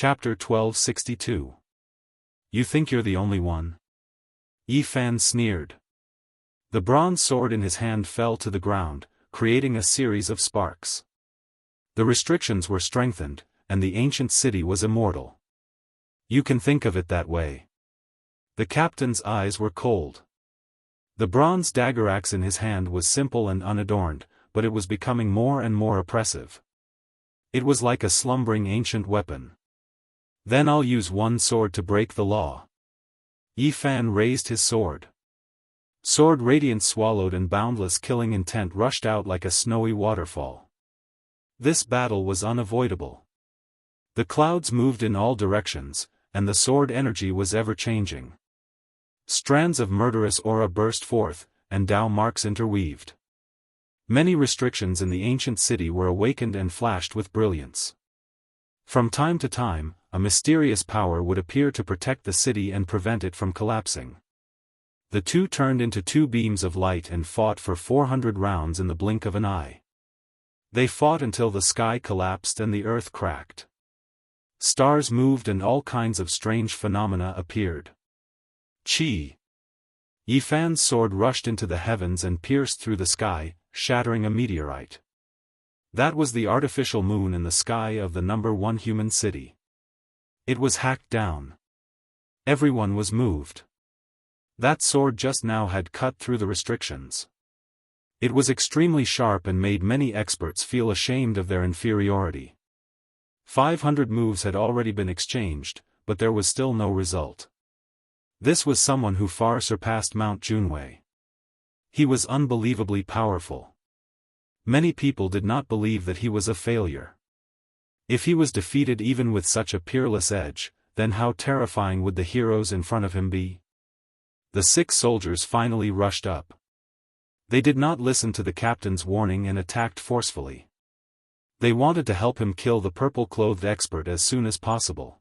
Chapter 1262. You think you're the only one? Yi Fan sneered. The bronze sword in his hand fell to the ground, creating a series of sparks. The restrictions were strengthened, and the ancient city was immortal. You can think of it that way. The captain's eyes were cold. The bronze dagger axe in his hand was simple and unadorned, but it was becoming more and more oppressive. It was like a slumbering ancient weapon. Then I'll use one sword to break the law. Yi Fan raised his sword. Sword radiance swallowed and boundless killing intent rushed out like a snowy waterfall. This battle was unavoidable. The clouds moved in all directions, and the sword energy was ever-changing. Strands of murderous aura burst forth, and Dao marks interweaved. Many restrictions in the ancient city were awakened and flashed with brilliance. From time to time, a mysterious power would appear to protect the city and prevent it from collapsing. The two turned into two beams of light and fought for 400 rounds in the blink of an eye. They fought until the sky collapsed and the earth cracked. Stars moved and all kinds of strange phenomena appeared. Chi! Yi Fan's sword rushed into the heavens and pierced through the sky, shattering a meteorite. That was the artificial moon in the sky of the number one human city. It was hacked down. Everyone was moved. That sword just now had cut through the restrictions. It was extremely sharp and made many experts feel ashamed of their inferiority. 500 moves had already been exchanged, but there was still no result. This was someone who far surpassed Mount Junwei. He was unbelievably powerful. Many people did not believe that he was a failure. If he was defeated even with such a peerless edge, then how terrifying would the heroes in front of him be? The 6 soldiers finally rushed up. They did not listen to the captain's warning and attacked forcefully. They wanted to help him kill the purple-clothed expert as soon as possible.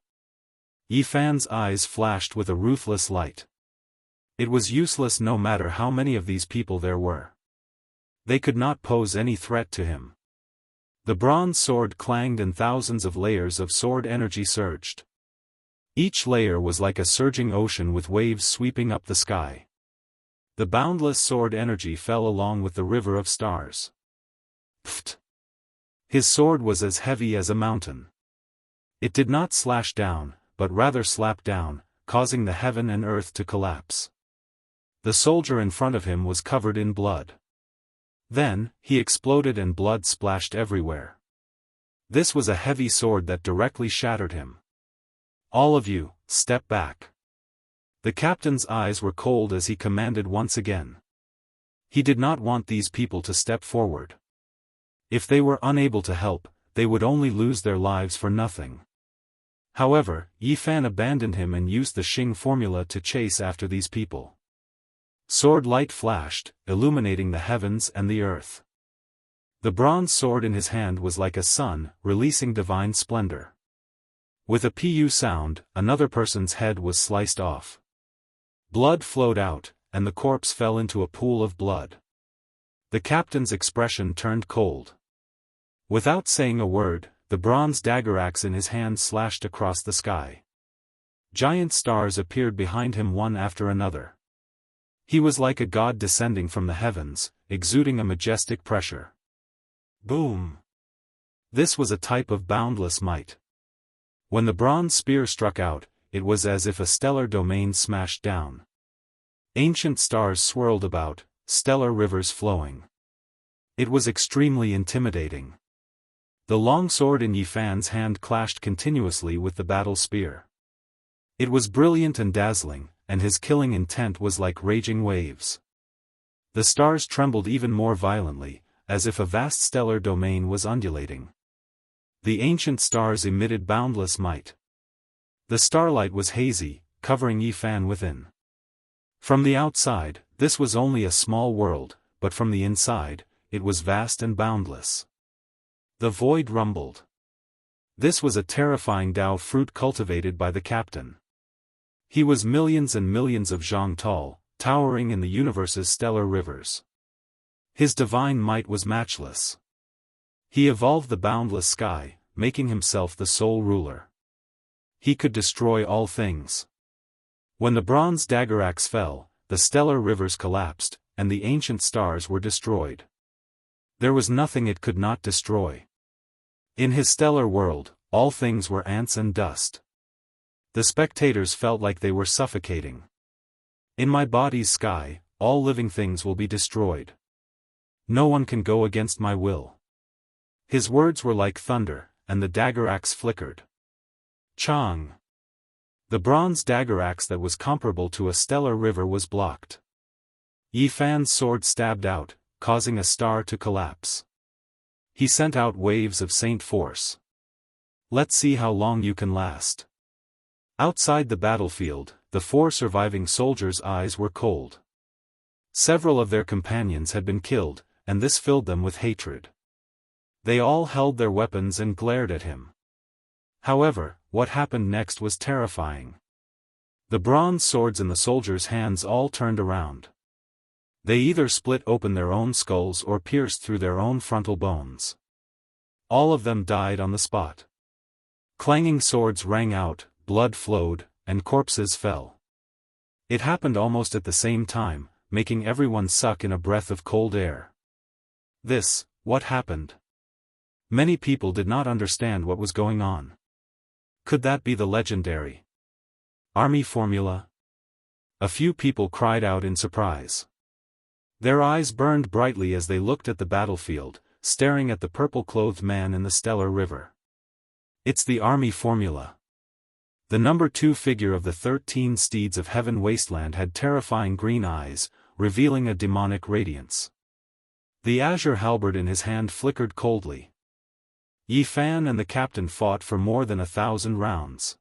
Yi Fan's eyes flashed with a ruthless light. It was useless no matter how many of these people there were. They could not pose any threat to him. The bronze sword clanged and thousands of layers of sword energy surged. Each layer was like a surging ocean with waves sweeping up the sky. The boundless sword energy fell along with the river of stars. Pfft! His sword was as heavy as a mountain. It did not slash down, but rather slapped down, causing the heaven and earth to collapse. The soldier in front of him was covered in blood. Then, he exploded and blood splashed everywhere. This was a heavy sword that directly shattered him. All of you, step back. The captain's eyes were cold as he commanded once again. He did not want these people to step forward. If they were unable to help, they would only lose their lives for nothing. However, Yi Fan abandoned him and used the Xing formula to chase after these people. Sword light flashed, illuminating the heavens and the earth. The bronze sword in his hand was like a sun, releasing divine splendor. With a pu sound, another person's head was sliced off. Blood flowed out, and the corpse fell into a pool of blood. The captain's expression turned cold. Without saying a word, the bronze dagger axe in his hand slashed across the sky. Giant stars appeared behind him one after another. He was like a god descending from the heavens, exuding a majestic pressure. Boom! This was a type of boundless might. When the bronze spear struck out, it was as if a stellar domain smashed down. Ancient stars swirled about, stellar rivers flowing. It was extremely intimidating. The long sword in Yi Fan's hand clashed continuously with the battle spear. It was brilliant and dazzling, and his killing intent was like raging waves. The stars trembled even more violently, as if a vast stellar domain was undulating. The ancient stars emitted boundless might. The starlight was hazy, covering Yi Fan within. From the outside, this was only a small world, but from the inside, it was vast and boundless. The void rumbled. This was a terrifying Dao fruit cultivated by the captain. He was millions and millions of zhang tall, towering in the universe's stellar rivers. His divine might was matchless. He evolved the boundless sky, making himself the sole ruler. He could destroy all things. When the bronze dagger axe fell, the stellar rivers collapsed, and the ancient stars were destroyed. There was nothing it could not destroy. In his stellar world, all things were ants and dust. The spectators felt like they were suffocating. In my body's sky, all living things will be destroyed. No one can go against my will. His words were like thunder, and the dagger axe flickered. Chang! The bronze dagger axe that was comparable to a stellar river was blocked. Yi Fan's sword stabbed out, causing a star to collapse. He sent out waves of saint force. Let's see how long you can last. Outside the battlefield, the 4 surviving soldiers' eyes were cold. Several of their companions had been killed, and this filled them with hatred. They all held their weapons and glared at him. However, what happened next was terrifying. The bronze swords in the soldiers' hands all turned around. They either split open their own skulls or pierced through their own frontal bones. All of them died on the spot. Clanging swords rang out, blood flowed, and corpses fell. It happened almost at the same time, making everyone suck in a breath of cold air. What happened? Many people did not understand what was going on. Could that be the legendary army formula? A few people cried out in surprise. Their eyes burned brightly as they looked at the battlefield, staring at the purple-clothed man in the stellar river. It's the army formula. The number 2 figure of the 13 steeds of heaven wasteland had terrifying green eyes, revealing a demonic radiance. The azure halberd in his hand flickered coldly. Yi Fan and the captain fought for more than 1,000 rounds.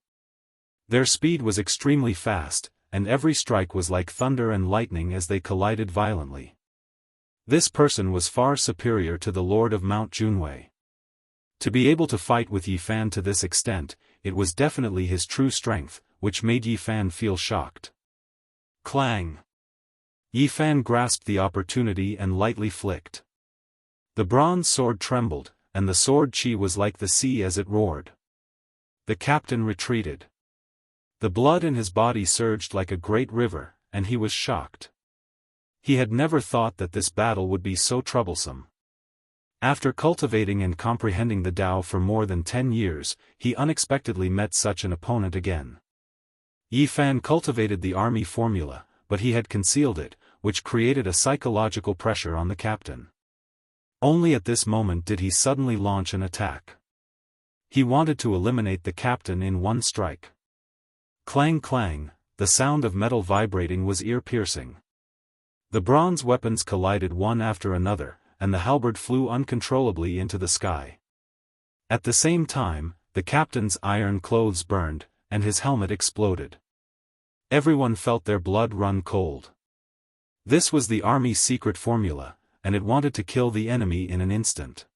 Their speed was extremely fast, and every strike was like thunder and lightning as they collided violently. This person was far superior to the Lord of Mount Junwei. To be able to fight with Yi Fan to this extent, it was definitely his true strength, which made Yi Fan feel shocked. Clang! Yi Fan grasped the opportunity and lightly flicked. The bronze sword trembled, and the sword chi was like the sea as it roared. The captain retreated. The blood in his body surged like a great river, and he was shocked. He had never thought that this battle would be so troublesome. After cultivating and comprehending the Tao for more than 10 years, he unexpectedly met such an opponent again. Yi Fan cultivated the army formula, but he had concealed it, which created a psychological pressure on the captain. Only at this moment did he suddenly launch an attack. He wanted to eliminate the captain in one strike. Clang clang, the sound of metal vibrating was ear-piercing. The bronze weapons collided one after another, and the halberd flew uncontrollably into the sky. At the same time, the captain's iron clothes burned, and his helmet exploded. Everyone felt their blood run cold. This was the army's secret formula, and it wanted to kill the enemy in an instant.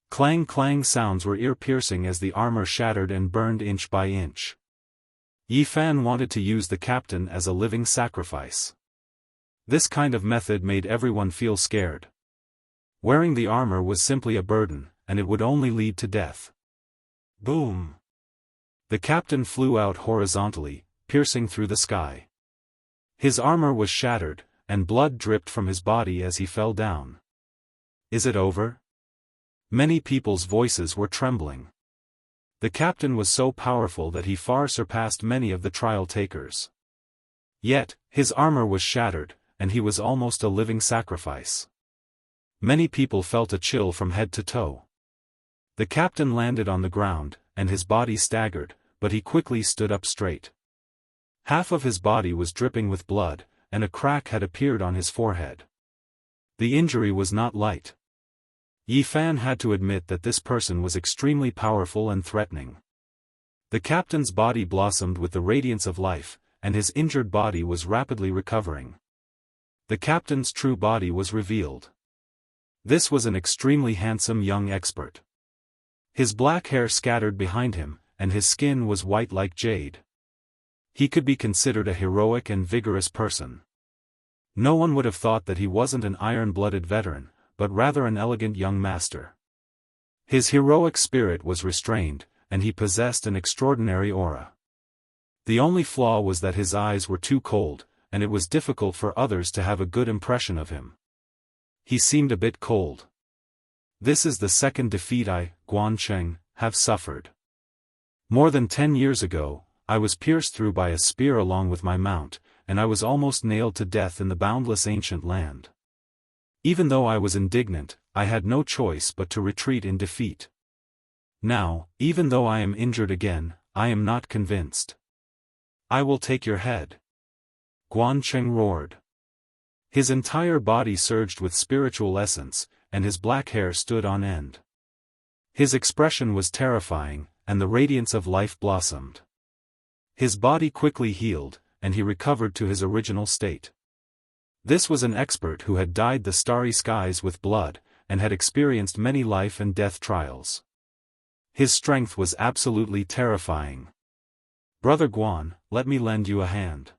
Clang clang sounds were ear-piercing as the armor shattered and burned inch by inch. Yi Fan wanted to use the captain as a living sacrifice. This kind of method made everyone feel scared. Wearing the armor was simply a burden, and it would only lead to death. Boom! The captain flew out horizontally, piercing through the sky. His armor was shattered, and blood dripped from his body as he fell down. Is it over? Many people's voices were trembling. The captain was so powerful that he far surpassed many of the trial takers. Yet, his armor was shattered, and he was almost a living sacrifice. Many people felt a chill from head to toe. The captain landed on the ground, and his body staggered, but he quickly stood up straight. Half of his body was dripping with blood, and a crack had appeared on his forehead. The injury was not light. Yi Fan had to admit that this person was extremely powerful and threatening. The captain's body blossomed with the radiance of life, and his injured body was rapidly recovering. The captain's true body was revealed. This was an extremely handsome young expert. His black hair scattered behind him, and his skin was white like jade. He could be considered a heroic and vigorous person. No one would have thought that he wasn't an iron-blooded veteran, but rather an elegant young master. His heroic spirit was restrained, and he possessed an extraordinary aura. The only flaw was that his eyes were too cold, and it was difficult for others to have a good impression of him. He seemed a bit cold. This is the second defeat I, Guancheng, have suffered. More than 10 years ago, I was pierced through by a spear along with my mount, and I was almost nailed to death in the boundless ancient land. Even though I was indignant, I had no choice but to retreat in defeat. Now, even though I am injured again, I am not convinced. I will take your head. Guancheng roared. His entire body surged with spiritual essence, and his black hair stood on end. His expression was terrifying, and the radiance of life blossomed. His body quickly healed, and he recovered to his original state. This was an expert who had dyed the starry skies with blood, and had experienced many life and death trials. His strength was absolutely terrifying. Brother Guan, let me lend you a hand.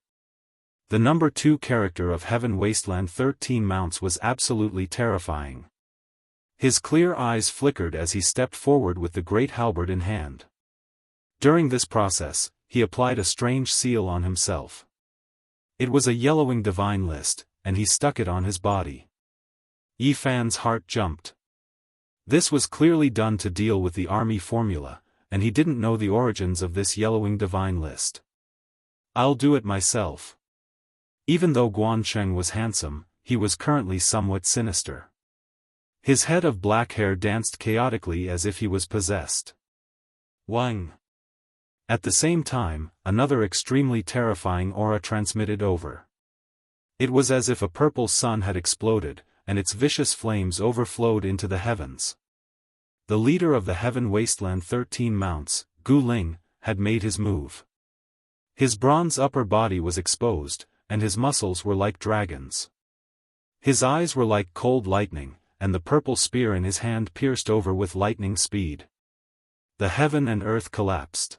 The number 2 character of Heaven Wasteland 13 Mounts was absolutely terrifying. His clear eyes flickered as he stepped forward with the great halberd in hand. During this process, he applied a strange seal on himself. It was a yellowing divine list, and he stuck it on his body. Yi Fan's heart jumped. This was clearly done to deal with the army formula, and he didn't know the origins of this yellowing divine list. I'll do it myself. Even though Guancheng was handsome, he was currently somewhat sinister. His head of black hair danced chaotically as if he was possessed. Wang. At the same time, another extremely terrifying aura transmitted over. It was as if a purple sun had exploded, and its vicious flames overflowed into the heavens. The leader of the Heaven Wasteland 13 Mounts, Gu Ling, had made his move. His bronze upper body was exposed, and his muscles were like dragons. His eyes were like cold lightning, and the purple spear in his hand pierced over with lightning speed. The heaven and earth collapsed.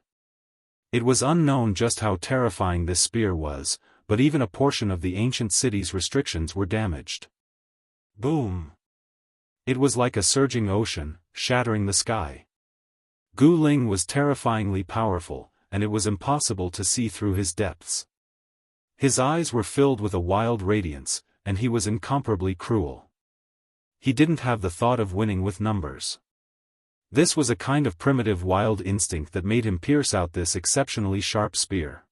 It was unknown just how terrifying this spear was, but even a portion of the ancient city's restrictions were damaged. Boom! It was like a surging ocean, shattering the sky. Gu Ling was terrifyingly powerful, and it was impossible to see through his depths. His eyes were filled with a wild radiance, and he was incomparably cruel. He didn't have the thought of winning with numbers. This was a kind of primitive wild instinct that made him pierce out this exceptionally sharp spear.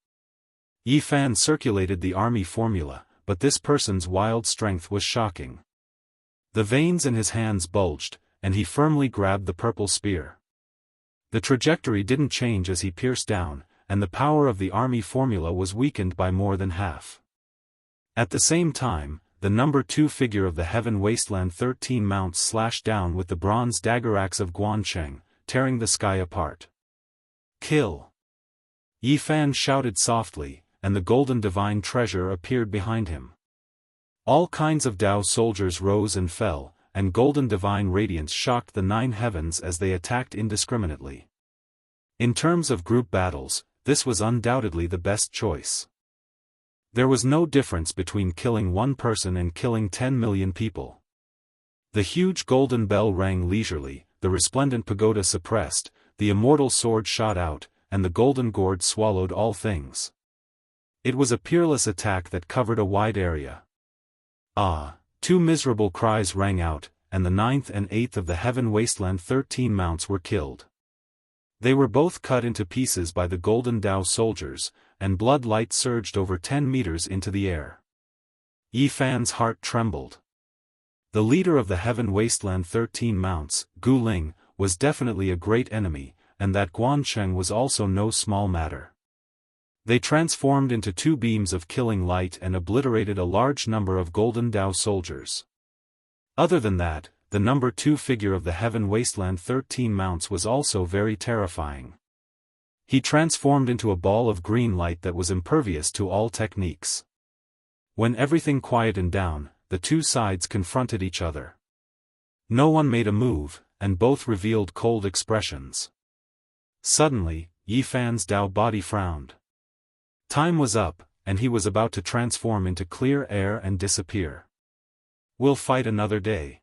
Yi Fan circulated the army formula, but this person's wild strength was shocking. The veins in his hands bulged, and he firmly grabbed the purple spear. The trajectory didn't change as he pierced down, and the power of the army formula was weakened by more than half. At the same time, the number 2 figure of the Heaven Wasteland 13 Mounts slashed down with the bronze dagger axe of Guancheng, tearing the sky apart. Kill! Yi Fan shouted softly, and the golden divine treasure appeared behind him. All kinds of Dao soldiers rose and fell, and golden divine radiance shocked the 9 heavens as they attacked indiscriminately. In terms of group battles, this was undoubtedly the best choice. There was no difference between killing one person and killing 10 million people. The huge golden bell rang leisurely, the resplendent pagoda suppressed, the immortal sword shot out, and the golden gourd swallowed all things. It was a peerless attack that covered a wide area. Ah! 2 miserable cries rang out, and the 9th and 8th of the Heaven Wasteland 13 Mounts were killed. They were both cut into pieces by the golden Dao soldiers, and blood light surged over 10 meters into the air. Yi Fan's heart trembled. The leader of the Heaven Wasteland 13 Mounts, Gu Ling, was definitely a great enemy, and that Guancheng was also no small matter. They transformed into 2 beams of killing light and obliterated a large number of golden Dao soldiers. Other than that, the number 2 figure of the Heaven Wasteland 13 Mounts was also very terrifying. He transformed into a ball of green light that was impervious to all techniques. When everything quietened down, the 2 sides confronted each other. No one made a move, and both revealed cold expressions. Suddenly, Yi Fan's Dao body frowned. Time was up, and he was about to transform into clear air and disappear. We'll fight another day.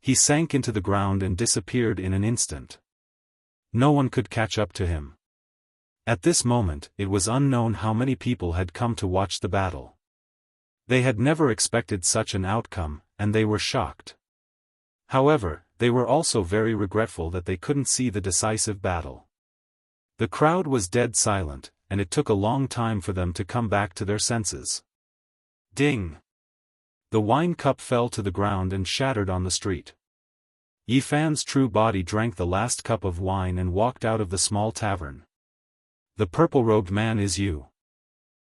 He sank into the ground and disappeared in an instant. No one could catch up to him. At this moment, it was unknown how many people had come to watch the battle. They had never expected such an outcome, and they were shocked. However, they were also very regretful that they couldn't see the decisive battle. The crowd was dead silent, and it took a long time for them to come back to their senses. Ding! The wine cup fell to the ground and shattered on the street. Yi Fan's true body drank the last cup of wine and walked out of the small tavern. The purple-robed man is you.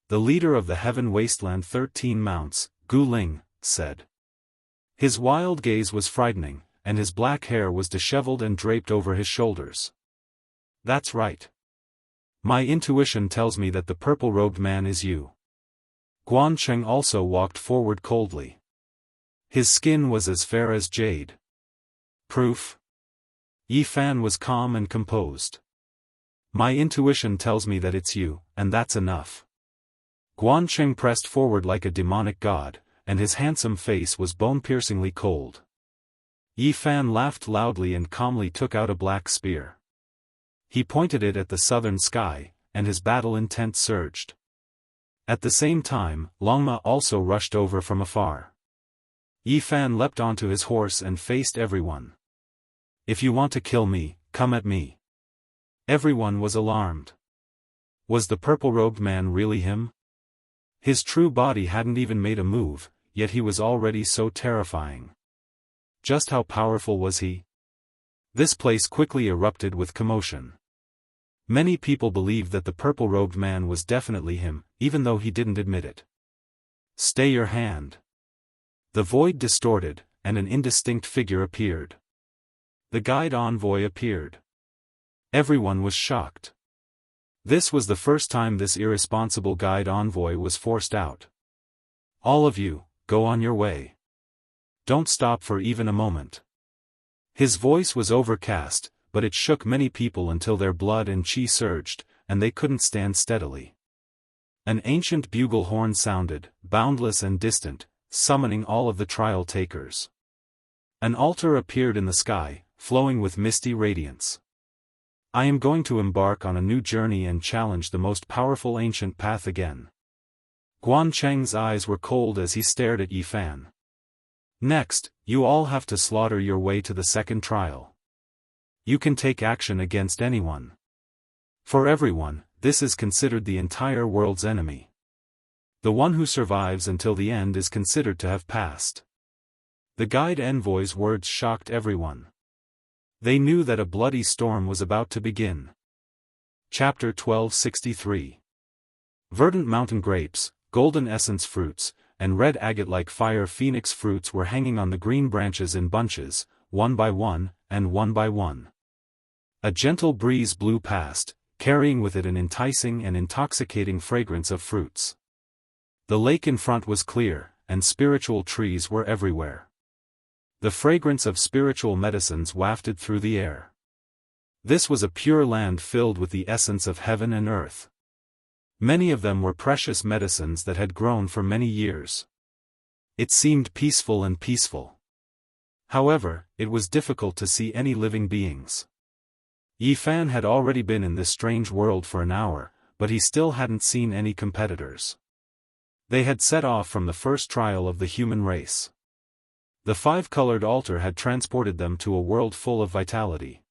The leader of the Heaven Wasteland 13 Mounts, Gu Ling, said. His wild gaze was frightening, and his black hair was disheveled and draped over his shoulders. That's right. My intuition tells me that the purple-robed man is you. Guan Cheng also walked forward coldly. His skin was as fair as jade. Proof? Yi Fan was calm and composed. My intuition tells me that it's you, and that's enough. Guan Cheng pressed forward like a demonic god, and his handsome face was bone-piercingly cold. Yi Fan laughed loudly and calmly took out a black spear. He pointed it at the southern sky, and his battle intent surged. At the same time, Longma also rushed over from afar. Yi Fan leapt onto his horse and faced everyone. If you want to kill me, come at me. Everyone was alarmed. Was the purple-robed man really him? His true body hadn't even made a move, yet he was already so terrifying. Just how powerful was he? This place quickly erupted with commotion. Many people believed that the purple-robed man was definitely him, even though he didn't admit it. Stay your hand. The void distorted, and an indistinct figure appeared. The guide envoy appeared. Everyone was shocked. This was the first time this irresponsible guide envoy was forced out. All of you, go on your way. Don't stop for even a moment. His voice was overcast, but it shook many people until their blood and chi surged, and they couldn't stand steadily. An ancient bugle horn sounded, boundless and distant, summoning all of the trial takers. An altar appeared in the sky, flowing with misty radiance. I am going to embark on a new journey and challenge the most powerful ancient path again. Guan Cheng's eyes were cold as he stared at Yi Fan. Next, you all have to slaughter your way to the second trial. You can take action against anyone. For everyone, this is considered the entire world's enemy. The one who survives until the end is considered to have passed. The guide envoy's words shocked everyone. They knew that a bloody storm was about to begin. Chapter 1263. Verdant mountain grapes, golden essence fruits, and red agate-like fire phoenix fruits were hanging on the green branches in bunches, one by one, and one by one. A gentle breeze blew past, carrying with it an enticing and intoxicating fragrance of fruits. The lake in front was clear, and spiritual trees were everywhere. The fragrance of spiritual medicines wafted through the air. This was a pure land filled with the essence of heaven and earth. Many of them were precious medicines that had grown for many years. It seemed peaceful and peaceful. However, it was difficult to see any living beings. Yi Fan had already been in this strange world for an hour, but he still hadn't seen any competitors. They had set off from the first trial of the human race. The five-colored altar had transported them to a world full of vitality.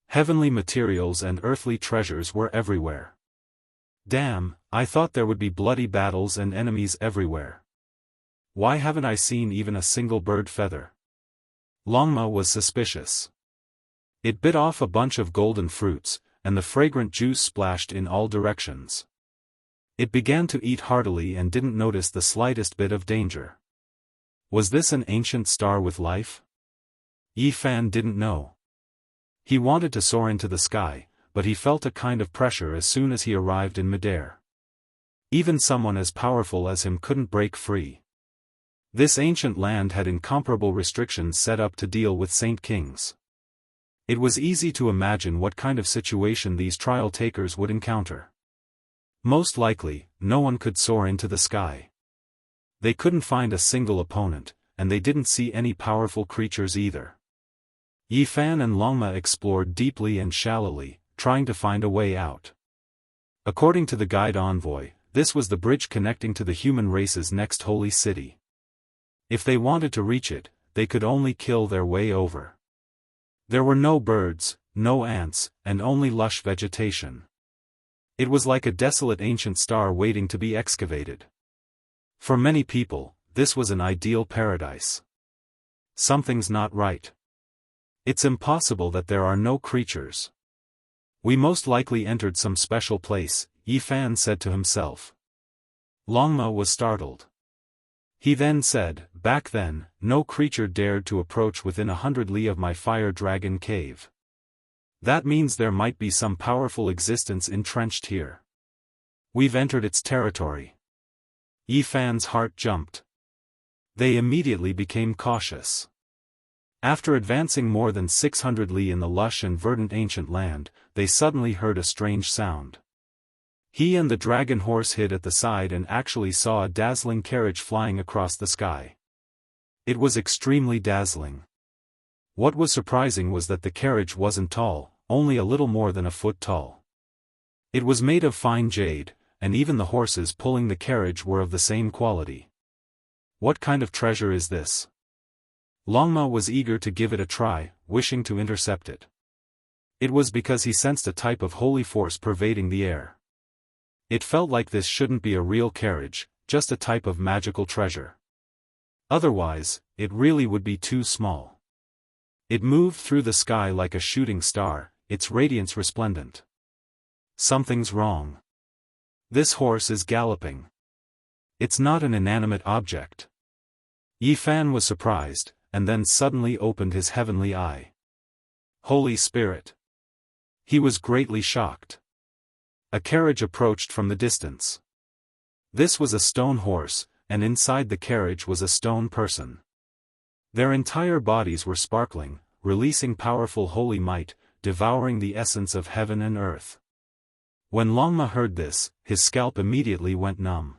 Heavenly materials and earthly treasures were everywhere. Damn, I thought there would be bloody battles and enemies everywhere. Why haven't I seen even a single bird feather? Longma was suspicious. It bit off a bunch of golden fruits, and the fragrant juice splashed in all directions. It began to eat heartily and didn't notice the slightest bit of danger. Was this an ancient star with life? Yi Fan didn't know. He wanted to soar into the sky, but he felt a kind of pressure as soon as he arrived in midair. Even someone as powerful as him couldn't break free. This ancient land had incomparable restrictions set up to deal with Saint Kings. It was easy to imagine what kind of situation these trial takers would encounter. Most likely, no one could soar into the sky. They couldn't find a single opponent, and they didn't see any powerful creatures either. Yifan and Longma explored deeply and shallowly, trying to find a way out. According to the guide envoy, this was the bridge connecting to the human race's next holy city. If they wanted to reach it, they could only kill their way over. There were no birds, no ants, and only lush vegetation. It was like a desolate ancient star waiting to be excavated. For many people, this was an ideal paradise. Something's not right. It's impossible that there are no creatures. We most likely entered some special place, Yifan said to himself. Longma was startled. He then said, back then, no creature dared to approach within 100 li of my fire dragon cave. That means there might be some powerful existence entrenched here. We've entered its territory. Yifan's heart jumped. They immediately became cautious. After advancing more than 600 li in the lush and verdant ancient land, they suddenly heard a strange sound. He and the dragon horse hid at the side and actually saw a dazzling carriage flying across the sky. It was extremely dazzling. What was surprising was that the carriage wasn't tall, only a little more than a foot tall. It was made of fine jade, and even the horses pulling the carriage were of the same quality. What kind of treasure is this? Longma was eager to give it a try, wishing to intercept it. It was because he sensed a type of holy force pervading the air. It felt like this shouldn't be a real carriage, just a type of magical treasure. Otherwise, it really would be too small. It moved through the sky like a shooting star, its radiance resplendent. Something's wrong. This horse is galloping. It's not an inanimate object. Yifan was surprised, and then suddenly opened his heavenly eye. Holy Spirit! He was greatly shocked. A carriage approached from the distance. This was a stone horse, and inside the carriage was a stone person. Their entire bodies were sparkling, releasing powerful holy might, devouring the essence of heaven and earth. When Longma heard this, his scalp immediately went numb.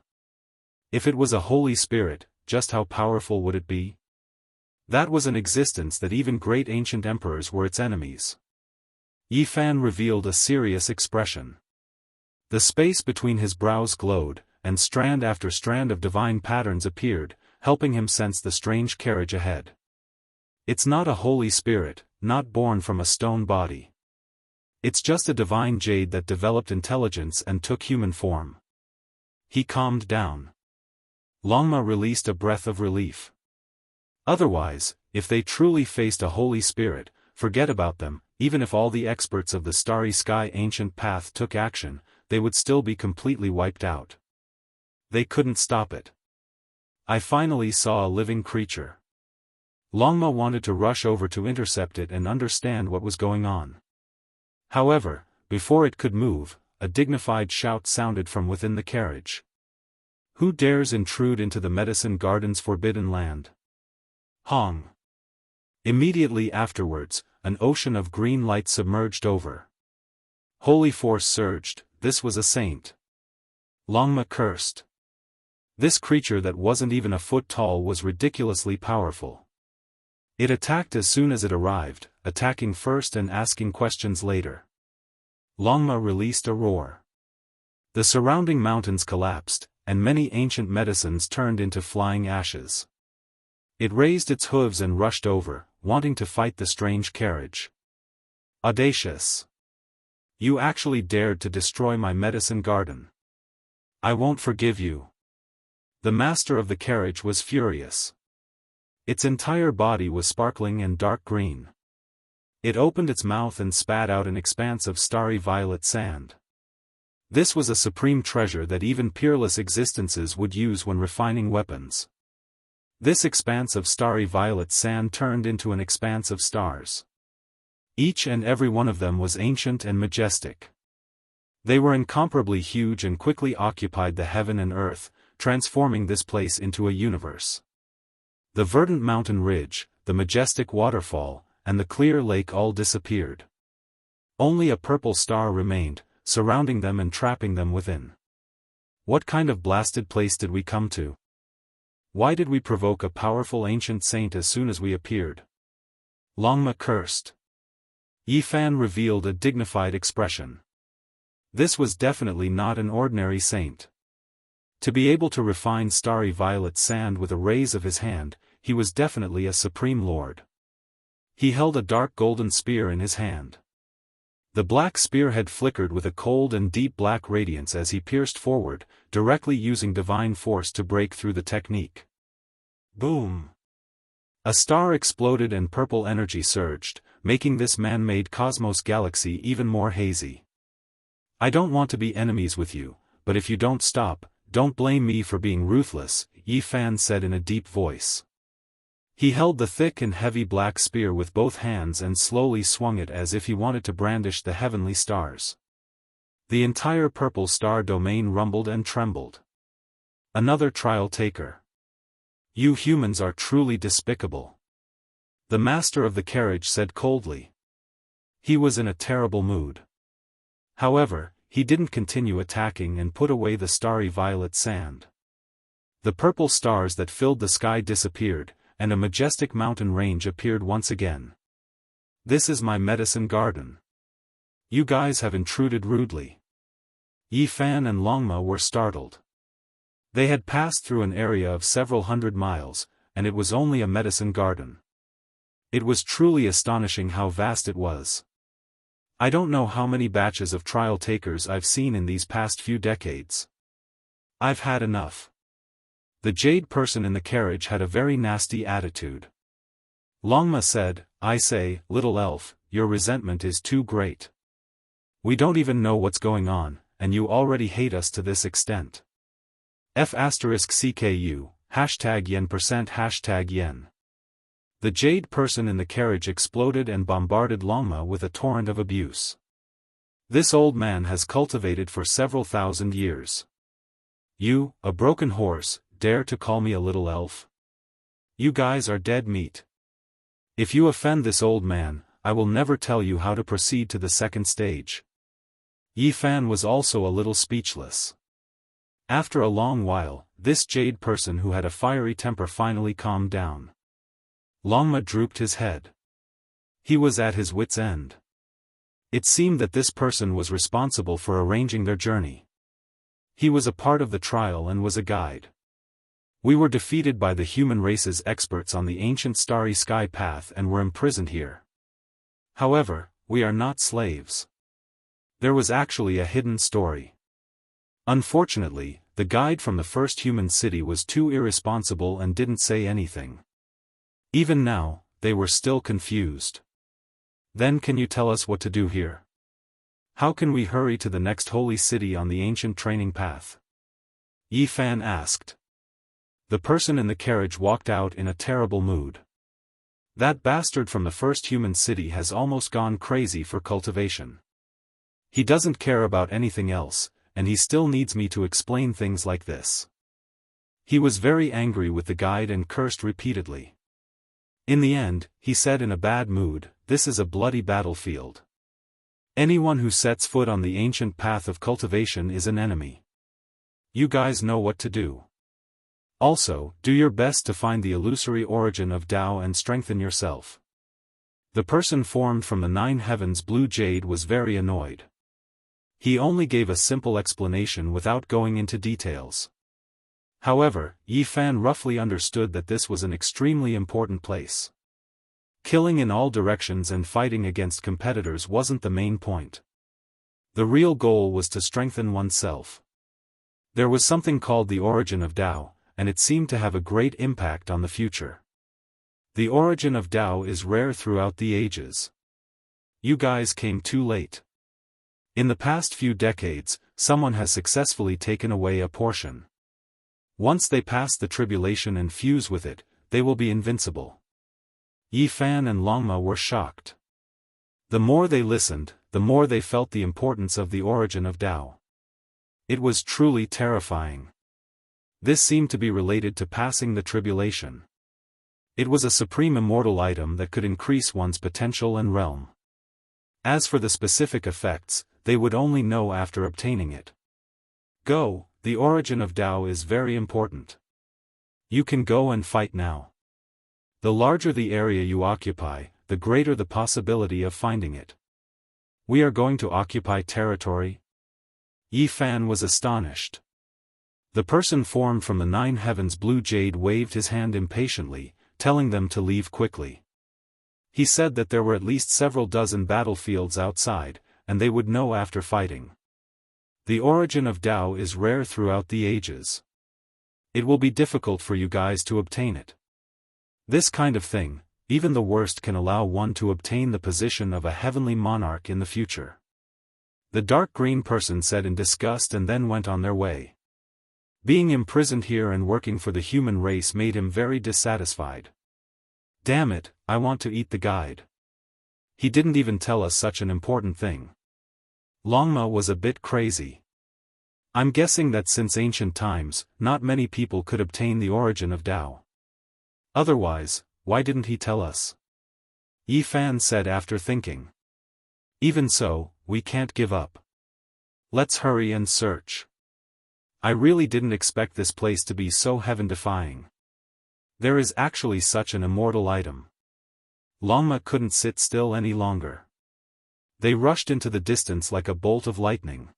If it was a holy spirit, just how powerful would it be? That was an existence that even great ancient emperors were its enemies. Yifan revealed a serious expression. The space between his brows glowed, and strand after strand of divine patterns appeared, helping him sense the strange carriage ahead. It's not a holy spirit, not born from a stone body. It's just a divine jade that developed intelligence and took human form. He calmed down. Longma released a breath of relief. Otherwise, if they truly faced a holy spirit, forget about them, even if all the experts of the starry sky ancient path took action, they would still be completely wiped out. They couldn't stop it. I finally saw a living creature. Longma wanted to rush over to intercept it and understand what was going on. However, before it could move, a dignified shout sounded from within the carriage. Who dares intrude into the medicine garden's forbidden land? Hong. Immediately afterwards, an ocean of green light submerged over. Holy force surged. This was a saint. Longma cursed. This creature that wasn't even a foot tall was ridiculously powerful. It attacked as soon as it arrived, attacking first and asking questions later. Longma released a roar. The surrounding mountains collapsed, and many ancient medicines turned into flying ashes. It raised its hooves and rushed over, wanting to fight the strange carriage. Audacious! You actually dared to destroy my medicine garden. I won't forgive you. The master of the carriage was furious. Its entire body was sparkling and dark green. It opened its mouth and spat out an expanse of starry violet sand. This was a supreme treasure that even peerless existences would use when refining weapons. This expanse of starry violet sand turned into an expanse of stars. Each and every one of them was ancient and majestic. They were incomparably huge and quickly occupied the heaven and earth, transforming this place into a universe. The verdant mountain ridge, the majestic waterfall, and the clear lake all disappeared. Only a purple star remained, surrounding them and trapping them within. What kind of blasted place did we come to? Why did we provoke a powerful ancient saint as soon as we appeared? Longma cursed. Yi Fan revealed a dignified expression. This was definitely not an ordinary saint. To be able to refine starry violet sand with a raise of his hand, he was definitely a supreme lord. He held a dark golden spear in his hand. The black spearhead flickered with a cold and deep black radiance as he pierced forward, directly using divine force to break through the technique. Boom! A star exploded and purple energy surged, making this man-made cosmos galaxy even more hazy. I don't want to be enemies with you, but if you don't stop, don't blame me for being ruthless, Yi Fan said in a deep voice. He held the thick and heavy black spear with both hands and slowly swung it as if he wanted to brandish the heavenly stars. The entire purple star domain rumbled and trembled. Another trial taker. You humans are truly despicable. The master of the carriage said coldly. He was in a terrible mood. However, he didn't continue attacking and put away the starry violet sand. The purple stars that filled the sky disappeared, and a majestic mountain range appeared once again. This is my medicine garden. You guys have intruded rudely. Yi Fan and Longma were startled. They had passed through an area of several hundred miles, and it was only a medicine garden. It was truly astonishing how vast it was. I don't know how many batches of trial takers I've seen in these past few decades. I've had enough. The jade person in the carriage had a very nasty attitude. Longma said, I say, little elf, your resentment is too great. We don't even know what's going on, and you already hate us to this extent. F*CKU, #yen%, #yen. The jade person in the carriage exploded and bombarded Longma with a torrent of abuse. This old man has cultivated for several thousand years. You, a broken horse, dare to call me a little elf? You guys are dead meat. If you offend this old man, I will never tell you how to proceed to the second stage. Yi Fan was also a little speechless. After a long while, this jade person who had a fiery temper finally calmed down. Longma drooped his head. He was at his wits' end. It seemed that this person was responsible for arranging their journey. He was a part of the trial and was a guide. We were defeated by the human race's experts on the ancient starry sky path and were imprisoned here. However, we are not slaves. There was actually a hidden story. Unfortunately, the guide from the first human city was too irresponsible and didn't say anything. Even now, they were still confused. Then can you tell us what to do here? How can we hurry to the next holy city on the ancient training path? Yi Fan asked. The person in the carriage walked out in a terrible mood. That bastard from the first human city has almost gone crazy for cultivation. He doesn't care about anything else, and he still needs me to explain things like this. He was very angry with the guide and cursed repeatedly. In the end, he said in a bad mood, this is a bloody battlefield. Anyone who sets foot on the ancient path of cultivation is an enemy. You guys know what to do. Also, do your best to find the illusory origin of Tao and strengthen yourself. The person formed from the 9 heavens blue jade was very annoyed. He only gave a simple explanation without going into details. However, Yi Fan roughly understood that this was an extremely important place. Killing in all directions and fighting against competitors wasn't the main point. The real goal was to strengthen oneself. There was something called the origin of Tao, and it seemed to have a great impact on the future. The origin of Tao is rare throughout the ages. You guys came too late. In the past few decades, someone has successfully taken away a portion. Once they pass the tribulation and fuse with it, they will be invincible. Yi Fan and Longma were shocked. The more they listened, the more they felt the importance of the origin of Tao. It was truly terrifying. This seemed to be related to passing the tribulation. It was a supreme immortal item that could increase one's potential and realm. As for the specific effects, they would only know after obtaining it. Go, the origin of Tao is very important. You can go and fight now. The larger the area you occupy, the greater the possibility of finding it. We are going to occupy territory? Yi Fan was astonished. The person formed from the 9 heavens blue jade waved his hand impatiently, telling them to leave quickly. He said that there were at least several dozen battlefields outside, and they would know after fighting. The origin of Tao is rare throughout the ages. It will be difficult for you guys to obtain it. This kind of thing, even the worst, can allow one to obtain the position of a heavenly monarch in the future. The dark green person said in disgust and then went on their way. Being imprisoned here and working for the human race made him very dissatisfied. Damn it, I want to eat the guide. He didn't even tell us such an important thing. Longma was a bit crazy. I'm guessing that since ancient times, not many people could obtain the origin of Tao. Otherwise, why didn't he tell us? Yi Fan said after thinking. Even so, we can't give up. Let's hurry and search. I really didn't expect this place to be so heaven-defying. There is actually such an immortal item. Longma couldn't sit still any longer. They rushed into the distance like a bolt of lightning.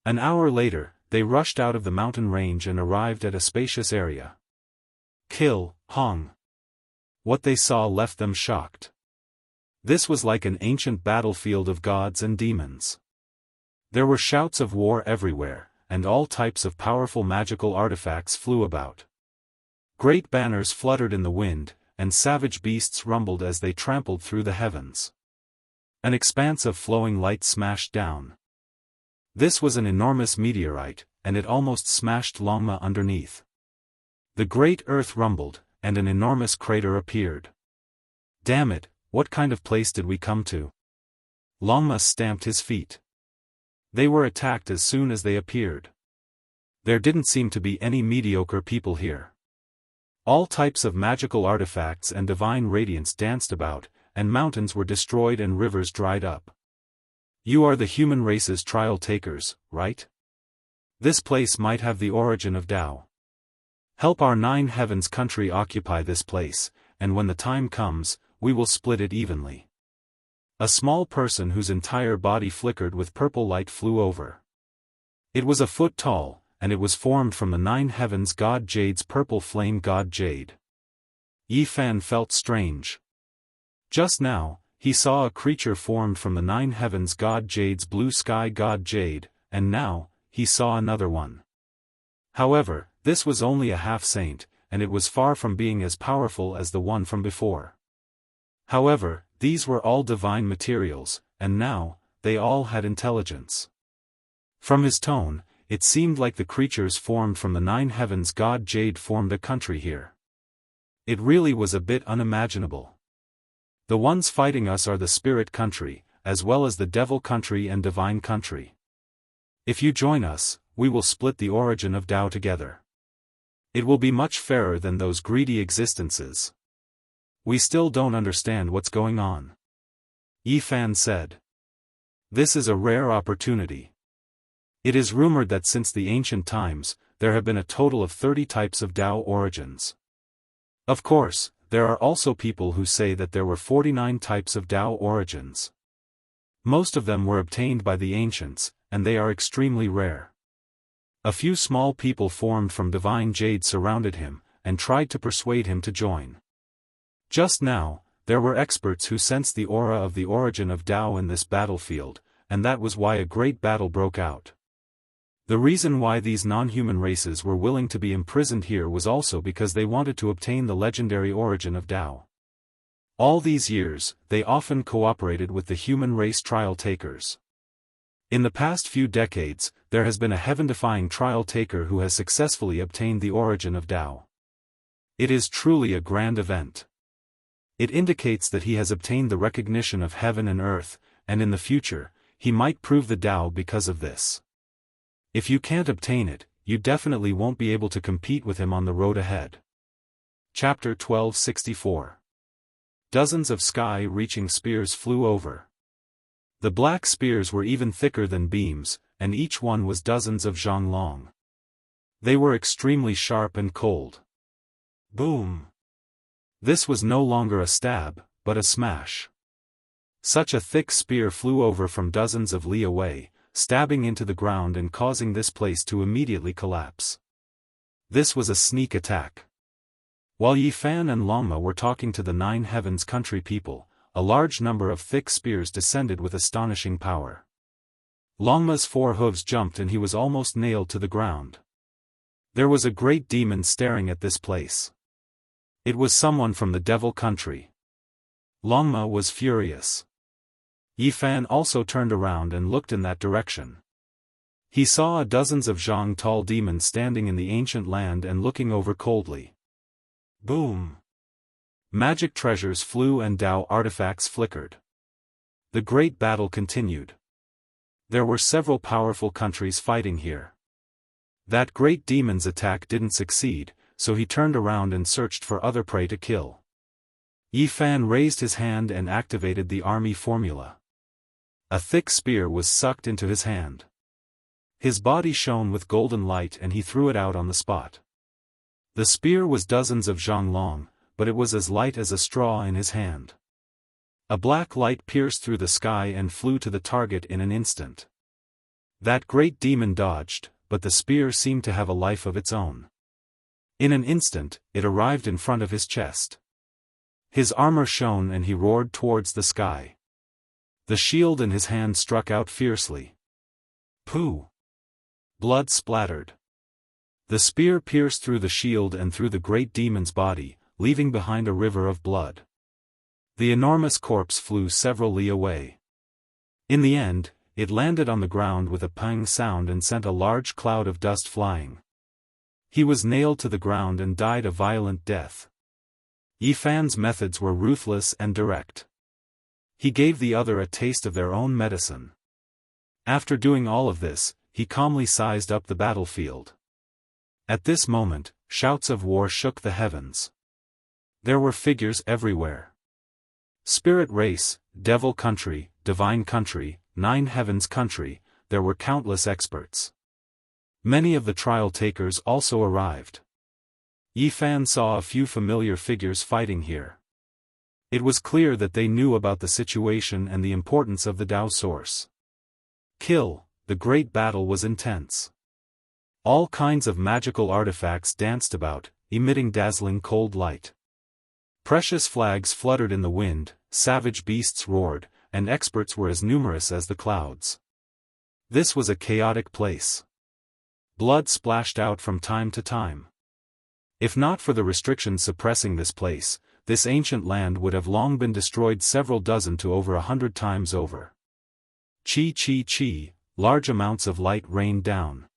An hour later, they rushed out of the mountain range and arrived at a spacious area. Kill, Hong. What they saw left them shocked. This was like an ancient battlefield of gods and demons. There were shouts of war everywhere, and all types of powerful magical artifacts flew about. Great banners fluttered in the wind, and savage beasts rumbled as they trampled through the heavens. An expanse of flowing light smashed down. This was an enormous meteorite, and it almost smashed Longma underneath. The great earth rumbled, and an enormous crater appeared. Damn it, what kind of place did we come to? Longma stamped his feet. They were attacked as soon as they appeared. There didn't seem to be any mediocre people here. All types of magical artifacts and divine radiance danced about, and mountains were destroyed and rivers dried up. You are the human race's trial takers, right? This place might have the origin of Tao. Help our 9 heavens country occupy this place, and when the time comes, we will split it evenly. A small person whose entire body flickered with purple light flew over. It was a foot tall, and it was formed from the 9 heavens god Jade's purple flame god Jade. Yi Fan felt strange. Just now, he saw a creature formed from the 9 heavens god Jade's blue sky god Jade, and now, he saw another one. However, this was only a half-saint, and it was far from being as powerful as the one from before. However, these were all divine materials, and now, they all had intelligence. From his tone, it seemed like the creatures formed from the 9 heavens god Jade formed a country here. It really was a bit unimaginable. The ones fighting us are the spirit country, as well as the devil country and divine country. If you join us, we will split the origin of Tao together. It will be much fairer than those greedy existences. We still don't understand what's going on. Yi Fan said. This is a rare opportunity. It is rumored that since the ancient times, there have been a total of 30 types of Tao origins. Of course, there are also people who say that there were 49 types of Tao origins. Most of them were obtained by the ancients, and they are extremely rare. A few small people formed from divine jade surrounded him, and tried to persuade him to join. Just now, there were experts who sensed the aura of the origin of Tao in this battlefield, and that was why a great battle broke out. The reason why these non-human races were willing to be imprisoned here was also because they wanted to obtain the legendary origin of Tao. All these years, they often cooperated with the human race trial takers. In the past few decades, there has been a heaven-defying trial taker who has successfully obtained the origin of Tao. It is truly a grand event. It indicates that he has obtained the recognition of heaven and earth, and in the future, he might prove the Tao because of this. If you can't obtain it, you definitely won't be able to compete with him on the road ahead. Chapter 1264. Dozens of sky-reaching spears flew over. The black spears were even thicker than beams, and each one was dozens of zhang long. They were extremely sharp and cold. Boom! This was no longer a stab, but a smash. Such a thick spear flew over from dozens of li away, stabbing into the ground and causing this place to immediately collapse. This was a sneak attack. While Yi Fan and Longma were talking to the Nine Heavens country people, a large number of thick spears descended with astonishing power. Longma's 4 hooves jumped and he was almost nailed to the ground. There was a great demon staring at this place. It was someone from the devil country. Longma was furious. Yi Fan also turned around and looked in that direction. He saw dozens of Zhang tall demons standing in the ancient land and looking over coldly. Boom! Magic treasures flew and Dao artifacts flickered. The great battle continued. There were several powerful countries fighting here. That great demon's attack didn't succeed, so he turned around and searched for other prey to kill. Yi Fan raised his hand and activated the army formula. A thick spear was sucked into his hand. His body shone with golden light and he threw it out on the spot. The spear was dozens of zhang long, but it was as light as a straw in his hand. A black light pierced through the sky and flew to the target in an instant. That great demon dodged, but the spear seemed to have a life of its own. In an instant, it arrived in front of his chest. His armor shone and he roared towards the sky. The shield in his hand struck out fiercely. Pooh! Blood splattered. The spear pierced through the shield and through the great demon's body, leaving behind a river of blood. The enormous corpse flew several li away. In the end, it landed on the ground with a pang sound and sent a large cloud of dust flying. He was nailed to the ground and died a violent death. Yi Fan's methods were ruthless and direct. He gave the other a taste of their own medicine. After doing all of this, he calmly sized up the battlefield. At this moment, shouts of war shook the heavens. There were figures everywhere. Spirit race, devil country, divine country, Nine Heavens country, there were countless experts. Many of the trial takers also arrived. Yi Fan saw a few familiar figures fighting here. It was clear that they knew about the situation and the importance of the Dao source. The great battle was intense. All kinds of magical artifacts danced about, emitting dazzling cold light. Precious flags fluttered in the wind, savage beasts roared, and experts were as numerous as the clouds. This was a chaotic place. Blood splashed out from time to time. If not for the restrictions suppressing this place, this ancient land would have long been destroyed several dozen to over 100 times over. Chi, large amounts of light rained down.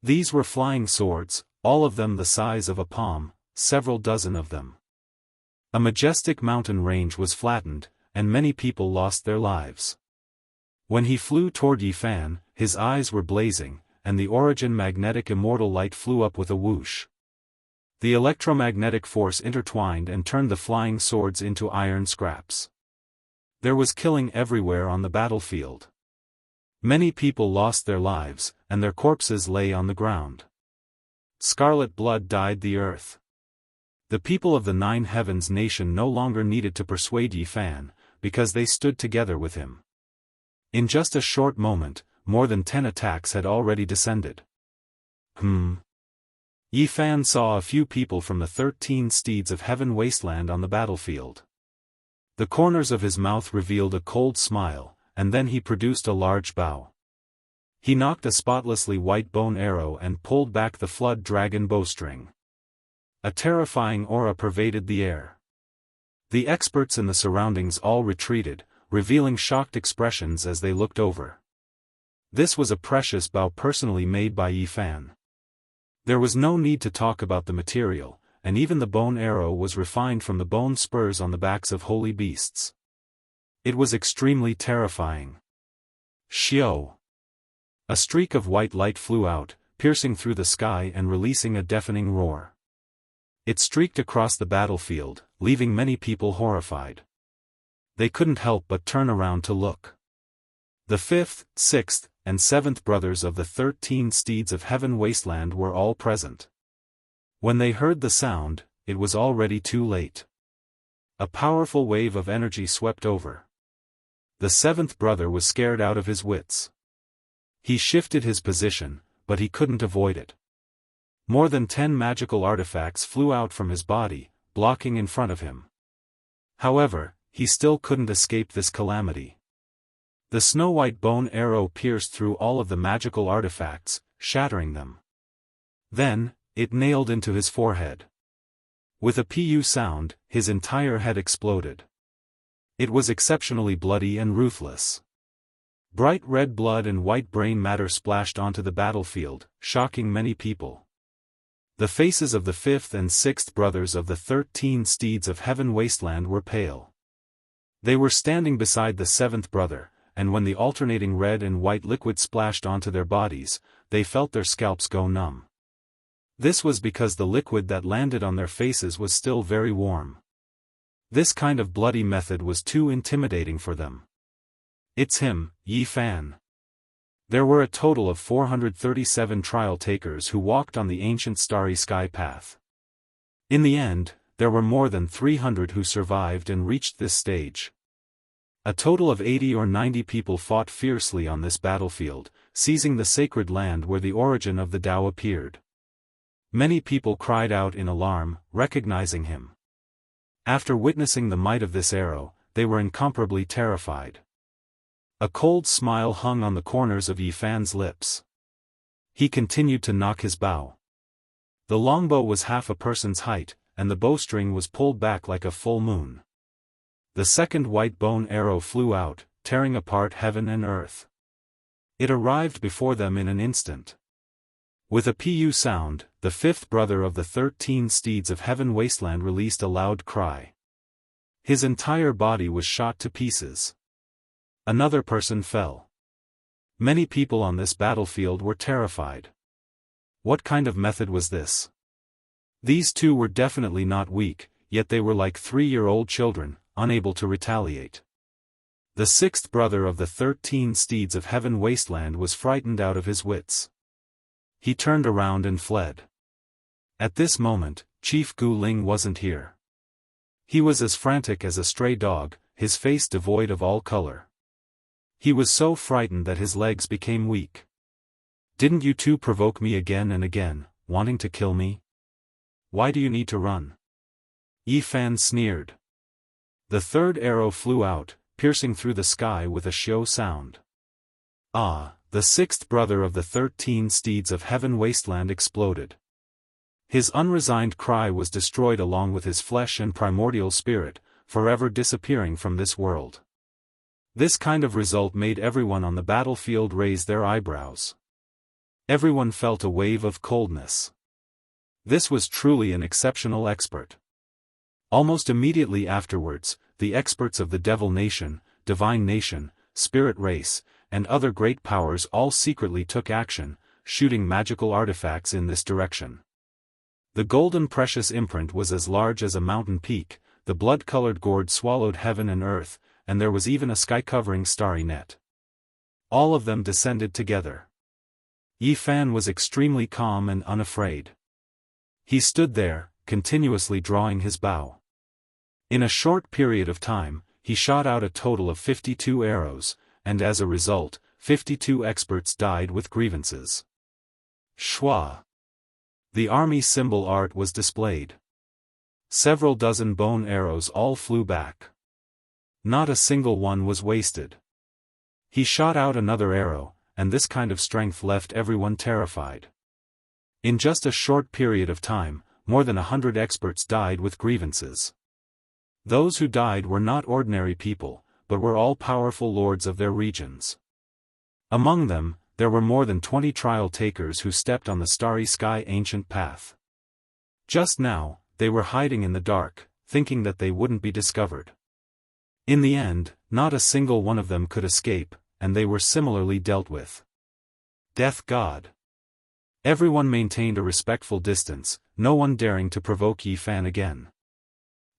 These were flying swords, all of them the size of a palm, several dozen of them. A majestic mountain range was flattened, and many people lost their lives. When he flew toward Yi Fan, his eyes were blazing, and the origin magnetic immortal light flew up with a whoosh. The electromagnetic force intertwined and turned the flying swords into iron scraps. There was killing everywhere on the battlefield. Many people lost their lives, and their corpses lay on the ground. Scarlet blood dyed the earth. The people of the Nine Heavens nation no longer needed to persuade Yi Fan, because they stood together with him. In just a short moment, more than 10 attacks had already descended. Yi Fan saw a few people from the 13 steeds of heaven wasteland on the battlefield. The corners of his mouth revealed a cold smile, and then he produced a large bow. He knocked a spotlessly white bone arrow and pulled back the flood dragon bowstring. A terrifying aura pervaded the air. The experts in the surroundings all retreated, revealing shocked expressions as they looked over. This was a precious bow personally made by Yi Fan. There was no need to talk about the material, and even the bone arrow was refined from the bone spurs on the backs of holy beasts. It was extremely terrifying. Xiao! A streak of white light flew out, piercing through the sky and releasing a deafening roar. It streaked across the battlefield, leaving many people horrified. They couldn't help but turn around to look. The 5th, 6th, and 7th brothers of the 13 steeds of heaven wasteland were all present. When they heard the sound, it was already too late. A powerful wave of energy swept over. The seventh brother was scared out of his wits. He shifted his position, but he couldn't avoid it. More than 10 magical artifacts flew out from his body, blocking in front of him. However, he still couldn't escape this calamity. The snow-white bone arrow pierced through all of the magical artifacts, shattering them. Then, it nailed into his forehead. With a pu sound, his entire head exploded. It was exceptionally bloody and ruthless. Bright red blood and white brain matter splashed onto the battlefield, shocking many people. The faces of the fifth and sixth brothers of the 13 steeds of heaven wasteland were pale. They were standing beside the seventh brother, and when the alternating red and white liquid splashed onto their bodies, they felt their scalps go numb. This was because the liquid that landed on their faces was still very warm. This kind of bloody method was too intimidating for them. It's him, Yi Fan. There were a total of 437 trial takers who walked on the ancient starry sky path. In the end, there were more than 300 who survived and reached this stage. A total of 80 or 90 people fought fiercely on this battlefield, seizing the sacred land where the origin of the Tao appeared. Many people cried out in alarm, recognizing him. After witnessing the might of this arrow, they were incomparably terrified. A cold smile hung on the corners of Yi Fan's lips. He continued to knock his bow. The longbow was half a person's height, and the bowstring was pulled back like a full moon. The second white bone arrow flew out, tearing apart heaven and earth. It arrived before them in an instant. With a pu sound, the fifth brother of the 13 steeds of heaven wasteland released a loud cry. His entire body was shot to pieces. Another person fell. Many people on this battlefield were terrified. What kind of method was this? These two were definitely not weak, yet they were like 3-year-old children, unable to retaliate. The sixth brother of the 13 steeds of heaven wasteland was frightened out of his wits. He turned around and fled. At this moment, Chief Gu Ling wasn't here. He was as frantic as a stray dog, his face devoid of all color. He was so frightened that his legs became weak. Didn't you two provoke me again and again, wanting to kill me? Why do you need to run? Yi Fan sneered. The third arrow flew out, piercing through the sky with a xiao sound. Ah! The sixth brother of the 13 steeds of heaven wasteland exploded. His unresigned cry was destroyed along with his flesh and primordial spirit, forever disappearing from this world. This kind of result made everyone on the battlefield raise their eyebrows. Everyone felt a wave of coldness. This was truly an exceptional expert. Almost immediately afterwards, the experts of the Devil Nation, Divine Nation, Spirit Race, and other great powers all secretly took action, shooting magical artifacts in this direction. The golden precious imprint was as large as a mountain peak, the blood-colored gourd swallowed heaven and earth, and there was even a sky-covering starry net. All of them descended together. Yi Fan was extremely calm and unafraid. He stood there, continuously drawing his bow. In a short period of time, he shot out a total of 52 arrows, and as a result, 52 experts died with grievances. Schwa. The army symbol art was displayed. Several dozen bone arrows all flew back. Not a single one was wasted. He shot out another arrow, and this kind of strength left everyone terrified. In just a short period of time, more than 100 experts died with grievances. Those who died were not ordinary people, but were all powerful lords of their regions. Among them, there were more than 20 trial takers who stepped on the starry sky ancient path. Just now, they were hiding in the dark, thinking that they wouldn't be discovered. In the end, not a single one of them could escape, and they were similarly dealt with. Death God. Everyone maintained a respectful distance, no one daring to provoke Yi Fan again.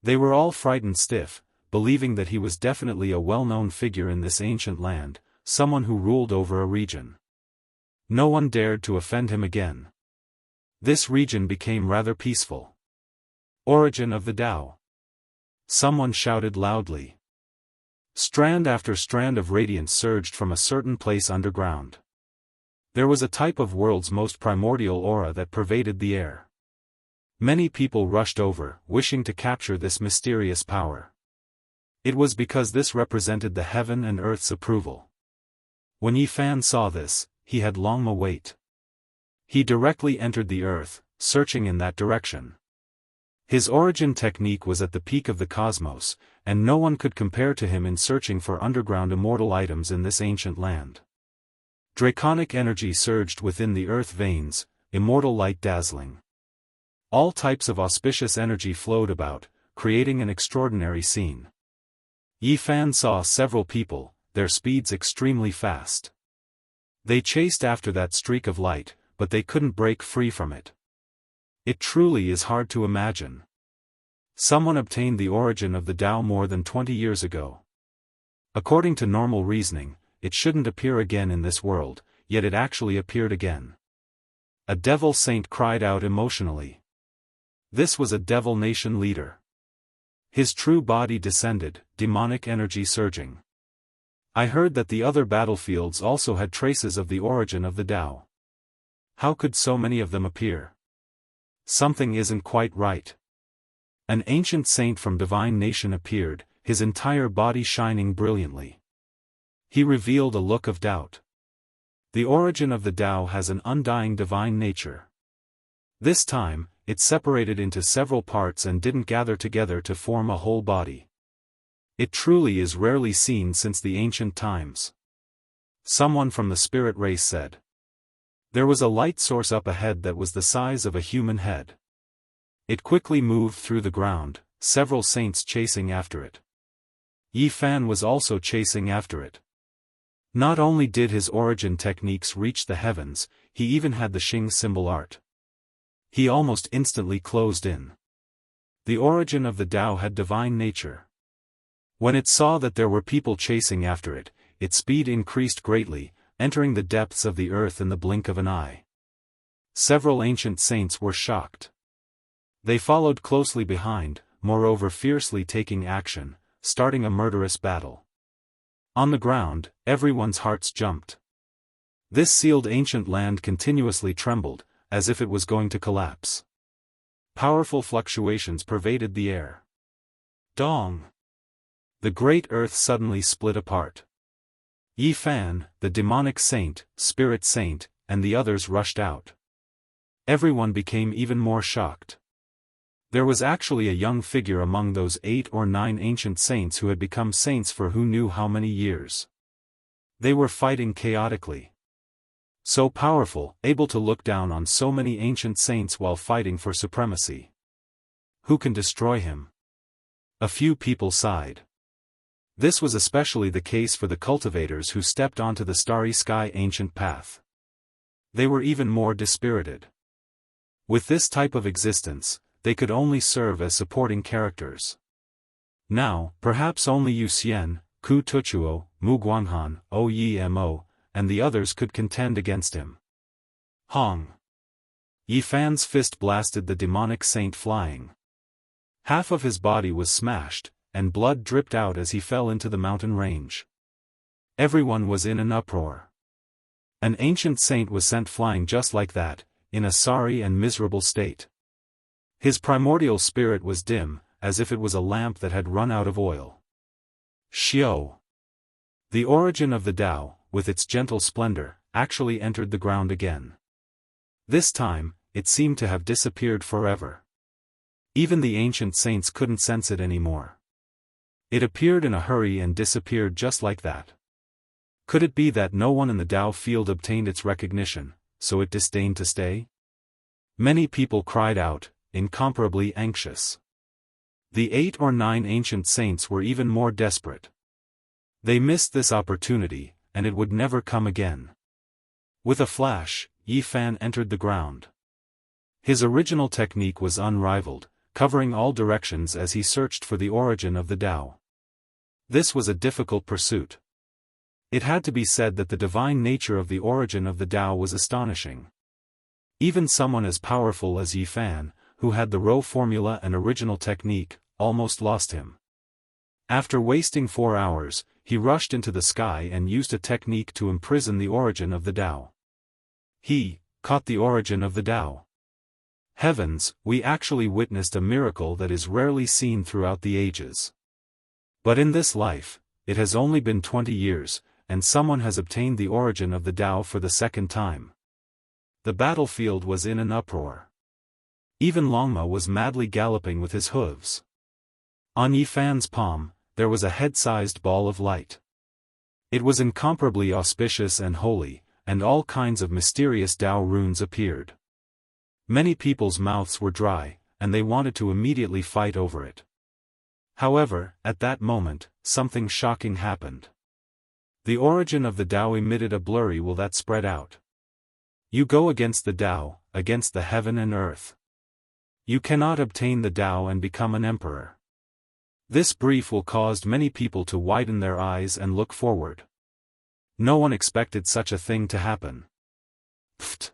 They were all frightened stiff, believing that he was definitely a well-known figure in this ancient land, someone who ruled over a region. No one dared to offend him again. This region became rather peaceful. Origin of the Tao. Someone shouted loudly. Strand after strand of radiance surged from a certain place underground. There was a type of world's most primordial aura that pervaded the air. Many people rushed over, wishing to capture this mysterious power. It was because this represented the heaven and earth's approval. When Yi Fan saw this, he had long awaited. He directly entered the earth, searching in that direction. His origin technique was at the peak of the cosmos, and no one could compare to him in searching for underground immortal items in this ancient land. Draconic energy surged within the earth veins, immortal light dazzling. All types of auspicious energy flowed about, creating an extraordinary scene. Yi Fan saw several people, their speeds extremely fast. They chased after that streak of light, but they couldn't break free from it. It truly is hard to imagine. Someone obtained the origin of the Tao more than 20 years ago. According to normal reasoning, it shouldn't appear again in this world, yet it actually appeared again. A devil saint cried out emotionally. This was a devil nation leader. His true body descended, demonic energy surging. I heard that the other battlefields also had traces of the origin of the Tao. How could so many of them appear? Something isn't quite right. An ancient saint from divine nation appeared, his entire body shining brilliantly. He revealed a look of doubt. The origin of the Tao has an undying divine nature. This time, it separated into several parts and didn't gather together to form a whole body. It truly is rarely seen since the ancient times. Someone from the spirit race said. There was a light source up ahead that was the size of a human head. It quickly moved through the ground, several saints chasing after it. Yi Fan was also chasing after it. Not only did his origin techniques reach the heavens, he even had the Xing symbol art. He almost instantly closed in. The origin of the Tao had divine nature. When it saw that there were people chasing after it, its speed increased greatly, entering the depths of the earth in the blink of an eye. Several ancient saints were shocked. They followed closely behind, moreover fiercely taking action, starting a murderous battle. On the ground, everyone's hearts jumped. This sealed ancient land continuously trembled, as if it was going to collapse. Powerful fluctuations pervaded the air. Dong! The great earth suddenly split apart. Yi Fan, the demonic saint, spirit saint, and the others rushed out. Everyone became even more shocked. There was actually a young figure among those 8 or 9 ancient saints who had become saints for who knew how many years. They were fighting chaotically. So powerful, able to look down on so many ancient saints while fighting for supremacy. Who can destroy him? A few people sighed. This was especially the case for the cultivators who stepped onto the starry sky ancient path. They were even more dispirited. With this type of existence, they could only serve as supporting characters. Now, perhaps only Yu Xian, Ku Tuchuo, Mu Guanghan, O Yi Mo, and the others could contend against him. Hong! Yi Fan's fist blasted the demonic saint flying. Half of his body was smashed, and blood dripped out as he fell into the mountain range. Everyone was in an uproar. An ancient saint was sent flying just like that, in a sorry and miserable state. His primordial spirit was dim, as if it was a lamp that had run out of oil. Xiao! The origin of the Tao, with its gentle splendor, actually entered the ground again. This time, it seemed to have disappeared forever. Even the ancient saints couldn't sense it anymore. It appeared in a hurry and disappeared just like that. Could it be that no one in the Tao field obtained its recognition, so it disdained to stay? Many people cried out, incomparably anxious. The 8 or 9 ancient saints were even more desperate. They missed this opportunity, and it would never come again. With a flash, Yi Fan entered the ground. His original technique was unrivaled, covering all directions as he searched for the origin of the Tao. This was a difficult pursuit. It had to be said that the divine nature of the origin of the Tao was astonishing. Even someone as powerful as Yi Fan, who had the raw formula and original technique, almost lost him. After wasting 4 hours, he rushed into the sky and used a technique to imprison the origin of the Tao. He caught the origin of the Tao. Heavens, we actually witnessed a miracle that is rarely seen throughout the ages. But in this life, it has only been 20 years, and someone has obtained the origin of the Tao for the second time. The battlefield was in an uproar. Even Longma was madly galloping with his hooves. On Yifan's palm, there was a head-sized ball of light. It was incomparably auspicious and holy, and all kinds of mysterious Tao runes appeared. Many people's mouths were dry, and they wanted to immediately fight over it. However, at that moment, something shocking happened. The origin of the Tao emitted a blurry will that spread out. You go against the Tao, against the heaven and earth. You cannot obtain the Tao and become an emperor. This brief will caused many people to widen their eyes and look forward. No one expected such a thing to happen. Pfft!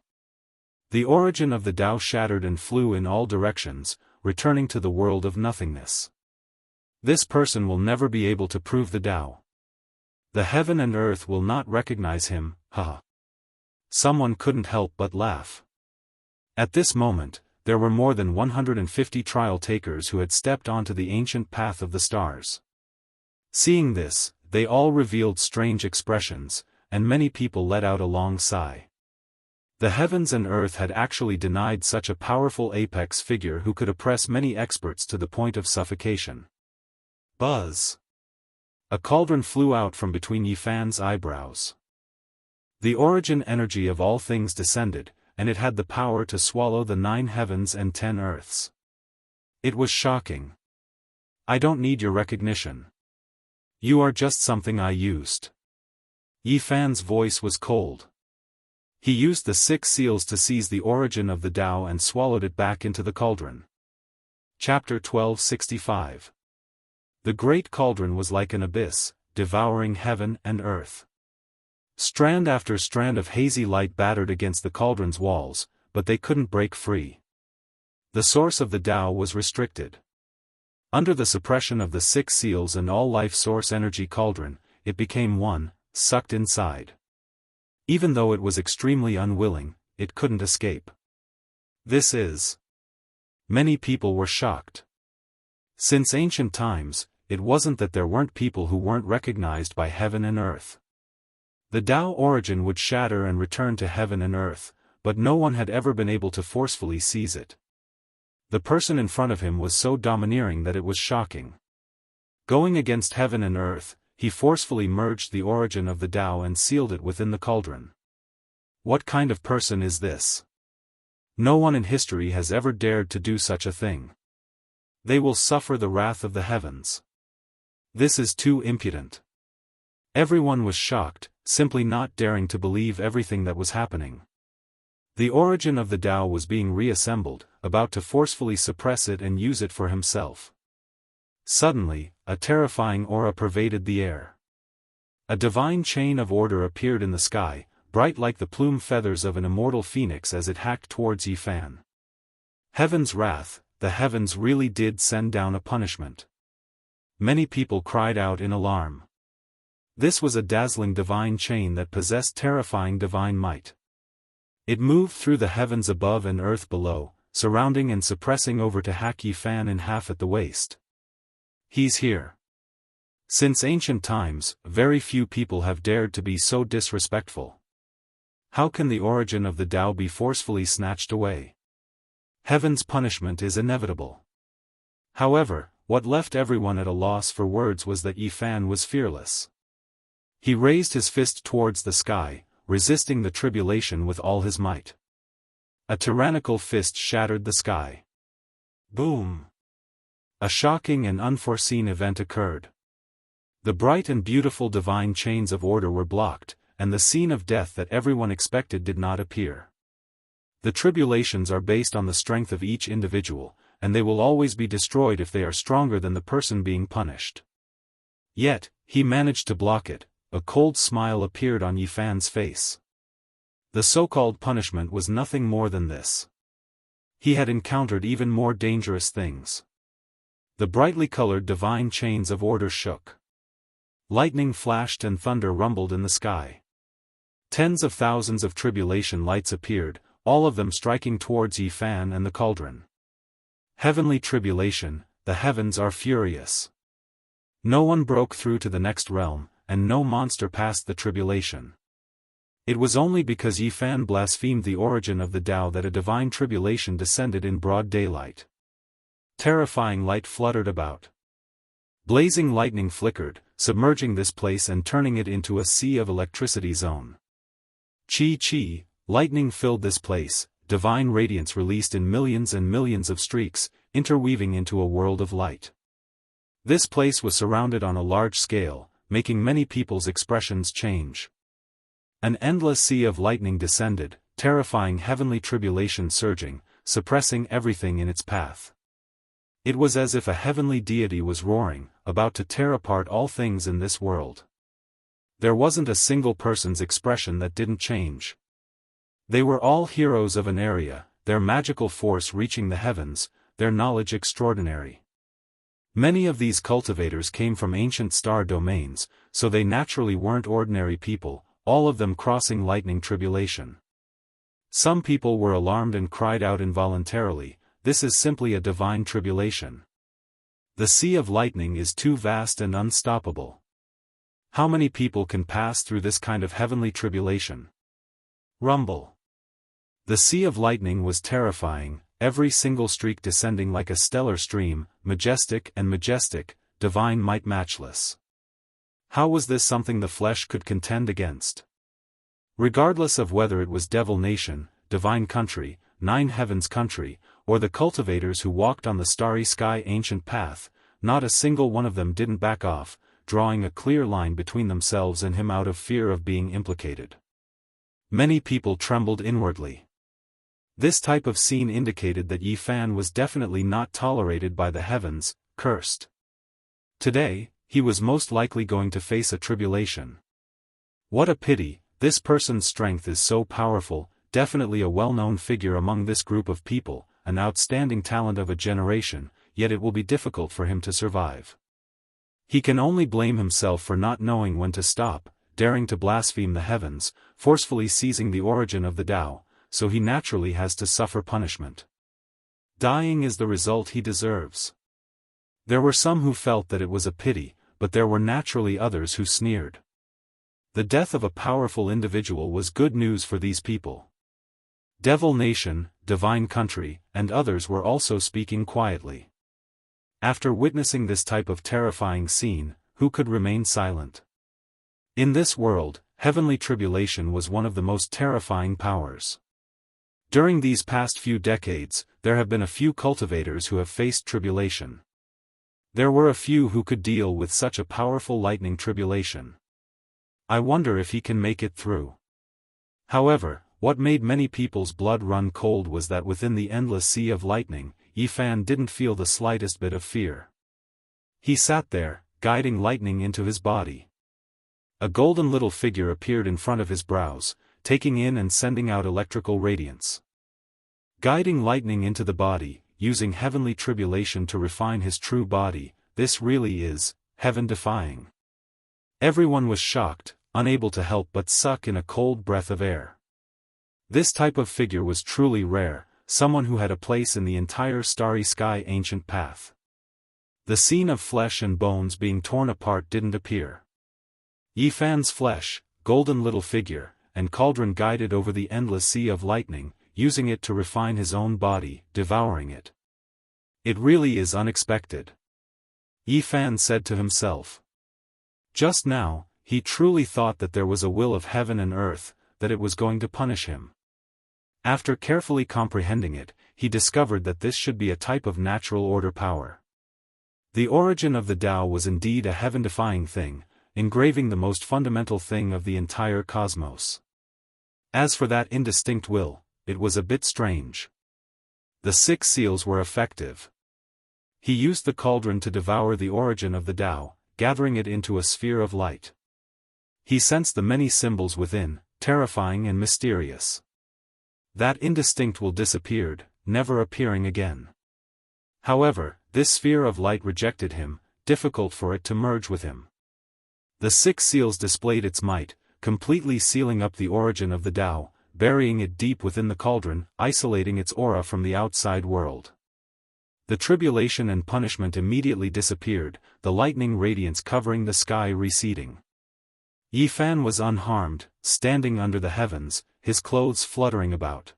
The origin of the Tao shattered and flew in all directions, returning to the world of nothingness. This person will never be able to prove the Tao. The heaven and earth will not recognize him, haha. Someone couldn't help but laugh. At this moment, there were more than 150 trial takers who had stepped onto the ancient path of the stars. Seeing this, they all revealed strange expressions, and many people let out a long sigh. The heavens and earth had actually denied such a powerful apex figure who could oppress many experts to the point of suffocation. Buzz! A cauldron flew out from between Yifan's eyebrows. The origin energy of all things descended, and it had the power to swallow the 9 heavens and 10 earths. It was shocking. I don't need your recognition. You are just something I used. Yifan's voice was cold. He used the 6 seals to seize the origin of the Tao and swallowed it back into the cauldron. Chapter 1265. The great cauldron was like an abyss, devouring heaven and earth. Strand after strand of hazy light battered against the cauldron's walls, but they couldn't break free. The source of the Tao was restricted. Under the suppression of the 6 seals and all life source energy cauldron, it became one, sucked inside. Even though it was extremely unwilling, it couldn't escape. This is. Many people were shocked. Since ancient times, it wasn't that there weren't people who weren't recognized by heaven and earth. The Tao origin would shatter and return to heaven and earth, but no one had ever been able to forcefully seize it. The person in front of him was so domineering that it was shocking. Going against heaven and earth, he forcefully merged the origin of the Tao and sealed it within the cauldron. What kind of person is this? No one in history has ever dared to do such a thing. They will suffer the wrath of the heavens. This is too impudent. Everyone was shocked, simply not daring to believe everything that was happening. The origin of the Tao was being reassembled, about to forcefully suppress it and use it for himself. Suddenly, a terrifying aura pervaded the air. A divine chain of order appeared in the sky, bright like the plume feathers of an immortal phoenix as it hacked towards Yifan. Heaven's wrath, the heavens really did send down a punishment. Many people cried out in alarm. This was a dazzling divine chain that possessed terrifying divine might. It moved through the heavens above and earth below, surrounding and suppressing over to hack Yifan in half at the waist. He's here. Since ancient times, very few people have dared to be so disrespectful. How can the origin of the Tao be forcefully snatched away? Heaven's punishment is inevitable. However, what left everyone at a loss for words was that Yifan was fearless. He raised his fist towards the sky, resisting the tribulation with all his might. A tyrannical fist shattered the sky. Boom! A shocking and unforeseen event occurred. The bright and beautiful divine chains of order were blocked, and the scene of death that everyone expected did not appear. The tribulations are based on the strength of each individual, and they will always be destroyed if they are stronger than the person being punished. Yet, he managed to block it. A cold smile appeared on Yifan's face. The so-called punishment was nothing more than this. He had encountered even more dangerous things. The brightly colored divine chains of order shook. Lightning flashed and thunder rumbled in the sky. Tens of thousands of tribulation lights appeared, all of them striking towards Yi Fan and the cauldron. Heavenly tribulation, the heavens are furious. No one broke through to the next realm, and no monster passed the tribulation. It was only because Yi Fan blasphemed the origin of the Tao that a divine tribulation descended in broad daylight. Terrifying light fluttered about. Blazing lightning flickered, submerging this place and turning it into a sea of electricity zone. Chi, lightning filled this place, divine radiance released in millions and millions of streaks, interweaving into a world of light. This place was surrounded on a large scale, making many people's expressions change. An endless sea of lightning descended, terrifying heavenly tribulation surging, suppressing everything in its path. It was as if a heavenly deity was roaring, about to tear apart all things in this world. There wasn't a single person's expression that didn't change. They were all heroes of an area, their magical force reaching the heavens, their knowledge extraordinary. Many of these cultivators came from ancient star domains, so they naturally weren't ordinary people, all of them crossing lightning tribulation. Some people were alarmed and cried out involuntarily, "This is simply a divine tribulation. The sea of lightning is too vast and unstoppable. How many people can pass through this kind of heavenly tribulation?" Rumble. The sea of lightning was terrifying, every single streak descending like a stellar stream, majestic, divine might matchless. How was this something the flesh could contend against? Regardless of whether it was Devil Nation, Divine Country, Nine Heavens Country, or the cultivators who walked on the starry sky ancient path, not a single one of them didn't back off, drawing a clear line between themselves and him out of fear of being implicated. Many people trembled inwardly. This type of scene indicated that Yi Fan was definitely not tolerated by the heavens, cursed. Today, he was most likely going to face a tribulation. What a pity, this person's strength is so powerful, definitely a well-known figure among this group of people, an outstanding talent of a generation, yet it will be difficult for him to survive. He can only blame himself for not knowing when to stop, daring to blaspheme the heavens, forcefully seizing the origin of the Tao, so he naturally has to suffer punishment. Dying is the result he deserves. There were some who felt that it was a pity, but there were naturally others who sneered. The death of a powerful individual was good news for these people. Devil Nation, Divine Country, and others were also speaking quietly. After witnessing this type of terrifying scene, who could remain silent? In this world, heavenly tribulation was one of the most terrifying powers. During these past few decades, there have been a few cultivators who have faced tribulation. There were a few who could deal with such a powerful lightning tribulation. I wonder if he can make it through. However, what made many people's blood run cold was that within the endless sea of lightning, Yi Fan didn't feel the slightest bit of fear. He sat there, guiding lightning into his body. A golden little figure appeared in front of his brows, taking in and sending out electrical radiance. Guiding lightning into the body, using heavenly tribulation to refine his true body, this really is heaven-defying. Everyone was shocked, unable to help but suck in a cold breath of air. This type of figure was truly rare, someone who had a place in the entire starry sky ancient path. The scene of flesh and bones being torn apart didn't appear. Yi Fan's flesh, golden little figure, and cauldron guided over the endless sea of lightning, using it to refine his own body, devouring it. It really is unexpected. Yi Fan said to himself. Just now, he truly thought that there was a will of heaven and earth, that it was going to punish him. After carefully comprehending it, he discovered that this should be a type of natural order power. The origin of the Tao was indeed a heaven-defying thing, engraving the most fundamental thing of the entire cosmos. As for that indistinct will, it was a bit strange. The 6 seals were effective. He used the cauldron to devour the origin of the Tao, gathering it into a sphere of light. He sensed the many symbols within, terrifying and mysterious. That indistinct will disappeared, never appearing again. However, this sphere of light rejected him, difficult for it to merge with him. The 6 seals displayed its might, completely sealing up the origin of the Tao, burying it deep within the cauldron, isolating its aura from the outside world. The tribulation and punishment immediately disappeared, the lightning radiance covering the sky receding. Yi Fan was unharmed, standing under the heavens, his clothes fluttering about.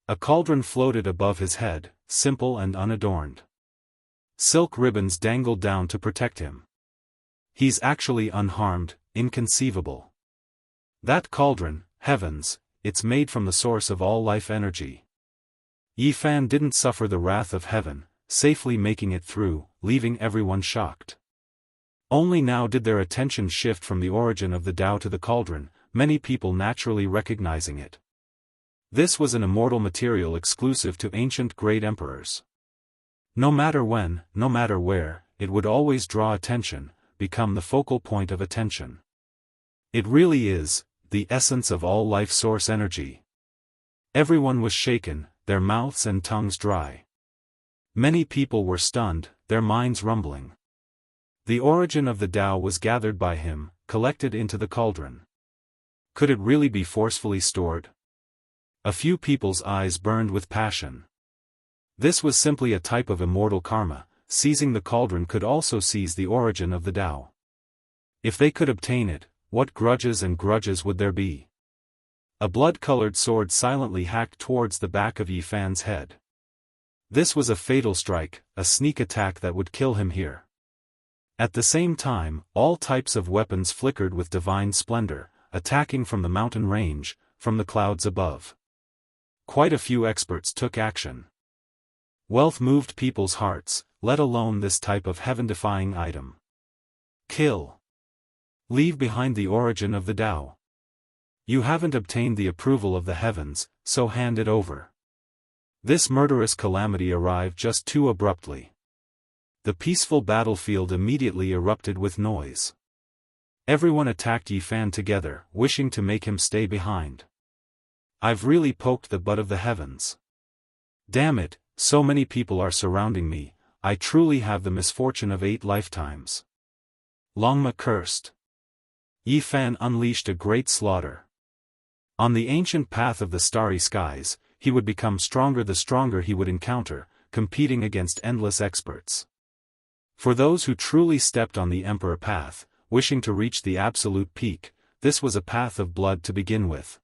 A cauldron floated above his head, simple and unadorned. Silk ribbons dangled down to protect him. He's actually unharmed, inconceivable. That cauldron, heavens, it's made from the source of all life energy. Yi Fan didn't suffer the wrath of heaven, safely making it through, leaving everyone shocked. Only now did their attention shift from the origin of the Tao to the cauldron, many people naturally recognizing it. This was an immortal material exclusive to ancient great emperors. No matter when, no matter where, it would always draw attention, become the focal point of attention. It really is, the essence of all life source energy. Everyone was shaken, their mouths and tongues dry. Many people were stunned, their minds rumbling. The origin of the Tao was gathered by him, collected into the cauldron. Could it really be forcefully stored? A few people's eyes burned with passion. This was simply a type of immortal karma, seizing the cauldron could also seize the origin of the Tao. If they could obtain it, what grudges and grudges would there be? A blood-colored sword silently hacked towards the back of Yi Fan's head. This was a fatal strike, a sneak attack that would kill him here. At the same time, all types of weapons flickered with divine splendor, attacking from the mountain range, from the clouds above. Quite a few experts took action. Wealth moved people's hearts, let alone this type of heaven-defying item. Kill. Leave behind the origin of the Tao. You haven't obtained the approval of the heavens, so hand it over. This murderous calamity arrived just too abruptly. The peaceful battlefield immediately erupted with noise. Everyone attacked Yi Fan together, wishing to make him stay behind. I've really poked the butt of the heavens. Damn it, so many people are surrounding me, I truly have the misfortune of 8 lifetimes. Longma cursed. Yi Fan unleashed a great slaughter. On the ancient path of the starry skies, he would become stronger the stronger he would encounter, competing against endless experts. For those who truly stepped on the emperor path, wishing to reach the absolute peak, this was a path of blood to begin with.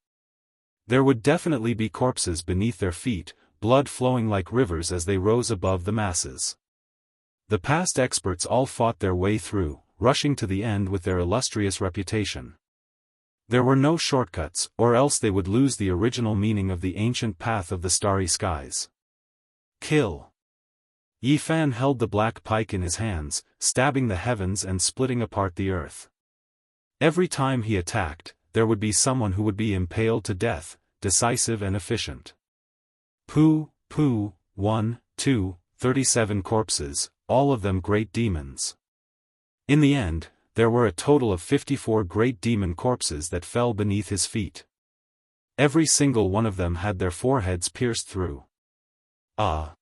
There would definitely be corpses beneath their feet, blood flowing like rivers as they rose above the masses. The past experts all fought their way through, rushing to the end with their illustrious reputation. There were no shortcuts, or else they would lose the original meaning of the ancient path of the starry skies. Kill. Yi Fan held the black pike in his hands, stabbing the heavens and splitting apart the earth. Every time he attacked, there would be someone who would be impaled to death, decisive and efficient. Pooh, 1, 2, 37 corpses, all of them great demons. In the end, there were a total of 54 great demon corpses that fell beneath his feet. Every single one of them had their foreheads pierced through. Ah!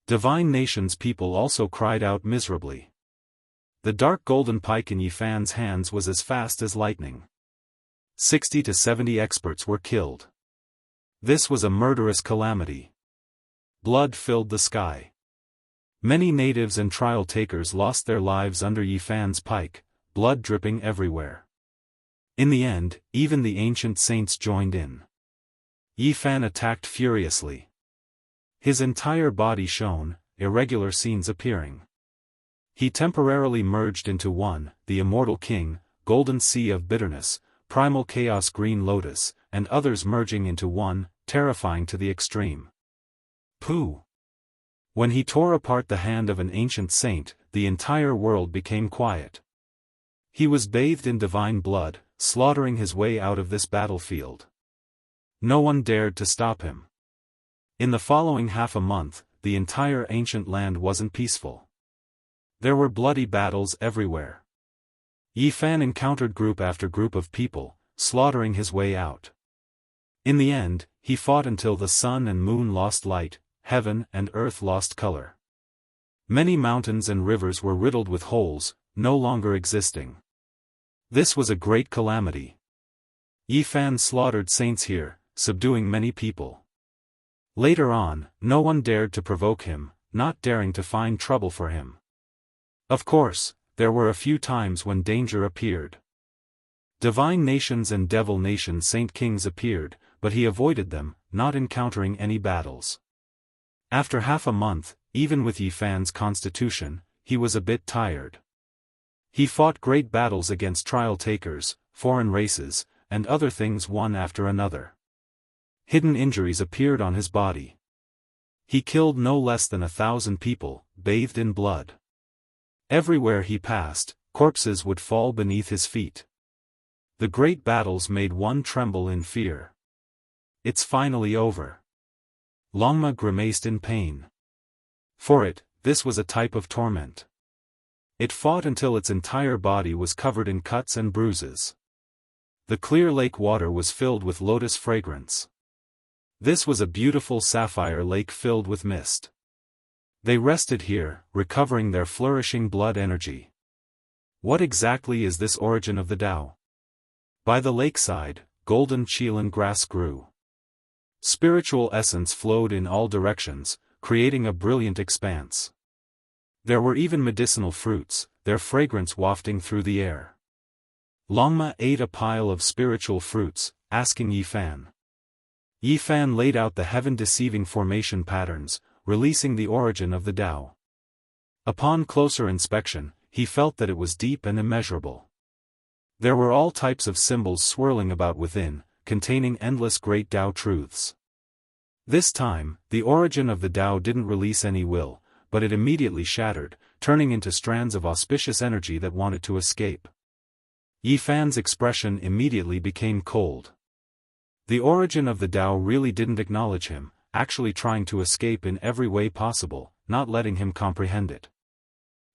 Divine Nation's people also cried out miserably. The dark golden pike in Yi Fan's hands was as fast as lightning. 60 to 70 experts were killed. This was a murderous calamity. Blood filled the sky. Many natives and trial takers lost their lives under Yi Fan's pike, blood dripping everywhere. In the end, even the ancient saints joined in. Yi Fan attacked furiously. His entire body shone, irregular scenes appearing. He temporarily merged into one, the Immortal King, Golden Sea of Bitterness, Primal Chaos Green Lotus, and others merging into one, terrifying to the extreme. Pooh! When he tore apart the hand of an ancient saint, the entire world became quiet. He was bathed in divine blood, slaughtering his way out of this battlefield. No one dared to stop him. In the following half a month, the entire ancient land wasn't peaceful. There were bloody battles everywhere. Yi Fan encountered group after group of people, slaughtering his way out. In the end, he fought until the sun and moon lost light, heaven and earth lost color. Many mountains and rivers were riddled with holes, no longer existing. This was a great calamity. Yifan slaughtered saints here, subduing many people. Later on, no one dared to provoke him, not daring to find trouble for him. Of course, there were a few times when danger appeared. Divine nations and devil nation saint kings appeared, but he avoided them, not encountering any battles. After half a month, even with Yifan's constitution, he was a bit tired. He fought great battles against trial takers, foreign races, and other things one after another. Hidden injuries appeared on his body. He killed no less than 1,000 people, bathed in blood. Everywhere he passed, corpses would fall beneath his feet. The great battles made one tremble in fear. It's finally over. Longma grimaced in pain. For it, this was a type of torment. It fought until its entire body was covered in cuts and bruises. The clear lake water was filled with lotus fragrance. This was a beautiful sapphire lake filled with mist. They rested here, recovering their flourishing blood energy. What exactly is this origin of the Tao? By the lakeside, golden Qilin grass grew. Spiritual essence flowed in all directions, creating a brilliant expanse. There were even medicinal fruits, their fragrance wafting through the air. Longma ate a pile of spiritual fruits, asking Yifan. Yifan laid out the heaven-deceiving formation patterns, releasing the origin of the Tao. Upon closer inspection, he felt that it was deep and immeasurable. There were all types of symbols swirling about within, containing endless great Tao truths. This time, the origin of the Tao didn't release any will, but it immediately shattered, turning into strands of auspicious energy that wanted to escape. Yifan's expression immediately became cold. The origin of the Tao really didn't acknowledge him, actually trying to escape in every way possible, not letting him comprehend it.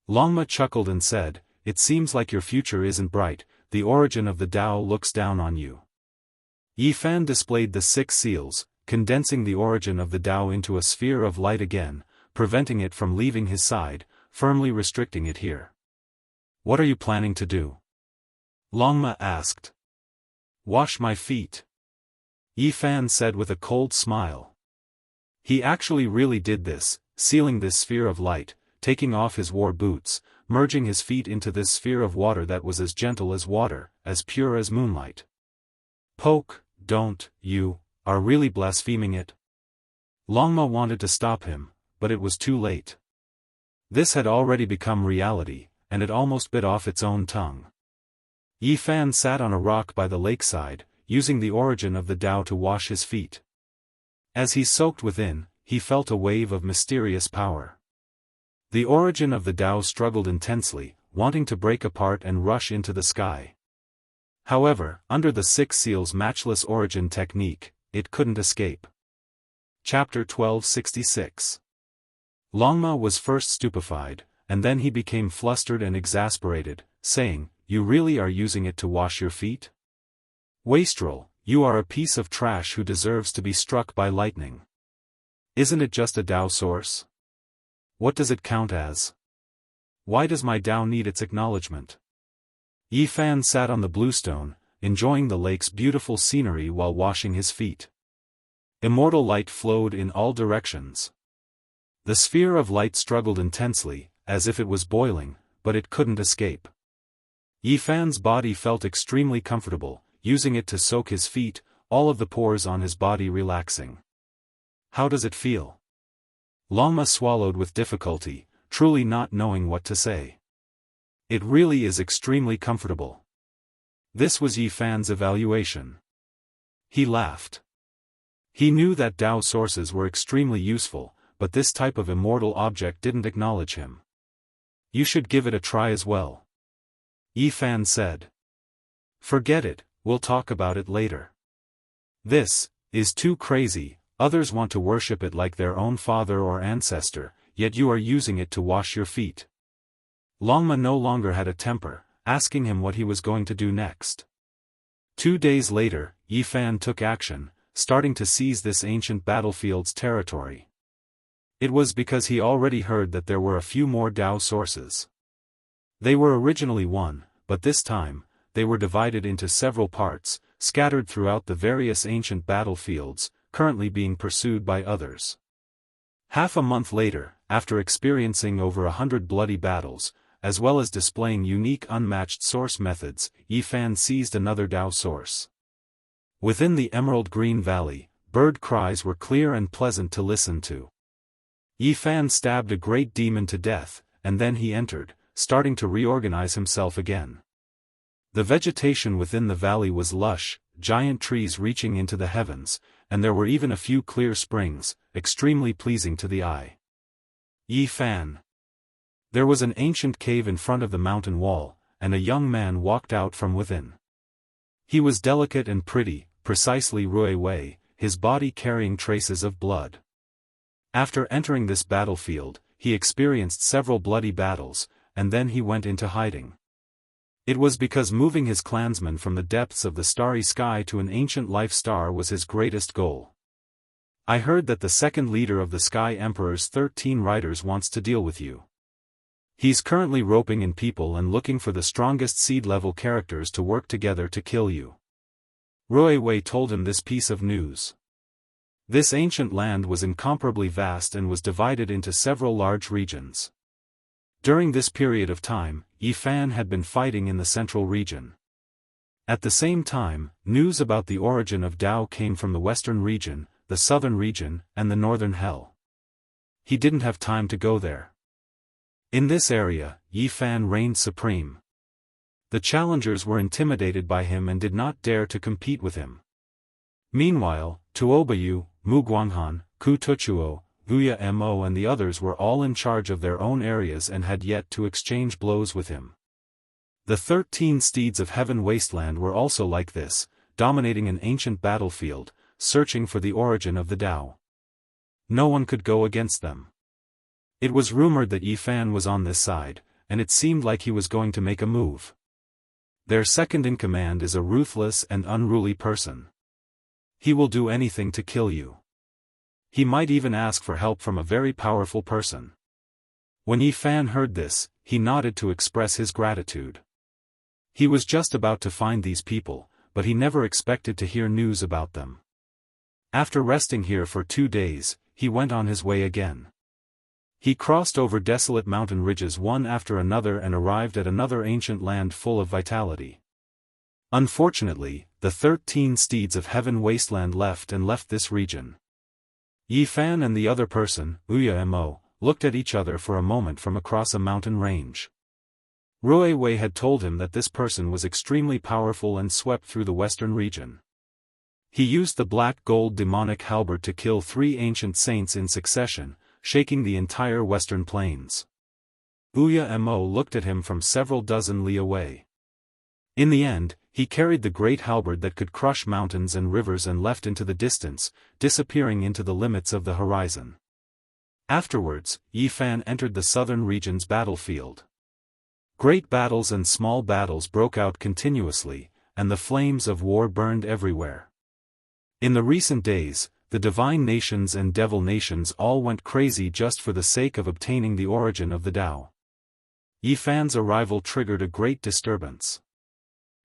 Longma chuckled and said, "It seems like your future isn't bright, the origin of the Tao looks down on you." Yifan displayed the 6 seals, condensing the origin of the Tao into a sphere of light again, preventing it from leaving his side, firmly restricting it here. "What are you planning to do?" Longma asked. "Wash my feet," Yifan said with a cold smile. He actually really did this, sealing this sphere of light, taking off his war boots, merging his feet into this sphere of water that was as gentle as water, as pure as moonlight. "Poke, don't, you are really blaspheming it." Longma wanted to stop him, but it was too late. This had already become reality, and it almost bit off its own tongue. Yifan sat on a rock by the lakeside, using the origin of the Tao to wash his feet. As he soaked within, he felt a wave of mysterious power. The origin of the Tao struggled intensely, wanting to break apart and rush into the sky. However, under the 6 seals' matchless origin technique, it couldn't escape. Chapter 1266. Longma was first stupefied, and then he became flustered and exasperated, saying, "You really are using it to wash your feet? Wastrel, you are a piece of trash who deserves to be struck by lightning. Isn't it just a Tao source? What does it count as? Why does my Tao need its acknowledgement?" Yifan sat on the bluestone, enjoying the lake's beautiful scenery while washing his feet. Immortal light flowed in all directions. The sphere of light struggled intensely, as if it was boiling, but it couldn't escape. Yifan's body felt extremely comfortable, using it to soak his feet, all of the pores on his body relaxing. "How does it feel?" Longma swallowed with difficulty, truly not knowing what to say. "It really is extremely comfortable." This was Yifan's evaluation. He laughed. He knew that Tao sources were extremely useful, but this type of immortal object didn't acknowledge him. "You should give it a try as well," Yifan said. "Forget it, we'll talk about it later. This is too crazy. Others want to worship it like their own father or ancestor, yet you are using it to wash your feet." Longma no longer had a temper, asking him what he was going to do next. 2 days later, Yifan took action, starting to seize this ancient battlefield's territory. It was because he already heard that there were a few more Dao sources. They were originally one, but this time, they were divided into several parts, scattered throughout the various ancient battlefields, currently being pursued by others. Half a month later, after experiencing over 100 bloody battles, as well as displaying unique unmatched source methods, Yi Fan seized another Dao source. Within the Emerald Green Valley, bird cries were clear and pleasant to listen to. Yi Fan stabbed a great demon to death, and then he entered, starting to reorganize himself again. The vegetation within the valley was lush, giant trees reaching into the heavens, and there were even a few clear springs, extremely pleasing to the eye. Yi Fan. There was an ancient cave in front of the mountain wall, and a young man walked out from within. He was delicate and pretty, precisely Rui Wei, his body carrying traces of blood. After entering this battlefield, he experienced several bloody battles, and then he went into hiding. It was because moving his clansmen from the depths of the starry sky to an ancient life star was his greatest goal. I heard that the second leader of the Sky Emperor's 13 riders wants to deal with you. He's currently roping in people and looking for the strongest seed-level characters to work together to kill you. Rui Wei told him this piece of news. This ancient land was incomparably vast and was divided into several large regions. During this period of time, Yi Fan had been fighting in the central region. At the same time, news about the origin of Dao came from the western region, the southern region, and the northern hell. He didn't have time to go there. In this area, Yi Fan reigned supreme. The challengers were intimidated by him and did not dare to compete with him. Meanwhile, Tuobayu, Mu Guanghan, Ku Tuchuo, Wuxia Mo and the others were all in charge of their own areas and had yet to exchange blows with him. The 13 steeds of Heaven Wasteland were also like this, dominating an ancient battlefield, searching for the origin of the Dao. No one could go against them. It was rumored that Yi Fan was on this side, and it seemed like he was going to make a move. Their second-in-command is a ruthless and unruly person. He will do anything to kill you. He might even ask for help from a very powerful person. When Yi Fan heard this, he nodded to express his gratitude. He was just about to find these people, but he never expected to hear news about them. After resting here for 2 days, he went on his way again. He crossed over desolate mountain ridges one after another and arrived at another ancient land full of vitality. Unfortunately, the 13 steeds of Heaven Wasteland left this region. Yi Fan and the other person, Wuxia Mo, looked at each other for a moment from across a mountain range. Rui Wei had told him that this person was extremely powerful and swept through the western region. He used the black gold demonic halberd to kill 3 ancient saints in succession, shaking the entire western plains. Wuxia Mo looked at him from several dozen li away. In the end, he carried the great halberd that could crush mountains and rivers and left into the distance, disappearing into the limits of the horizon. Afterwards, Yi Fan entered the southern region's battlefield. Great battles and small battles broke out continuously, and the flames of war burned everywhere. In the recent days, the divine nations and devil nations all went crazy just for the sake of obtaining the origin of the Dao. Yi Fan's arrival triggered a great disturbance.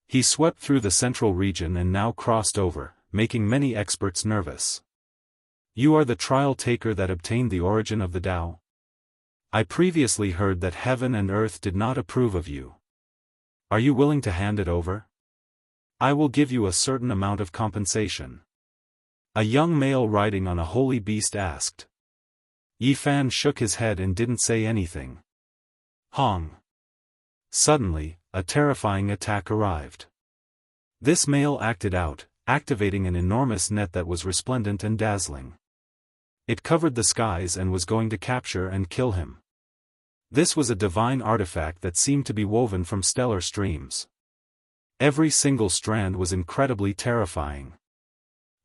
He swept through the central region and now crossed over, making many experts nervous. You are the trial taker that obtained the origin of the Dao? I previously heard that heaven and earth did not approve of you. Are you willing to hand it over? I will give you a certain amount of compensation. A young male riding on a holy beast asked. Yi Fan shook his head and didn't say anything. Hong. Suddenly, a terrifying attack arrived. This male acted out, activating an enormous net that was resplendent and dazzling. It covered the skies and was going to capture and kill him. This was a divine artifact that seemed to be woven from stellar streams. Every single strand was incredibly terrifying.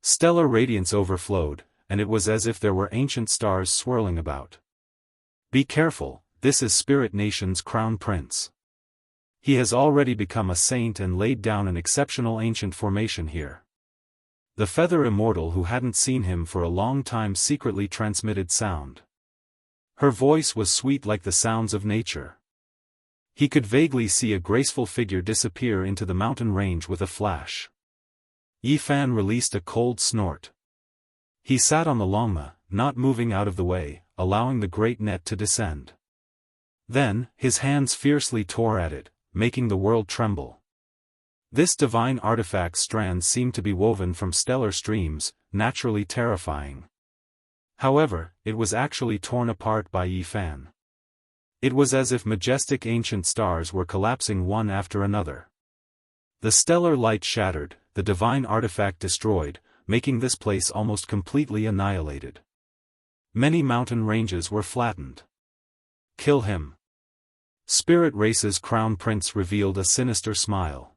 Stellar radiance overflowed, and it was as if there were ancient stars swirling about. Be careful, this is Spirit Nation's crown prince. He has already become a saint and laid down an exceptional ancient formation here. The feather immortal who hadn't seen him for a long time secretly transmitted sound. Her voice was sweet like the sounds of nature. He could vaguely see a graceful figure disappear into the mountain range with a flash. Yi Fan released a cold snort. He sat on the longma, not moving out of the way, allowing the great net to descend. Then, his hands fiercely tore at it, making the world tremble. This divine artifact's strands seemed to be woven from stellar streams, naturally terrifying. However, it was actually torn apart by Yi Fan. It was as if majestic ancient stars were collapsing one after another. The stellar light shattered, the divine artifact destroyed, making this place almost completely annihilated. Many mountain ranges were flattened. Kill him. Spirit Race's crown prince revealed a sinister smile.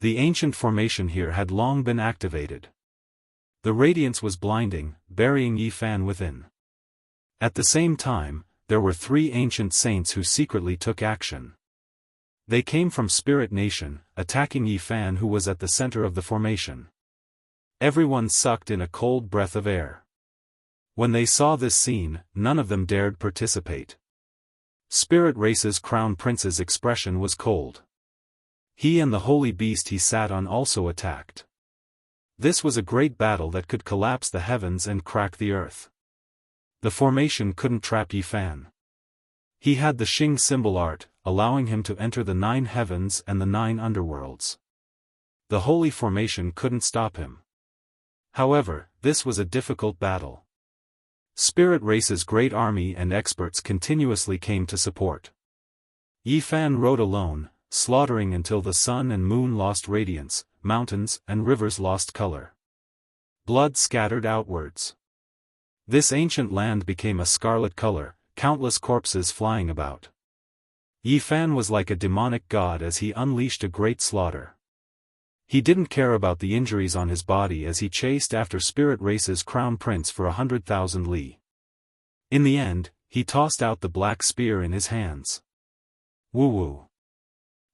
The ancient formation here had long been activated. The radiance was blinding, burying Yi Fan within. At the same time, there were 3 ancient saints who secretly took action. They came from Spirit Nation, attacking Yi Fan, who was at the center of the formation. Everyone sucked in a cold breath of air. When they saw this scene, none of them dared participate. Spirit Race's crown prince's expression was cold. He and the holy beast he sat on also attacked. This was a great battle that could collapse the heavens and crack the earth. The formation couldn't trap Yi Fan. He had the Xing symbol art, allowing him to enter the 9 heavens and the 9 underworlds. The holy formation couldn't stop him. However, this was a difficult battle. Spirit Race's great army and experts continuously came to support. Yi Fan rode alone, slaughtering until the sun and moon lost radiance, mountains and rivers lost color. Blood scattered outwards. This ancient land became a scarlet color, countless corpses flying about. Yi Fan was like a demonic god as he unleashed a great slaughter. He didn't care about the injuries on his body as he chased after Spirit Race's crown prince for 100,000 li. In the end, he tossed out the black spear in his hands. Woo-woo.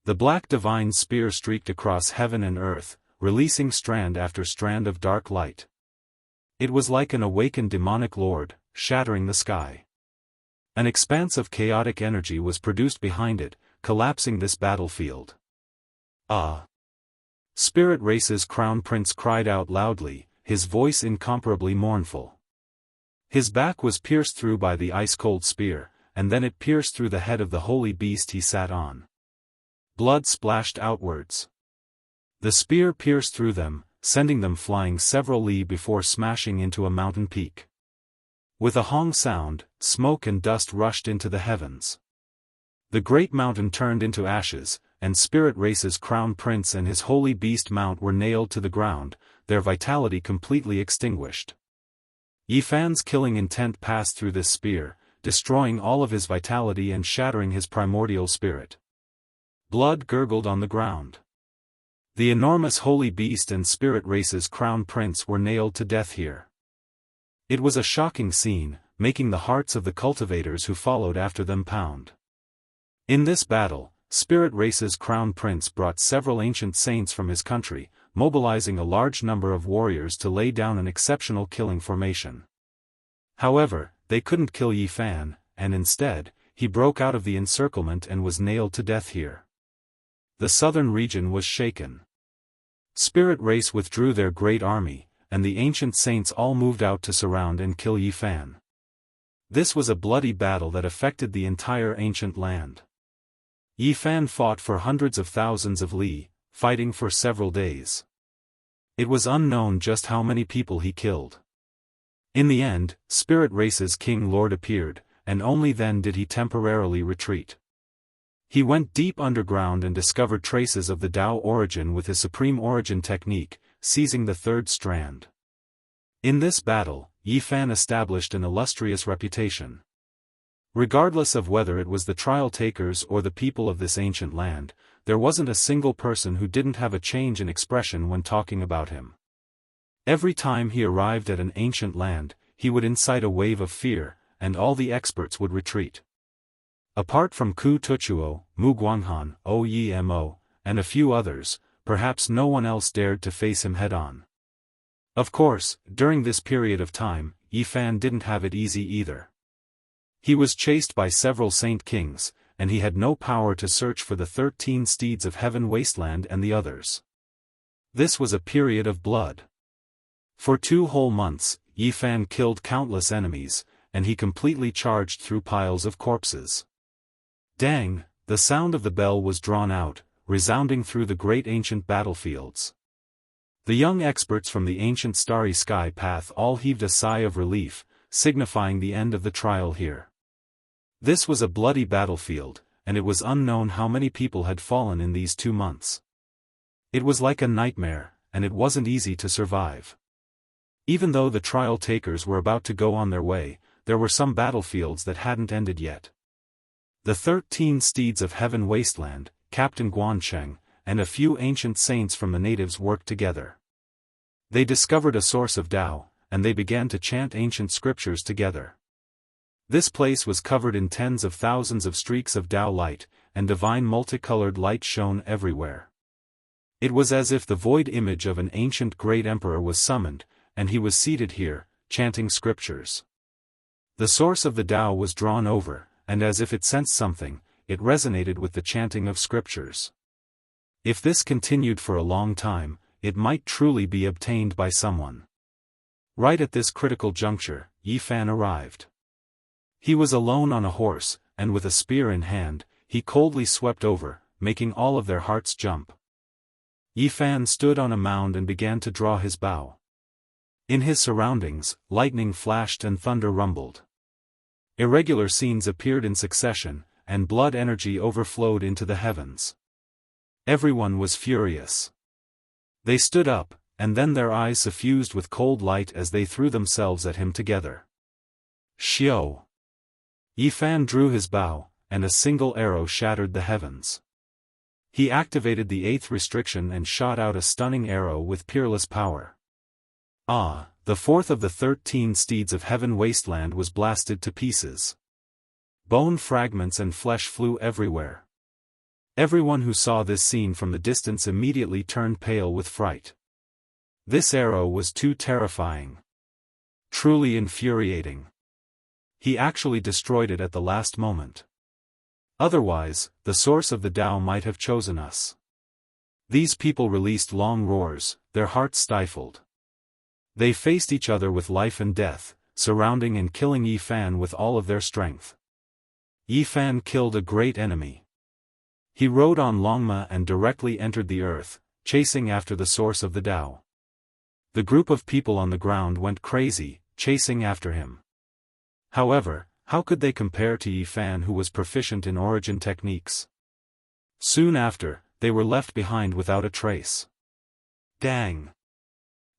The black divine spear streaked across heaven and earth, releasing strand after strand of dark light. It was like an awakened demonic lord, shattering the sky. An expanse of chaotic energy was produced behind it, collapsing this battlefield. Ah! Spirit Race's crown prince cried out loudly, his voice incomparably mournful. His back was pierced through by the ice-cold spear, and then it pierced through the head of the holy beast he sat on. Blood splashed outwards. The spear pierced through them, sending them flying several li before smashing into a mountain peak. With a hong sound, smoke and dust rushed into the heavens. The great mountain turned into ashes, and Spirit Race's crown prince and his holy beast mount were nailed to the ground, their vitality completely extinguished. Yi Fan's killing intent passed through this spear, destroying all of his vitality and shattering his primordial spirit. Blood gurgled on the ground. The enormous holy beast and Spirit Race's crown prince were nailed to death here. It was a shocking scene, making the hearts of the cultivators who followed after them pound. In this battle, Spirit Race's crown prince brought several ancient saints from his country, mobilizing a large number of warriors to lay down an exceptional killing formation. However, they couldn't kill Yi Fan, and instead, he broke out of the encirclement and was nailed to death here. The southern region was shaken. Spirit Race withdrew their great army, and the ancient saints all moved out to surround and kill Yi Fan. This was a bloody battle that affected the entire ancient land. Yi Fan fought for hundreds of thousands of li, fighting for several days. It was unknown just how many people he killed. In the end, Spirit Race's King Lord appeared, and only then did he temporarily retreat. He went deep underground and discovered traces of the Dao origin with his Supreme Origin technique, seizing the third strand. In this battle, Yi Fan established an illustrious reputation. Regardless of whether it was the trial takers or the people of this ancient land, there wasn't a single person who didn't have a change in expression when talking about him. Every time he arrived at an ancient land, he would incite a wave of fear, and all the experts would retreat. Apart from Ku Tuchuo, Mu Guanghan, Oyemo, and a few others, perhaps no one else dared to face him head-on. Of course, during this period of time, Yi Fan didn't have it easy either. He was chased by several saint kings, and he had no power to search for the 13 steeds of heaven wasteland and the others. This was a period of blood. For 2 whole months, Yi Fan killed countless enemies, and he completely charged through piles of corpses. Dang, the sound of the bell was drawn out, resounding through the great ancient battlefields. The young experts from the ancient starry sky path all heaved a sigh of relief, signifying the end of the trial here. This was a bloody battlefield, and it was unknown how many people had fallen in these 2 months. It was like a nightmare, and it wasn't easy to survive. Even though the trial takers were about to go on their way, there were some battlefields that hadn't ended yet. The 13 steeds of heaven wasteland, Captain Guancheng, and a few ancient saints from the natives worked together. They discovered a source of Tao, and they began to chant ancient scriptures together. This place was covered in tens of thousands of streaks of Tao light, and divine multicolored light shone everywhere. It was as if the void image of an ancient great emperor was summoned, and he was seated here, chanting scriptures. The source of the Tao was drawn over, and as if it sensed something, it resonated with the chanting of scriptures. If this continued for a long time, it might truly be obtained by someone. Right at this critical juncture, Yi Fan arrived. He was alone on a horse, and with a spear in hand, he coldly swept over, making all of their hearts jump. Yi Fan stood on a mound and began to draw his bow. In his surroundings, lightning flashed and thunder rumbled. Irregular scenes appeared in succession, and blood energy overflowed into the heavens. Everyone was furious. They stood up, and then their eyes suffused with cold light as they threw themselves at him together. Xiao! Yi Fan drew his bow, and a single arrow shattered the heavens. He activated the 8th restriction and shot out a stunning arrow with peerless power. The 4th of the 13 steeds of heaven wasteland was blasted to pieces. Bone fragments and flesh flew everywhere. Everyone who saw this scene from the distance immediately turned pale with fright. This arrow was too terrifying. Truly infuriating. He actually destroyed it at the last moment. Otherwise, the source of the Tao might have chosen us. These people released long roars, their hearts stifled. They faced each other with life and death, surrounding and killing Yi Fan with all of their strength. Yi Fan killed a great enemy. He rode on Longma and directly entered the earth, chasing after the source of the Tao. The group of people on the ground went crazy, chasing after him. However, how could they compare to Yi Fan, who was proficient in origin techniques? Soon after, they were left behind without a trace. Dang!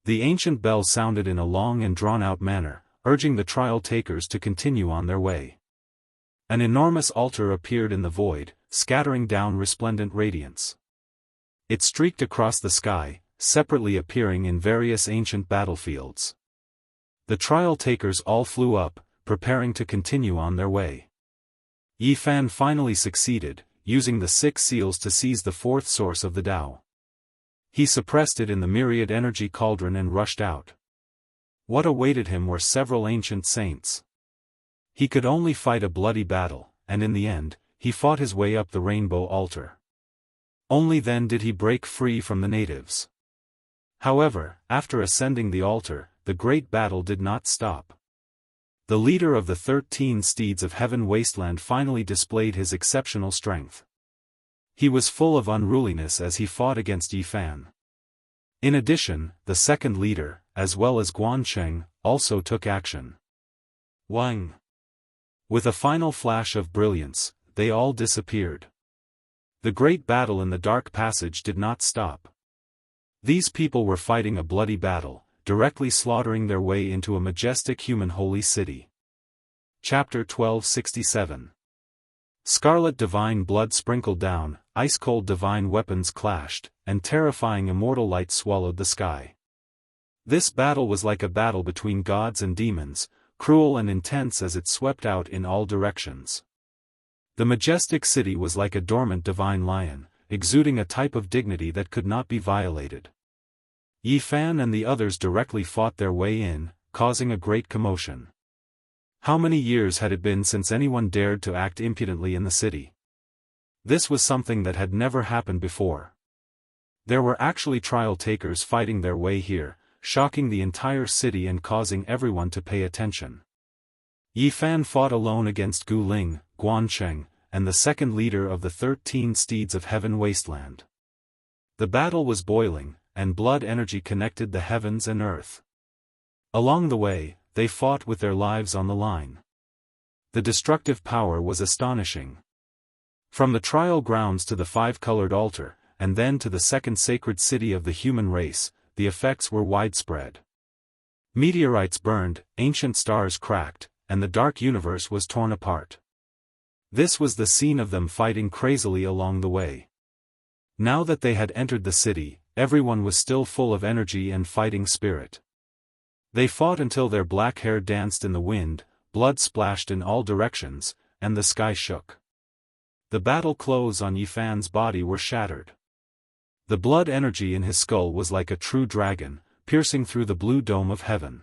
The ancient bell sounded in a long and drawn-out manner, urging the trial takers to continue on their way. An enormous altar appeared in the void, scattering down resplendent radiance. It streaked across the sky, separately appearing in various ancient battlefields. The trial takers all flew up, preparing to continue on their way. Yi Fan finally succeeded, using the 6 seals to seize the 4th source of the Tao. He suppressed it in the myriad energy cauldron and rushed out. What awaited him were several ancient saints. He could only fight a bloody battle, and in the end, he fought his way up the rainbow altar. Only then did he break free from the natives. However, after ascending the altar, the great battle did not stop. The leader of the 13 steeds of heaven wasteland finally displayed his exceptional strength. He was full of unruliness as he fought against Yi Fan. In addition, the second leader, as well as Guancheng, also took action. Wang! With a final flash of brilliance, they all disappeared. The great battle in the dark passage did not stop. These people were fighting a bloody battle, directly slaughtering their way into a majestic human holy city. Chapter 1267. Scarlet divine blood sprinkled down, ice-cold divine weapons clashed, and terrifying immortal light swallowed the sky. This battle was like a battle between gods and demons, cruel and intense as it swept out in all directions. The majestic city was like a dormant divine lion, exuding a type of dignity that could not be violated. Yi Fan and the others directly fought their way in, causing a great commotion. How many years had it been since anyone dared to act impudently in the city? This was something that had never happened before. There were actually trial takers fighting their way here, shocking the entire city and causing everyone to pay attention. Yi Fan fought alone against Gu Ling, Guancheng, and the second leader of the 13 Steeds of Heaven Wasteland. The battle was boiling, and blood energy connected the heavens and earth. Along the way, they fought with their lives on the line. The destructive power was astonishing. From the trial grounds to the five-colored altar, and then to the second sacred city of the human race, the effects were widespread. Meteorites burned, ancient stars cracked, and the dark universe was torn apart. This was the scene of them fighting crazily along the way. Now that they had entered the city, everyone was still full of energy and fighting spirit. They fought until their black hair danced in the wind, blood splashed in all directions, and the sky shook. The battle clothes on Yi Fan's body were shattered. The blood energy in his skull was like a true dragon, piercing through the blue dome of heaven.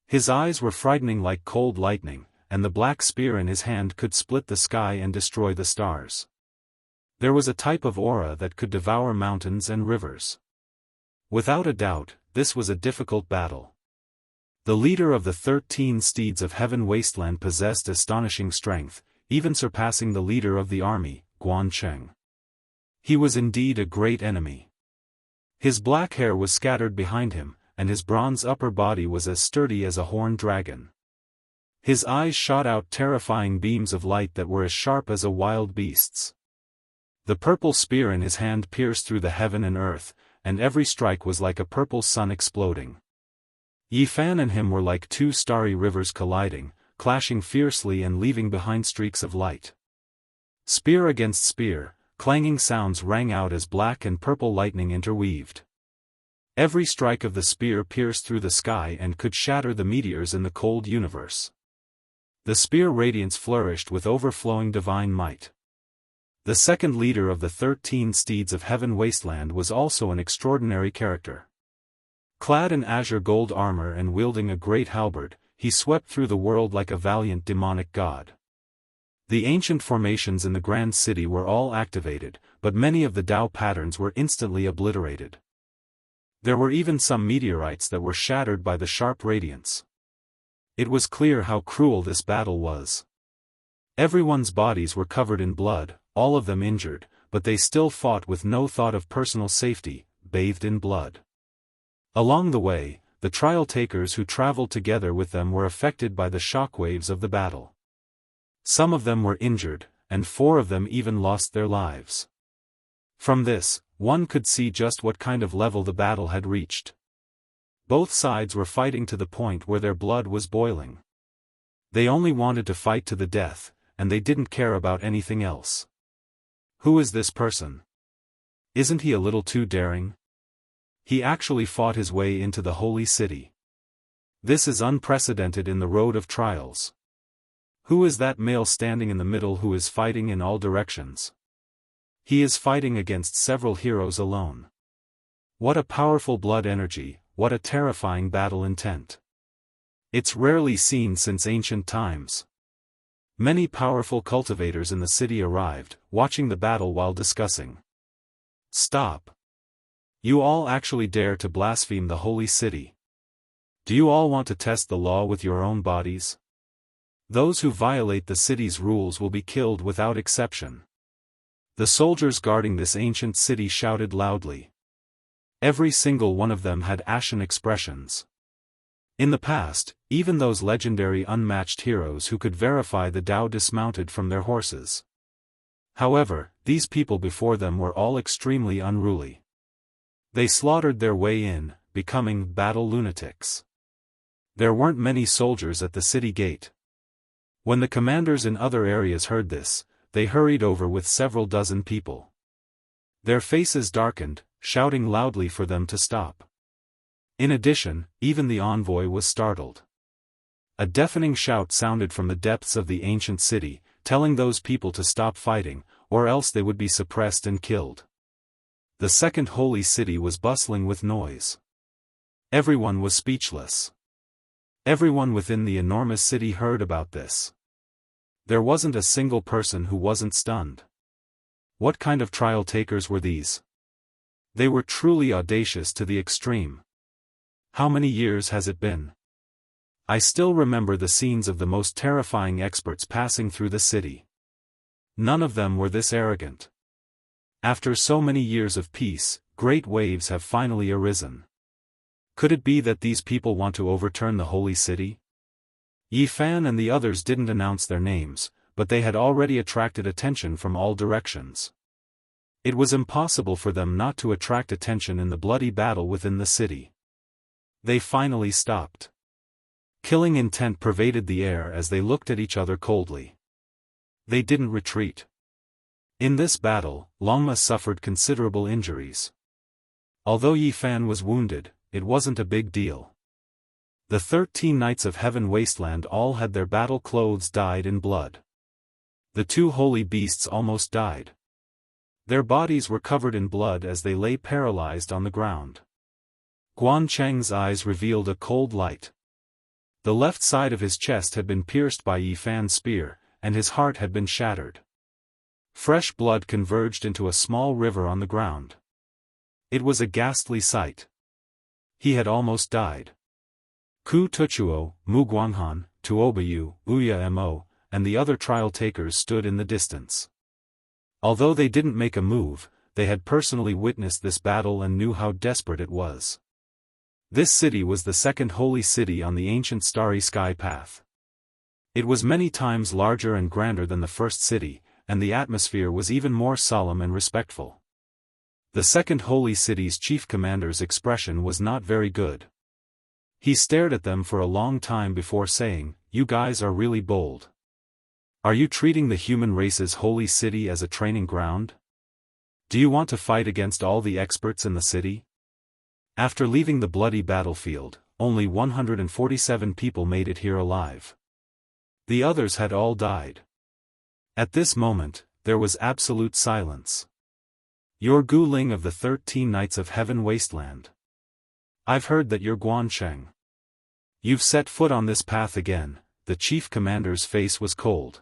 His eyes were frightening like cold lightning, and the black spear in his hand could split the sky and destroy the stars. There was a type of aura that could devour mountains and rivers. Without a doubt, this was a difficult battle. The leader of the 13 Steeds of Heaven Wasteland possessed astonishing strength, even surpassing the leader of the army, Guancheng. He was indeed a great enemy. His black hair was scattered behind him, and his bronze upper body was as sturdy as a horned dragon. His eyes shot out terrifying beams of light that were as sharp as a wild beast's. The purple spear in his hand pierced through the heaven and earth, and every strike was like a purple sun exploding. Yi Fan and him were like two starry rivers colliding, clashing fiercely and leaving behind streaks of light. Spear against spear, clanging sounds rang out as black and purple lightning interweaved. Every strike of the spear pierced through the sky and could shatter the meteors in the cold universe. The spear radiance flourished with overflowing divine might. The second leader of the 13 Steeds of Heaven Wasteland was also an extraordinary character. Clad in azure gold armor and wielding a great halberd, he swept through the world like a valiant demonic god. The ancient formations in the grand city were all activated, but many of the Tao patterns were instantly obliterated. There were even some meteorites that were shattered by the sharp radiance. It was clear how cruel this battle was. Everyone's bodies were covered in blood, all of them injured, but they still fought with no thought of personal safety, bathed in blood. Along the way, the trial takers who traveled together with them were affected by the shockwaves of the battle. Some of them were injured, and 4 of them even lost their lives. From this, one could see just what kind of level the battle had reached. Both sides were fighting to the point where their blood was boiling. They only wanted to fight to the death, and they didn't care about anything else. Who is this person? Isn't he a little too daring? He actually fought his way into the holy city. This is unprecedented in the road of trials. Who is that male standing in the middle who is fighting in all directions? He is fighting against several heroes alone. What a powerful blood energy, what a terrifying battle intent. It's rarely seen since ancient times. Many powerful cultivators in the city arrived, watching the battle while discussing. Stop. You all actually dare to blaspheme the holy city. Do you all want to test the law with your own bodies? Those who violate the city's rules will be killed without exception. The soldiers guarding this ancient city shouted loudly. Every single one of them had ashen expressions. In the past, even those legendary unmatched heroes who could verify the Tao dismounted from their horses. However, these people before them were all extremely unruly. They slaughtered their way in, becoming battle lunatics. There weren't many soldiers at the city gate. When the commanders in other areas heard this, they hurried over with several dozen people. Their faces darkened, shouting loudly for them to stop. In addition, even the envoy was startled. A deafening shout sounded from the depths of the ancient city, telling those people to stop fighting, or else they would be suppressed and killed. The second holy city was bustling with noise. Everyone was speechless. Everyone within the enormous city heard about this. There wasn't a single person who wasn't stunned. What kind of trial takers were these? They were truly audacious to the extreme. How many years has it been? I still remember the scenes of the most terrifying experts passing through the city. None of them were this arrogant. After so many years of peace, great waves have finally arisen. Could it be that these people want to overturn the holy city? Yi Fan and the others didn't announce their names, but they had already attracted attention from all directions. It was impossible for them not to attract attention in the bloody battle within the city. They finally stopped. Killing intent pervaded the air as they looked at each other coldly. They didn't retreat. In this battle, Longma suffered considerable injuries. Although Yi Fan was wounded, it wasn't a big deal. The 13 Knights of Heaven Wasteland all had their battle clothes dyed in blood. The two holy beasts almost died. Their bodies were covered in blood as they lay paralyzed on the ground. Guan Cheng's eyes revealed a cold light. The left side of his chest had been pierced by Yi Fan's spear, and his heart had been shattered. Fresh blood converged into a small river on the ground. It was a ghastly sight. He had almost died. Ku Tuchuo, Mu Guanghan, Tuobayu, Uya Mo, and the other trial takers stood in the distance. Although they didn't make a move, they had personally witnessed this battle and knew how desperate it was. This city was the second holy city on the ancient starry sky path. It was many times larger and grander than the first city, and the atmosphere was even more solemn and respectful. The second holy city's chief commander's expression was not very good. He stared at them for a long time before saying, "You guys are really bold. Are you treating the human race's holy city as a training ground? Do you want to fight against all the experts in the city?" After leaving the bloody battlefield, only 147 people made it here alive. The others had all died. At this moment, there was absolute silence. "You're Gu Ling of the 13 Knights of Heaven Wasteland. I've heard that you're Guancheng. You've set foot on this path again." The chief commander's face was cold.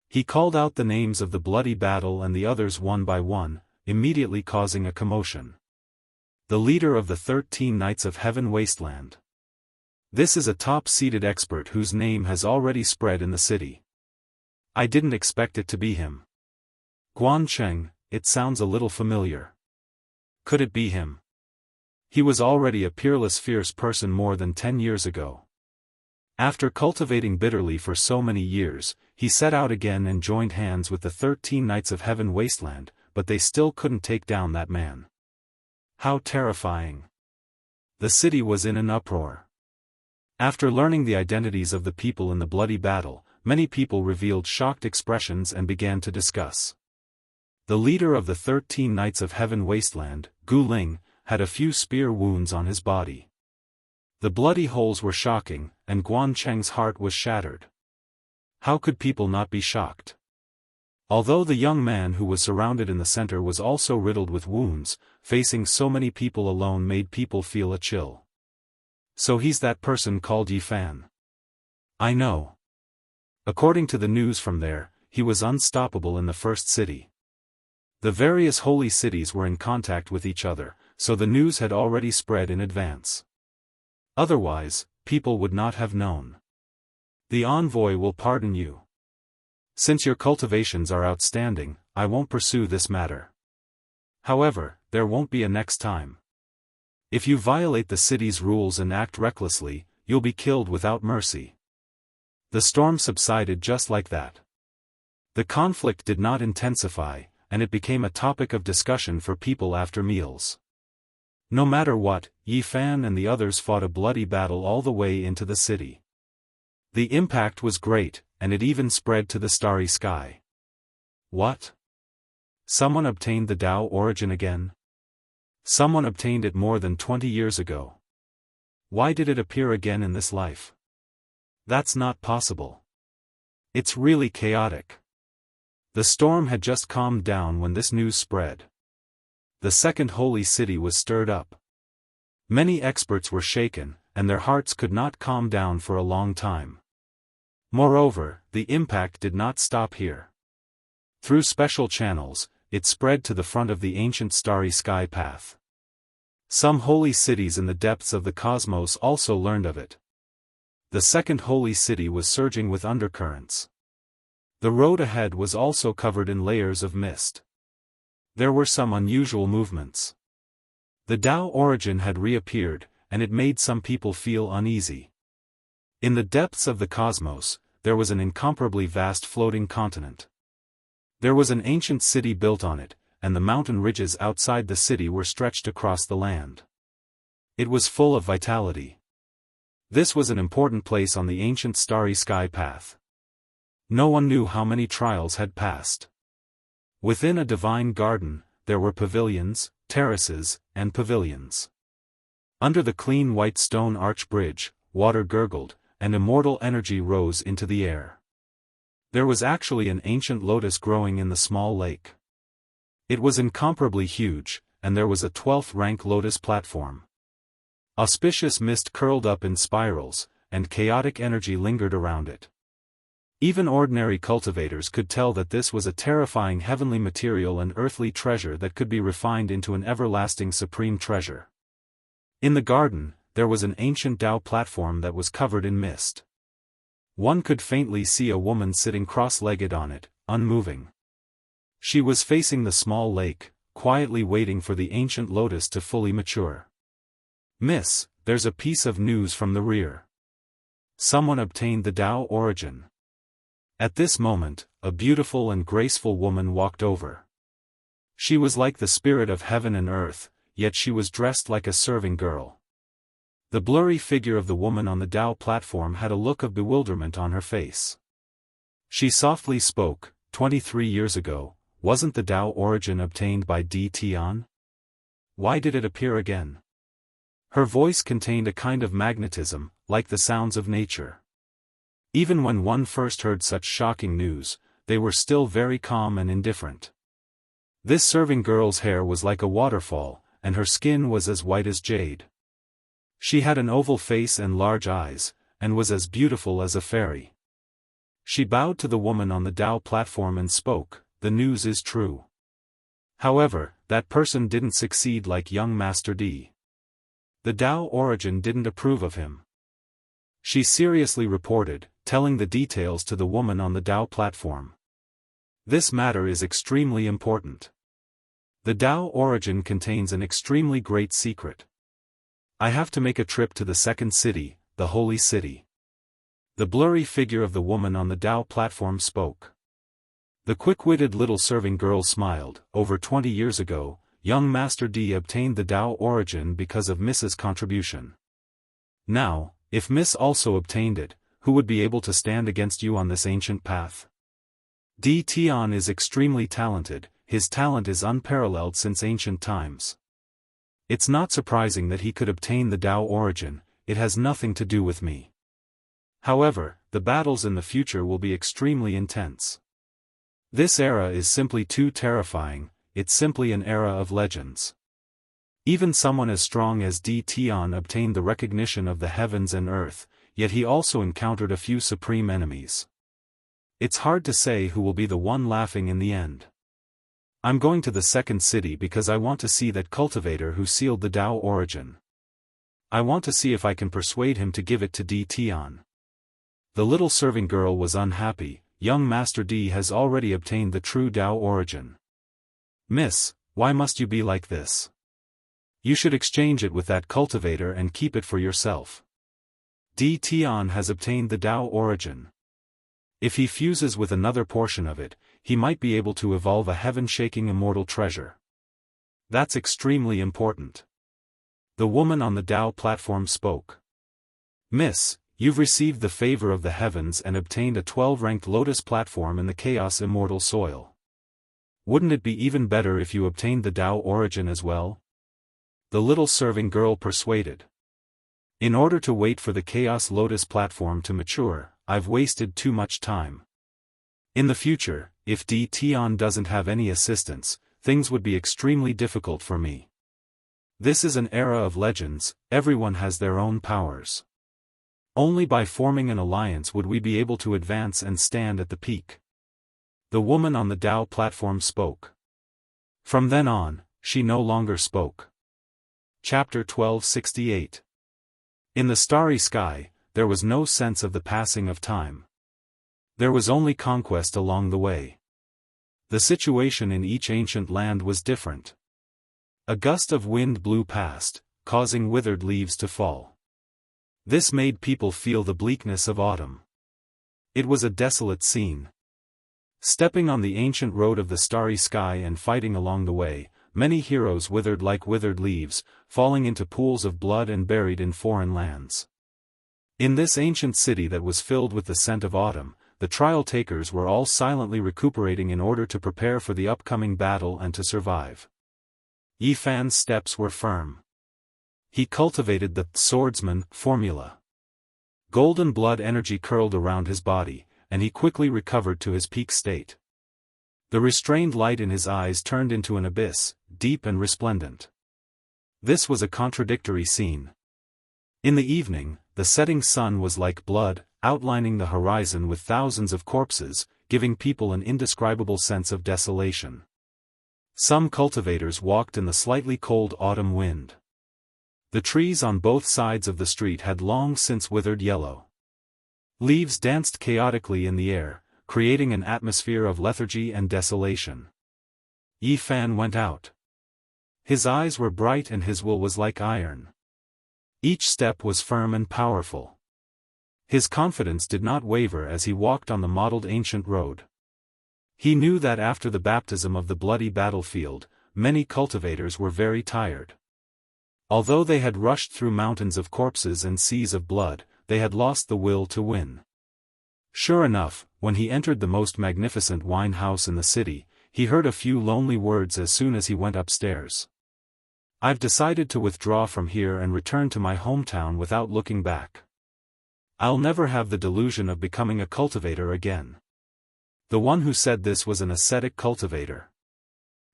He called out the names of the bloody battle and the others one by one, immediately causing a commotion. The leader of the 13 Knights of Heaven Wasteland. This is a top-seated expert whose name has already spread in the city. I didn't expect it to be him. Guancheng, it sounds a little familiar. Could it be him? He was already a peerless fierce person more than 10 years ago. After cultivating bitterly for so many years, he set out again and joined hands with the 13 Knights of Heaven Wasteland, but they still couldn't take down that man. How terrifying. The city was in an uproar. After learning the identities of the people in the bloody battle, many people revealed shocked expressions and began to discuss. The leader of the 13 Knights of Heaven Wasteland, Gu Ling, had a few spear wounds on his body. The bloody holes were shocking, and Guancheng's heart was shattered. How could people not be shocked? Although the young man who was surrounded in the center was also riddled with wounds, facing so many people alone made people feel a chill. So he's that person called Yi Fan. I know. According to the news from there, he was unstoppable in the first city. The various holy cities were in contact with each other, so the news had already spread in advance. Otherwise, people would not have known. The envoy will pardon you. Since your cultivations are outstanding, I won't pursue this matter. However, there won't be a next time. If you violate the city's rules and act recklessly, you'll be killed without mercy. The storm subsided just like that. The conflict did not intensify, and it became a topic of discussion for people after meals. No matter what, Yi Fan and the others fought a bloody battle all the way into the city. The impact was great, and it even spread to the starry sky. What? Someone obtained the Dao origin again? Someone obtained it more than 20 years ago. Why did it appear again in this life? That's not possible. It's really chaotic. The storm had just calmed down when this news spread. The second holy city was stirred up. Many experts were shaken, and their hearts could not calm down for a long time. Moreover, the impact did not stop here. Through special channels, it spread to the front of the ancient starry sky path. Some holy cities in the depths of the cosmos also learned of it. The second holy city was surging with undercurrents. The road ahead was also covered in layers of mist. There were some unusual movements. The Tao origin had reappeared, and it made some people feel uneasy. In the depths of the cosmos, there was an incomparably vast floating continent. There was an ancient city built on it, and the mountain ridges outside the city were stretched across the land. It was full of vitality. This was an important place on the ancient starry sky path. No one knew how many trials had passed. Within a divine garden, there were pavilions, terraces, and pavilions. Under the clean white stone arch bridge, water gurgled, and immortal energy rose into the air. There was actually an ancient lotus growing in the small lake. It was incomparably huge, and there was a 12th-rank lotus platform. Auspicious mist curled up in spirals, and chaotic energy lingered around it. Even ordinary cultivators could tell that this was a terrifying heavenly material and earthly treasure that could be refined into an everlasting supreme treasure. In the garden, there was an ancient Tao platform that was covered in mist. One could faintly see a woman sitting cross-legged on it, unmoving. She was facing the small lake, quietly waiting for the ancient lotus to fully mature. "Miss, there's a piece of news from the rear. Someone obtained the Tao origin." At this moment, a beautiful and graceful woman walked over. She was like the spirit of heaven and earth, yet she was dressed like a serving girl. The blurry figure of the woman on the Tao platform had a look of bewilderment on her face. She softly spoke, 23 years ago, wasn't the Tao origin obtained by D. Tian? Why did it appear again? Her voice contained a kind of magnetism, like the sounds of nature. Even when one first heard such shocking news, they were still very calm and indifferent. This serving girl's hair was like a waterfall, and her skin was as white as jade. She had an oval face and large eyes, and was as beautiful as a fairy. She bowed to the woman on the Tao platform and spoke, "The news is true." However, that person didn't succeed like young Master D. The Tao origin didn't approve of him. She seriously reported, telling the details to the woman on the Tao platform. "This matter is extremely important. The Tao origin contains an extremely great secret. I have to make a trip to the second city, the holy city." The blurry figure of the woman on the Tao platform spoke. The quick-witted little serving girl smiled. "Over 20 years ago, young Master D obtained the Tao origin because of Miss's contribution. Now, if Miss also obtained it, who would be able to stand against you on this ancient path? D. Tian is extremely talented, his talent is unparalleled since ancient times. It's not surprising that he could obtain the Tao origin, it has nothing to do with me. However, the battles in the future will be extremely intense. This era is simply too terrifying, it's simply an era of legends. Even someone as strong as D. Tian obtained the recognition of the heavens and earth, yet he also encountered a few supreme enemies. It's hard to say who will be the one laughing in the end. I'm going to the second city because I want to see that cultivator who sealed the Tao origin. I want to see if I can persuade him to give it to D. Tian." The little serving girl was unhappy. "Young Master D has already obtained the true Tao origin. Miss, why must you be like this? You should exchange it with that cultivator and keep it for yourself. D. Tian has obtained the Tao origin. If he fuses with another portion of it, he might be able to evolve a heaven-shaking immortal treasure. That's extremely important." The woman on the Tao platform spoke. "Miss, you've received the favor of the heavens and obtained a 12th-ranked lotus platform in the chaos immortal soil. Wouldn't it be even better if you obtained the Tao origin as well?" The little serving girl persuaded. "In order to wait for the chaos lotus platform to mature, I've wasted too much time. In the future, if D. Tian doesn't have any assistance, things would be extremely difficult for me. This is an era of legends, everyone has their own powers. Only by forming an alliance would we be able to advance and stand at the peak. The woman on the Dao platform spoke. From then on, she no longer spoke. Chapter 1268. In the starry sky, there was no sense of the passing of time. There was only conquest along the way. The situation in each ancient land was different. A gust of wind blew past, causing withered leaves to fall. This made people feel the bleakness of autumn. It was a desolate scene. Stepping on the ancient road of the starry sky and fighting along the way, many heroes withered like withered leaves, falling into pools of blood and buried in foreign lands. In this ancient city that was filled with the scent of autumn, the trial takers were all silently recuperating in order to prepare for the upcoming battle and to survive. Yi Fan's steps were firm. He cultivated the swordsman formula. Golden blood energy curled around his body, and he quickly recovered to his peak state. The restrained light in his eyes turned into an abyss, deep and resplendent. This was a contradictory scene. In the evening, the setting sun was like blood, outlining the horizon with thousands of corpses, giving people an indescribable sense of desolation. Some cultivators walked in the slightly cold autumn wind. The trees on both sides of the street had long since withered yellow. Leaves danced chaotically in the air, creating an atmosphere of lethargy and desolation. Yi Fan went out. His eyes were bright and his will was like iron. Each step was firm and powerful. His confidence did not waver as he walked on the mottled ancient road. He knew that after the baptism of the bloody battlefield, many cultivators were very tired. Although they had rushed through mountains of corpses and seas of blood, they had lost the will to win. Sure enough, when he entered the most magnificent wine house in the city, he heard a few lonely words as soon as he went upstairs. "I've decided to withdraw from here and return to my hometown without looking back. I'll never have the delusion of becoming a cultivator again." The one who said this was an ascetic cultivator.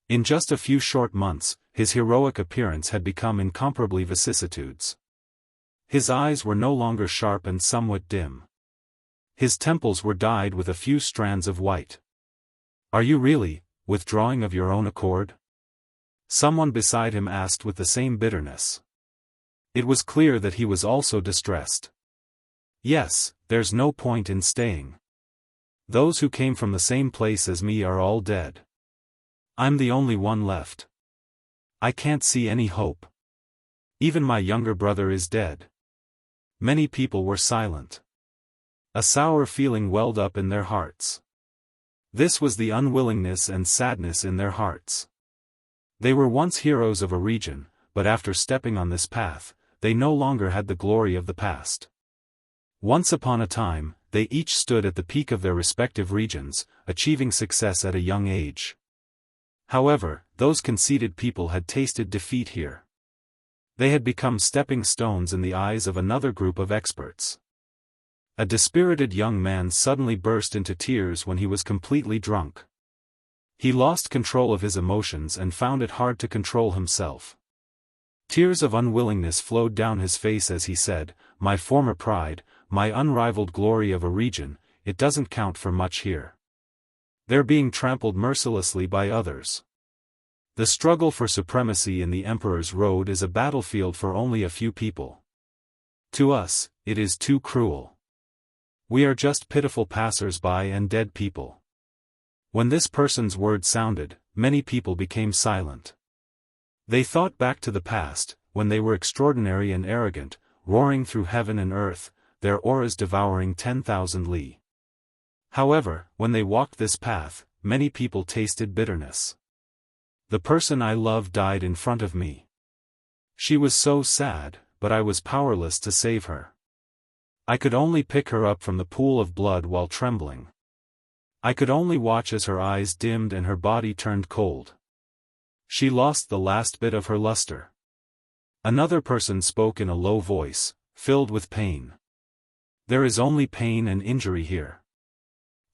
In just a few short months, his heroic appearance had become incomparably vicissitudes. His eyes were no longer sharp and somewhat dim. His temples were dyed with a few strands of white. "Are you really withdrawing of your own accord?" Someone beside him asked with the same bitterness. It was clear that he was also distressed. "Yes, there's no point in staying. Those who came from the same place as me are all dead. I'm the only one left. I can't see any hope. Even my younger brother is dead." Many people were silent. A sour feeling welled up in their hearts. This was the unwillingness and sadness in their hearts. They were once heroes of a region, but after stepping on this path, they no longer had the glory of the past. Once upon a time, they each stood at the peak of their respective regions, achieving success at a young age. However, those conceited people had tasted defeat here. They had become stepping stones in the eyes of another group of experts. A dispirited young man suddenly burst into tears when he was completely drunk. He lost control of his emotions and found it hard to control himself. Tears of unwillingness flowed down his face as he said, "My former pride, my unrivaled glory of a region, it doesn't count for much here. They're being trampled mercilessly by others. The struggle for supremacy in the Emperor's Road is a battlefield for only a few people. To us, it is too cruel. We are just pitiful passers-by and dead people." When this person's word sounded, many people became silent. They thought back to the past, when they were extraordinary and arrogant, roaring through heaven and earth, their auras devouring 10,000 li. However, when they walked this path, many people tasted bitterness. "The person I love died in front of me. She was so sad, but I was powerless to save her. I could only pick her up from the pool of blood while trembling. I could only watch as her eyes dimmed and her body turned cold. She lost the last bit of her luster." Another person spoke in a low voice, filled with pain. "There is only pain and injury here.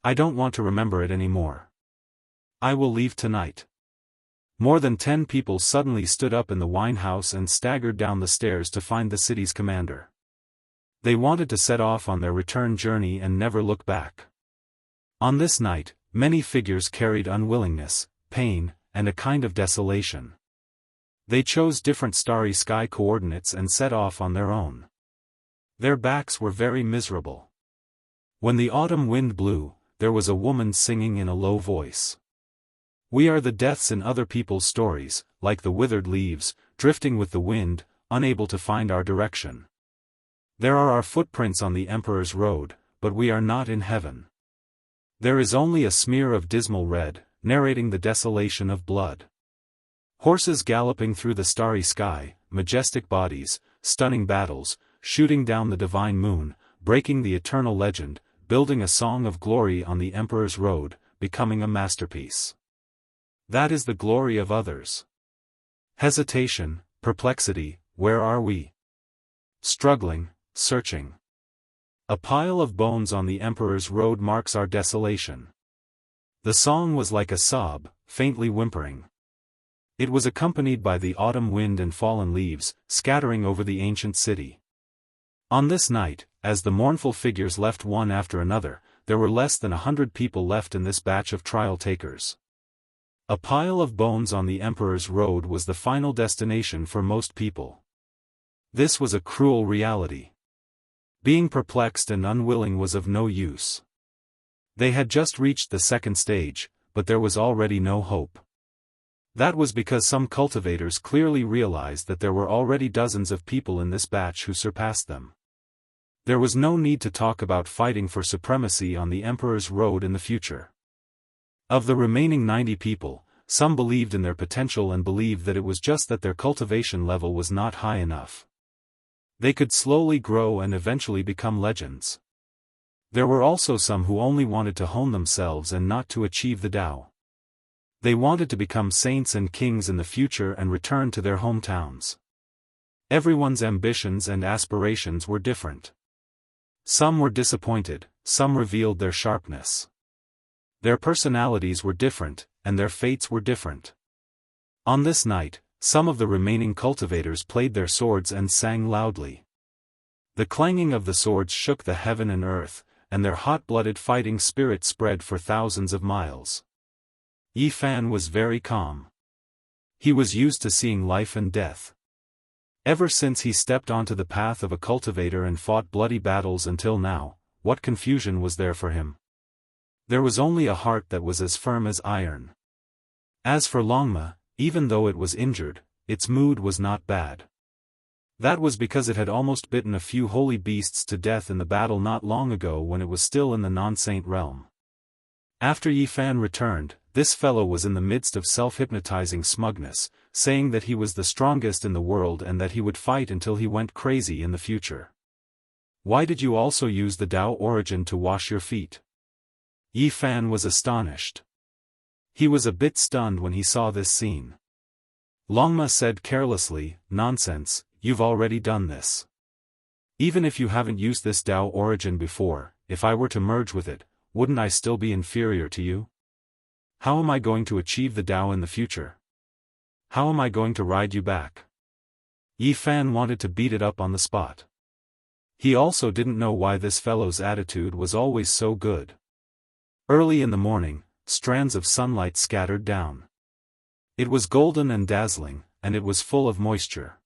I don't want to remember it anymore. I will leave tonight." More than 10 people suddenly stood up in the wine house and staggered down the stairs to find the city's commander. They wanted to set off on their return journey and never look back. On this night, many figures carried unwillingness, pain, and a kind of desolation. They chose different starry sky coordinates and set off on their own. Their backs were very miserable. When the autumn wind blew, there was a woman singing in a low voice. We are the deaths in other people's stories, like the withered leaves, drifting with the wind, unable to find our direction. There are our footprints on the Emperor's road, but we are not in heaven. There is only a smear of dismal red, narrating the desolation of blood. Horses galloping through the starry sky, majestic bodies, stunning battles, shooting down the divine moon, breaking the eternal legend, building a song of glory on the Emperor's road, becoming a masterpiece. That is the glory of others. Hesitation, perplexity, where are we? Struggling, searching. A pile of bones on the Emperor's road marks our desolation. The song was like a sob, faintly whimpering. It was accompanied by the autumn wind and fallen leaves, scattering over the ancient city. On this night, as the mournful figures left one after another, there were less than 100 people left in this batch of trial takers. A pile of bones on the Emperor's road was the final destination for most people. This was a cruel reality. Being perplexed and unwilling was of no use. They had just reached the second stage, but there was already no hope. That was because some cultivators clearly realized that there were already dozens of people in this batch who surpassed them. There was no need to talk about fighting for supremacy on the Emperor's road in the future. Of the remaining 90 people, some believed in their potential and believed that it was just that their cultivation level was not high enough. They could slowly grow and eventually become legends. There were also some who only wanted to hone themselves and not to achieve the Tao. They wanted to become saints and kings in the future and return to their hometowns. Everyone's ambitions and aspirations were different. Some were disappointed, some revealed their sharpness. Their personalities were different, and their fates were different. On this night, some of the remaining cultivators played their swords and sang loudly. The clanging of the swords shook the heaven and earth, and their hot-blooded fighting spirit spread for thousands of miles. Yi Fan was very calm. He was used to seeing life and death. Ever since he stepped onto the path of a cultivator and fought bloody battles until now, what confusion was there for him? There was only a heart that was as firm as iron. As for Longma, even though it was injured, its mood was not bad. That was because it had almost bitten a few holy beasts to death in the battle not long ago when it was still in the non-saint realm. After Yi Fan returned, this fellow was in the midst of self-hypnotizing smugness, saying that he was the strongest in the world and that he would fight until he went crazy in the future. Why did you also use the Tao origin to wash your feet? Yi Fan was astonished. He was a bit stunned when he saw this scene. Longma said carelessly, "Nonsense, you've already done this. Even if you haven't used this Tao origin before, if I were to merge with it, wouldn't I still be inferior to you? How am I going to achieve the Tao in the future? How am I going to ride you back?" Yi Fan wanted to beat it up on the spot. He also didn't know why this fellow's attitude was always so good. Early in the morning, strands of sunlight scattered down. It was golden and dazzling, and it was full of moisture.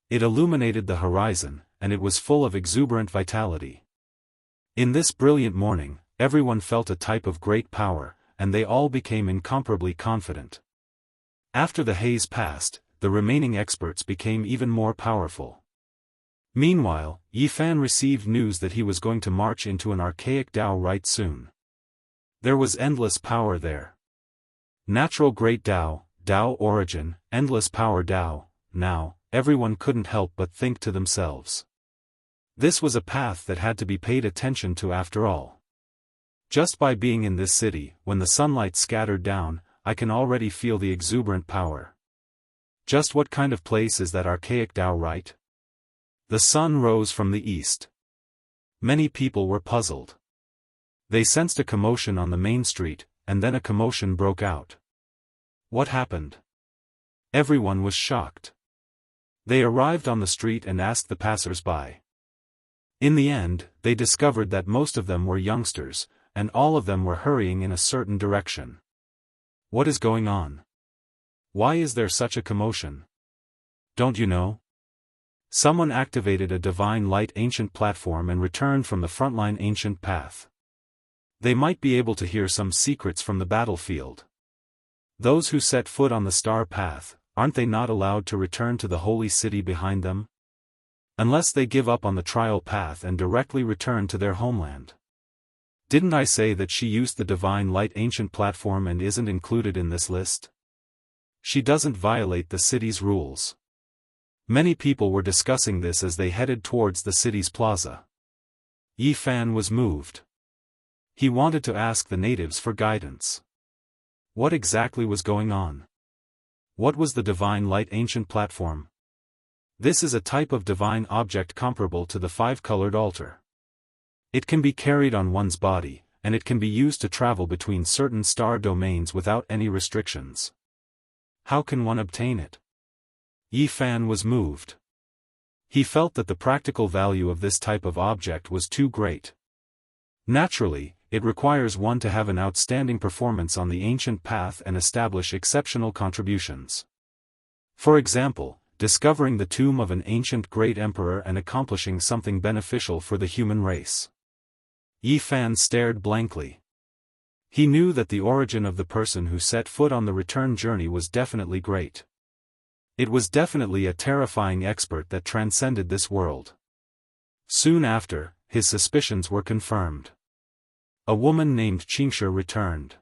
It illuminated the horizon, and it was full of exuberant vitality. In this brilliant morning, everyone felt a type of great power, and they all became incomparably confident. After the haze passed, the remaining experts became even more powerful. Meanwhile, Yi Fan received news that he was going to march into an archaic Tao right soon. There was endless power there. Natural great Tao, Tao origin, endless power Tao. Now, everyone couldn't help but think to themselves. This was a path that had to be paid attention to after all. Just by being in this city, when the sunlight scattered down, I can already feel the exuberant power. Just what kind of place is that archaic Tao right? The sun rose from the east. Many people were puzzled. They sensed a commotion on the main street, and then a commotion broke out. What happened? Everyone was shocked. They arrived on the street and asked the passers-by. In the end, they discovered that most of them were youngsters, and all of them were hurrying in a certain direction. What is going on? Why is there such a commotion? Don't you know? Someone activated a divine light ancient platform and returned from the frontline ancient path. They might be able to hear some secrets from the battlefield. Those who set foot on the star path, aren't they not allowed to return to the holy city behind them? Unless they give up on the trial path and directly return to their homeland. Didn't I say that she used the divine light ancient platform and isn't included in this list? She doesn't violate the city's rules. Many people were discussing this as they headed towards the city's plaza. Yi Fan was moved. He wanted to ask the natives for guidance. What exactly was going on? What was the divine light ancient platform? This is a type of divine object comparable to the five-colored altar. It can be carried on one's body, and it can be used to travel between certain star domains without any restrictions. How can one obtain it? Yi Fan was moved. He felt that the practical value of this type of object was too great. Naturally, it requires one to have an outstanding performance on the ancient path and establish exceptional contributions. For example, discovering the tomb of an ancient great emperor and accomplishing something beneficial for the human race. Yi Fan stared blankly. He knew that the origin of the person who set foot on the return journey was definitely great. It was definitely a terrifying expert that transcended this world. Soon after, his suspicions were confirmed. A woman named Xianxia returned.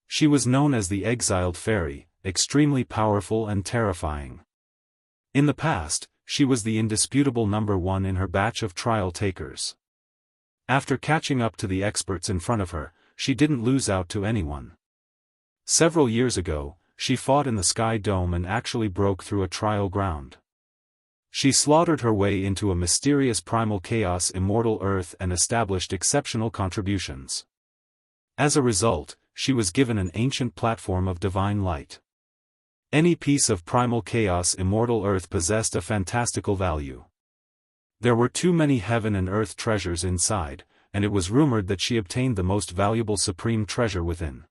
She was known as the Exiled Fairy, extremely powerful and terrifying. In the past, she was the indisputable number one in her batch of trial takers. After catching up to the experts in front of her, she didn't lose out to anyone. Several years ago, she fought in the Sky Dome and actually broke through a trial ground. She slaughtered her way into a mysterious primal chaos immortal Earth and established exceptional contributions. As a result, she was given an ancient platform of divine light. Any piece of primal chaos immortal Earth possessed a fantastical value. There were too many heaven and earth treasures inside, and it was rumored that she obtained the most valuable supreme treasure within.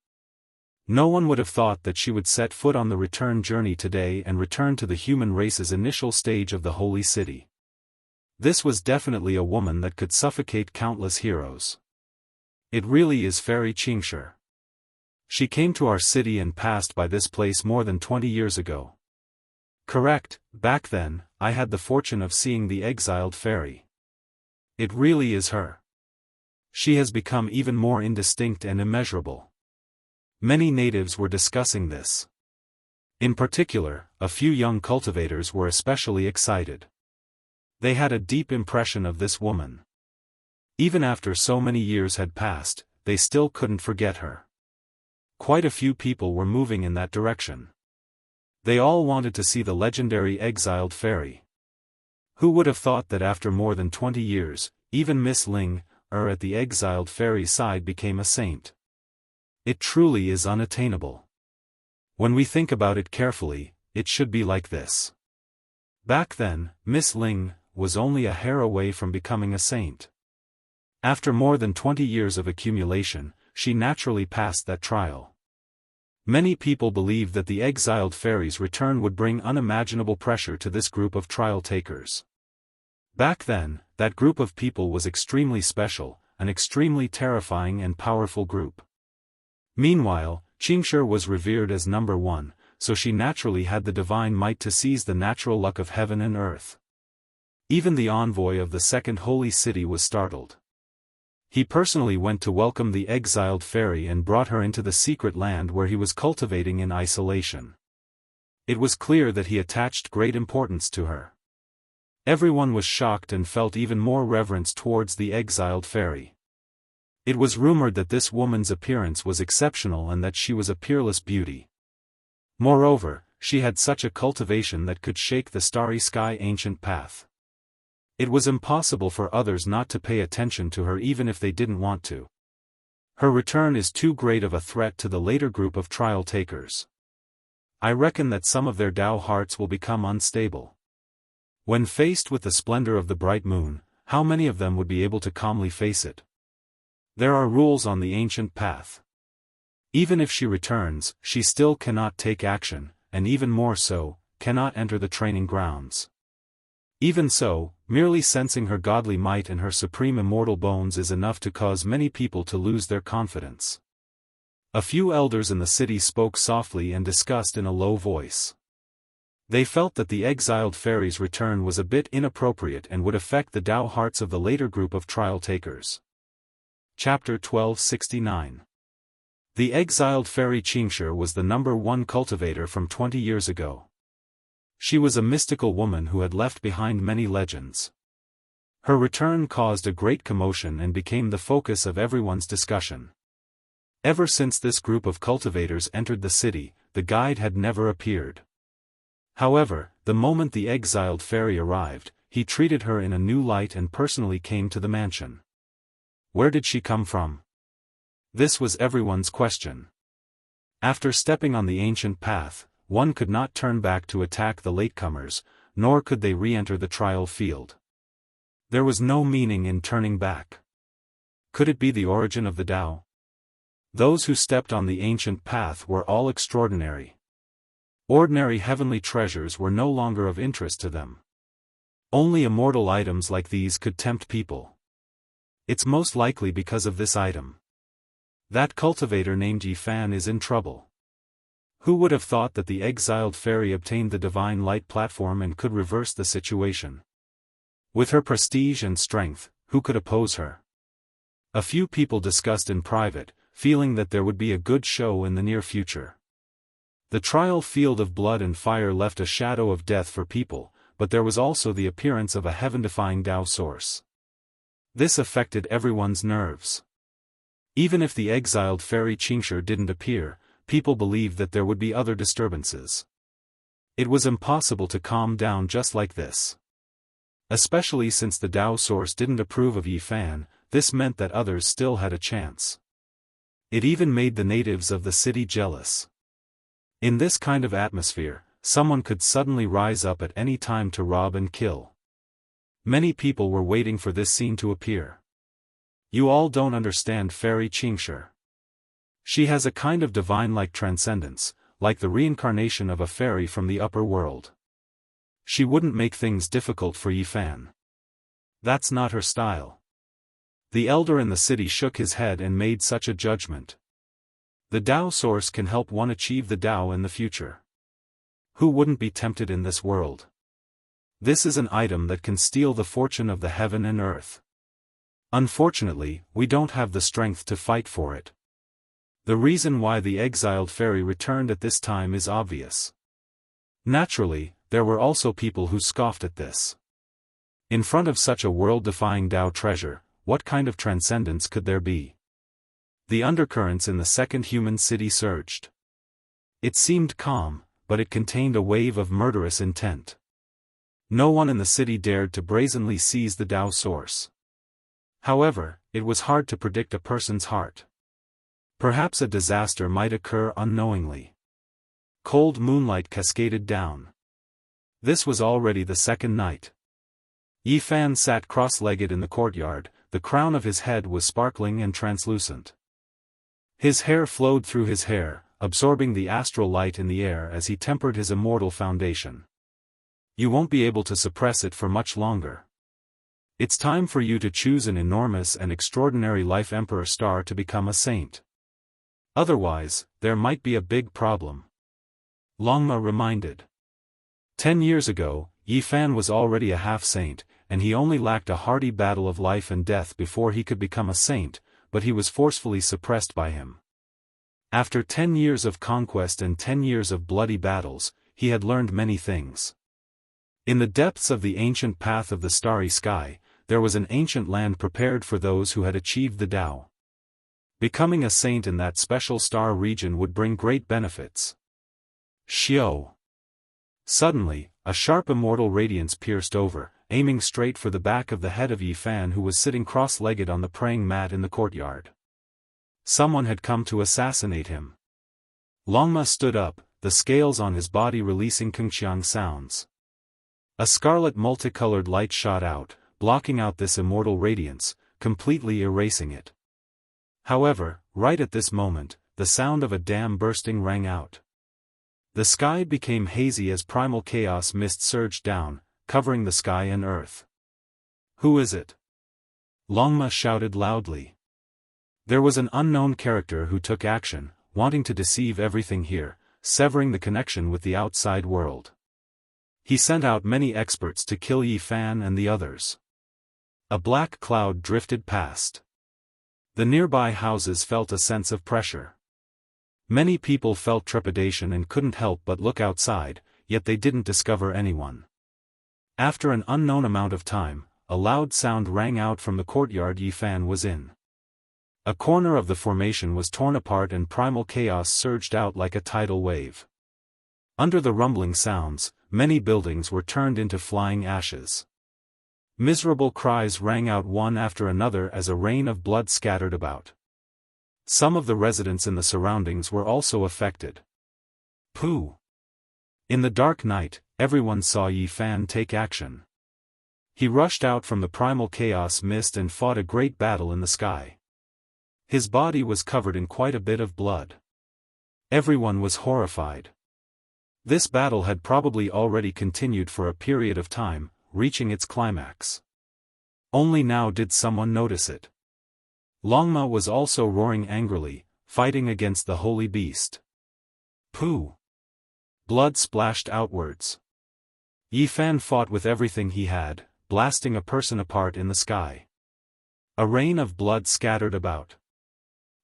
No one would have thought that she would set foot on the return journey today and return to the human race's initial stage of the holy city. This was definitely a woman that could suffocate countless heroes. It really is Fairy Xianxia. She came to our city and passed by this place more than 20 years ago. Correct, back then, I had the fortune of seeing the Exiled Fairy. It really is her. She has become even more indistinct and immeasurable. Many natives were discussing this. In particular, a few young cultivators were especially excited. They had a deep impression of this woman. Even after so many years had passed, they still couldn't forget her. Quite a few people were moving in that direction. They all wanted to see the legendary Exiled Fairy. Who would have thought that after more than 20 years, even Miss Ling, at the Exiled Fairy's side became a saint? It truly is unattainable. When we think about it carefully, it should be like this. Back then, Miss Ling was only a hair away from becoming a saint. After more than 20 years of accumulation, she naturally passed that trial. Many people believed that the Exiled Fairy's return would bring unimaginable pressure to this group of trial takers. Back then, that group of people was extremely special, an extremely terrifying and powerful group. Meanwhile, Xianxia was revered as number one, so she naturally had the divine might to seize the natural luck of heaven and earth. Even the envoy of the second holy city was startled. He personally went to welcome the Exiled Fairy and brought her into the secret land where he was cultivating in isolation. It was clear that he attached great importance to her. Everyone was shocked and felt even more reverence towards the Exiled Fairy. It was rumored that this woman's appearance was exceptional and that she was a peerless beauty. Moreover, she had such a cultivation that could shake the starry sky ancient path. It was impossible for others not to pay attention to her even if they didn't want to. Her return is too great of a threat to the later group of trial takers. I reckon that some of their Tao hearts will become unstable. When faced with the splendor of the bright moon, how many of them would be able to calmly face it? There are rules on the ancient path. Even if she returns, she still cannot take action, and even more so, cannot enter the training grounds. Even so, merely sensing her godly might and her supreme immortal bones is enough to cause many people to lose their confidence. A few elders in the city spoke softly and discussed in a low voice. They felt that the exiled fairy's return was a bit inappropriate and would affect the Tao hearts of the later group of trial takers. Chapter 1269. The exiled fairy Xianxia was the #1 cultivator from 20 years ago. She was a mystical woman who had left behind many legends. Her return caused a great commotion and became the focus of everyone's discussion. Ever since this group of cultivators entered the city, the guide had never appeared. However, the moment the exiled fairy arrived, he treated her in a new light and personally came to the mansion. Where did she come from? This was everyone's question. After stepping on the ancient path, one could not turn back to attack the latecomers, nor could they re-enter the trial field. There was no meaning in turning back. Could it be the origin of the Tao? Those who stepped on the ancient path were all extraordinary. Ordinary heavenly treasures were no longer of interest to them. Only immortal items like these could tempt people. It's most likely because of this item. That cultivator named Yifan is in trouble. Who would have thought that the exiled fairy obtained the divine light platform and could reverse the situation? With her prestige and strength, who could oppose her? A few people discussed in private, feeling that there would be a good show in the near future. The trial field of blood and fire left a shadow of death for people, but there was also the appearance of a heaven-defying Tao source. This affected everyone's nerves. Even if the exiled fairy Xianxia didn't appear, people believed that there would be other disturbances. It was impossible to calm down just like this. Especially since the Tao source didn't approve of Yifan, this meant that others still had a chance. It even made the natives of the city jealous. In this kind of atmosphere, someone could suddenly rise up at any time to rob and kill. Many people were waiting for this scene to appear. You all don't understand Fairy Xianxia. She has a kind of divine-like transcendence, like the reincarnation of a fairy from the upper world. She wouldn't make things difficult for Yifan. That's not her style. The elder in the city shook his head and made such a judgment. The Tao source can help one achieve the Tao in the future. Who wouldn't be tempted in this world? This is an item that can steal the fortune of the heaven and earth. Unfortunately, we don't have the strength to fight for it. The reason why the exiled fairy returned at this time is obvious. Naturally, there were also people who scoffed at this. In front of such a world-defying Tao treasure, what kind of transcendence could there be? The undercurrents in the second human city surged. It seemed calm, but it contained a wave of murderous intent. No one in the city dared to brazenly seize the Tao source. However, it was hard to predict a person's heart. Perhaps a disaster might occur unknowingly. Cold moonlight cascaded down. This was already the second night. Yifan sat cross-legged in the courtyard, the crown of his head was sparkling and translucent. His hair flowed through his hair, absorbing the astral light in the air as he tempered his immortal foundation. You won't be able to suppress it for much longer. It's time for you to choose an enormous and extraordinary life emperor star to become a saint. Otherwise, there might be a big problem. Longma reminded. 10 years ago, Yifan was already a half-saint, and he only lacked a hardy battle of life and death before he could become a saint, but he was forcefully suppressed by him. After 10 years of conquest and 10 years of bloody battles, he had learned many things. In the depths of the ancient path of the starry sky, there was an ancient land prepared for those who had achieved the Tao. Becoming a saint in that special star region would bring great benefits. Xiao. Suddenly, a sharp immortal radiance pierced over, aiming straight for the back of the head of Yifan, who was sitting cross-legged on the praying mat in the courtyard. Someone had come to assassinate him. Longma stood up, the scales on his body releasing kungxiang sounds. A scarlet multicolored light shot out, blocking out this immortal radiance, completely erasing it. However, right at this moment, the sound of a dam bursting rang out. The sky became hazy as primal chaos mist surged down, covering the sky and earth. "Who is it?" Longma shouted loudly. There was an unknown character who took action, wanting to deceive everything here, severing the connection with the outside world. He sent out many experts to kill Yi Fan and the others. A black cloud drifted past. The nearby houses felt a sense of pressure. Many people felt trepidation and couldn't help but look outside, yet they didn't discover anyone. After an unknown amount of time, a loud sound rang out from the courtyard Yi Fan was in. A corner of the formation was torn apart and primal chaos surged out like a tidal wave. Under the rumbling sounds, many buildings were turned into flying ashes. Miserable cries rang out one after another as a rain of blood scattered about. Some of the residents in the surroundings were also affected. Pooh! In the dark night, everyone saw Yi Fan take action. He rushed out from the primal chaos mist and fought a great battle in the sky. His body was covered in quite a bit of blood. Everyone was horrified. This battle had probably already continued for a period of time, reaching its climax. Only now did someone notice it. Longma was also roaring angrily, fighting against the holy beast. Pooh! Blood splashed outwards. Yi Fan fought with everything he had, blasting a person apart in the sky. A rain of blood scattered about.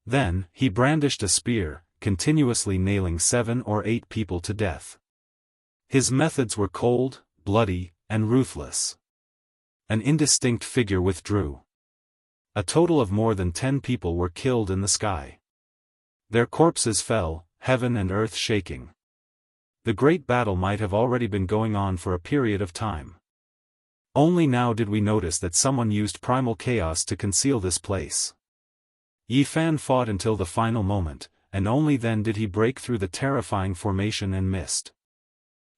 Then, he brandished a spear, continuously nailing 7 or 8 people to death. His methods were cold, bloody, and ruthless. An indistinct figure withdrew. A total of more than 10 people were killed in the sky. Their corpses fell, heaven and earth shaking. The great battle might have already been going on for a period of time. Only now did we notice that someone used primal chaos to conceal this place. Yi Fan fought until the final moment, and only then did he break through the terrifying formation and mist.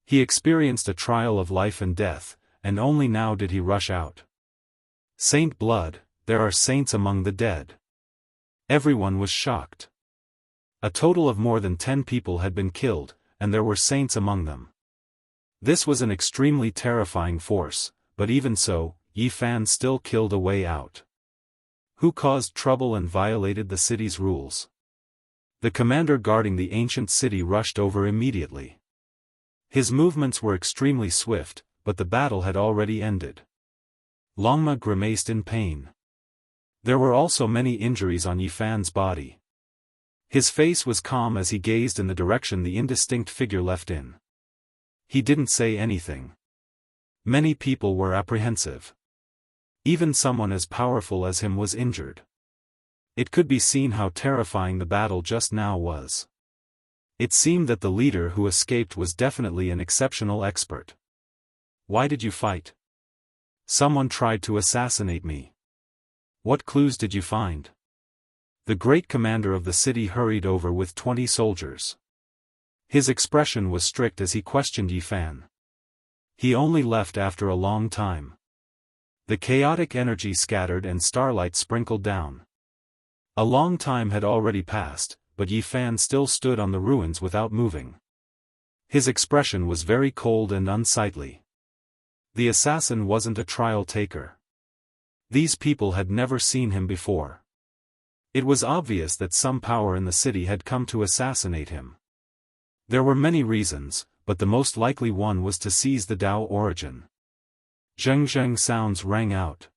He experienced a trial of life and death, and only now did he rush out. Saint Blood, there are saints among the dead. Everyone was shocked. A total of more than 10 people had been killed, and there were saints among them. This was an extremely terrifying force, but even so, Yi Fan still killed a way out. Who caused trouble and violated the city's rules? The commander guarding the ancient city rushed over immediately. His movements were extremely swift, but the battle had already ended. Longma grimaced in pain. There were also many injuries on Yi Fan's body. His face was calm as he gazed in the direction the indistinct figure left in. He didn't say anything. Many people were apprehensive. Even someone as powerful as him was injured. It could be seen how terrifying the battle just now was. It seemed that the leader who escaped was definitely an exceptional expert. Why did you fight? Someone tried to assassinate me. What clues did you find? The great commander of the city hurried over with 20 soldiers. His expression was strict as he questioned Yi Fan. He only left after a long time. The chaotic energy scattered and starlight sprinkled down. A long time had already passed, but Yi Fan still stood on the ruins without moving. His expression was very cold and unsightly. The assassin wasn't a trial taker. These people had never seen him before. It was obvious that some power in the city had come to assassinate him. There were many reasons, but the most likely one was to seize the Dao origin. Zheng sounds rang out.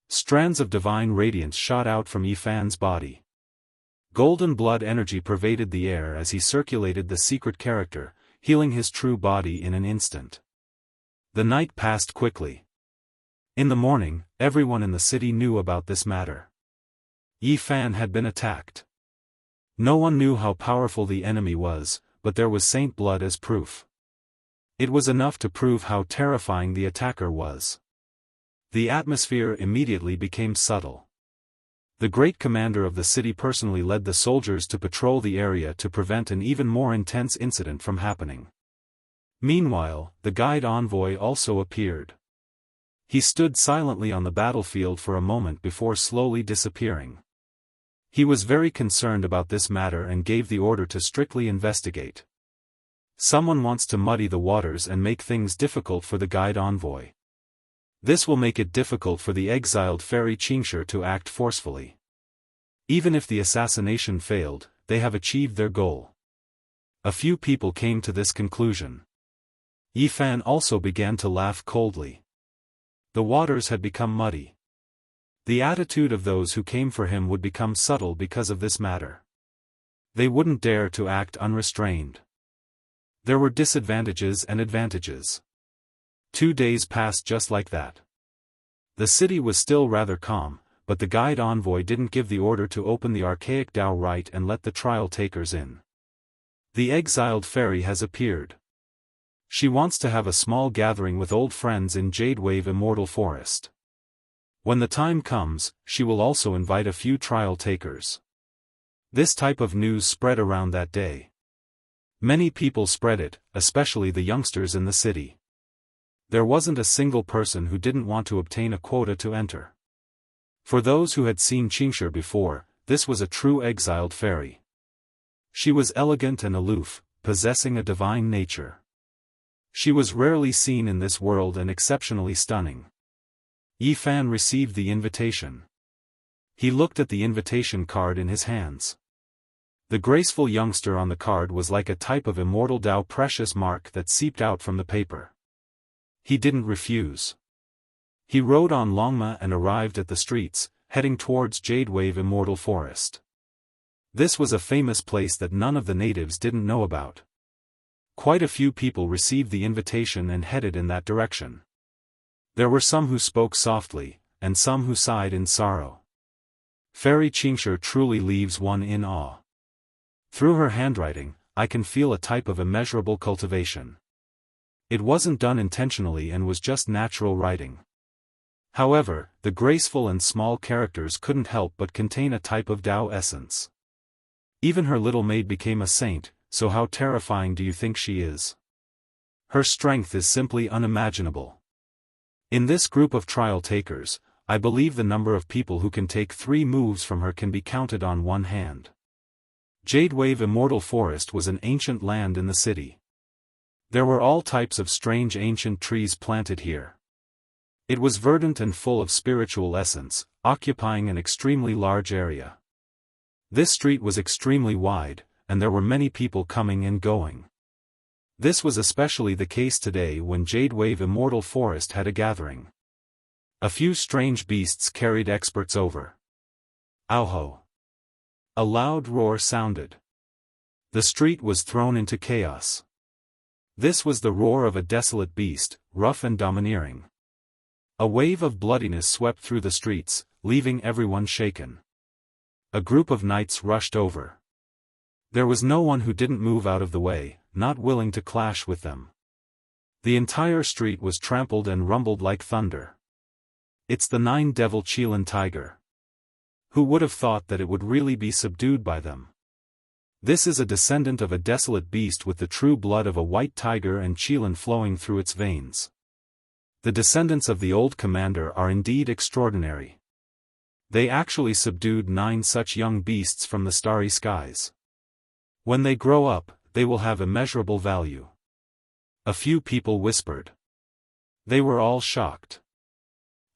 Strands of divine radiance shot out from Yi Fan's body. Golden blood energy pervaded the air as he circulated the secret character, healing his true body in an instant. The night passed quickly. In the morning, everyone in the city knew about this matter. Yi Fan had been attacked. No one knew how powerful the enemy was, but there was Saint Blood as proof. It was enough to prove how terrifying the attacker was. The atmosphere immediately became subtle. The great commander of the city personally led the soldiers to patrol the area to prevent an even more intense incident from happening. Meanwhile, the guide envoy also appeared. He stood silently on the battlefield for a moment before slowly disappearing. He was very concerned about this matter and gave the order to strictly investigate. Someone wants to muddy the waters and make things difficult for the guide envoy. This will make it difficult for the exiled fairy Xianxia to act forcefully. Even if the assassination failed, they have achieved their goal. A few people came to this conclusion. Yifan also began to laugh coldly. The waters had become muddy. The attitude of those who came for him would become subtle because of this matter. They wouldn't dare to act unrestrained. There were disadvantages and advantages. 2 days passed just like that. The city was still rather calm, but the guide envoy didn't give the order to open the archaic Dao rite and let the trial takers in. The exiled fairy has appeared. She wants to have a small gathering with old friends in Jade Wave Immortal Forest. When the time comes, she will also invite a few trial takers. This type of news spread around that day. Many people spread it, especially the youngsters in the city. There wasn't a single person who didn't want to obtain a quota to enter. For those who had seen Xianxia before, this was a true exiled fairy. She was elegant and aloof, possessing a divine nature. She was rarely seen in this world and exceptionally stunning. Yifan received the invitation. He looked at the invitation card in his hands. The graceful youngster on the card was like a type of immortal Dao precious mark that seeped out from the paper. He didn't refuse. He rode on Longma and arrived at the streets, heading towards Jade Wave Immortal Forest. This was a famous place that none of the natives didn't know about. Quite a few people received the invitation and headed in that direction. There were some who spoke softly, and some who sighed in sorrow. Fairy Xianxia truly leaves one in awe. Through her handwriting, I can feel a type of immeasurable cultivation. It wasn't done intentionally and was just natural writing. However, the graceful and small characters couldn't help but contain a type of Dao essence. Even her little maid became a saint, so how terrifying do you think she is? Her strength is simply unimaginable. In this group of trial takers, I believe the number of people who can take 3 moves from her can be counted on one hand. Jade Wave Immortal Forest was an ancient land in the city. There were all types of strange ancient trees planted here. It was verdant and full of spiritual essence, occupying an extremely large area. This street was extremely wide, and there were many people coming and going. This was especially the case today when Jade Wave Immortal Forest had a gathering. A few strange beasts carried experts over. Auho! A loud roar sounded. The street was thrown into chaos. This was the roar of a desolate beast, rough and domineering. A wave of bloodiness swept through the streets, leaving everyone shaken. A group of knights rushed over. There was no one who didn't move out of the way, not willing to clash with them. The entire street was trampled and rumbled like thunder. It's the 9-devil Qilin tiger. Who would have thought that it would really be subdued by them? This is a descendant of a desolate beast with the true blood of a white tiger and Qilin flowing through its veins. The descendants of the old commander are indeed extraordinary. They actually subdued 9 such young beasts from the starry skies. When they grow up, they will have immeasurable value. A few people whispered. They were all shocked.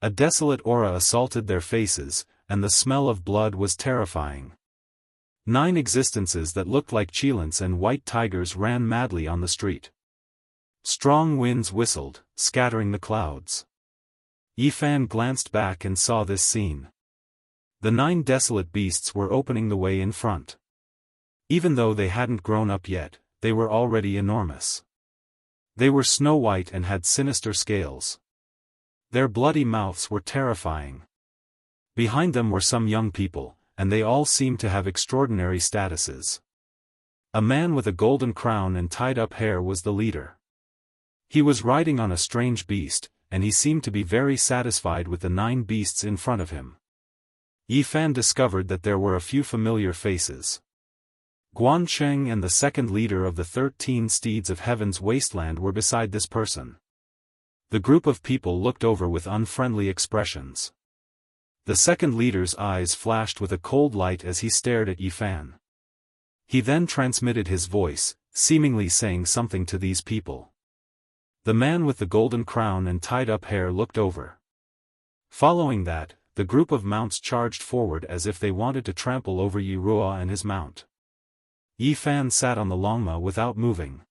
A desolate aura assaulted their faces, and the smell of blood was terrifying. 9 existences that looked like Qilins and white tigers ran madly on the street. Strong winds whistled, scattering the clouds. Yifan glanced back and saw this scene. The 9 desolate beasts were opening the way in front. Even though they hadn't grown up yet, they were already enormous. They were snow-white and had sinister scales. Their bloody mouths were terrifying. Behind them were some young people, and they all seemed to have extraordinary statuses. A man with a golden crown and tied-up hair was the leader. He was riding on a strange beast, and he seemed to be very satisfied with the 9 beasts in front of him. Yi Fan discovered that there were a few familiar faces. Guan Cheng and the second leader of the 13 Steeds of Heaven's wasteland were beside this person. The group of people looked over with unfriendly expressions. The second leader's eyes flashed with a cold light as he stared at Yi Fan. He then transmitted his voice, seemingly saying something to these people. The man with the golden crown and tied-up hair looked over. Following that, the group of mounts charged forward as if they wanted to trample over Yi Ruo and his mount. Yi Fan sat on the longma without moving.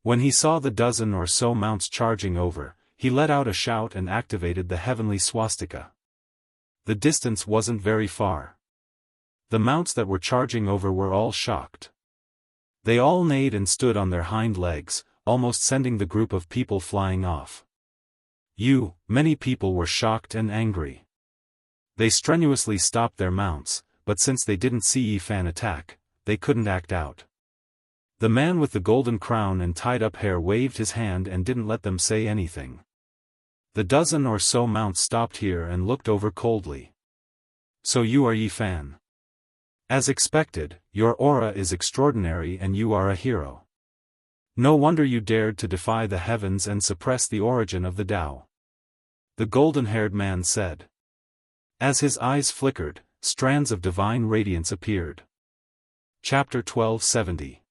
When he saw the dozen or so mounts charging over, he let out a shout and activated the heavenly swastika. The distance wasn't very far. The mounts that were charging over were all shocked. They all neighed and stood on their hind legs, almost sending the group of people flying off. Many people were shocked and angry. They strenuously stopped their mounts, but since they didn't see Yi Fan attack, they couldn't act out. The man with the golden crown and tied-up hair waved his hand and didn't let them say anything. The dozen or so mounts stopped here and looked over coldly. So you are Yi Fan. As expected, your aura is extraordinary and you are a hero. No wonder you dared to defy the heavens and suppress the origin of the Tao. The golden-haired man said. As his eyes flickered, strands of divine radiance appeared. Chapter 1270.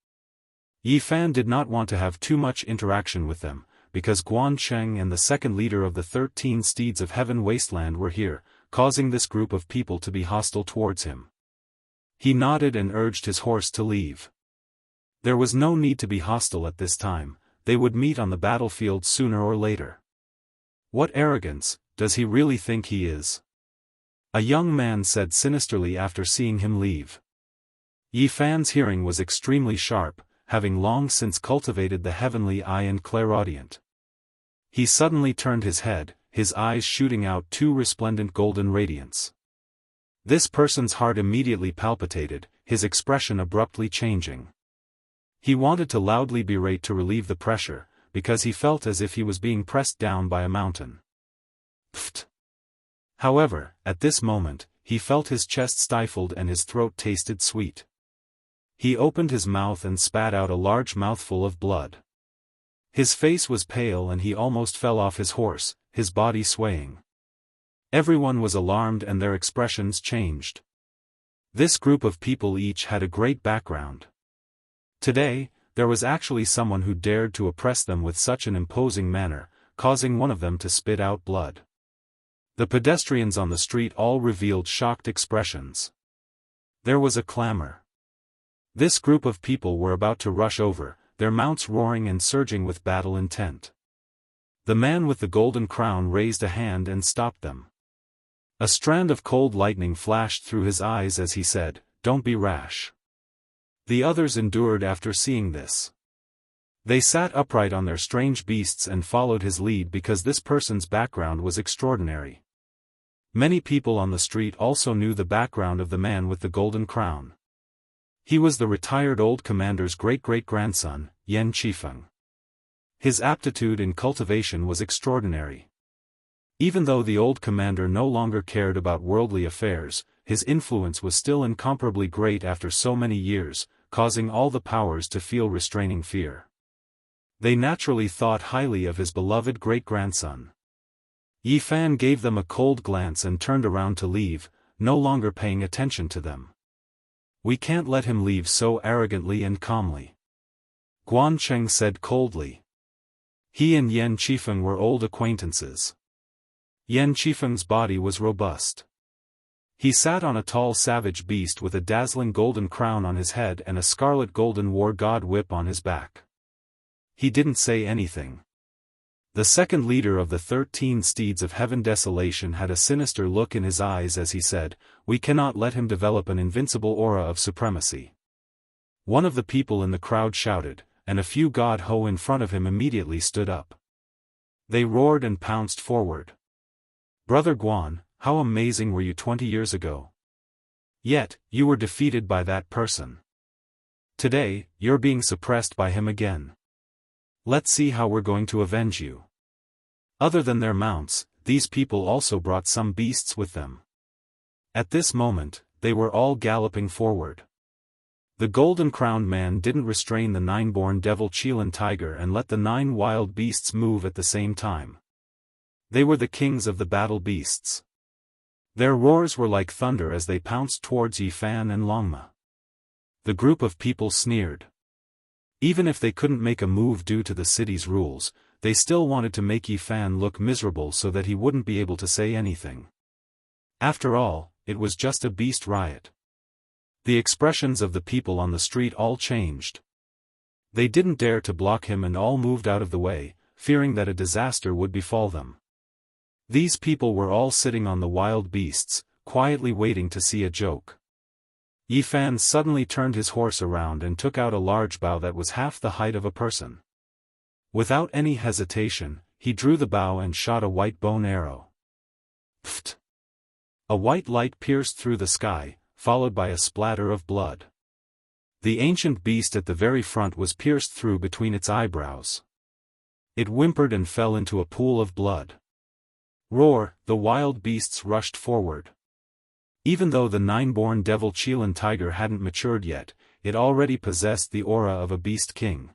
Yi Fan did not want to have too much interaction with them, because Guan Cheng and the second leader of the 13 Steeds of Heaven wasteland were here, causing this group of people to be hostile towards him. He nodded and urged his horse to leave. There was no need to be hostile at this time, they would meet on the battlefield sooner or later. What arrogance, does he really think he is? A young man said sinisterly after seeing him leave. Yi Fan's hearing was extremely sharp, having long since cultivated the heavenly eye and clairaudient. He suddenly turned his head, his eyes shooting out two resplendent golden radiance. This person's heart immediately palpitated, his expression abruptly changing. He wanted to loudly berate to relieve the pressure, because he felt as if he was being pressed down by a mountain. Pfft! However, at this moment, he felt his chest stifled and his throat tasted sweet. He opened his mouth and spat out a large mouthful of blood. His face was pale and he almost fell off his horse, his body swaying. Everyone was alarmed and their expressions changed. This group of people each had a great background. Today, there was actually someone who dared to oppress them with such an imposing manner, causing one of them to spit out blood. The pedestrians on the street all revealed shocked expressions. There was a clamor. This group of people were about to rush over, their mounts roaring and surging with battle intent. The man with the golden crown raised a hand and stopped them. A strand of cold lightning flashed through his eyes as he said, "Don't be rash." The others endured after seeing this. They sat upright on their strange beasts and followed his lead because this person's background was extraordinary. Many people on the street also knew the background of the man with the golden crown. He was the retired old commander's great-great-grandson, Yan Qifeng. His aptitude in cultivation was extraordinary. Even though the old commander no longer cared about worldly affairs, his influence was still incomparably great after so many years, causing all the powers to feel restraining fear. They naturally thought highly of his beloved great-grandson. Yi Fan gave them a cold glance and turned around to leave, no longer paying attention to them. "We can't let him leave so arrogantly and calmly," Guan Cheng said coldly. He and Yan Qifeng were old acquaintances. Yan Qifeng's body was robust. He sat on a tall savage beast with a dazzling golden crown on his head and a scarlet golden war god whip on his back. He didn't say anything. The second leader of the 13 Steeds of Heaven Desolation had a sinister look in his eyes as he said, "We cannot let him develop an invincible aura of supremacy." One of the people in the crowd shouted, and a few god ho in front of him immediately stood up. They roared and pounced forward. "Brother Guan, how amazing were you 20 years ago? Yet, you were defeated by that person. Today, you're being suppressed by him again. Let's see how we're going to avenge you." Other than their mounts, these people also brought some beasts with them. At this moment, they were all galloping forward. The golden-crowned man didn't restrain the nine-born devil Qilin tiger and let the 9 wild beasts move at the same time. They were the kings of the battle beasts. Their roars were like thunder as they pounced towards Yifan and Longma. The group of people sneered. Even if they couldn't make a move due to the city's rules, they still wanted to make Yifan look miserable so that he wouldn't be able to say anything. After all, it was just a beast riot. The expressions of the people on the street all changed. They didn't dare to block him and all moved out of the way, fearing that a disaster would befall them. These people were all sitting on the wild beasts, quietly waiting to see a joke. Yifan suddenly turned his horse around and took out a large bow that was half the height of a person. Without any hesitation, he drew the bow and shot a white bone arrow. Pfft! A white light pierced through the sky, followed by a splatter of blood. The ancient beast at the very front was pierced through between its eyebrows. It whimpered and fell into a pool of blood. Roar! The wild beasts rushed forward. Even though the 9-born devil Qilin tiger hadn't matured yet, it already possessed the aura of a beast king.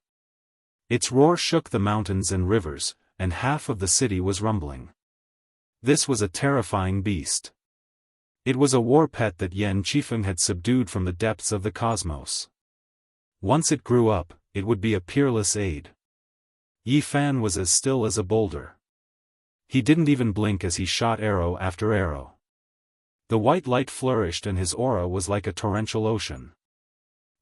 Its roar shook the mountains and rivers, and half of the city was rumbling. This was a terrifying beast. It was a war pet that Yan Qifeng had subdued from the depths of the cosmos. Once it grew up, it would be a peerless aide. Yifan was as still as a boulder. He didn't even blink as he shot arrow after arrow. The white light flourished and his aura was like a torrential ocean.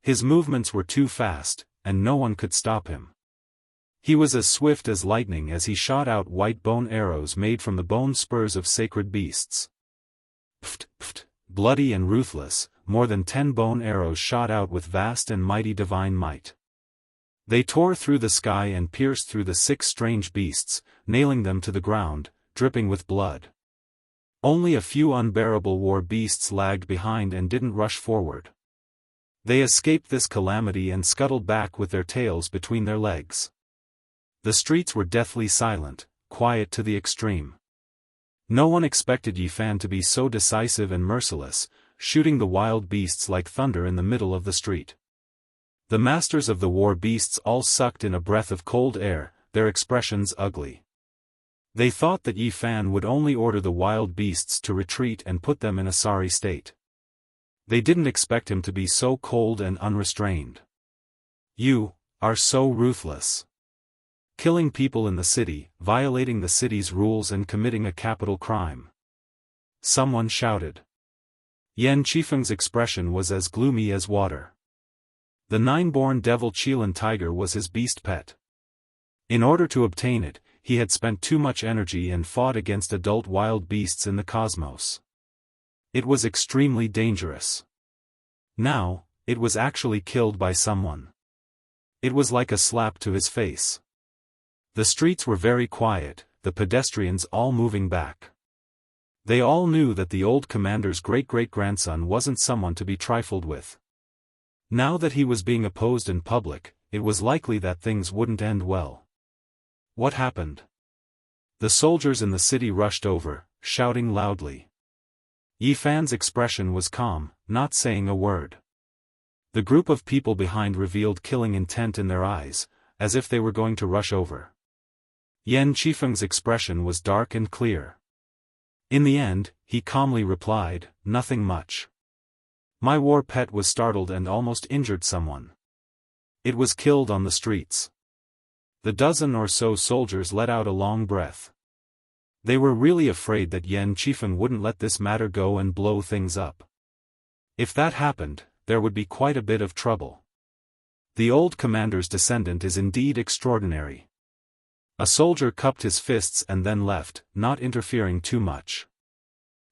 His movements were too fast, and no one could stop him. He was as swift as lightning as he shot out white bone arrows made from the bone spurs of sacred beasts. Pft, pft, bloody and ruthless, more than 10 bone arrows shot out with vast and mighty divine might. They tore through the sky and pierced through the 6 strange beasts, nailing them to the ground, dripping with blood. Only a few unbearable war beasts lagged behind and didn't rush forward. They escaped this calamity and scuttled back with their tails between their legs. The streets were deathly silent, quiet to the extreme. No one expected Yifan to be so decisive and merciless, shooting the wild beasts like thunder in the middle of the street. The masters of the war beasts all sucked in a breath of cold air, their expressions ugly. They thought that Yifan would only order the wild beasts to retreat and put them in a sorry state. They didn't expect him to be so cold and unrestrained. You are so ruthless. Killing people in the city, violating the city's rules and committing a capital crime. Someone shouted. Yan Qifeng's expression was as gloomy as water. The 9-born devil Qilin tiger was his beast pet. In order to obtain it, he had spent too much energy and fought against adult wild beasts in the cosmos. It was extremely dangerous. Now, it was actually killed by someone. It was like a slap to his face. The streets were very quiet, the pedestrians all moving back. They all knew that the old commander's great-great-grandson wasn't someone to be trifled with. Now that he was being opposed in public, it was likely that things wouldn't end well. What happened? The soldiers in the city rushed over, shouting loudly. Yifan's expression was calm, not saying a word. The group of people behind revealed killing intent in their eyes, as if they were going to rush over. Yan Qifeng's expression was dark and clear. In the end, he calmly replied, "Nothing much. My war pet was startled and almost injured someone. It was killed on the streets." The dozen or so soldiers let out a long breath. They were really afraid that Yan Qifeng wouldn't let this matter go and blow things up. If that happened, there would be quite a bit of trouble. The old commander's descendant is indeed extraordinary. A soldier cupped his fists and then left, not interfering too much.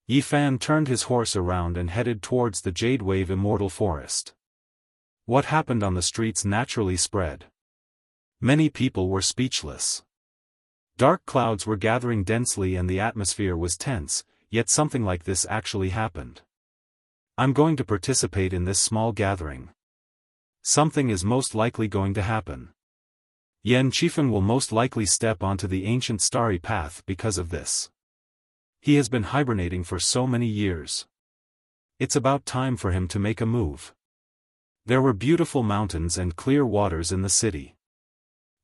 Yifan turned his horse around and headed towards the Jade Wave Immortal Forest. What happened on the streets naturally spread. Many people were speechless. Dark clouds were gathering densely and the atmosphere was tense, yet something like this actually happened. I'm going to participate in this small gathering. Something is most likely going to happen. Yan Qifeng will most likely step onto the ancient starry path because of this. He has been hibernating for so many years. It's about time for him to make a move. There were beautiful mountains and clear waters in the city.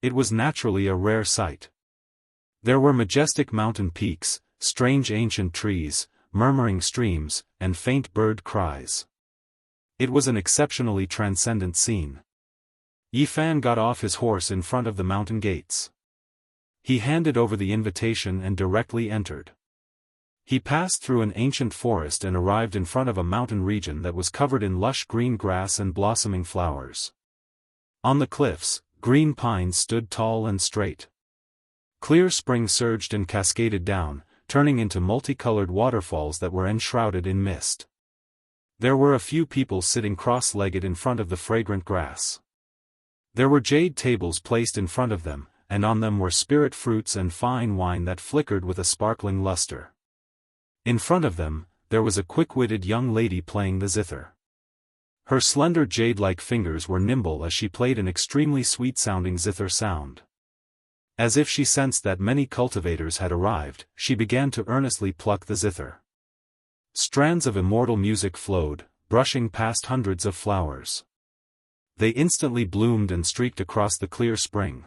It was naturally a rare sight. There were majestic mountain peaks, strange ancient trees, murmuring streams, and faint bird cries. It was an exceptionally transcendent scene. Yi Fan got off his horse in front of the mountain gates. He handed over the invitation and directly entered. He passed through an ancient forest and arrived in front of a mountain region that was covered in lush green grass and blossoming flowers. On the cliffs, green pines stood tall and straight. Clear springs surged and cascaded down, turning into multicolored waterfalls that were enshrouded in mist. There were a few people sitting cross-legged in front of the fragrant grass. There were jade tables placed in front of them, and on them were spirit fruits and fine wine that flickered with a sparkling luster. In front of them, there was a quick-witted young lady playing the zither. Her slender jade-like fingers were nimble as she played an extremely sweet-sounding zither sound. As if she sensed that many cultivators had arrived, she began to earnestly pluck the zither. Strands of immortal music flowed, brushing past hundreds of flowers. They instantly bloomed and streaked across the clear spring.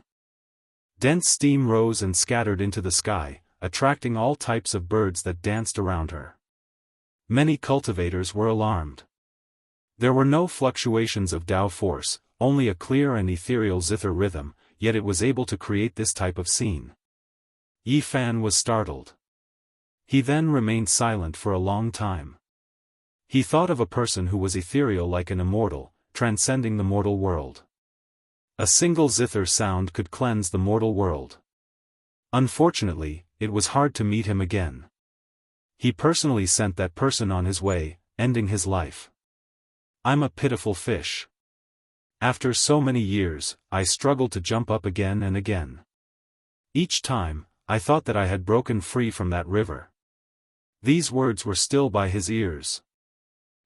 Dense steam rose and scattered into the sky, attracting all types of birds that danced around her. Many cultivators were alarmed. There were no fluctuations of Tao force, only a clear and ethereal zither rhythm, yet it was able to create this type of scene. Yi Fan was startled. He then remained silent for a long time. He thought of a person who was ethereal like an immortal, transcending the mortal world. A single zither sound could cleanse the mortal world. Unfortunately, it was hard to meet him again. He personally sent that person on his way, ending his life. I'm a pitiful fish. After so many years, I struggled to jump up again and again. Each time, I thought that I had broken free from that river. These words were still by his ears.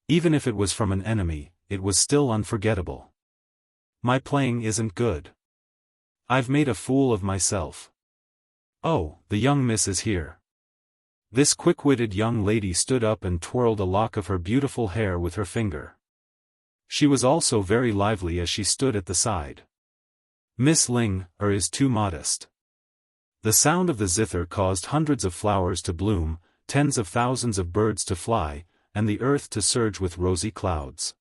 Even if it was from an enemy, it was still unforgettable. My playing isn't good. I've made a fool of myself. Oh, the young miss is here. This quick-witted young lady stood up and twirled a lock of her beautiful hair with her finger. She was also very lively as she stood at the side. Miss Ling is too modest. The sound of the zither caused hundreds of flowers to bloom, tens of thousands of birds to fly, and the earth to surge with rosy clouds.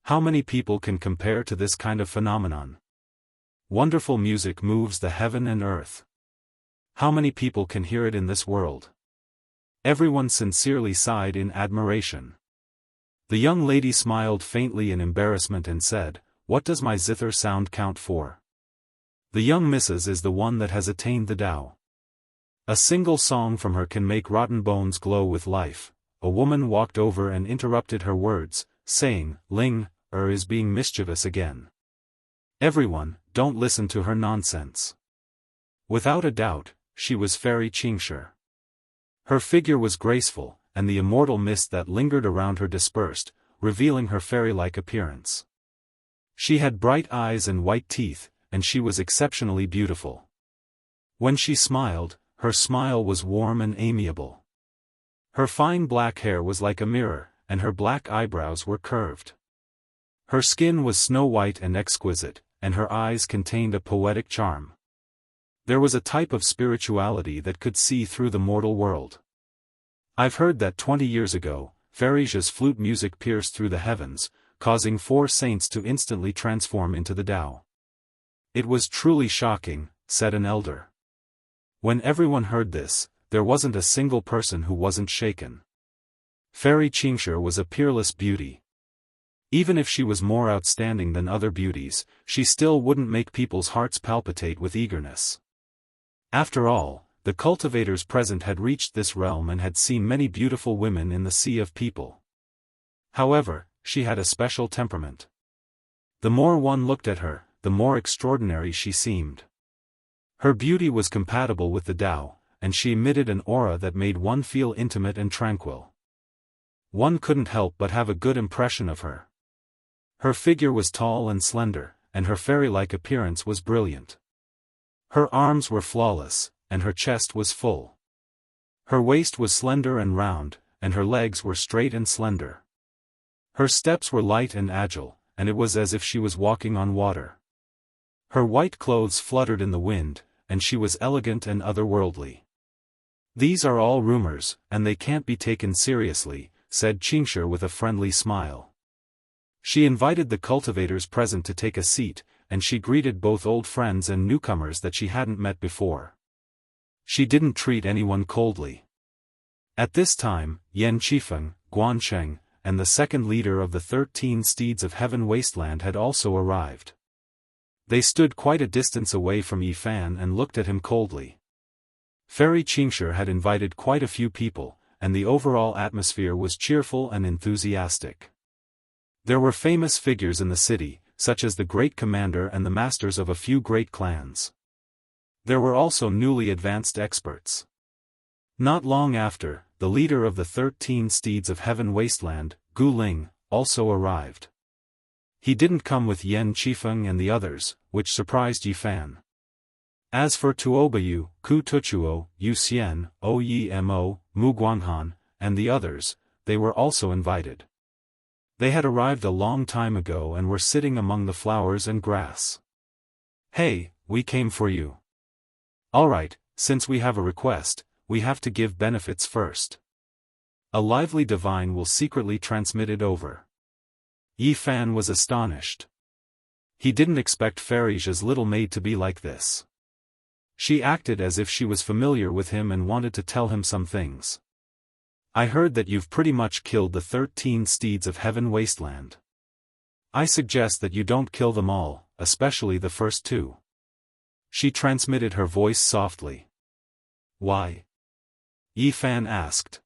How many people can compare to this kind of phenomenon? Wonderful music moves the heaven and earth. How many people can hear it in this world? Everyone sincerely sighed in admiration. The young lady smiled faintly in embarrassment and said, "What does my zither sound count for? The young missus is the one that has attained the Tao. A single song from her can make rotten bones glow with life." A woman walked over and interrupted her words, saying, "Ling is being mischievous again. Everyone, don't listen to her nonsense." Without a doubt, she was Fairy Xianxia. Her figure was graceful, and the immortal mist that lingered around her dispersed, revealing her fairy-like appearance. She had bright eyes and white teeth, and she was exceptionally beautiful. When she smiled, her smile was warm and amiable. Her fine black hair was like a mirror, and her black eyebrows were curved. Her skin was snow-white and exquisite, and her eyes contained a poetic charm. There was a type of spirituality that could see through the mortal world. I've heard that 20 years ago, Farija's flute music pierced through the heavens, causing 4 saints to instantly transform into the Tao. It was truly shocking, said an elder. When everyone heard this, there wasn't a single person who wasn't shaken. Fairy Xianxia was a peerless beauty. Even if she was more outstanding than other beauties, she still wouldn't make people's hearts palpitate with eagerness. After all, the cultivators present had reached this realm and had seen many beautiful women in the sea of people. However, she had a special temperament. The more one looked at her, the more extraordinary she seemed. Her beauty was compatible with the Tao, and she emitted an aura that made one feel intimate and tranquil. One couldn't help but have a good impression of her. Her figure was tall and slender, and her fairy-like appearance was brilliant. Her arms were flawless, and her chest was full. Her waist was slender and round, and her legs were straight and slender. Her steps were light and agile, and it was as if she was walking on water. Her white clothes fluttered in the wind, and she was elegant and otherworldly. "These are all rumors, and they can't be taken seriously," said Xianxia with a friendly smile. She invited the cultivators present to take a seat, and she greeted both old friends and newcomers that she hadn't met before. She didn't treat anyone coldly. At this time, Yan Qifeng, Guansheng, and the second leader of the 13 Steeds of Heaven Wasteland had also arrived. They stood quite a distance away from Yifan and looked at him coldly. Fairy Xianxia had invited quite a few people, and the overall atmosphere was cheerful and enthusiastic. There were famous figures in the city, such as the great commander and the masters of a few great clans. There were also newly advanced experts. Not long after, the leader of the 13 Steeds of Heaven Wasteland, Gu Ling, also arrived. He didn't come with Yan Qifeng and the others, which surprised Yifan. As for Tuobayu, Ku Tuchuo, Yu Xian, Oyemo, Mu Guanghan, and the others, they were also invited. They had arrived a long time ago and were sitting among the flowers and grass. "Hey, we came for you. Alright, since we have a request, we have to give benefits first. A lively divine will secretly transmit it over." Yifan was astonished. He didn't expect Farija's little maid to be like this. She acted as if she was familiar with him and wanted to tell him some things. "I heard that you've pretty much killed the 13 Steeds of Heaven Wasteland. I suggest that you don't kill them all, especially the first two." She transmitted her voice softly. "Why?" Yifan asked.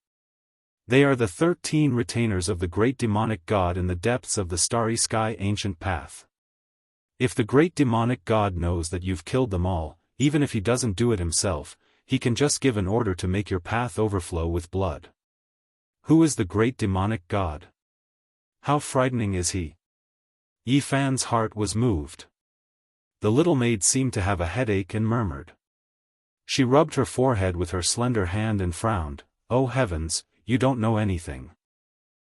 "They are the 13 retainers of the great demonic god in the depths of the starry sky ancient path. If the great demonic god knows that you've killed them all, even if he doesn't do it himself, he can just give an order to make your path overflow with blood." "Who is the great demonic god? How frightening is he?" Yifan's heart was moved. The little maid seemed to have a headache and murmured. She rubbed her forehead with her slender hand and frowned. "Oh heavens, you don't know anything.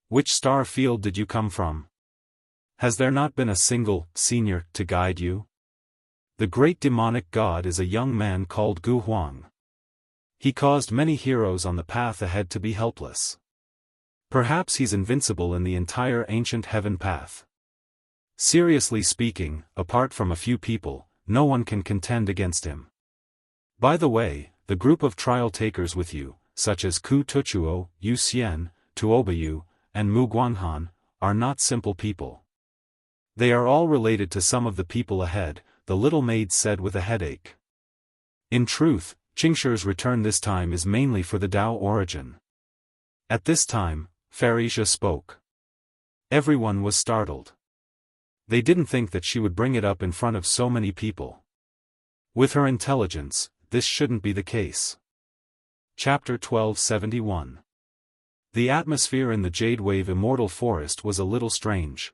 Which star field did you come from? Has there not been a single senior to guide you? The great demonic god is a young man called Gu Huang. He caused many heroes on the path ahead to be helpless. Perhaps he's invincible in the entire ancient heaven path. Seriously speaking, apart from a few people, no one can contend against him. By the way, the group of trial takers with you, such as Ku Tuchuo, Yu Xian, Tuobayu, and Mu Guanghan, are not simple people. They are all related to some of the people ahead," the little maid said with a headache. "In truth, Xianxia's return this time is mainly for the Dao origin." At this time, Farija spoke. Everyone was startled. They didn't think that she would bring it up in front of so many people. With her intelligence, this shouldn't be the case. Chapter 1271. The atmosphere in the Jade Wave Immortal Forest was a little strange.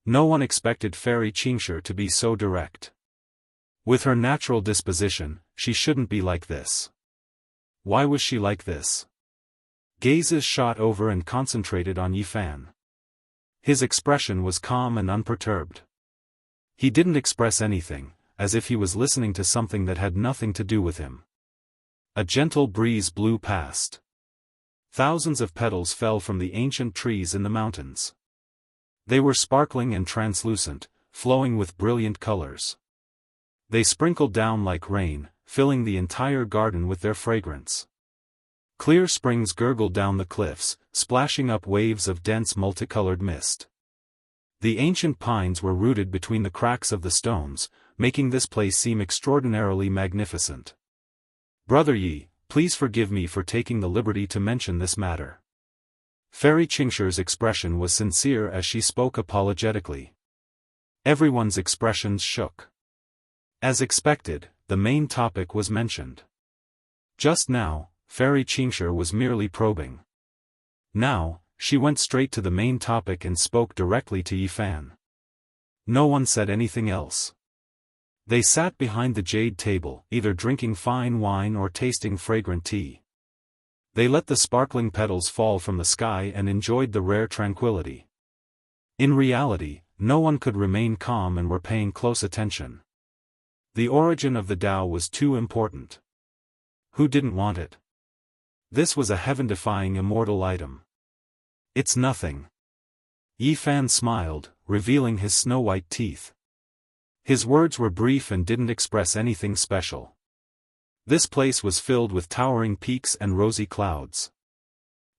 No one expected Fairy Xianxia to be so direct. With her natural disposition, she shouldn't be like this. Why was she like this? Gazes shot over and concentrated on Yifan. His expression was calm and unperturbed. He didn't express anything, as if he was listening to something that had nothing to do with him. A gentle breeze blew past. Thousands of petals fell from the ancient trees in the mountains. They were sparkling and translucent, flowing with brilliant colors. They sprinkled down like rain, filling the entire garden with their fragrance. Clear springs gurgled down the cliffs, splashing up waves of dense multicolored mist. The ancient pines were rooted between the cracks of the stones, making this place seem extraordinarily magnificent. "Brother Yi, please forgive me for taking the liberty to mention this matter." Fairy Xianxia's expression was sincere as she spoke apologetically. Everyone's expressions shook. As expected, the main topic was mentioned. Just now, Fairy Xianxia was merely probing. Now, she went straight to the main topic and spoke directly to Yifan. No one said anything else. They sat behind the jade table, either drinking fine wine or tasting fragrant tea. They let the sparkling petals fall from the sky and enjoyed the rare tranquility. In reality, no one could remain calm and were paying close attention. The origin of the Tao was too important. Who didn't want it? This was a heaven-defying immortal item. It's nothing. Yi Fan smiled, revealing his snow-white teeth. His words were brief and didn't express anything special. This place was filled with towering peaks and rosy clouds.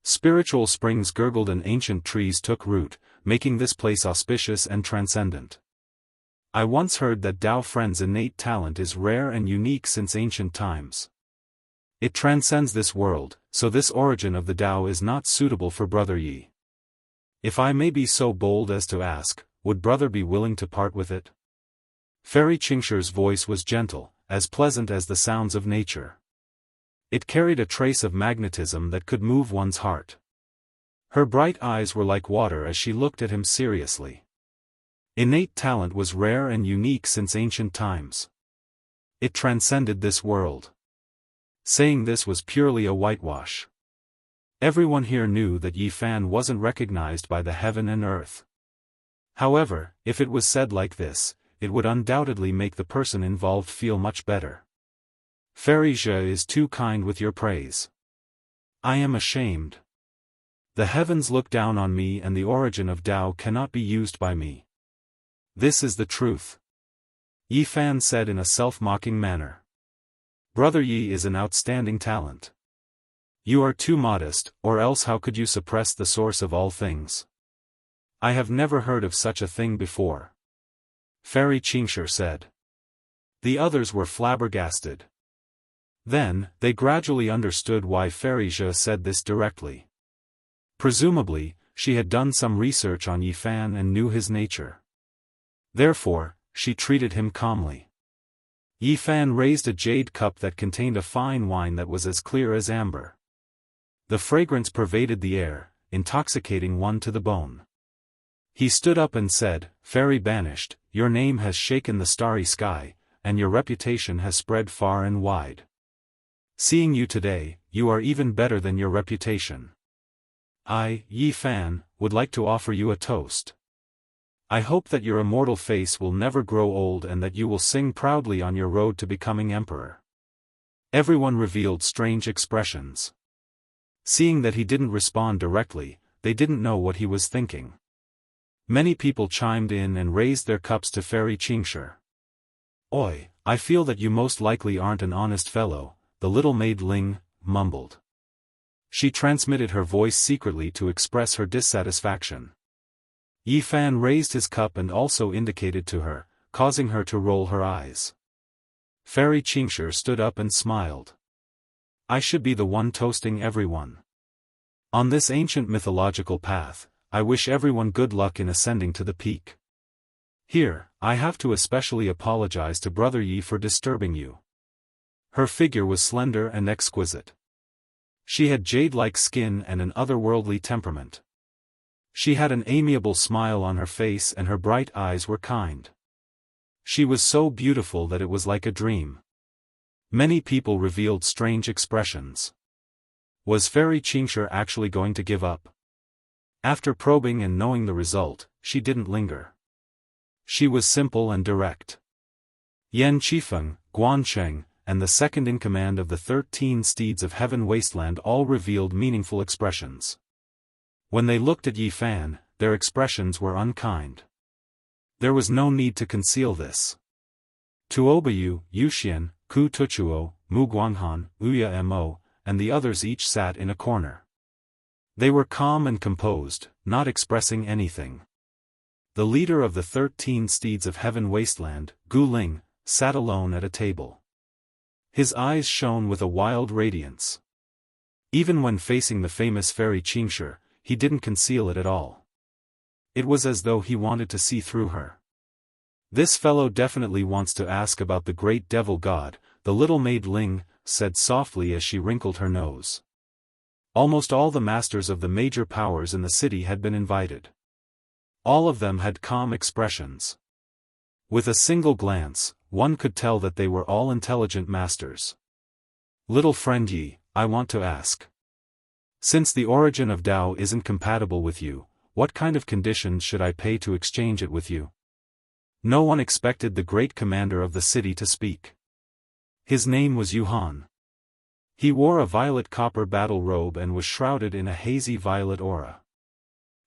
Spiritual springs gurgled and ancient trees took root, making this place auspicious and transcendent. I once heard that Tao Friend's innate talent is rare and unique since ancient times. It transcends this world, so this origin of the Tao is not suitable for Brother Yi. If I may be so bold as to ask, would Brother be willing to part with it? Fairy Qingshi's voice was gentle, as pleasant as the sounds of nature. It carried a trace of magnetism that could move one's heart. Her bright eyes were like water as she looked at him seriously. Innate talent was rare and unique since ancient times. It transcended this world. Saying this was purely a whitewash. Everyone here knew that Yi Fan wasn't recognized by the heaven and earth. However, if it was said like this, it would undoubtedly make the person involved feel much better. Fairy Zhe is too kind with your praise. I am ashamed. The heavens look down on me and the origin of Tao cannot be used by me. This is the truth. Yi Fan said in a self-mocking manner. Brother Yi is an outstanding talent. You are too modest, or else how could you suppress the source of all things? I have never heard of such a thing before. Fairy Qingshi said. The others were flabbergasted. Then, they gradually understood why Fairy Zhe said this directly. Presumably, she had done some research on Yi Fan and knew his nature. Therefore, she treated him calmly. Yi Fan raised a jade cup that contained a fine wine that was as clear as amber. The fragrance pervaded the air, intoxicating one to the bone. He stood up and said, Fairy Banished, your name has shaken the starry sky, and your reputation has spread far and wide. Seeing you today, you are even better than your reputation. I, Yi Fan, would like to offer you a toast. I hope that your immortal face will never grow old and that you will sing proudly on your road to becoming emperor. Everyone revealed strange expressions. Seeing that he didn't respond directly, they didn't know what he was thinking. Many people chimed in and raised their cups to Fairy Qingshi. Oi, I feel that you most likely aren't an honest fellow, the little maid Ling mumbled. She transmitted her voice secretly to express her dissatisfaction. Yi Fan raised his cup and also indicated to her, causing her to roll her eyes. Fairy Qingshi stood up and smiled. I should be the one toasting everyone. On this ancient mythological path, I wish everyone good luck in ascending to the peak. Here, I have to especially apologize to Brother Yi for disturbing you. Her figure was slender and exquisite. She had jade-like skin and an otherworldly temperament. She had an amiable smile on her face and her bright eyes were kind. She was so beautiful that it was like a dream. Many people revealed strange expressions. Was Fairy Qingshi actually going to give up? After probing and knowing the result, she didn't linger. She was simple and direct. Yan Qifeng, Guancheng, and the second-in-command of the 13 steeds of Heaven Wasteland all revealed meaningful expressions. When they looked at Yi Fan, their expressions were unkind. There was no need to conceal this. Tuobayu, Yuxian, Ku Tuchuo, Mu Guanghan, Uya Mo, and the others each sat in a corner. They were calm and composed, not expressing anything. The leader of the 13 steeds of Heaven Wasteland, Gu Ling, sat alone at a table. His eyes shone with a wild radiance. Even when facing the famous Fairy Qingshi, he didn't conceal it at all. It was as though he wanted to see through her. This fellow definitely wants to ask about the great devil god, the little maid Ling said softly as she wrinkled her nose. Almost all the masters of the major powers in the city had been invited. All of them had calm expressions. With a single glance, one could tell that they were all intelligent masters. Little friend Yi, I want to ask. Since the origin of Tao isn't compatible with you, what kind of conditions should I pay to exchange it with you? No one expected the great commander of the city to speak. His name was Yuhan. He wore a violet copper battle robe and was shrouded in a hazy violet aura.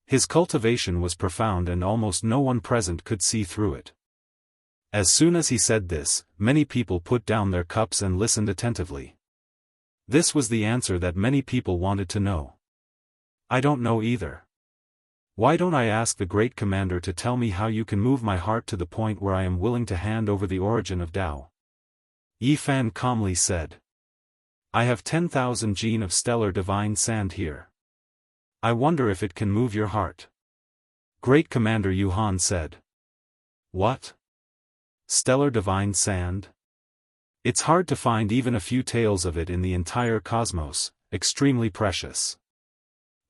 His cultivation was profound and almost no one present could see through it. As soon as he said this, many people put down their cups and listened attentively. This was the answer that many people wanted to know. I don't know either. Why don't I ask the great commander to tell me how you can move my heart to the point where I am willing to hand over the origin of Tao? Yi Fan calmly said. I have 10,000 gene of stellar divine sand here. I wonder if it can move your heart. Great Commander Yuhan said. What? Stellar divine sand? It's hard to find even a few tales of it in the entire cosmos, extremely precious.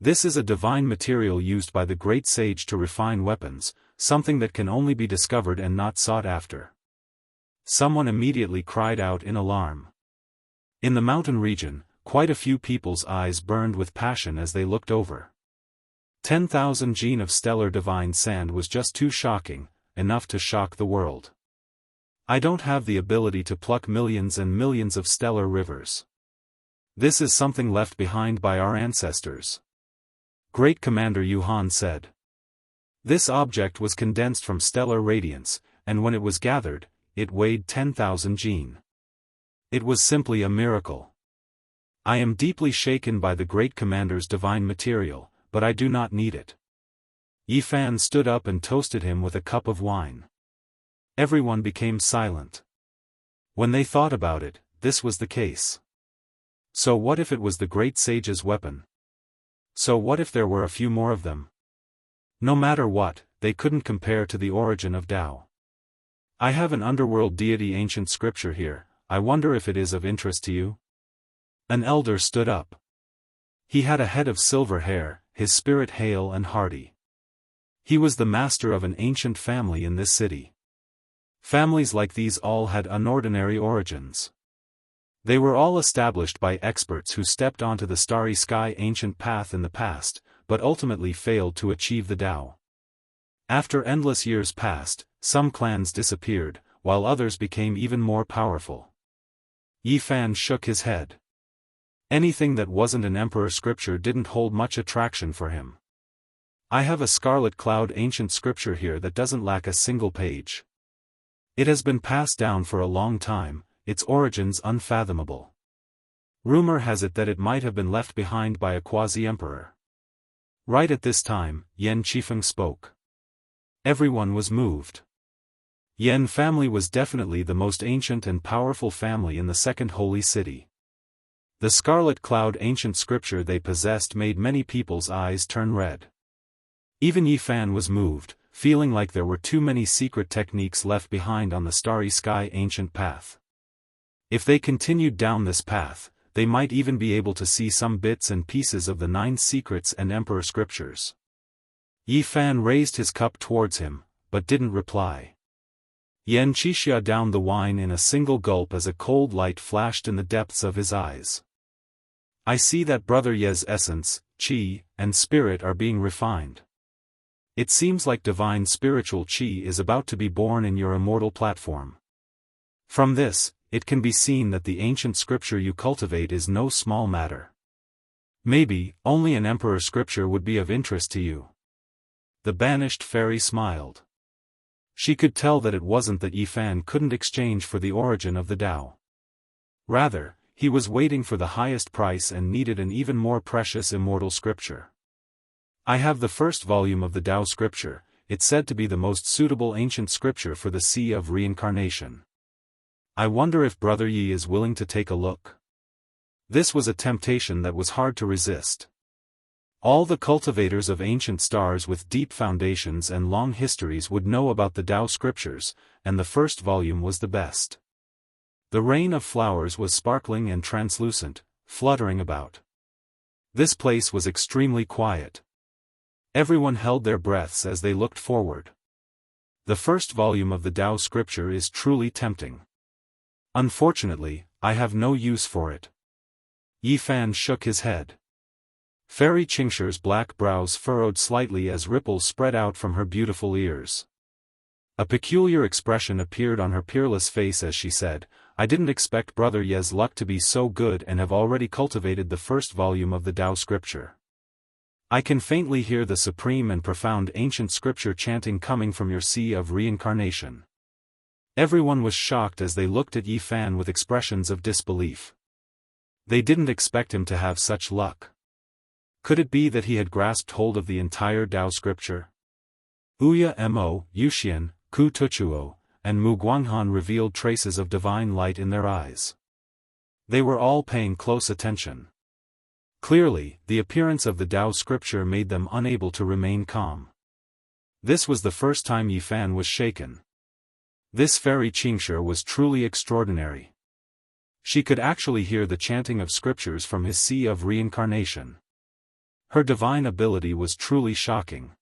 This is a divine material used by the great sage to refine weapons, something that can only be discovered and not sought after. Someone immediately cried out in alarm. In the mountain region, quite a few people's eyes burned with passion as they looked over. 10,000 gene of stellar divine sand was just too shocking, enough to shock the world. I don't have the ability to pluck millions and millions of stellar rivers. This is something left behind by our ancestors. Great Commander Yuhan said. This object was condensed from stellar radiance, and when it was gathered, it weighed 10,000 gene. It was simply a miracle. I am deeply shaken by the Great Commander's divine material, but I do not need it. Yi Fan stood up and toasted him with a cup of wine. Everyone became silent. When they thought about it, this was the case. So what if it was the great sage's weapon? So what if there were a few more of them? No matter what, they couldn't compare to the origin of Tao. I have an underworld deity ancient scripture here, I wonder if it is of interest to you? An elder stood up. He had a head of silver hair, his spirit hale and hearty. He was the master of an ancient family in this city. Families like these all had unordinary origins. They were all established by experts who stepped onto the starry sky ancient path in the past, but ultimately failed to achieve the Tao. After endless years passed, some clans disappeared, while others became even more powerful. Yi Fan shook his head. Anything that wasn't an emperor scripture didn't hold much attraction for him. I have a scarlet cloud ancient scripture here that doesn't lack a single page. It has been passed down for a long time, its origins unfathomable. Rumor has it that it might have been left behind by a quasi-emperor. Right at this time, Yan Qifeng spoke. Everyone was moved. Yan family was definitely the most ancient and powerful family in the second holy city. The scarlet cloud ancient scripture they possessed made many people's eyes turn red. Even Yi Fan was moved, feeling like there were too many secret techniques left behind on the starry sky ancient path. If they continued down this path, they might even be able to see some bits and pieces of the 9 secrets and emperor scriptures. Yi Fan raised his cup towards him, but didn't reply. Yan Qixia downed the wine in a single gulp as a cold light flashed in the depths of his eyes. I see that Brother Ye's essence, qi, and spirit are being refined. It seems like divine spiritual qi is about to be born in your immortal platform. From this, it can be seen that the ancient scripture you cultivate is no small matter. Maybe, only an emperor scripture would be of interest to you. The banished fairy smiled. She could tell that it wasn't that Yi Fan couldn't exchange for the origin of the Tao. Rather, he was waiting for the highest price and needed an even more precious immortal scripture. I have the first volume of the Tao scripture, it's said to be the most suitable ancient scripture for the Sea of Reincarnation. I wonder if Brother Yi is willing to take a look. This was a temptation that was hard to resist. All the cultivators of ancient stars with deep foundations and long histories would know about the Tao scriptures, and the first volume was the best. The rain of flowers was sparkling and translucent, fluttering about. This place was extremely quiet. Everyone held their breaths as they looked forward. The first volume of the Tao scripture is truly tempting. Unfortunately, I have no use for it. Yi Fan shook his head. Fairy Qingshi's black brows furrowed slightly as ripples spread out from her beautiful ears. A peculiar expression appeared on her peerless face as she said, I didn't expect Brother Ye's luck to be so good and have already cultivated the first volume of the Tao scripture. I can faintly hear the supreme and profound ancient scripture chanting coming from your sea of reincarnation. Everyone was shocked as they looked at Yi Fan with expressions of disbelief. They didn't expect him to have such luck. Could it be that he had grasped hold of the entire Tao scripture? Uya Mo, Yuxian, Ku Tuchuo, and Mu Guanghan revealed traces of divine light in their eyes. They were all paying close attention. Clearly, the appearance of the Tao scripture made them unable to remain calm. This was the first time Yi Fan was shaken. This Fairy Qingshi was truly extraordinary. She could actually hear the chanting of scriptures from his sea of reincarnation. Her divine ability was truly shocking.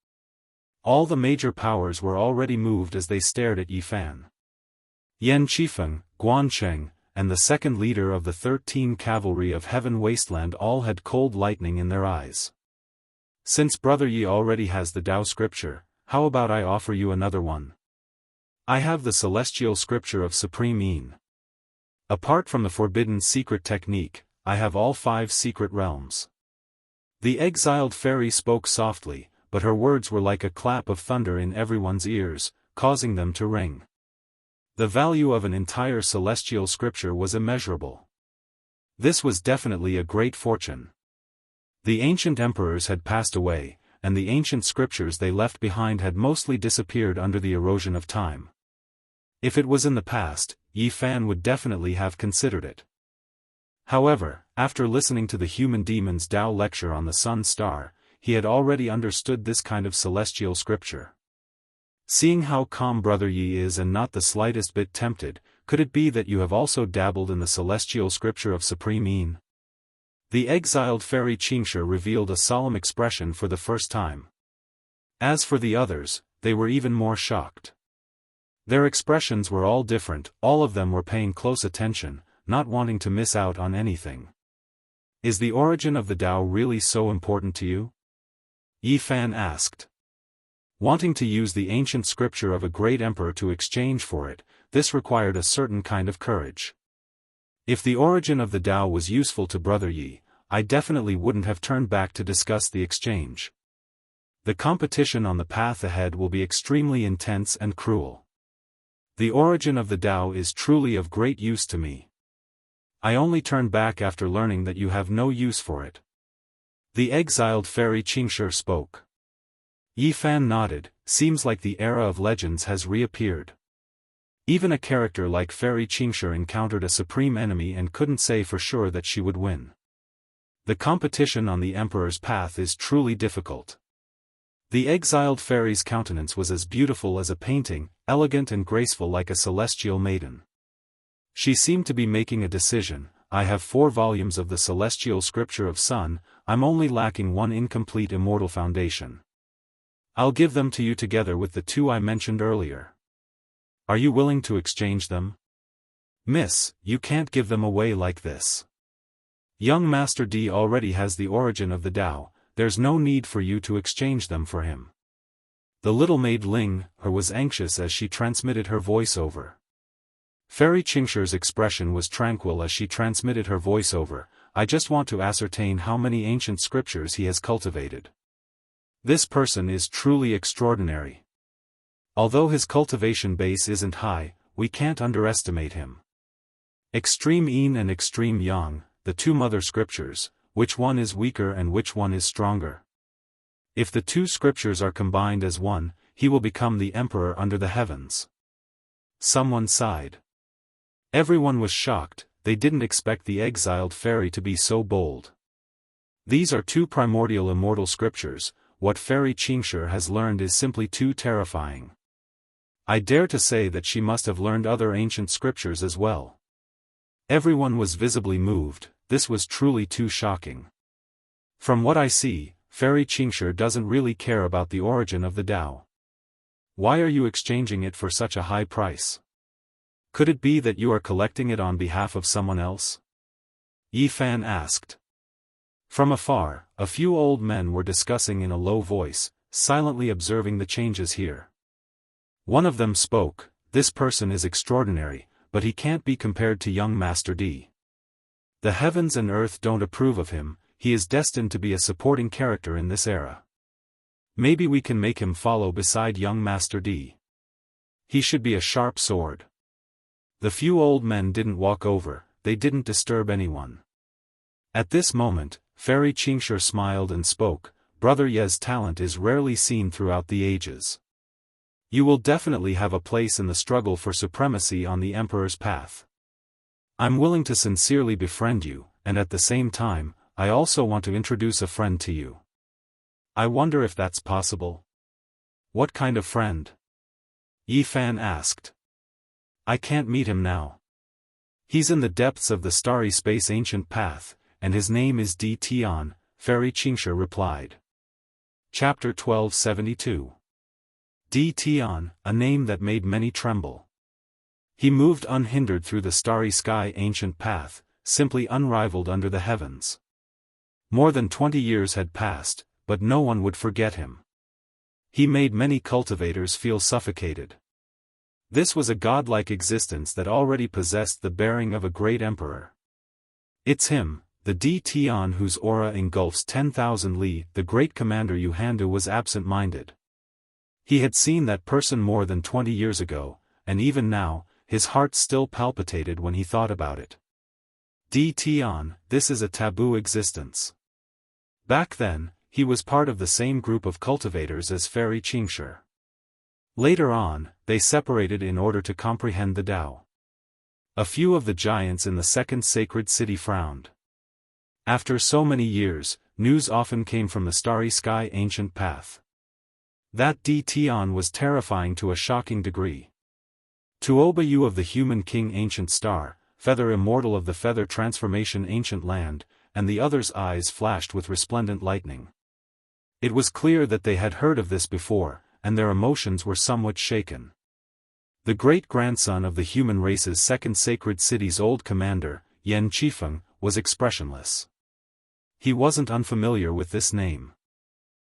All the major powers were already moved as they stared at Yi Fan. Yan Qifeng, Guan Cheng, and the second leader of the 13 Cavalry of Heaven Wasteland all had cold lightning in their eyes. Since Brother Yi already has the Tao scripture, how about I offer you another one? I have the celestial scripture of Supreme Yin. Apart from the forbidden secret technique, I have all 5 secret realms. The exiled fairy spoke softly, but her words were like a clap of thunder in everyone's ears, causing them to ring. The value of an entire celestial scripture was immeasurable. This was definitely a great fortune. The ancient emperors had passed away, and the ancient scriptures they left behind had mostly disappeared under the erosion of time. If it was in the past, Yi Fan would definitely have considered it. However, after listening to the human demon's Tao lecture on the Sun Star, he had already understood this kind of celestial scripture. Seeing how calm Brother Yi is and not the slightest bit tempted, could it be that you have also dabbled in the celestial scripture of Supreme Yin? The exiled Fairy Qingshi revealed a solemn expression for the first time. As for the others, they were even more shocked. Their expressions were all different, all of them were paying close attention, not wanting to miss out on anything. Is the origin of the Tao really so important to you? Yi Fan asked. Wanting to use the ancient scripture of a great emperor to exchange for it, this required a certain kind of courage. If the origin of the Tao was useful to Brother Yi, I definitely wouldn't have turned back to discuss the exchange. The competition on the path ahead will be extremely intense and cruel. The origin of the Tao is truly of great use to me. I only turn back after learning that you have no use for it. The exiled Fairy Qingshi spoke. Yi Fan nodded, seems like the era of legends has reappeared. Even a character like Fairy Qingshi encountered a supreme enemy and couldn't say for sure that she would win. The competition on the Emperor's path is truly difficult. The exiled fairy's countenance was as beautiful as a painting, elegant and graceful like a celestial maiden. She seemed to be making a decision. I have 4 volumes of the celestial scripture of Sun, I'm only lacking 1 incomplete immortal foundation. I'll give them to you together with the 2 I mentioned earlier. Are you willing to exchange them? Miss, you can't give them away like this. Young Master D already has the origin of the Tao, there's no need for you to exchange them for him. The little maid Ling, was anxious as she transmitted her voiceover. Fairy Qingshi's expression was tranquil as she transmitted her voiceover. I just want to ascertain how many ancient scriptures he has cultivated. This person is truly extraordinary. Although his cultivation base isn't high, we can't underestimate him. Extreme Yin and Extreme Yang, the 2 mother scriptures, which one is weaker and which one is stronger? If the 2 scriptures are combined as one, he will become the emperor under the heavens. Someone sighed. Everyone was shocked, they didn't expect the exiled fairy to be so bold. These are 2 primordial immortal scriptures. What Fairy Qingshi has learned is simply too terrifying. I dare to say that she must have learned other ancient scriptures as well. Everyone was visibly moved, this was truly too shocking. From what I see, Fairy Qingshi doesn't really care about the origin of the Tao. Why are you exchanging it for such a high price? Could it be that you are collecting it on behalf of someone else? Yi Fan asked. From afar, a few old men were discussing in a low voice, silently observing the changes here. One of them spoke, "This person is extraordinary, but he can't be compared to young Master D. The heavens and earth don't approve of him, he is destined to be a supporting character in this era. Maybe we can make him follow beside young Master D. He should be a sharp sword." The few old men didn't walk over, they didn't disturb anyone. At this moment, Fairy Xianxia smiled and spoke, "Brother Ye's talent is rarely seen throughout the ages. You will definitely have a place in the struggle for supremacy on the Emperor's path. I'm willing to sincerely befriend you, and at the same time, I also want to introduce a friend to you." "I wonder if that's possible." "What kind of friend?" Yi Fan asked. "I can't meet him now. He's in the depths of the starry space ancient path, and his name is Di Tian," Fairy Xianxia replied. Chapter 1272. Di Tian, a name that made many tremble. He moved unhindered through the starry sky ancient path, simply unrivaled under the heavens. More than 20 years had passed, but no one would forget him. He made many cultivators feel suffocated. This was a godlike existence that already possessed the bearing of a great emperor. It's him, the Di Tian whose aura engulfs 10,000 li. The great commander Yuhandu was absent-minded. He had seen that person more than 20 years ago, and even now, his heart still palpitated when he thought about it. Di Tian, this is a taboo existence. Back then, he was part of the same group of cultivators as Fairy Xianxia. Later on, they separated in order to comprehend the Tao. A few of the giants in the second sacred city frowned. After so many years, news often came from the starry sky ancient path. That Di Tian was terrifying to a shocking degree. Tuoba Yu of the Human King Ancient Star, Feather Immortal of the Feather Transformation Ancient Land, and the others' eyes flashed with resplendent lightning. It was clear that they had heard of this before, and their emotions were somewhat shaken. The great-grandson of the human race's second sacred city's old commander, Yan Qifeng, was expressionless. He wasn't unfamiliar with this name.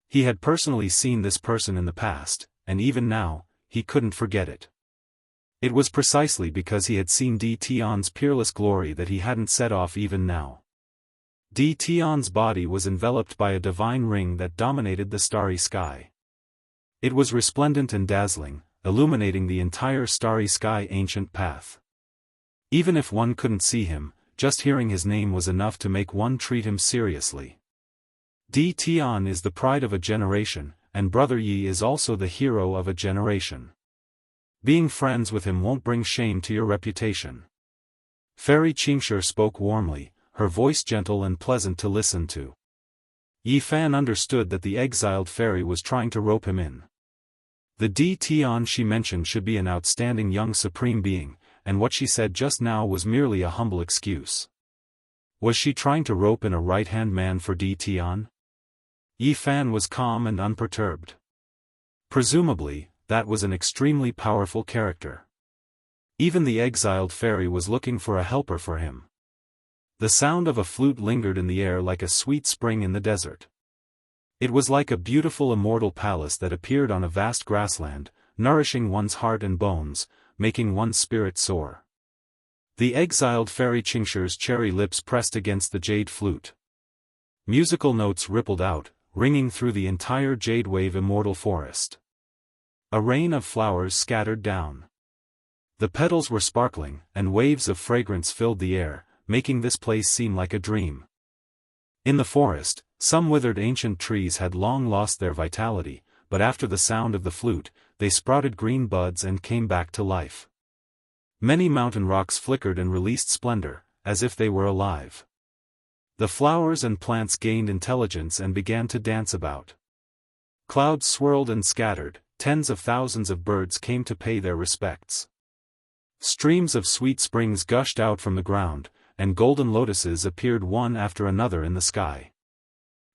He had personally seen this person in the past, and even now, he couldn't forget it. It was precisely because he had seen Di Tian's peerless glory that he hadn't set off even now. Di Tian's body was enveloped by a divine ring that dominated the starry sky. It was resplendent and dazzling, illuminating the entire starry sky ancient path. Even if one couldn't see him, just hearing his name was enough to make one treat him seriously. Di Tian is the pride of a generation, and Brother Yi is also the hero of a generation. Being friends with him won't bring shame to your reputation. Fairy Xianxia spoke warmly, her voice gentle and pleasant to listen to. Yi Fan understood that the exiled fairy was trying to rope him in. The Di Tian she mentioned should be an outstanding young supreme being, and what she said just now was merely a humble excuse. Was she trying to rope in a right-hand man for Di Tian? Yi Fan was calm and unperturbed. Presumably, that was an extremely powerful character. Even the exiled fairy was looking for a helper for him. The sound of a flute lingered in the air like a sweet spring in the desert. It was like a beautiful immortal palace that appeared on a vast grassland, nourishing one's heart and bones, making one's spirit soar. The exiled Fairy Xianxia's cherry lips pressed against the jade flute. Musical notes rippled out, ringing through the entire jade wave immortal forest. A rain of flowers scattered down. The petals were sparkling, and waves of fragrance filled the air, making this place seem like a dream. In the forest, some withered ancient trees had long lost their vitality, but after the sound of the flute, they sprouted green buds and came back to life. Many mountain rocks flickered and released splendor, as if they were alive. The flowers and plants gained intelligence and began to dance about. Clouds swirled and scattered, tens of thousands of birds came to pay their respects. Streams of sweet springs gushed out from the ground, and golden lotuses appeared one after another in the sky.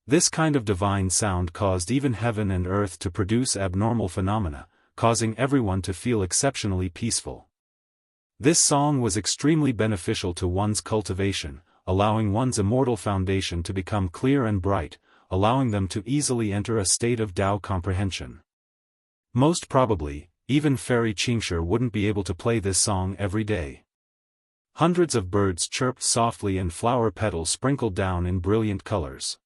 This kind of divine sound caused even heaven and earth to produce abnormal phenomena, causing everyone to feel exceptionally peaceful. This song was extremely beneficial to one's cultivation, allowing one's immortal foundation to become clear and bright, allowing them to easily enter a state of Tao comprehension. Most probably, even Fairy Qingsha wouldn't be able to play this song every day. Hundreds of birds chirped softly and flower petals sprinkled down in brilliant colors.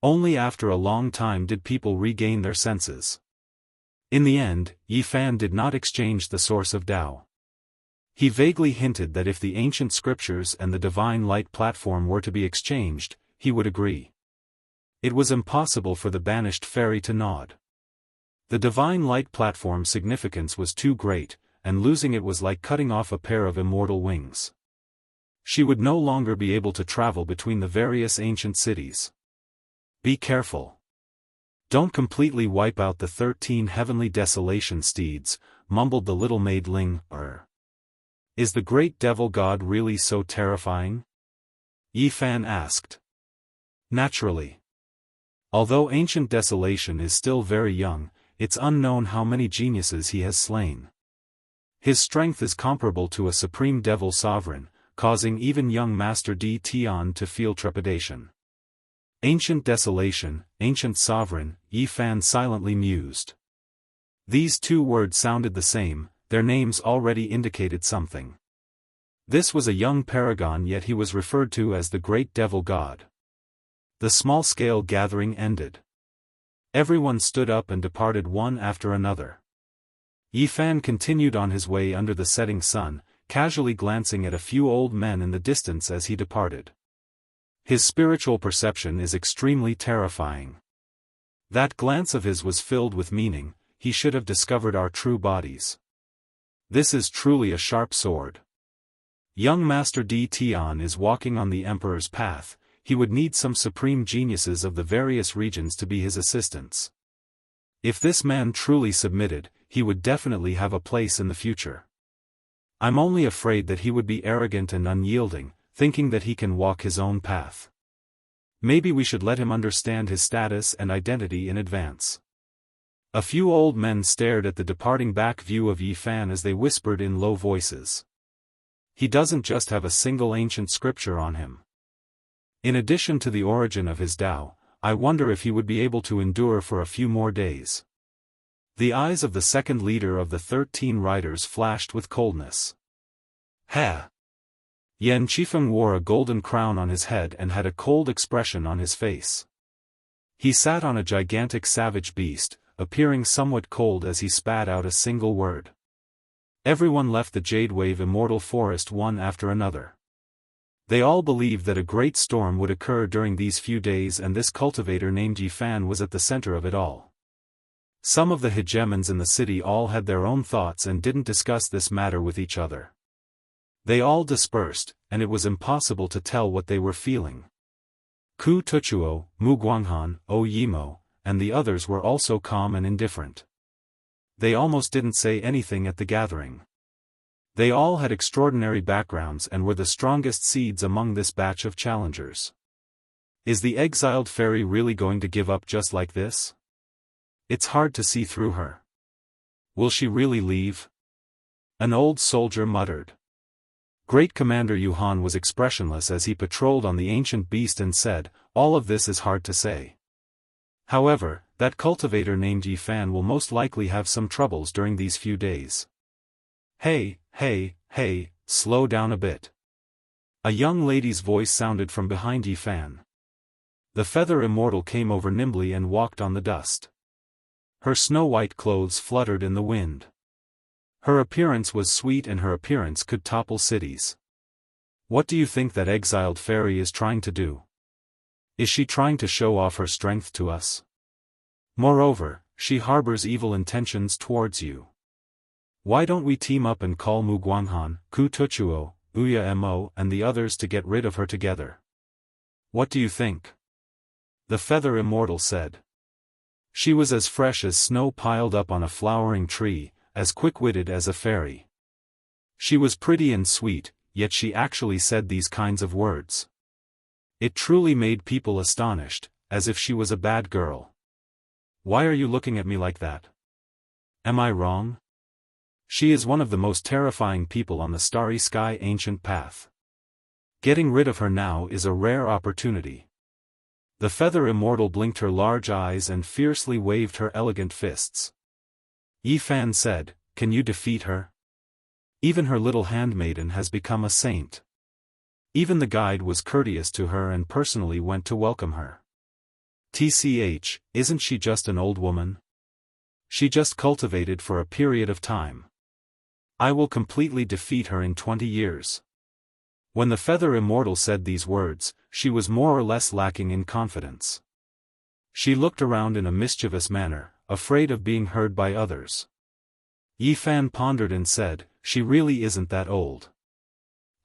Only after a long time did people regain their senses. In the end, Yi Fan did not exchange the source of Tao. He vaguely hinted that if the ancient scriptures and the divine light platform were to be exchanged, he would agree. It was impossible for the banished fairy to nod. The divine light platform's significance was too great, and losing it was like cutting off a pair of immortal wings. She would no longer be able to travel between the various ancient cities. Be careful. Don't completely wipe out the 13 heavenly desolation steeds, mumbled the little maid Ling. Is the great devil god really so terrifying? Yi Fan asked. Naturally. Although ancient desolation is still very young, it's unknown how many geniuses he has slain. His strength is comparable to a supreme devil sovereign, causing even young Master Di Tian to feel trepidation. Ancient desolation, ancient sovereign, Yi Fan silently mused. These two words sounded the same, their names already indicated something. This was a young paragon, yet he was referred to as the great devil god. The small-scale gathering ended. Everyone stood up and departed one after another. Yi Fan continued on his way under the setting sun, casually glancing at a few old men in the distance as he departed. His spiritual perception is extremely terrifying. That glance of his was filled with meaning. He should have discovered our true bodies. This is truly a sharp sword. Young Master Di Tian is walking on the Emperor's path. He would need some supreme geniuses of the various regions to be his assistants. If this man truly submitted, he would definitely have a place in the future. I'm only afraid that he would be arrogant and unyielding, thinking that he can walk his own path. Maybe we should let him understand his status and identity in advance. A few old men stared at the departing back view of Yi Fan as they whispered in low voices. He doesn't just have a single ancient scripture on him. In addition to the origin of his Tao, I wonder if he would be able to endure for a few more days. The eyes of the second leader of the 13 riders flashed with coldness. Ha! Yan Qifeng wore a golden crown on his head and had a cold expression on his face. He sat on a gigantic savage beast, appearing somewhat cold as he spat out a single word. Everyone left the Jade Wave Immortal Forest one after another. They all believed that a great storm would occur during these few days, and this cultivator named Yi Fan was at the center of it all. Some of the hegemons in the city all had their own thoughts and didn't discuss this matter with each other. They all dispersed, and it was impossible to tell what they were feeling. Ku Tuchuo, Mu Guanghan, O Yimo, and the others were also calm and indifferent. They almost didn't say anything at the gathering. They all had extraordinary backgrounds and were the strongest seeds among this batch of challengers. Is the exiled fairy really going to give up just like this? It's hard to see through her. Will she really leave? An old soldier muttered. Great Commander Yuhan was expressionless as he patrolled on the ancient beast and said, all of this is hard to say. However, that cultivator named Yi Fan will most likely have some troubles during these few days. Hey, slow down a bit. A young lady's voice sounded from behind Yi Fan. The feather immortal came over nimbly and walked on the dust. Her snow-white clothes fluttered in the wind. Her appearance was sweet, and her appearance could topple cities. What do you think that exiled fairy is trying to do? Is she trying to show off her strength to us? Moreover, she harbors evil intentions towards you. Why don't we team up and call Mu Guanghan, Ku Tuchuo, Uya Mo, and the others to get rid of her together? What do you think? The feather immortal said. She was as fresh as snow piled up on a flowering tree, as quick-witted as a fairy. She was pretty and sweet, yet she actually said these kinds of words. It truly made people astonished, as if she was a bad girl. Why are you looking at me like that? Am I wrong? She is one of the most terrifying people on the starry sky ancient path. Getting rid of her now is a rare opportunity. The Feather Immortal blinked her large eyes and fiercely waved her elegant fists. Yi Fan said, "Can you defeat her? Even her little handmaiden has become a saint." Even the guide was courteous to her and personally went to welcome her. "Tch, isn't she just an old woman? She just cultivated for a period of time. I will completely defeat her in 20 years. When the Feather Immortal said these words, she was more or less lacking in confidence. She looked around in a mischievous manner, afraid of being heard by others. Yi Fan pondered and said, "She really isn't that old.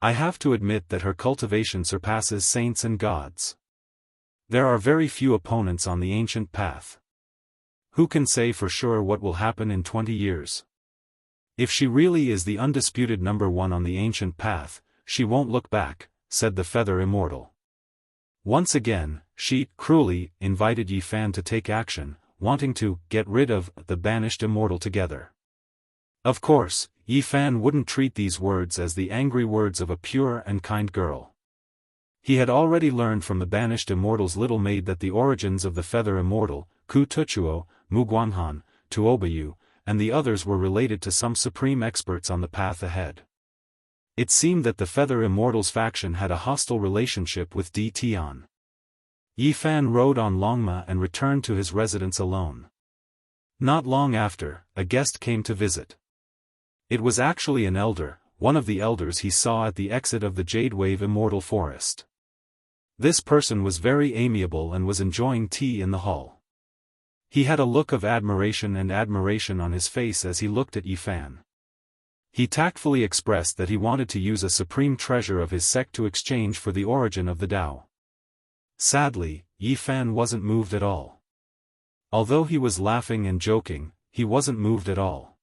I have to admit that her cultivation surpasses saints and gods. There are very few opponents on the ancient path. Who can say for sure what will happen in 20 years? If she really is the undisputed number one on the ancient path, she won't look back," said the Feather Immortal. Once again, she, cruelly, invited Yi Fan to take action, wanting to get rid of the banished immortal together. Of course, Yi Fan wouldn't treat these words as the angry words of a pure and kind girl. He had already learned from the banished immortal's little maid that the origins of the Feather Immortal, Ku Tuchuo, Mu Guanhan, Tuobayu, and the others were related to some supreme experts on the path ahead. It seemed that the Feather Immortal's faction had a hostile relationship with Di Tian. Yi Fan rode on Longma and returned to his residence alone. Not long after, a guest came to visit. It was actually an elder, one of the elders he saw at the exit of the Jade Wave Immortal Forest. This person was very amiable and was enjoying tea in the hall. He had a look of admiration on his face as he looked at Yi Fan. He tactfully expressed that he wanted to use a supreme treasure of his sect to exchange for the origin of the Tao. Sadly, Yi Fan wasn't moved at all. Although he was laughing and joking, he wasn't moved at all.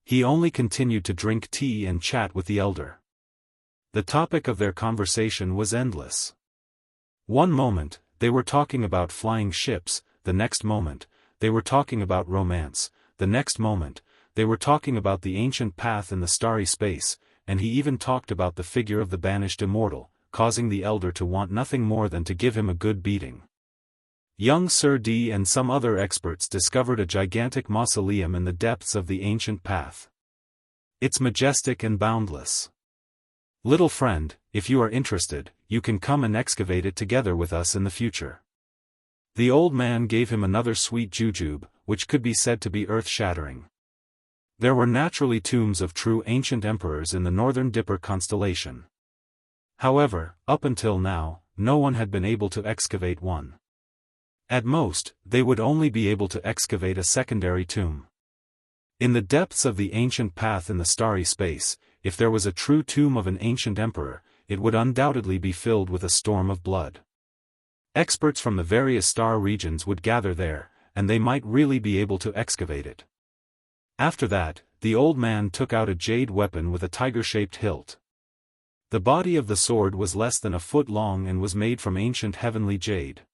He only continued to drink tea and chat with the elder. The topic of their conversation was endless. One moment, they were talking about flying ships, the next moment, they were talking about romance, the next moment, they were talking about the ancient path in the starry space, and he even talked about the figure of the banished immortal, causing the elder to want nothing more than to give him a good beating. Young Sir D and some other experts discovered a gigantic mausoleum in the depths of the ancient path. It's majestic and boundless. Little friend, if you are interested, you can come and excavate it together with us in the future. The old man gave him another sweet jujube, which could be said to be earth-shattering. There were naturally tombs of true ancient emperors in the Northern Dipper constellation. However, up until now, no one had been able to excavate one. At most, they would only be able to excavate a secondary tomb. In the depths of the ancient path in the starry space, if there was a true tomb of an ancient emperor, it would undoubtedly be filled with a storm of blood. Experts from the various star regions would gather there, and they might really be able to excavate it. After that, the old man took out a jade weapon with a tiger-shaped hilt. The body of the sword was less than a foot long and was made from ancient heavenly jade.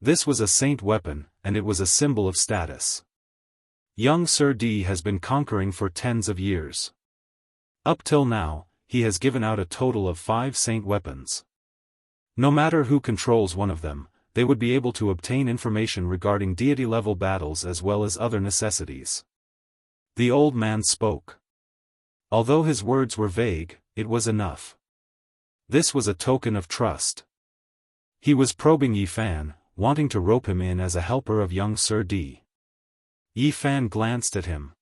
This was a saint weapon, and it was a symbol of status. Young Sir D has been conquering for tens of years. Up till now, he has given out a total of 5 saint weapons. No matter who controls one of them, they would be able to obtain information regarding deity-level battles as well as other necessities. The old man spoke. Although his words were vague, it was enough. This was a token of trust. He was probing Yi Fan, wanting to rope him in as a helper of young Sir D. Yi Fan glanced at him.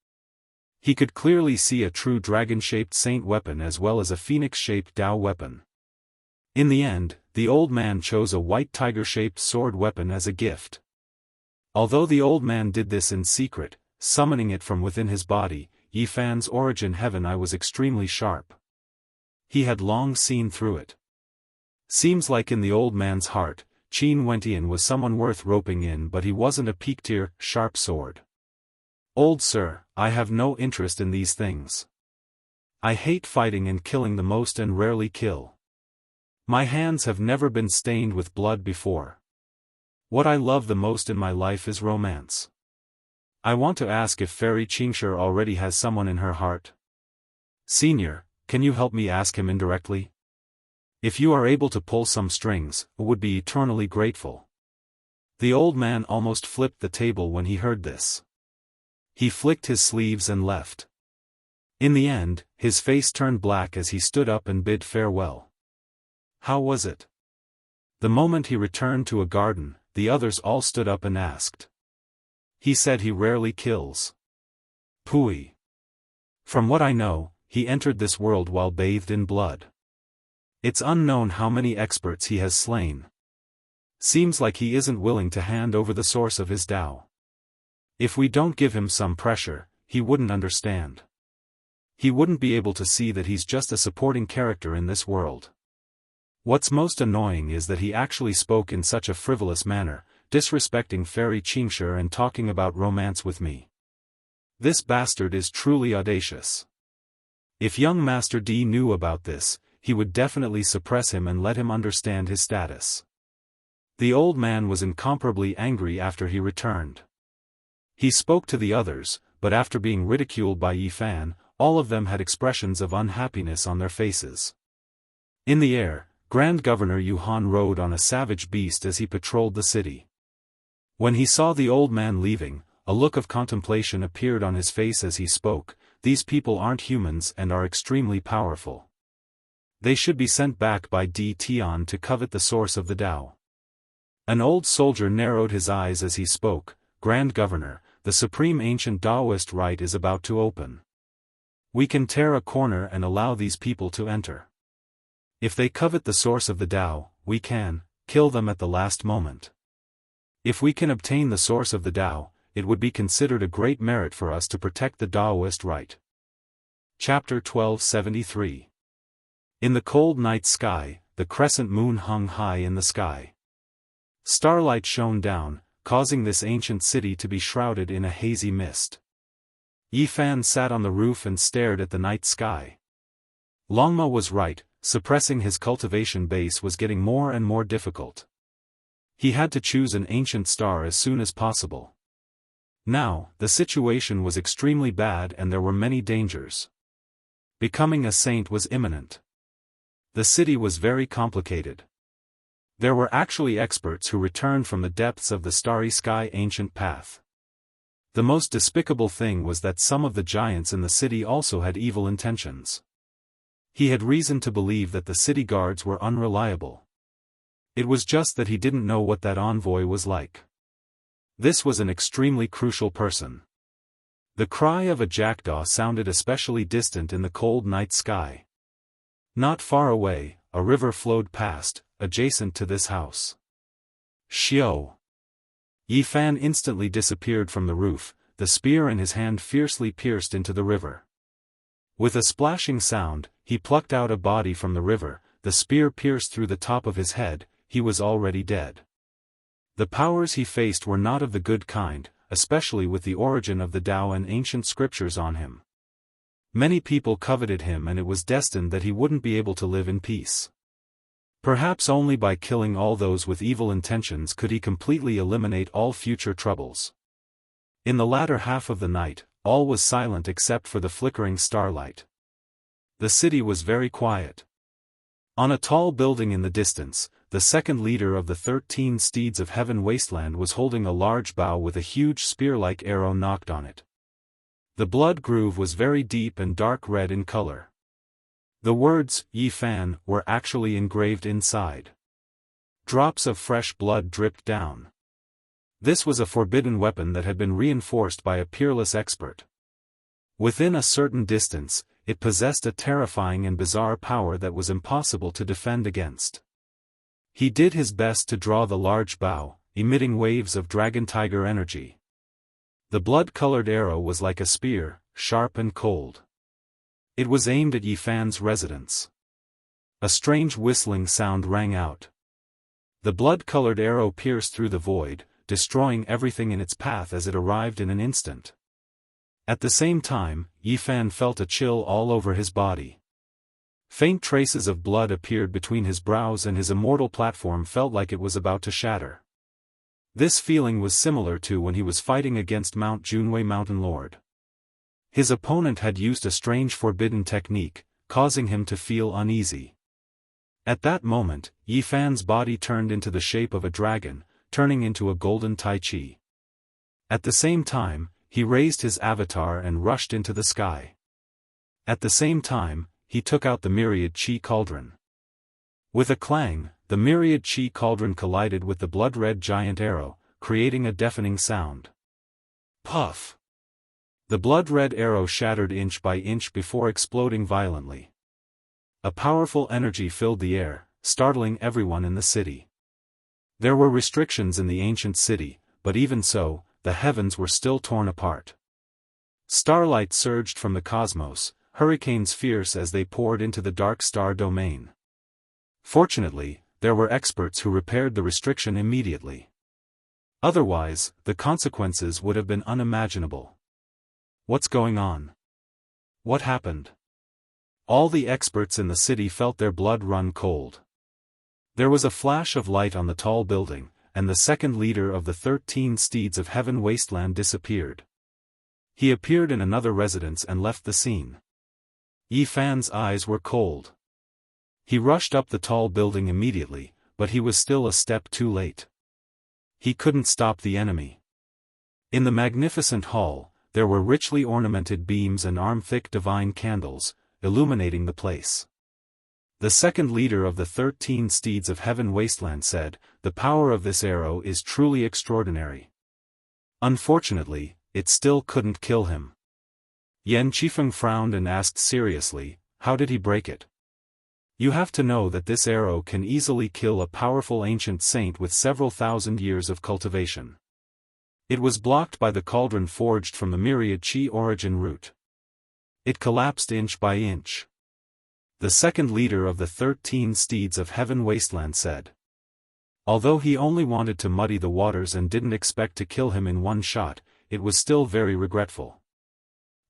He could clearly see a true dragon-shaped saint weapon as well as a phoenix-shaped Tao weapon. In the end, the old man chose a white tiger-shaped sword weapon as a gift. Although the old man did this in secret, summoning it from within his body, Yi Fan's origin heaven eye was extremely sharp. He had long seen through it. Seems like in the old man's heart, Qin Wentian was someone worth roping in, but he wasn't a peak-tier, sharp sword. Old sir, I have no interest in these things. I hate fighting and killing the most and rarely kill. My hands have never been stained with blood before. What I love the most in my life is romance. I want to ask if Fairy Qingshi already has someone in her heart. Senior, can you help me ask him indirectly? If you are able to pull some strings, I would be eternally grateful. The old man almost flipped the table when he heard this. He flicked his sleeves and left. In the end, his face turned black as he stood up and bid farewell. How was it? The moment he returned to a garden, the others all stood up and asked. He said he rarely kills. Pooey. From what I know, he entered this world while bathed in blood. It's unknown how many experts he has slain. Seems like he isn't willing to hand over the source of his Tao. If we don't give him some pressure, he wouldn't understand. He wouldn't be able to see that he's just a supporting character in this world. What's most annoying is that he actually spoke in such a frivolous manner, disrespecting Fairy Xianxia and talking about romance with me. This bastard is truly audacious. If young Master D knew about this, he would definitely suppress him and let him understand his status. The old man was incomparably angry after he returned. He spoke to the others, but after being ridiculed by Yi Fan, all of them had expressions of unhappiness on their faces. In the air, Grand Governor Yuhan rode on a savage beast as he patrolled the city. When he saw the old man leaving, a look of contemplation appeared on his face as he spoke. These people aren't humans and are extremely powerful. They should be sent back by D. Tian to covet the source of the Tao. An old soldier narrowed his eyes as he spoke. Grand Governor, the supreme ancient Daoist rite is about to open. We can tear a corner and allow these people to enter. If they covet the source of the Tao, we can kill them at the last moment. If we can obtain the source of the Tao, it would be considered a great merit for us to protect the Daoist rite. Chapter 1273. In the cold night sky, the crescent moon hung high in the sky. Starlight shone down, causing this ancient city to be shrouded in a hazy mist. Yi Fan sat on the roof and stared at the night sky. Longma was right, suppressing his cultivation base was getting more and more difficult. He had to choose an ancient star as soon as possible. Now, the situation was extremely bad and there were many dangers. Becoming a saint was imminent. The city was very complicated. There were actually experts who returned from the depths of the starry sky ancient path. The most despicable thing was that some of the giants in the city also had evil intentions. He had reason to believe that the city guards were unreliable. It was just that he didn't know what that envoy was like. This was an extremely crucial person. The cry of a jackdaw sounded especially distant in the cold night sky. Not far away, a river flowed past, adjacent to this house. Xiao. Yi Fan instantly disappeared from the roof, the spear in his hand fiercely pierced into the river. With a splashing sound, he plucked out a body from the river, the spear pierced through the top of his head, he was already dead. The powers he faced were not of the good kind, especially with the origin of the Tao and ancient scriptures on him. Many people coveted him and it was destined that he wouldn't be able to live in peace. Perhaps only by killing all those with evil intentions could he completely eliminate all future troubles. In the latter half of the night, all was silent except for the flickering starlight. The city was very quiet. On a tall building in the distance, the second leader of the 13 steeds of heaven wasteland was holding a large bow with a huge spear-like arrow knocked on it. The blood groove was very deep and dark red in color. The words, Yi Fan, were actually engraved inside. Drops of fresh blood dripped down. This was a forbidden weapon that had been reinforced by a peerless expert. Within a certain distance, it possessed a terrifying and bizarre power that was impossible to defend against. He did his best to draw the large bow, emitting waves of dragon-tiger energy. The blood-colored arrow was like a spear, sharp and cold. It was aimed at Yi Fan's residence. A strange whistling sound rang out. The blood-colored arrow pierced through the void, destroying everything in its path as it arrived in an instant. At the same time, Yi Fan felt a chill all over his body. Faint traces of blood appeared between his brows and his immortal platform felt like it was about to shatter. This feeling was similar to when he was fighting against Mount Junwei Mountain Lord. His opponent had used a strange forbidden technique, causing him to feel uneasy. At that moment, Yi Fan's body turned into the shape of a dragon, turning into a golden Tai Chi. At the same time, he raised his avatar and rushed into the sky. At the same time, he took out the myriad Qi cauldron. With a clang, the myriad Qi cauldron collided with the blood-red giant arrow, creating a deafening sound. Puff! The blood-red arrow shattered inch by inch before exploding violently. A powerful energy filled the air, startling everyone in the city. There were restrictions in the ancient city, but even so, the heavens were still torn apart. Starlight surged from the cosmos, hurricanes fierce as they poured into the dark star domain. Fortunately, there were experts who repaired the restriction immediately. Otherwise, the consequences would have been unimaginable. What's going on? What happened? All the experts in the city felt their blood run cold. There was a flash of light on the tall building, and the second leader of the 13 steeds of heaven wasteland disappeared. He appeared in another residence and left the scene. Yi Fan's eyes were cold. He rushed up the tall building immediately, but he was still a step too late. He couldn't stop the enemy. In the magnificent hall, there were richly ornamented beams and arm-thick divine candles, illuminating the place. The second leader of the 13 steeds of heaven wasteland said, "The power of this arrow is truly extraordinary." Unfortunately, it still couldn't kill him. Yan Qifeng frowned and asked seriously, "How did he break it?" "You have to know that this arrow can easily kill a powerful ancient saint with several thousand years of cultivation. It was blocked by the cauldron forged from the myriad Qi origin root. It collapsed inch by inch." The second leader of the 13 steeds of heaven wasteland said. Although he only wanted to muddy the waters and didn't expect to kill him in one shot, it was still very regretful.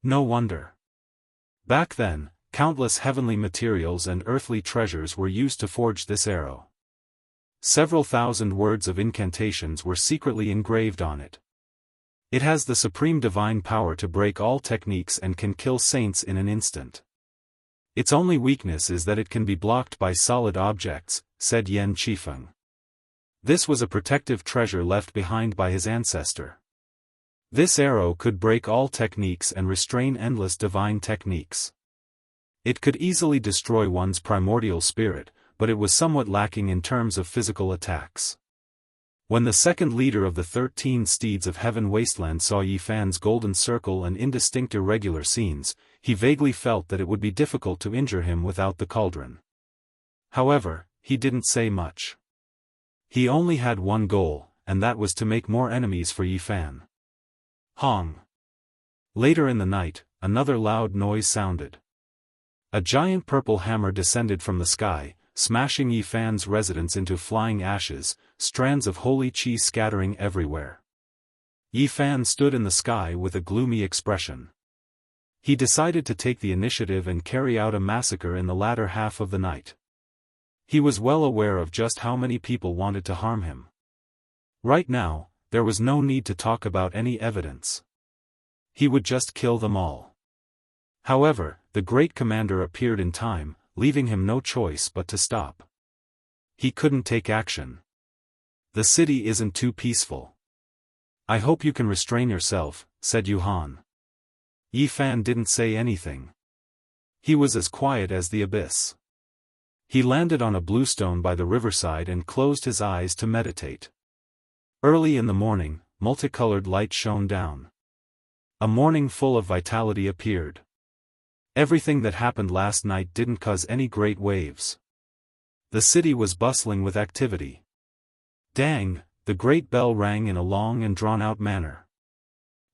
No wonder. Back then, countless heavenly materials and earthly treasures were used to forge this arrow. Several thousand words of incantations were secretly engraved on it. It has the supreme divine power to break all techniques and can kill saints in an instant. Its only weakness is that it can be blocked by solid objects, said Yan Qifeng. This was a protective treasure left behind by his ancestor. This arrow could break all techniques and restrain endless divine techniques. It could easily destroy one's primordial spirit, but it was somewhat lacking in terms of physical attacks. When the second leader of the 13 steeds of heaven wasteland saw Yi Fan's golden circle and indistinct irregular scenes, he vaguely felt that it would be difficult to injure him without the cauldron. However, he didn't say much. He only had one goal, and that was to make more enemies for Yi Fan. Hong. Later in the night, another loud noise sounded. A giant purple hammer descended from the sky, smashing Yi Fan's residence into flying ashes, strands of holy qi scattering everywhere. Yi Fan stood in the sky with a gloomy expression. He decided to take the initiative and carry out a massacre in the latter half of the night. He was well aware of just how many people wanted to harm him. Right now, there was no need to talk about any evidence. He would just kill them all. However, the great commander appeared in time, leaving him no choice but to stop. He couldn't take action. The city isn't too peaceful. "I hope you can restrain yourself," said Yuhan. Yi Fan didn't say anything. He was as quiet as the abyss. He landed on a bluestone by the riverside and closed his eyes to meditate. Early in the morning, multicolored light shone down. A morning full of vitality appeared. Everything that happened last night didn't cause any great waves. The city was bustling with activity. Dang, the great bell rang in a long and drawn-out manner.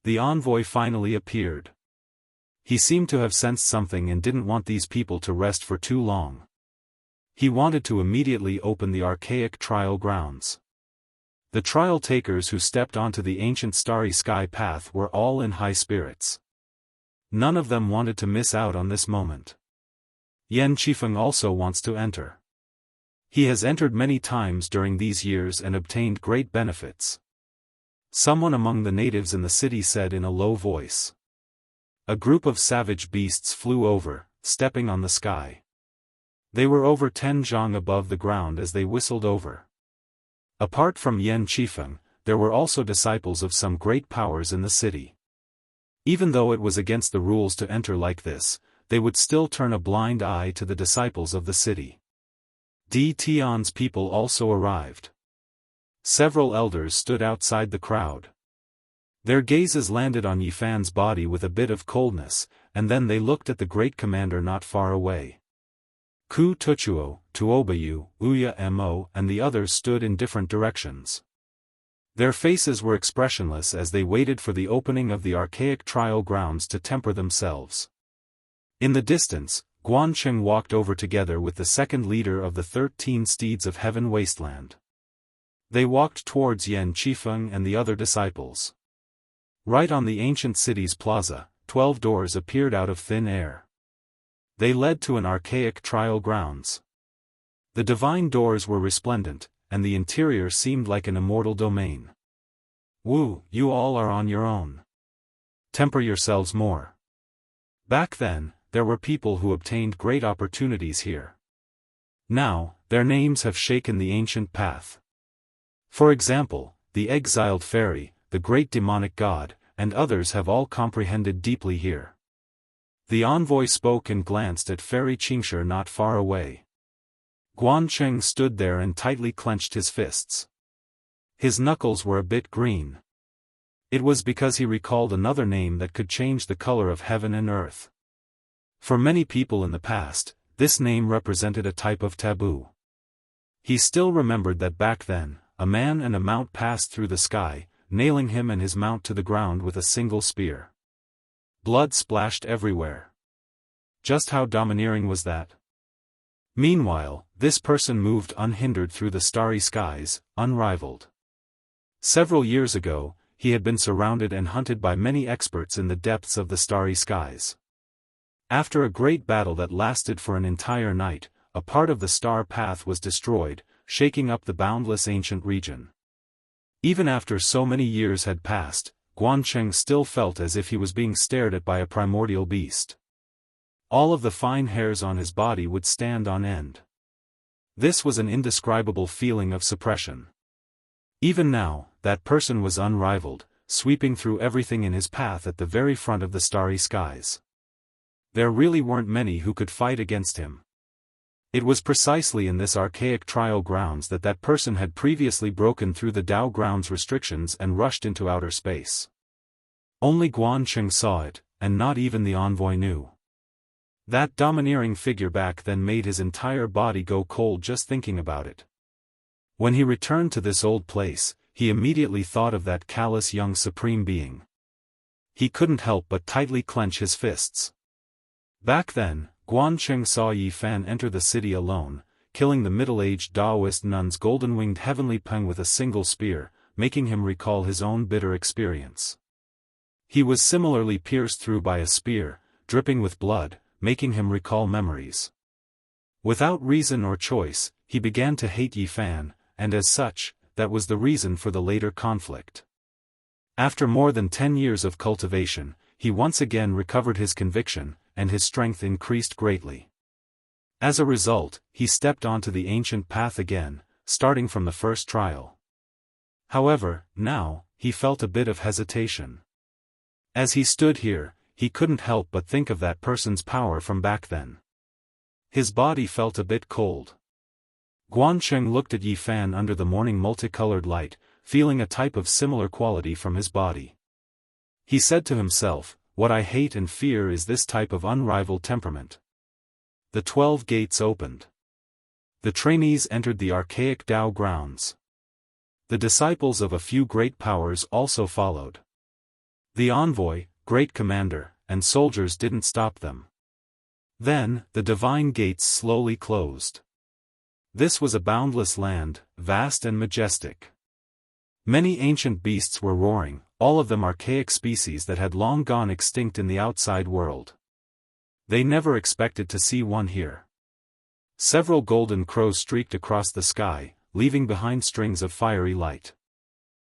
The envoy finally appeared. He seemed to have sensed something and didn't want these people to rest for too long. He wanted to immediately open the archaic trial grounds. The trial takers who stepped onto the ancient starry sky path were all in high spirits. None of them wanted to miss out on this moment. Yan Qifeng also wants to enter. He has entered many times during these years and obtained great benefits. Someone among the natives in the city said in a low voice. A group of savage beasts flew over, stepping on the sky. They were over 10 zhang above the ground as they whistled over. Apart from Yan Qifeng, there were also disciples of some great powers in the city. Even though it was against the rules to enter like this, they would still turn a blind eye to the disciples of the city. Di Tian's people also arrived. Several elders stood outside the crowd. Their gazes landed on Yifan's body with a bit of coldness, and then they looked at the great commander not far away. Ku Tuchuo, Tuobayu, Uya Mo and the others stood in different directions. Their faces were expressionless as they waited for the opening of the archaic trial grounds to temper themselves. In the distance, Guancheng walked over together with the second leader of the 13 steeds of heaven wasteland. They walked towards Yan Qifeng and the other disciples. Right on the ancient city's plaza, 12 doors appeared out of thin air. They led to an archaic trial grounds. The divine doors were resplendent, and the interior seemed like an immortal domain. Wu, you all are on your own. Temper yourselves more. Back then, there were people who obtained great opportunities here. Now, their names have shaken the ancient path. For example, the exiled fairy, the great demonic god, and others have all comprehended deeply here. The envoy spoke and glanced at Fairy Qingshi not far away. Guancheng stood there and tightly clenched his fists. His knuckles were a bit green. It was because he recalled another name that could change the color of heaven and earth. For many people in the past, this name represented a type of taboo. He still remembered that back then, a man and a mount passed through the sky, nailing him and his mount to the ground with a single spear. Blood splashed everywhere. Just how domineering was that? Meanwhile, this person moved unhindered through the starry skies, unrivaled. Several years ago, he had been surrounded and hunted by many experts in the depths of the starry skies. After a great battle that lasted for an entire night, a part of the star path was destroyed, shaking up the boundless ancient region. Even after so many years had passed, Guancheng still felt as if he was being stared at by a primordial beast. All of the fine hairs on his body would stand on end. This was an indescribable feeling of suppression. Even now, that person was unrivaled, sweeping through everything in his path at the very front of the starry skies. There really weren't many who could fight against him. It was precisely in this archaic trial grounds that person had previously broken through the Dao grounds restrictions and rushed into outer space. Only Guancheng saw it, and not even the envoy knew. That domineering figure back then made his entire body go cold just thinking about it. When he returned to this old place, he immediately thought of that callous young supreme being. He couldn't help but tightly clench his fists. Back then, Guancheng saw Yifan enter the city alone, killing the middle-aged Daoist nun's golden-winged heavenly peng with a single spear, making him recall his own bitter experience. He was similarly pierced through by a spear, dripping with blood, making him recall memories. Without reason or choice, he began to hate Yifan, and as such, that was the reason for the later conflict. After more than 10 years of cultivation, he once again recovered his conviction, and his strength increased greatly. As a result, he stepped onto the ancient path again, starting from the first trial. However, now, he felt a bit of hesitation. As he stood here, he couldn't help but think of that person's power from back then. His body felt a bit cold. Guancheng looked at Yifan under the morning multicolored light, feeling a type of similar quality from his body. He said to himself, "What I hate and fear is this type of unrivaled temperament." The 12 gates opened. The trainees entered the archaic Dao grounds. The disciples of a few great powers also followed. The envoy, great commander, and soldiers didn't stop them. Then, the divine gates slowly closed. This was a boundless land, vast and majestic. Many ancient beasts were roaring, all of them archaic species that had long gone extinct in the outside world. They never expected to see one here. Several golden crows streaked across the sky, leaving behind strings of fiery light.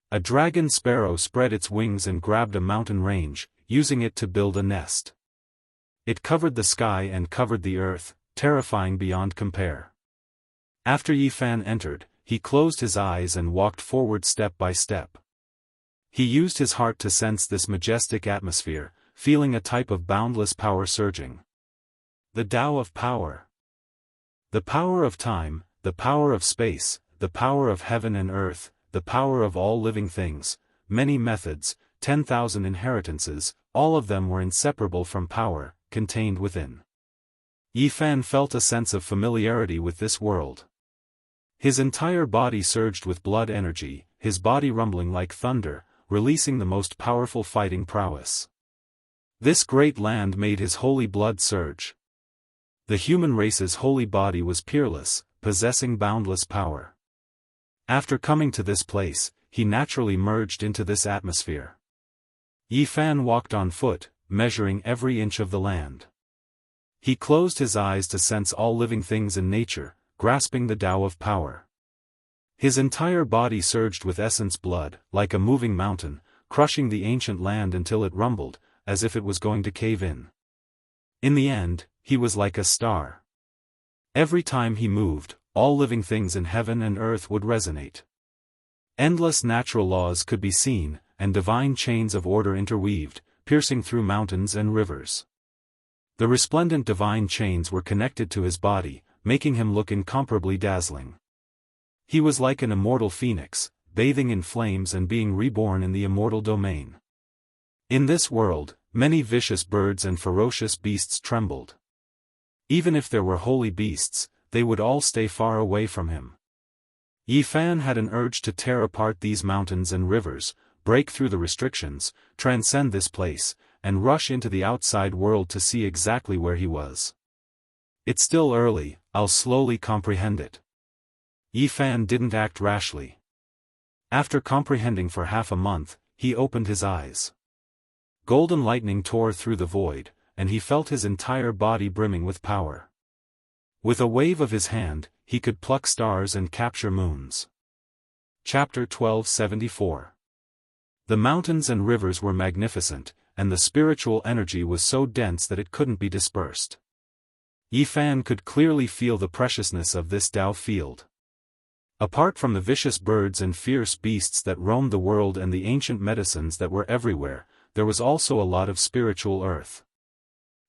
A dragon sparrow spread its wings and grabbed a mountain range, using it to build a nest. It covered the sky and covered the earth, terrifying beyond compare. After Yi Fan entered, he closed his eyes and walked forward step by step. He used his heart to sense this majestic atmosphere, feeling a type of boundless power surging. The Tao of Power. The power of time, the power of space, the power of heaven and earth, the power of all living things, many methods, 10,000 inheritances, all of them were inseparable from power, contained within. Yi Fan felt a sense of familiarity with this world. His entire body surged with blood energy, his body rumbling like thunder, releasing the most powerful fighting prowess. This great land made his holy blood surge. The human race's holy body was peerless, possessing boundless power. After coming to this place, he naturally merged into this atmosphere. Yi Fan walked on foot, measuring every inch of the land. He closed his eyes to sense all living things in nature, grasping the Tao of Power. His entire body surged with essence blood, like a moving mountain, crushing the ancient land until it rumbled, as if it was going to cave in. In the end, he was like a star. Every time he moved, all living things in heaven and earth would resonate. Endless natural laws could be seen, and divine chains of order interweaved, piercing through mountains and rivers. The resplendent divine chains were connected to his body, making him look incomparably dazzling. He was like an immortal phoenix, bathing in flames and being reborn in the immortal domain. In this world, many vicious birds and ferocious beasts trembled. Even if there were holy beasts, they would all stay far away from him. Yi Fan had an urge to tear apart these mountains and rivers, break through the restrictions, transcend this place, and rush into the outside world to see exactly where he was. It's still early, I'll slowly comprehend it. Yi Fan didn't act rashly. After comprehending for half a month, he opened his eyes. Golden lightning tore through the void, and he felt his entire body brimming with power. With a wave of his hand, he could pluck stars and capture moons. Chapter 1274. The mountains and rivers were magnificent, and the spiritual energy was so dense that it couldn't be dispersed. Yi Fan could clearly feel the preciousness of this Tao field. Apart from the vicious birds and fierce beasts that roamed the world and the ancient medicines that were everywhere, there was also a lot of spiritual earth.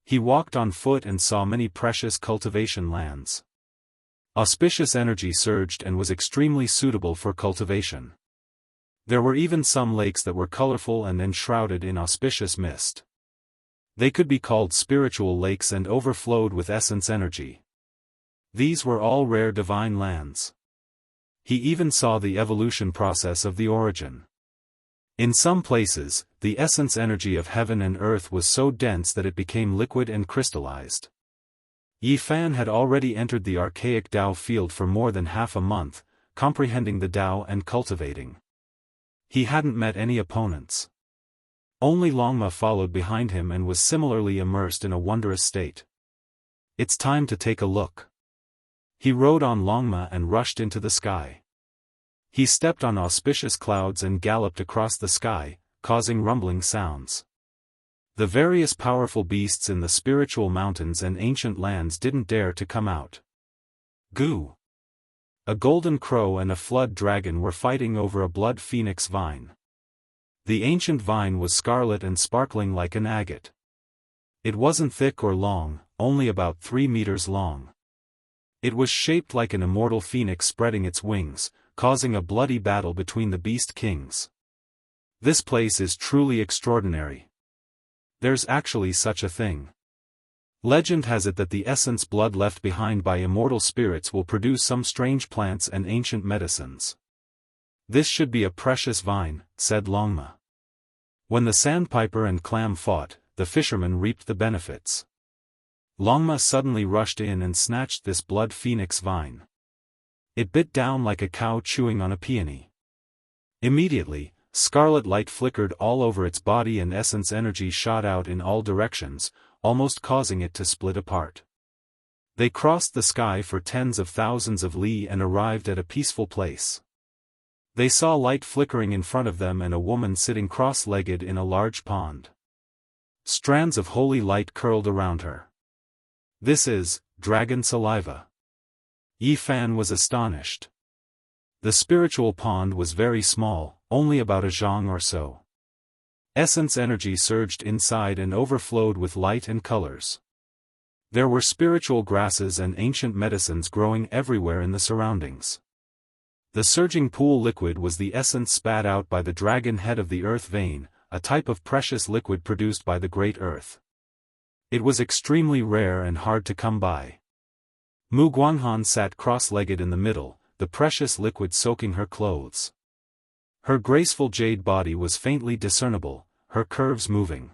He walked on foot and saw many precious cultivation lands. Auspicious energy surged and was extremely suitable for cultivation. There were even some lakes that were colorful and enshrouded in auspicious mist. They could be called spiritual lakes and overflowed with essence energy. These were all rare divine lands. He even saw the evolution process of the origin. In some places, the essence energy of heaven and earth was so dense that it became liquid and crystallized. Yi Fan had already entered the archaic Tao field for more than half a month, comprehending the Tao and cultivating. He hadn't met any opponents. Only Longma followed behind him and was similarly immersed in a wondrous state. It's time to take a look. He rode on Longma and rushed into the sky. He stepped on auspicious clouds and galloped across the sky, causing rumbling sounds. The various powerful beasts in the spiritual mountains and ancient lands didn't dare to come out. Goo! A golden crow and a flood dragon were fighting over a blood phoenix vine. The ancient vine was scarlet and sparkling like an agate. It wasn't thick or long, only about 3 meters long. It was shaped like an immortal phoenix spreading its wings, causing a bloody battle between the beast kings. This place is truly extraordinary. There's actually such a thing. Legend has it that the essence blood left behind by immortal spirits will produce some strange plants and ancient medicines. This should be a precious vine, said Longma. When the sandpiper and clam fought, the fisherman reaped the benefits. Longma suddenly rushed in and snatched this blood phoenix vine. It bit down like a cow chewing on a peony. Immediately, scarlet light flickered all over its body and essence energy shot out in all directions, almost causing it to split apart. They crossed the sky for tens of thousands of li and arrived at a peaceful place. They saw light flickering in front of them and a woman sitting cross-legged in a large pond. Strands of holy light curled around her. This is dragon saliva. Yi Fan was astonished. The spiritual pond was very small, only about a zhang or so. Essence energy surged inside and overflowed with light and colors. There were spiritual grasses and ancient medicines growing everywhere in the surroundings. The surging pool liquid was the essence spat out by the dragon head of the earth vein, a type of precious liquid produced by the great earth. It was extremely rare and hard to come by. Mu Guanghan sat cross-legged in the middle, the precious liquid soaking her clothes. Her graceful jade body was faintly discernible, her curves moving.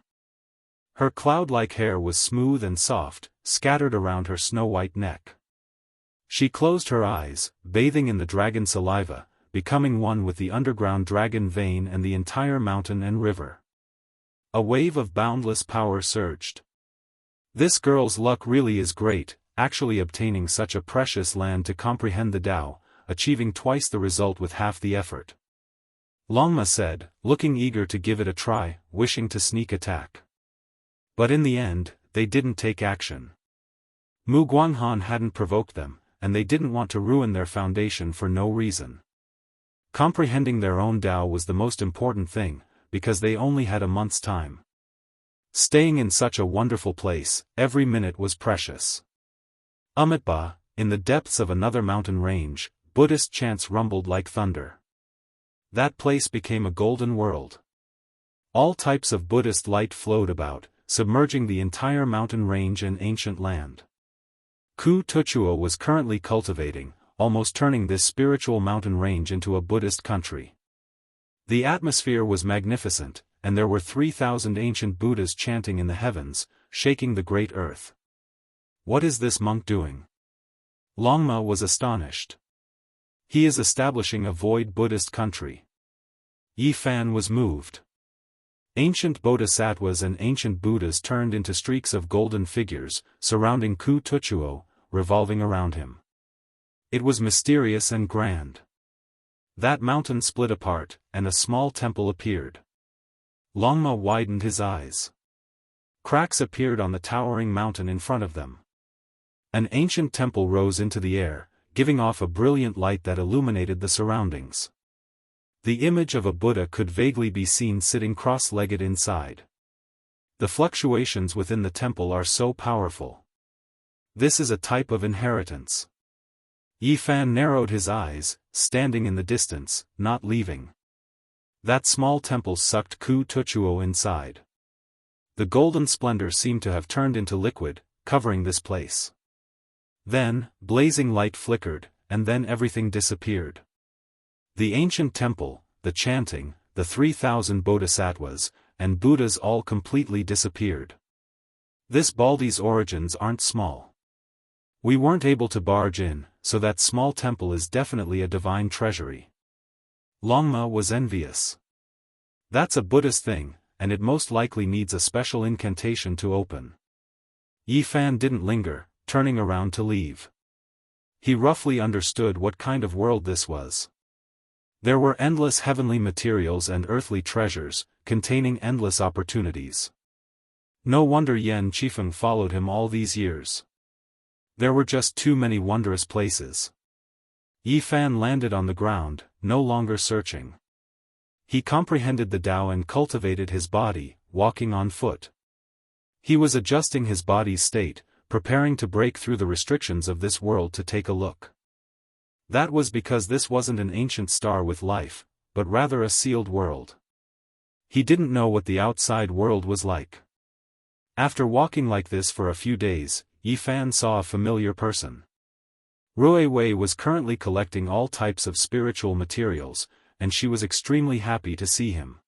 Her cloud-like hair was smooth and soft, scattered around her snow-white neck. She closed her eyes, bathing in the dragon saliva, becoming one with the underground dragon vein and the entire mountain and river. A wave of boundless power surged. This girl's luck really is great, actually obtaining such a precious land to comprehend the Tao, achieving twice the result with half the effort. Longma said, looking eager to give it a try, wishing to sneak attack. But in the end, they didn't take action. Mu Guanghan hadn't provoked them, and they didn't want to ruin their foundation for no reason. Comprehending their own Tao was the most important thing, because they only had a month's time. Staying in such a wonderful place, every minute was precious. Amitabha, in the depths of another mountain range, Buddhist chants rumbled like thunder. That place became a golden world. All types of Buddhist light flowed about, submerging the entire mountain range and ancient land. Ku Tuchuo was currently cultivating, almost turning this spiritual mountain range into a Buddhist country. The atmosphere was magnificent, and there were 3,000 ancient Buddhas chanting in the heavens, shaking the great earth. What is this monk doing? Longma was astonished. He is establishing a void Buddhist country. Yi Fan was moved. Ancient bodhisattvas and ancient Buddhas turned into streaks of golden figures, surrounding Ku Tuchuo, revolving around him. It was mysterious and grand. That mountain split apart, and a small temple appeared. Longma widened his eyes. Cracks appeared on the towering mountain in front of them. An ancient temple rose into the air, giving off a brilliant light that illuminated the surroundings. The image of a Buddha could vaguely be seen sitting cross-legged inside. The fluctuations within the temple are so powerful. This is a type of inheritance. Yi Fan narrowed his eyes, standing in the distance, not leaving. That small temple sucked Ku Tuchuo inside. The golden splendor seemed to have turned into liquid, covering this place. Then, blazing light flickered, and then everything disappeared. The ancient temple, the chanting, the 3,000 bodhisattvas, and Buddhas all completely disappeared. This Baldi's origins aren't small. We weren't able to barge in, so that small temple is definitely a divine treasury. Longma was envious. That's a Buddhist thing, and it most likely needs a special incantation to open. Yi Fan didn't linger, turning around to leave. He roughly understood what kind of world this was. There were endless heavenly materials and earthly treasures, containing endless opportunities. No wonder Yan Qifeng followed him all these years. There were just too many wondrous places. Yi Fan landed on the ground, no longer searching. He comprehended the Tao and cultivated his body, walking on foot. He was adjusting his body's state, preparing to break through the restrictions of this world to take a look. That was because this wasn't an ancient star with life, but rather a sealed world. He didn't know what the outside world was like. After walking like this for a few days, Yi Fan saw a familiar person. Rui Wei was currently collecting all types of spiritual materials, and she was extremely happy to see him.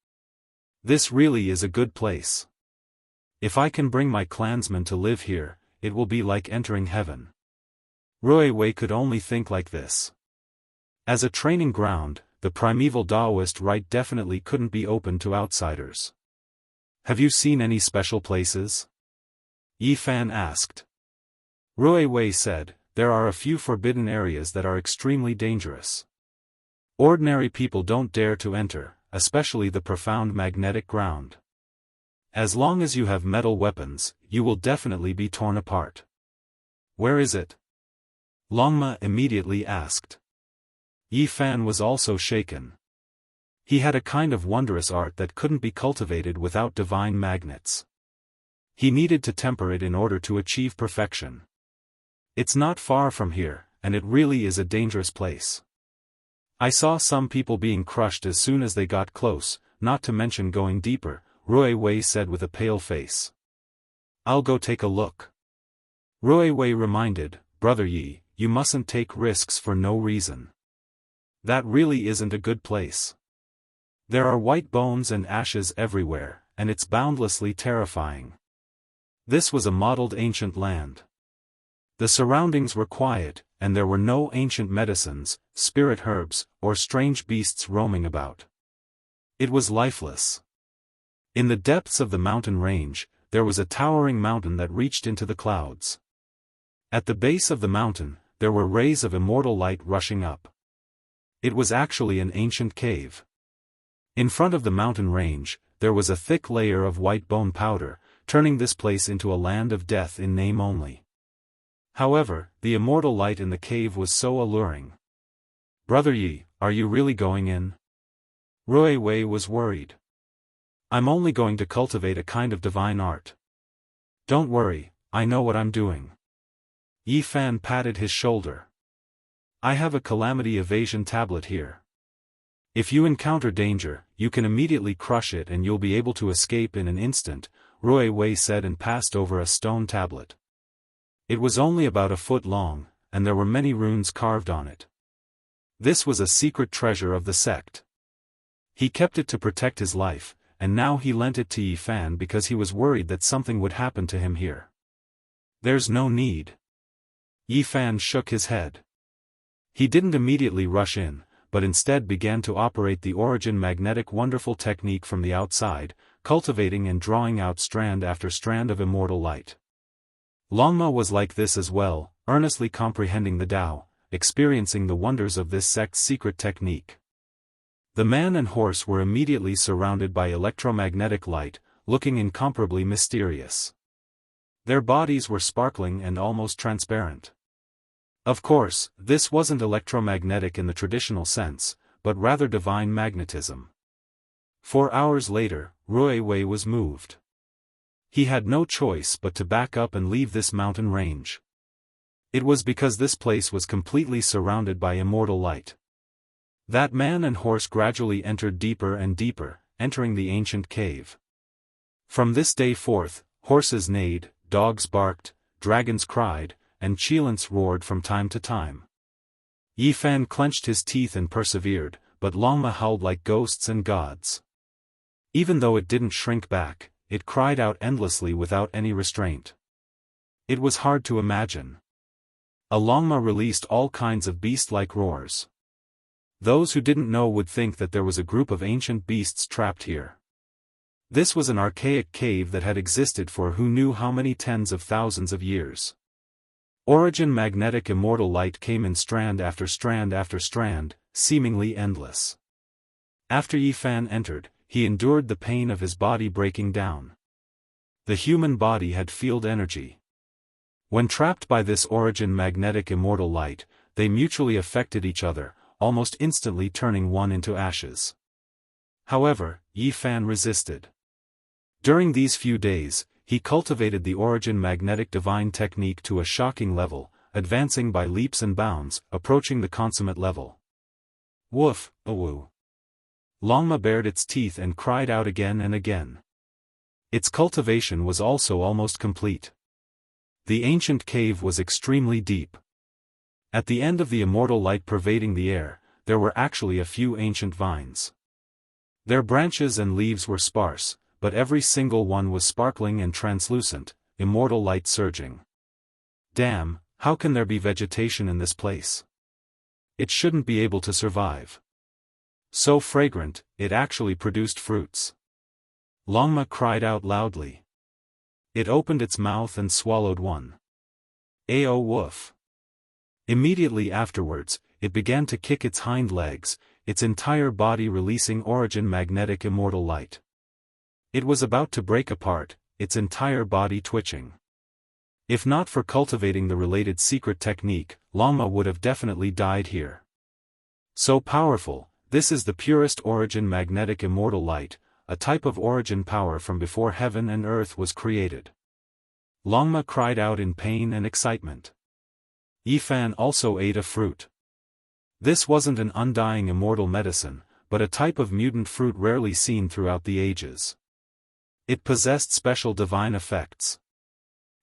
This really is a good place. If I can bring my clansmen to live here, it will be like entering heaven. Rui Wei could only think like this. As a training ground, the primeval Daoist rite definitely couldn't be open to outsiders. Have you seen any special places? Yi Fan asked. Rui Wei said, there are a few forbidden areas that are extremely dangerous. Ordinary people don't dare to enter, especially the profound magnetic ground. As long as you have metal weapons, you will definitely be torn apart. Where is it? Longma immediately asked. Yi Fan was also shaken. He had a kind of wondrous art that couldn't be cultivated without divine magnets. He needed to temper it in order to achieve perfection. It's not far from here, and it really is a dangerous place. I saw some people being crushed as soon as they got close, not to mention going deeper, Rui Wei said with a pale face. I'll go take a look. Rui Wei reminded, Brother Yi, you mustn't take risks for no reason. That really isn't a good place. There are white bones and ashes everywhere, and it's boundlessly terrifying. This was a modeled ancient land. The surroundings were quiet, and there were no ancient medicines, spirit herbs, or strange beasts roaming about. It was lifeless. In the depths of the mountain range, there was a towering mountain that reached into the clouds. At the base of the mountain, there were rays of immortal light rushing up. It was actually an ancient cave. In front of the mountain range, there was a thick layer of white bone powder, turning this place into a land of death in name only. However, the immortal light in the cave was so alluring. Brother Yi, are you really going in? Rui Wei was worried. I'm only going to cultivate a kind of divine art. Don't worry, I know what I'm doing. Yi Fan patted his shoulder. I have a calamity evasion tablet here. If you encounter danger, you can immediately crush it and you'll be able to escape in an instant, Rui Wei said and passed over a stone tablet. It was only about a foot long, and there were many runes carved on it. This was a secret treasure of the sect. He kept it to protect his life, and now he lent it to Yi Fan because he was worried that something would happen to him here. There's no need. Yi Fan shook his head. He didn't immediately rush in, but instead began to operate the origin magnetic wonderful technique from the outside, cultivating and drawing out strand after strand of immortal light. Longma was like this as well, earnestly comprehending the Tao, experiencing the wonders of this sect's secret technique. The man and horse were immediately surrounded by electromagnetic light, looking incomparably mysterious. Their bodies were sparkling and almost transparent. Of course, this wasn't electromagnetic in the traditional sense, but rather divine magnetism. 4 hours later, Rui Wei was moved. He had no choice but to back up and leave this mountain range. It was because this place was completely surrounded by immortal light. That man and horse gradually entered deeper and deeper, entering the ancient cave. From this day forth, horses neighed, dogs barked, dragons cried, and cheelants roared from time to time. Yi Fan clenched his teeth and persevered, but Longma howled like ghosts and gods. Even though it didn't shrink back, it cried out endlessly without any restraint. It was hard to imagine. A Longma released all kinds of beast-like roars. Those who didn't know would think that there was a group of ancient beasts trapped here. This was an archaic cave that had existed for who knew how many tens of thousands of years. Origin magnetic immortal light came in strand after strand after strand, seemingly endless. After Yi Fan entered, he endured the pain of his body breaking down. The human body had field energy. When trapped by this origin magnetic immortal light, they mutually affected each other, almost instantly turning one into ashes. However, Yi Fan resisted. During these few days, he cultivated the origin magnetic divine technique to a shocking level, advancing by leaps and bounds, approaching the consummate level. Woof, awoo. Longma bared its teeth and cried out again and again. Its cultivation was also almost complete. The ancient cave was extremely deep. At the end of the immortal light pervading the air, there were actually a few ancient vines. Their branches and leaves were sparse, but every single one was sparkling and translucent, immortal light surging. Damn, how can there be vegetation in this place? It shouldn't be able to survive. So fragrant, it actually produced fruits. Longma cried out loudly. It opened its mouth and swallowed one. Ao woof. Immediately afterwards, it began to kick its hind legs, its entire body releasing origin magnetic immortal light. It was about to break apart, its entire body twitching. If not for cultivating the related secret technique, Lama would have definitely died here. So powerful, this is the purest origin magnetic immortal light, a type of origin power from before heaven and earth was created. Lama cried out in pain and excitement. Yifan also ate a fruit. This wasn't an undying immortal medicine, but a type of mutant fruit rarely seen throughout the ages. It possessed special divine effects.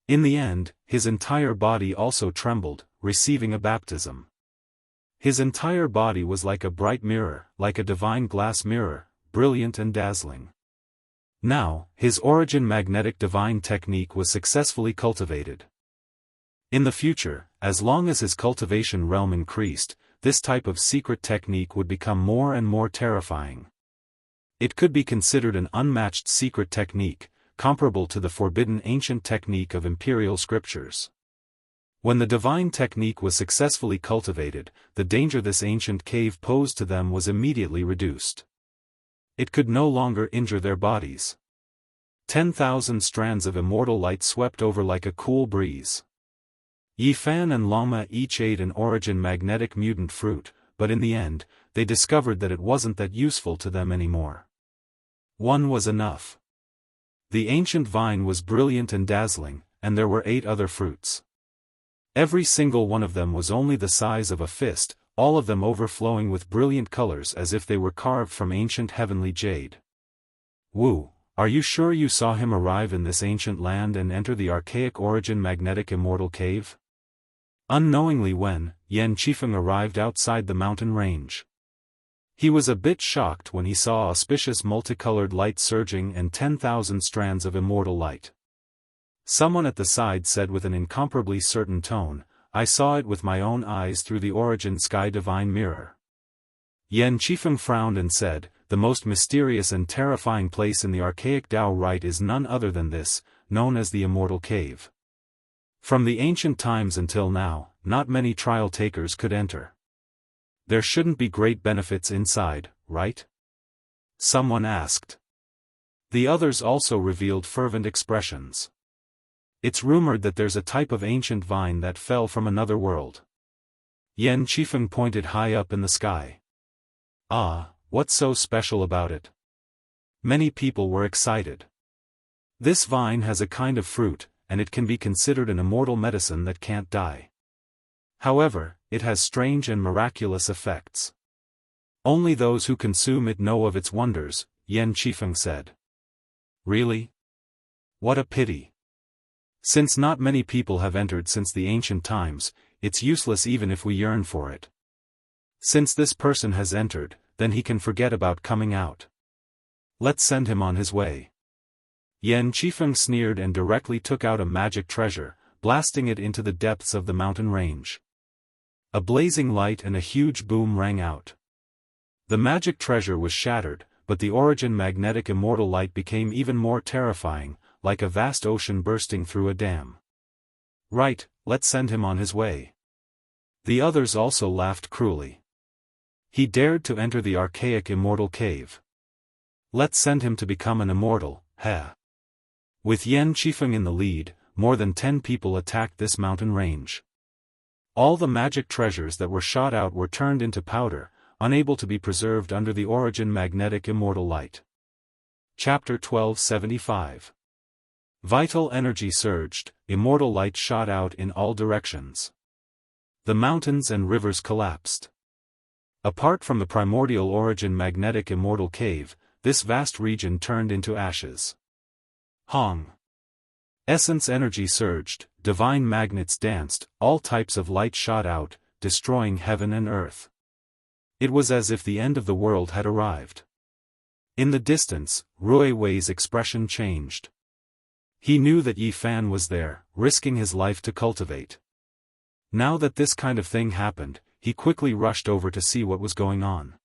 In the end, his entire body also trembled, receiving a baptism. His entire body was like a bright mirror, like a divine glass mirror, brilliant and dazzling. Now, his origin magnetic divine technique was successfully cultivated. In the future, as long as his cultivation realm increased, this type of secret technique would become more and more terrifying. It could be considered an unmatched secret technique, comparable to the forbidden ancient technique of imperial scriptures. When the divine technique was successfully cultivated, the danger this ancient cave posed to them was immediately reduced. It could no longer injure their bodies. 10,000 strands of immortal light swept over like a cool breeze. Yifan and Lama each ate an origin magnetic mutant fruit, but in the end, they discovered that it wasn't that useful to them anymore. One was enough. The ancient vine was brilliant and dazzling, and there were 8 other fruits. Every single one of them was only the size of a fist, all of them overflowing with brilliant colors as if they were carved from ancient heavenly jade. Wu, are you sure you saw him arrive in this ancient land and enter the archaic origin magnetic immortal cave? Unknowingly when Yan Qifeng arrived outside the mountain range. He was a bit shocked when he saw auspicious multicolored light surging and 10,000 strands of immortal light. Someone at the side said with an incomparably certain tone, "I saw it with my own eyes through the origin sky divine mirror." Yan Qifeng frowned and said, "The most mysterious and terrifying place in the archaic Dao rite is none other than this, known as the Immortal Cave. From the ancient times until now, not many trial takers could enter. There shouldn't be great benefits inside, right?" someone asked. The others also revealed fervent expressions. "It's rumored that there's a type of ancient vine that fell from another world." Yan Qifeng pointed high up in the sky. "Ah, what's so special about it?" Many people were excited. "This vine has a kind of fruit, and it can be considered an immortal medicine that can't die. However, it has strange and miraculous effects. Only those who consume it know of its wonders," Yan Qifeng said. "Really? What a pity. Since not many people have entered since the ancient times, it's useless even if we yearn for it. Since this person has entered, then he can forget about coming out. Let's send him on his way." Yan Qifeng sneered and directly took out a magic treasure, blasting it into the depths of the mountain range. A blazing light and a huge boom rang out. The magic treasure was shattered, but the origin magnetic immortal light became even more terrifying, like a vast ocean bursting through a dam. "Right, let's send him on his way." The others also laughed cruelly. "He dared to enter the archaic immortal cave. Let's send him to become an immortal, heh." With Yan Qifeng in the lead, more than 10 people attacked this mountain range. All the magic treasures that were shot out were turned into powder, unable to be preserved under the origin magnetic immortal light. Chapter 1275. Vital energy surged, immortal light shot out in all directions. The mountains and rivers collapsed. Apart from the primordial origin magnetic immortal cave, this vast region turned into ashes. Hong. Essence energy surged, divine magnets danced, all types of light shot out, destroying heaven and earth. It was as if the end of the world had arrived. In the distance, Rui Wei's expression changed. He knew that Yifan was there, risking his life to cultivate. Now that this kind of thing happened, he quickly rushed over to see what was going on.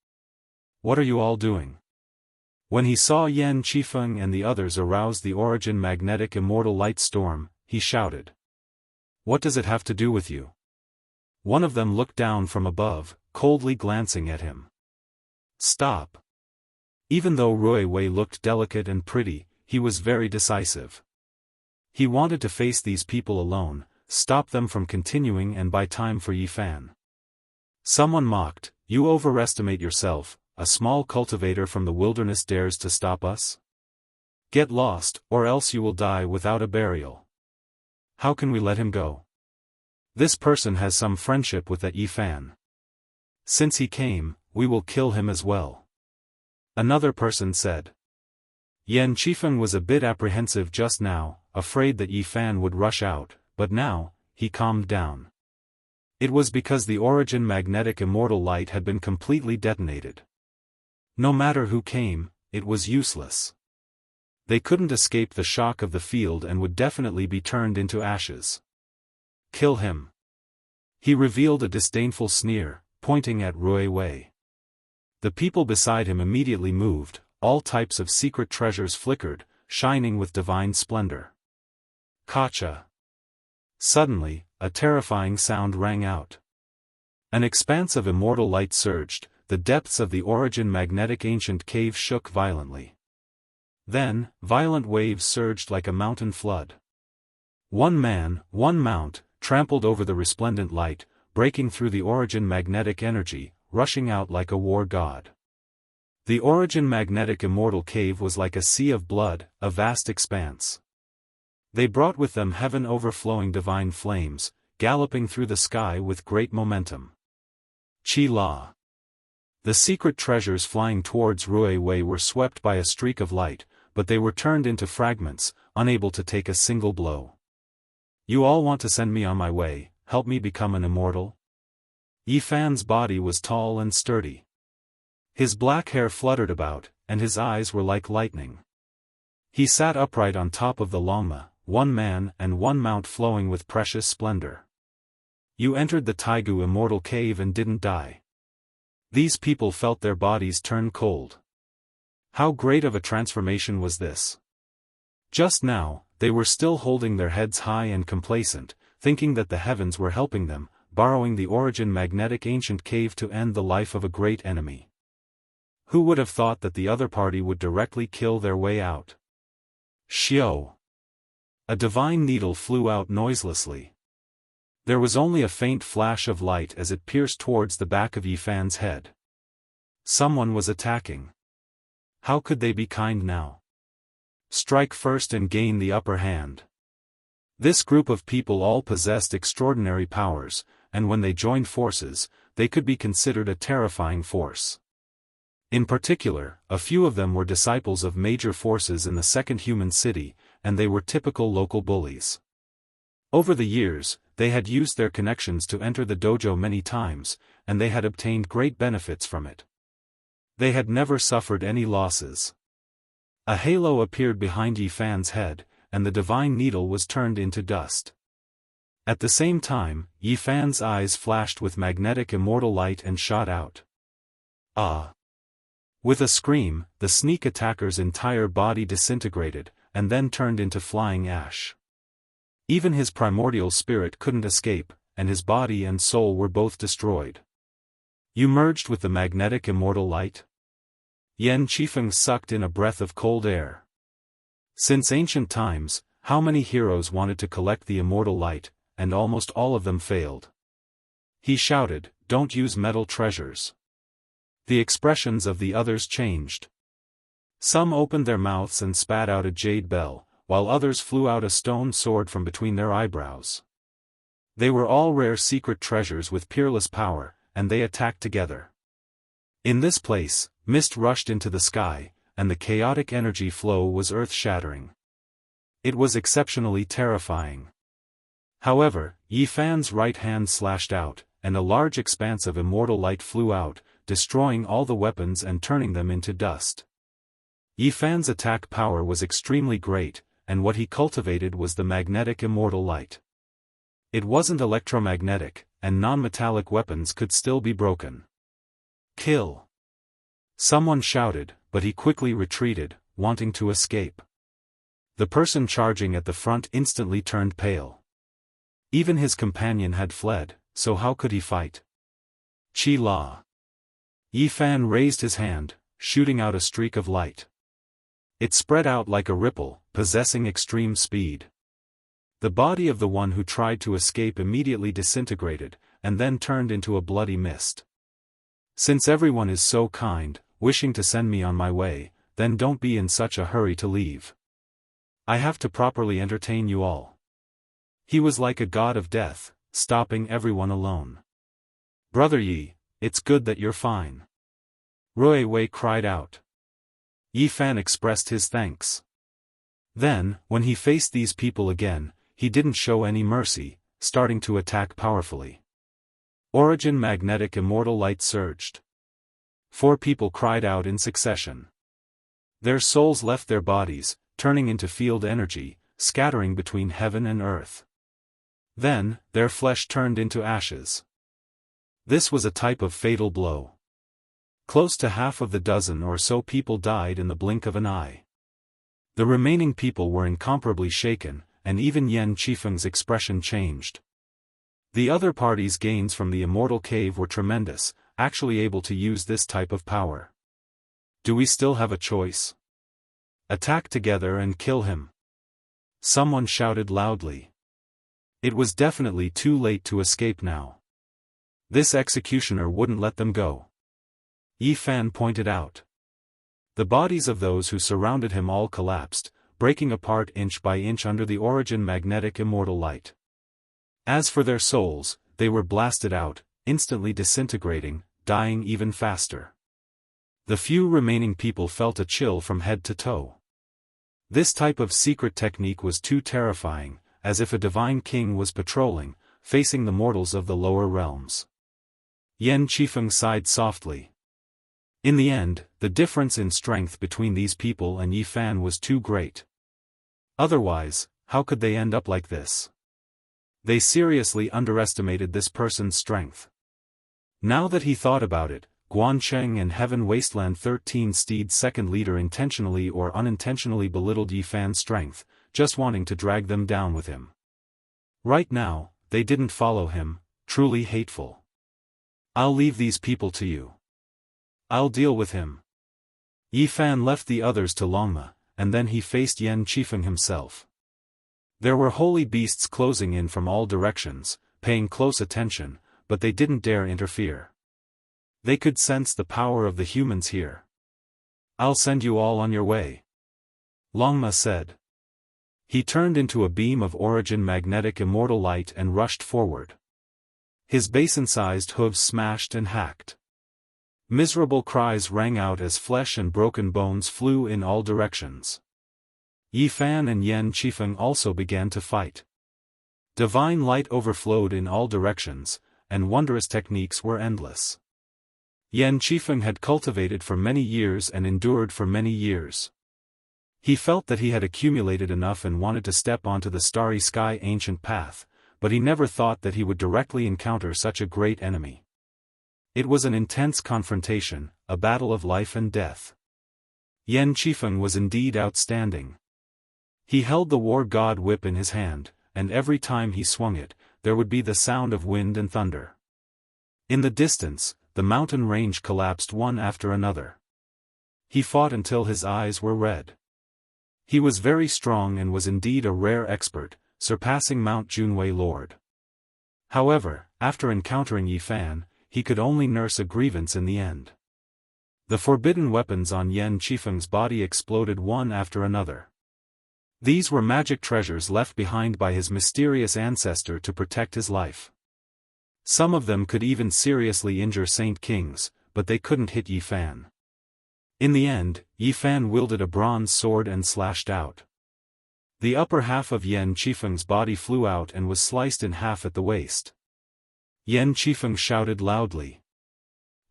"What are you all doing?" When he saw Yan Qifeng and the others arouse the origin magnetic immortal light storm, he shouted. "What does it have to do with you?" One of them looked down from above, coldly glancing at him. "Stop." Even though Rui Wei looked delicate and pretty, he was very decisive. He wanted to face these people alone, stop them from continuing and buy time for Yi Fan. Someone mocked, "You overestimate yourself, a small cultivator from the wilderness dares to stop us? Get lost, or else you will die without a burial. How can we let him go? This person has some friendship with that Yi Fan. Since he came, we will kill him as well." Another person said. Yan Qifeng was a bit apprehensive just now, afraid that Yi Fan would rush out, but now, he calmed down. It was because the origin magnetic immortal light had been completely detonated. No matter who came, it was useless. They couldn't escape the shock of the field and would definitely be turned into ashes. Kill him. He revealed a disdainful sneer, pointing at Rui Wei. The people beside him immediately moved, all types of secret treasures flickered, shining with divine splendor. Kacha. Suddenly, a terrifying sound rang out. An expanse of immortal light surged, the depths of the origin magnetic ancient cave shook violently. Then, violent waves surged like a mountain flood. One man, one mount, trampled over the resplendent light, breaking through the origin magnetic energy, rushing out like a war god. The origin magnetic immortal cave was like a sea of blood, a vast expanse. They brought with them heaven overflowing divine flames, galloping through the sky with great momentum. Qi La. The secret treasures flying towards Rui Wei were swept by a streak of light, but they were turned into fragments, unable to take a single blow. You all want to send me on my way, help me become an immortal? Yi Fan's body was tall and sturdy. His black hair fluttered about, and his eyes were like lightning. He sat upright on top of the Longma, one man and one mount flowing with precious splendor. You entered the Taigu immortal cave and didn't die. These people felt their bodies turn cold. How great of a transformation was this? Just now, they were still holding their heads high and complacent, thinking that the heavens were helping them, borrowing the origin magnetic ancient cave to end the life of a great enemy. Who would have thought that the other party would directly kill their way out? Xiao. A divine needle flew out noiselessly. There was only a faint flash of light as it pierced towards the back of Yi Fan's head. Someone was attacking. How could they be kind now? Strike first and gain the upper hand. This group of people all possessed extraordinary powers, and when they joined forces, they could be considered a terrifying force. In particular, a few of them were disciples of major forces in the second human city, and they were typical local bullies. Over the years, they had used their connections to enter the dojo many times, and they had obtained great benefits from it. They had never suffered any losses. A halo appeared behind Yi Fan's head, and the divine needle was turned into dust. At the same time, Yi Fan's eyes flashed with magnetic immortal light and shot out. Ah! With a scream, the sneak attacker's entire body disintegrated, and then turned into flying ash. Even his primordial spirit couldn't escape, and his body and soul were both destroyed. You merged with the magnetic immortal light? Yan Qifeng sucked in a breath of cold air. Since ancient times, how many heroes wanted to collect the immortal light, and almost all of them failed. He shouted, "Don't use metal treasures." The expressions of the others changed. Some opened their mouths and spat out a jade bell, while others flew out a stone sword from between their eyebrows. They were all rare secret treasures with peerless power, and they attacked together. In this place, mist rushed into the sky, and the chaotic energy flow was earth-shattering. It was exceptionally terrifying. However, Yi Fan's right hand slashed out, and a large expanse of immortal light flew out, destroying all the weapons and turning them into dust. Yi Fan's attack power was extremely great, and what he cultivated was the magnetic immortal light. It wasn't electromagnetic, and non-metallic weapons could still be broken. Kill! Someone shouted, but he quickly retreated, wanting to escape. The person charging at the front instantly turned pale. Even his companion had fled, so how could he fight? Qi La. Yi Fan raised his hand, shooting out a streak of light. It spread out like a ripple, possessing extreme speed. The body of the one who tried to escape immediately disintegrated, and then turned into a bloody mist. Since everyone is so kind, wishing to send me on my way, then don't be in such a hurry to leave. I have to properly entertain you all. He was like a god of death, stopping everyone alone. Brother Yi, it's good that you're fine. Rui Wei cried out. Yi Fan expressed his thanks. Then, when he faced these people again, he didn't show any mercy, starting to attack powerfully. Origin magnetic immortal light surged. 4 people cried out in succession. Their souls left their bodies, turning into field energy, scattering between heaven and earth. Then, their flesh turned into ashes. This was a type of fatal blow. Close to half of the dozen or so people died in the blink of an eye. The remaining people were incomparably shaken, and even Yan Qifeng's expression changed. The other party's gains from the immortal cave were tremendous, actually able to use this type of power. Do we still have a choice? Attack together and kill him. Someone shouted loudly. It was definitely too late to escape now. This executioner wouldn't let them go. Yi Fan pointed out. The bodies of those who surrounded him all collapsed, breaking apart inch by inch under the origin magnetic immortal light. As for their souls, they were blasted out, instantly disintegrating, dying even faster. The few remaining people felt a chill from head to toe. This type of secret technique was too terrifying, as if a divine king was patrolling, facing the mortals of the lower realms. Yan Qifeng sighed softly. In the end, the difference in strength between these people and Yi Fan was too great. Otherwise, how could they end up like this? They seriously underestimated this person's strength. Now that he thought about it, Guancheng and Heaven Wasteland 13 Steed's second leader intentionally or unintentionally belittled Yi Fan's strength, just wanting to drag them down with him. Right now, they didn't follow him, truly hateful. I'll leave these people to you. I'll deal with him. Yi Fan left the others to Longma, and then he faced Yan Qifeng himself. There were holy beasts closing in from all directions, paying close attention, but they didn't dare interfere. They could sense the power of the humans here. I'll send you all on your way. Longma said. He turned into a beam of origin magnetic immortal light and rushed forward. His basin-sized hooves smashed and hacked. Miserable cries rang out as flesh and broken bones flew in all directions. Yi Fan and Yan Qifeng also began to fight. Divine light overflowed in all directions, and wondrous techniques were endless. Yan Qifeng had cultivated for many years and endured for many years. He felt that he had accumulated enough and wanted to step onto the starry sky ancient path, but he never thought that he would directly encounter such a great enemy. It was an intense confrontation, a battle of life and death. Yan Qifeng was indeed outstanding. He held the war god whip in his hand, and every time he swung it, there would be the sound of wind and thunder. In the distance, the mountain range collapsed one after another. He fought until his eyes were red. He was very strong and was indeed a rare expert, surpassing Mount Junwei Lord. However, after encountering Yi Fan, he could only nurse a grievance in the end. The forbidden weapons on Yan Qifeng's body exploded one after another. These were magic treasures left behind by his mysterious ancestor to protect his life. Some of them could even seriously injure Saint Kings, but they couldn't hit Yi Fan. In the end, Yi Fan wielded a bronze sword and slashed out. The upper half of Yan Qifeng's body flew out and was sliced in half at the waist. Yan Qifeng shouted loudly.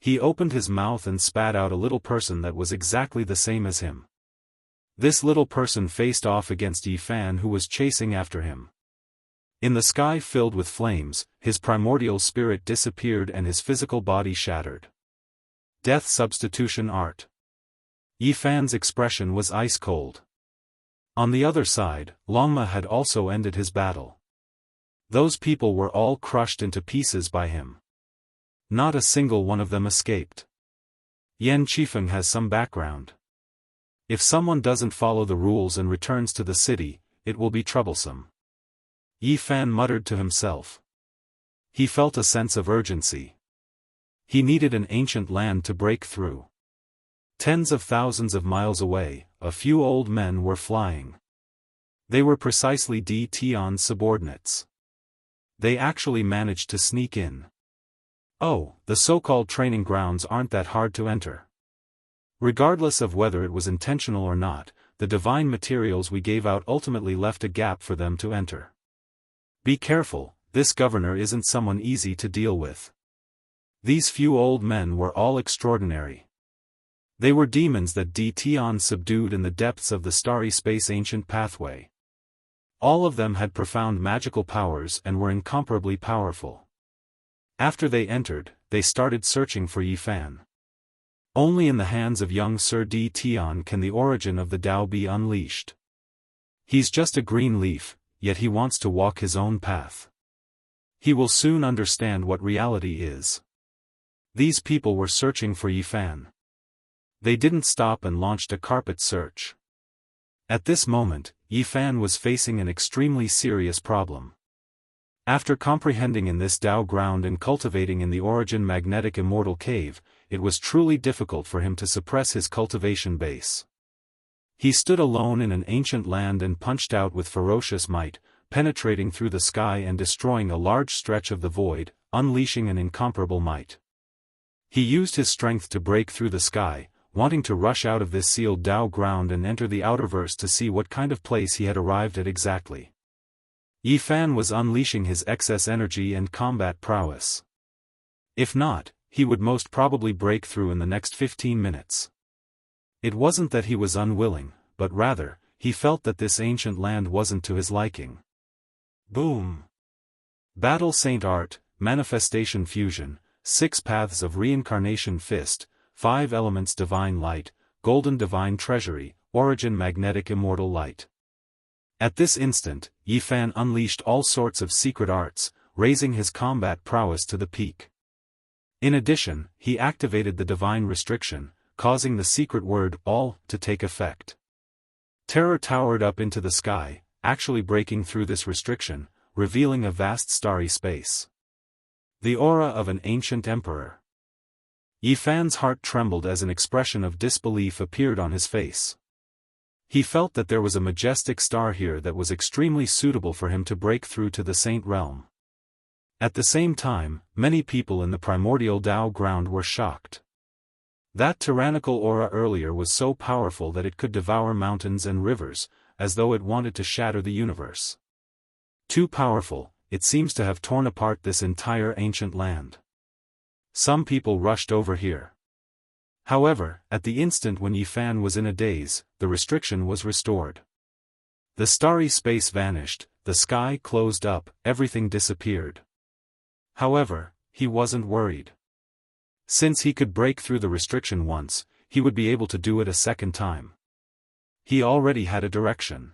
He opened his mouth and spat out a little person that was exactly the same as him. This little person faced off against Yi Fan, who was chasing after him. In the sky filled with flames, his primordial spirit disappeared and his physical body shattered. Death substitution art. Yi Fan's expression was ice cold. On the other side, Longma had also ended his battle. Those people were all crushed into pieces by him. Not a single one of them escaped. Yan Qifeng has some background. If someone doesn't follow the rules and returns to the city, it will be troublesome. Yi Fan muttered to himself. He felt a sense of urgency. He needed an ancient land to break through. Tens of thousands of miles away, a few old men were flying. They were precisely Di Tian's subordinates. They actually managed to sneak in. Oh, the so-called training grounds aren't that hard to enter. Regardless of whether it was intentional or not, the divine materials we gave out ultimately left a gap for them to enter. Be careful, this governor isn't someone easy to deal with. These few old men were all extraordinary. They were demons that Di Tian subdued in the depths of the starry space ancient pathway. All of them had profound magical powers and were incomparably powerful. After they entered, they started searching for Yi Fan. Only in the hands of young Sir Di Tian can the origin of the Tao be unleashed. He's just a green leaf, yet he wants to walk his own path. He will soon understand what reality is. These people were searching for Yi Fan. They didn't stop and launched a carpet search. At this moment, Yi Fan was facing an extremely serious problem. After comprehending in this Tao ground and cultivating in the origin magnetic immortal cave, it was truly difficult for him to suppress his cultivation base. He stood alone in an ancient land and punched out with ferocious might, penetrating through the sky and destroying a large stretch of the void, unleashing an incomparable might. He used his strength to break through the sky, wanting to rush out of this sealed Tao ground and enter the outerverse to see what kind of place he had arrived at exactly. Yi Fan was unleashing his excess energy and combat prowess. If not, he would most probably break through in the next 15 minutes. It wasn't that he was unwilling, but rather, he felt that this ancient land wasn't to his liking. Boom! Battle Saint Art, Manifestation Fusion, 6 Paths of Reincarnation Fist, 5 Elements Divine Light, Golden Divine Treasury, Origin Magnetic Immortal Light. At this instant, Yi Fan unleashed all sorts of secret arts, raising his combat prowess to the peak. In addition, he activated the divine restriction, causing the secret word all to take effect. Terror towered up into the sky, actually breaking through this restriction, revealing a vast starry space. The aura of an ancient emperor. Yi Fan's heart trembled as an expression of disbelief appeared on his face. He felt that there was a majestic star here that was extremely suitable for him to break through to the Saint Realm. At the same time, many people in the primordial Tao ground were shocked. That tyrannical aura earlier was so powerful that it could devour mountains and rivers, as though it wanted to shatter the universe. Too powerful, it seems to have torn apart this entire ancient land. Some people rushed over here. However, at the instant when Yi Fan was in a daze, the restriction was restored. The starry space vanished, the sky closed up, everything disappeared. However, he wasn't worried. Since he could break through the restriction once, he would be able to do it a second time. He already had a direction.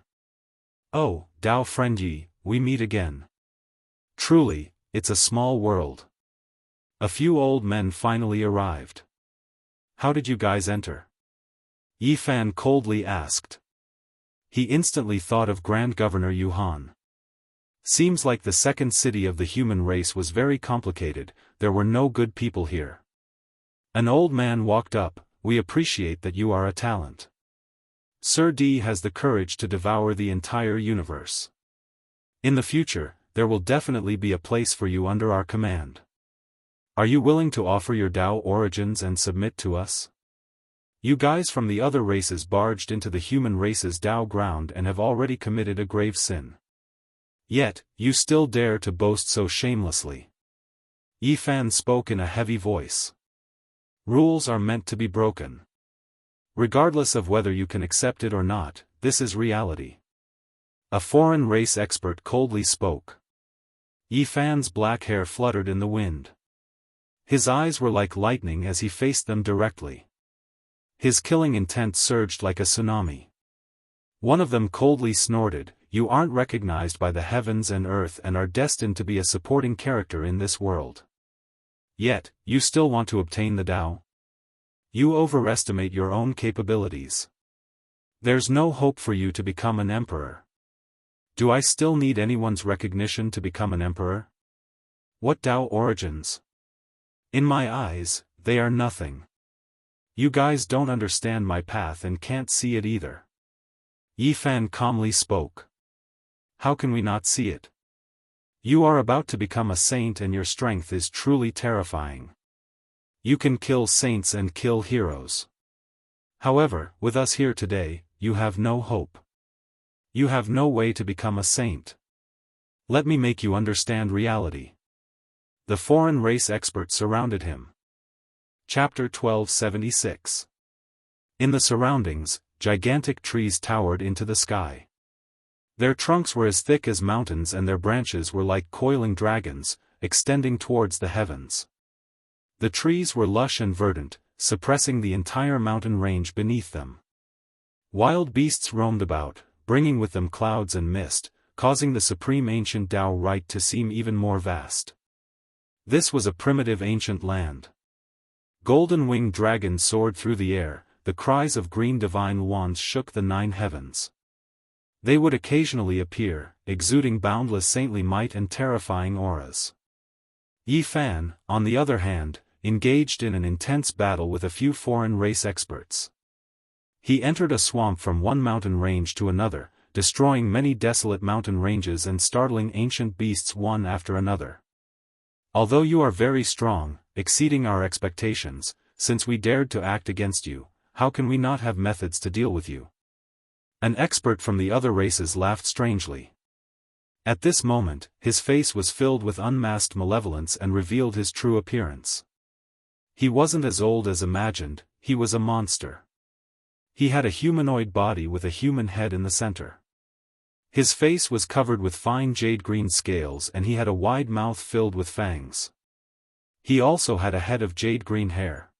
Oh, Tao friend Yi, we meet again. Truly, it's a small world. A few old men finally arrived. How did you guys enter? Yi Fan coldly asked. He instantly thought of Grand Governor Yuhan. Seems like the second city of the human race was very complicated, there were no good people here. An old man walked up, we appreciate that you are a talent. Sir D has the courage to devour the entire universe. In the future, there will definitely be a place for you under our command. Are you willing to offer your Tao origins and submit to us? You guys from the other races barged into the human race's Tao ground and have already committed a grave sin. Yet, you still dare to boast so shamelessly. Yi Fan spoke in a heavy voice. Rules are meant to be broken. Regardless of whether you can accept it or not, this is reality. A foreign race expert coldly spoke. Yi Fan's black hair fluttered in the wind. His eyes were like lightning as he faced them directly. His killing intent surged like a tsunami. One of them coldly snorted, you aren't recognized by the heavens and earth and are destined to be a supporting character in this world. Yet, you still want to obtain the Tao? You overestimate your own capabilities. There's no hope for you to become an emperor. Do I still need anyone's recognition to become an emperor? What Dao origins? In my eyes, they are nothing. You guys don't understand my path and can't see it either. Yi Fan calmly spoke. How can we not see it? You are about to become a saint and your strength is truly terrifying. You can kill saints and kill heroes. However, with us here today, you have no hope. You have no way to become a saint. Let me make you understand reality. The foreign race expert surrounded him. Chapter 1276. In the surroundings, gigantic trees towered into the sky. Their trunks were as thick as mountains and their branches were like coiling dragons, extending towards the heavens. The trees were lush and verdant, suppressing the entire mountain range beneath them. Wild beasts roamed about, bringing with them clouds and mist, causing the supreme ancient Tao right to seem even more vast. This was a primitive ancient land. Golden-winged dragons soared through the air, the cries of green divine wands shook the 9 heavens. They would occasionally appear, exuding boundless saintly might and terrifying auras. Yi Fan, on the other hand, engaged in an intense battle with a few foreign race experts. He entered a swamp from one mountain range to another, destroying many desolate mountain ranges and startling ancient beasts one after another. Although you are very strong, exceeding our expectations, since we dared to act against you, how can we not have methods to deal with you? An expert from the other races laughed strangely. At this moment, his face was filled with unmasked malevolence and revealed his true appearance. He wasn't as old as imagined, he was a monster. He had a humanoid body with a human head in the center. His face was covered with fine jade-green scales and he had a wide mouth filled with fangs. He also had a head of jade-green hair.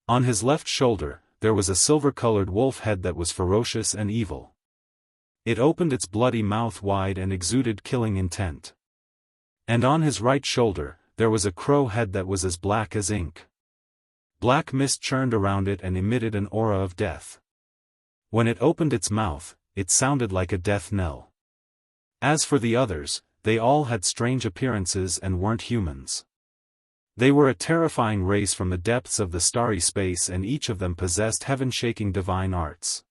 On his left shoulder, there was a silver-colored wolf head that was ferocious and evil. It opened its bloody mouth wide and exuded killing intent. And on his right shoulder, there was a crow head that was as black as ink. Black mist churned around it and emitted an aura of death. When it opened its mouth, it sounded like a death knell. As for the others, they all had strange appearances and weren't humans. They were a terrifying race from the depths of the starry space and each of them possessed heaven-shaking divine arts.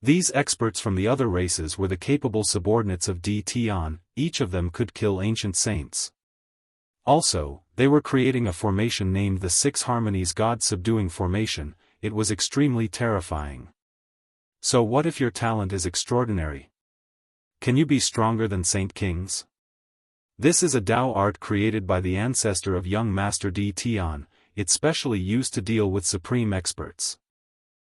These experts from the other races were the capable subordinates of D Tian, each of them could kill ancient saints. Also, they were creating a formation named the 6 Harmonies God-subduing formation. It was extremely terrifying. So what if your talent is extraordinary? Can you be stronger than Saint Kings? This is a Tao art created by the ancestor of young Master D Tian, it's specially used to deal with supreme experts.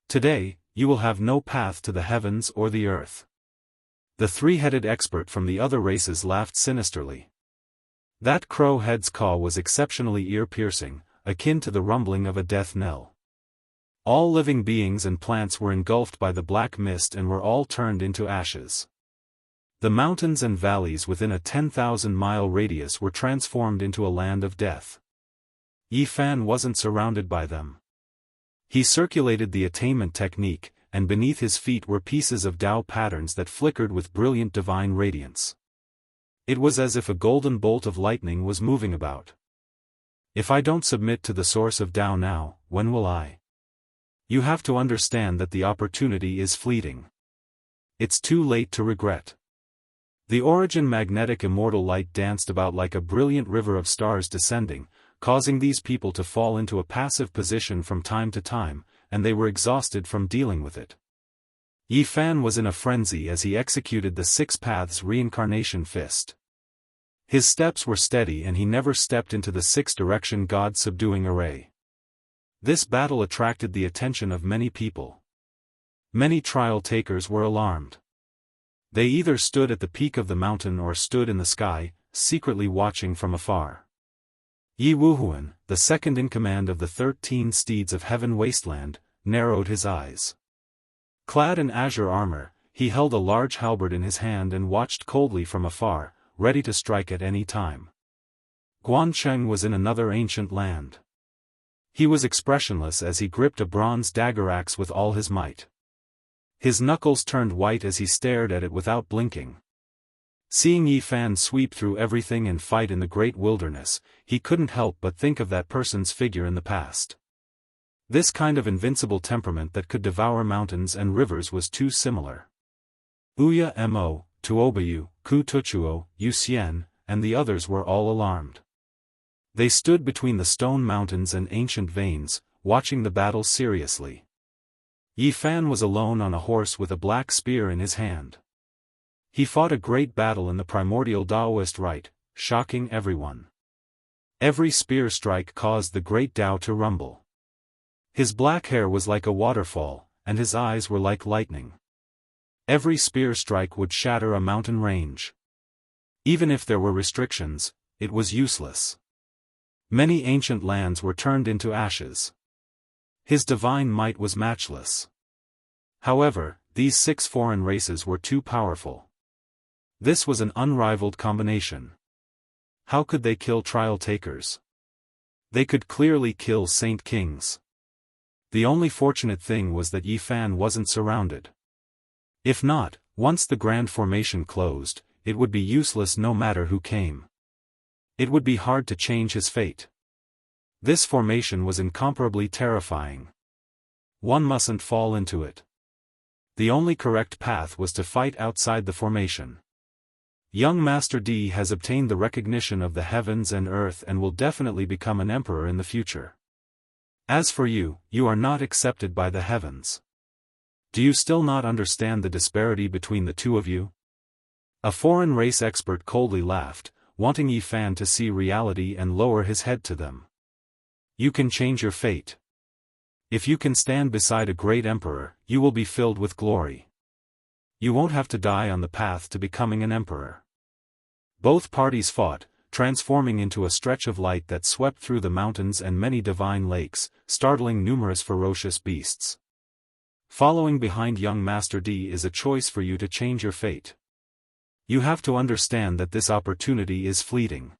Today, you will have no path to the heavens or the earth. The 3-headed expert from the other races laughed sinisterly. That crow-head's call was exceptionally ear-piercing, akin to the rumbling of a death knell. All living beings and plants were engulfed by the black mist and were all turned into ashes. The mountains and valleys within a 10,000-mile radius were transformed into a land of death. Yi Fan wasn't surrounded by them. He circulated the attainment technique, and beneath his feet were pieces of Tao patterns that flickered with brilliant divine radiance. It was as if a golden bolt of lightning was moving about. If I don't submit to the source of Tao now, when will I? You have to understand that the opportunity is fleeting. It's too late to regret. The origin magnetic immortal light danced about like a brilliant river of stars descending, causing these people to fall into a passive position from time to time, and they were exhausted from dealing with it. Yi Fan was in a frenzy as he executed the 6 paths reincarnation fist. His steps were steady and he never stepped into the 6-direction God-subduing array. This battle attracted the attention of many people. Many trial takers were alarmed. They either stood at the peak of the mountain or stood in the sky, secretly watching from afar. Yi Wuhuan, the second in command of the 13 steeds of heaven wasteland, narrowed his eyes. Clad in azure armor, he held a large halberd in his hand and watched coldly from afar, ready to strike at any time. Guancheng was in another ancient land. He was expressionless as he gripped a bronze dagger axe with all his might. His knuckles turned white as he stared at it without blinking. Seeing Yi Fan sweep through everything and fight in the great wilderness, he couldn't help but think of that person's figure in the past. This kind of invincible temperament that could devour mountains and rivers was too similar. Uya Mo, Tuobayu, Ku Tuchuo, Yu Xian, and the others were all alarmed. They stood between the stone mountains and ancient veins, watching the battle seriously. Yi Fan was alone on a horse with a black spear in his hand. He fought a great battle in the primordial Daoist rite, shocking everyone. Every spear strike caused the great Tao to rumble. His black hair was like a waterfall, and his eyes were like lightning. Every spear strike would shatter a mountain range. Even if there were restrictions, it was useless. Many ancient lands were turned into ashes. His divine might was matchless. However, these 6 foreign races were too powerful. This was an unrivaled combination. How could they kill trial takers? They could clearly kill saint kings. The only fortunate thing was that Yi Fan wasn't surrounded. If not, once the grand formation closed, it would be useless no matter who came. It would be hard to change his fate. This formation was incomparably terrifying. One mustn't fall into it. The only correct path was to fight outside the formation. Young Master D has obtained the recognition of the heavens and earth and will definitely become an emperor in the future. As for you, you are not accepted by the heavens. Do you still not understand the disparity between the two of you? A foreign race expert coldly laughed, wanting Yi Fan to see reality and lower his head to them. You can change your fate. If you can stand beside a great emperor, you will be filled with glory. You won't have to die on the path to becoming an emperor. Both parties fought, transforming into a stretch of light that swept through the mountains and many divine lakes, startling numerous ferocious beasts. Following behind young Master D is a choice for you to change your fate. You have to understand that this opportunity is fleeting.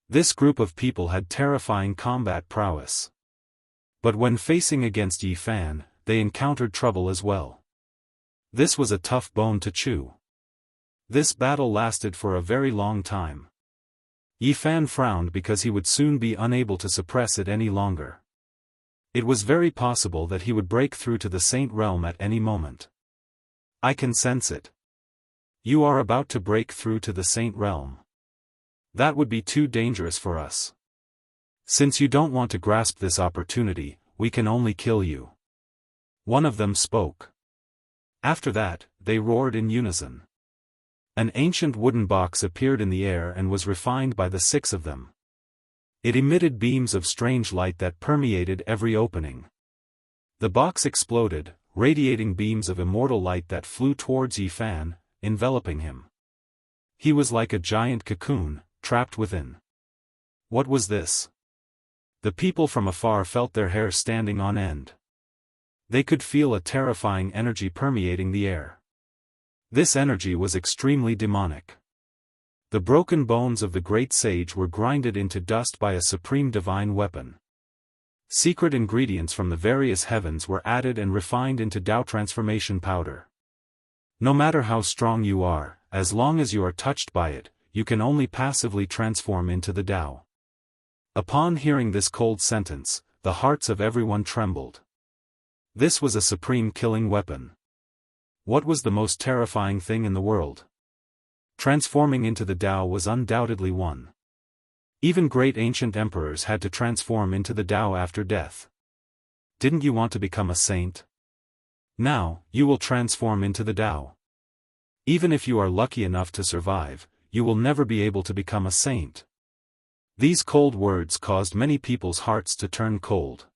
This group of people had terrifying combat prowess. But when facing against Yi Fan, they encountered trouble as well. This was a tough bone to chew. This battle lasted for a very long time. Yi Fan frowned because he would soon be unable to suppress it any longer. It was very possible that he would break through to the Saint Realm at any moment. I can sense it. You are about to break through to the Saint Realm. That would be too dangerous for us. Since you don't want to grasp this opportunity, we can only kill you. One of them spoke. After that, they roared in unison. An ancient wooden box appeared in the air and was refined by the 6 of them. It emitted beams of strange light that permeated every opening. The box exploded, radiating beams of immortal light that flew towards Yi Fan, enveloping him. He was like a giant cocoon, trapped within. What was this? The people from afar felt their hair standing on end. They could feel a terrifying energy permeating the air. This energy was extremely demonic. The broken bones of the great sage were grinded into dust by a supreme divine weapon. Secret ingredients from the various heavens were added and refined into Tao transformation powder. No matter how strong you are, as long as you are touched by it, you can only passively transform into the Tao. Upon hearing this cold sentence, the hearts of everyone trembled. This was a supreme killing weapon. What was the most terrifying thing in the world? Transforming into the Tao was undoubtedly one. Even great ancient emperors had to transform into the Tao after death. Didn't you want to become a saint? Now, you will transform into the Tao. Even if you are lucky enough to survive, you will never be able to become a saint. These cold words caused many people's hearts to turn cold.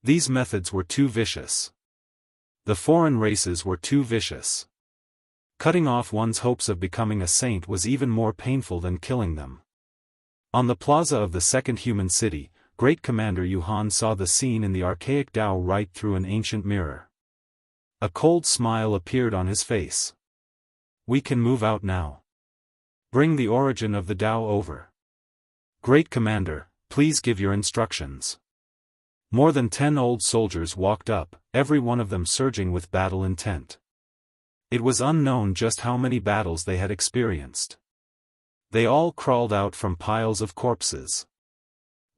These methods were too vicious. The foreign races were too vicious. Cutting off one's hopes of becoming a saint was even more painful than killing them. On the plaza of the second human city, Great Commander Yuhan saw the scene in the archaic Tao right through an ancient mirror. A cold smile appeared on his face. We can move out now. Bring the origin of the Tao over. Great Commander, please give your instructions. More than 10 old soldiers walked up, every one of them surging with battle intent. It was unknown just how many battles they had experienced. They all crawled out from piles of corpses.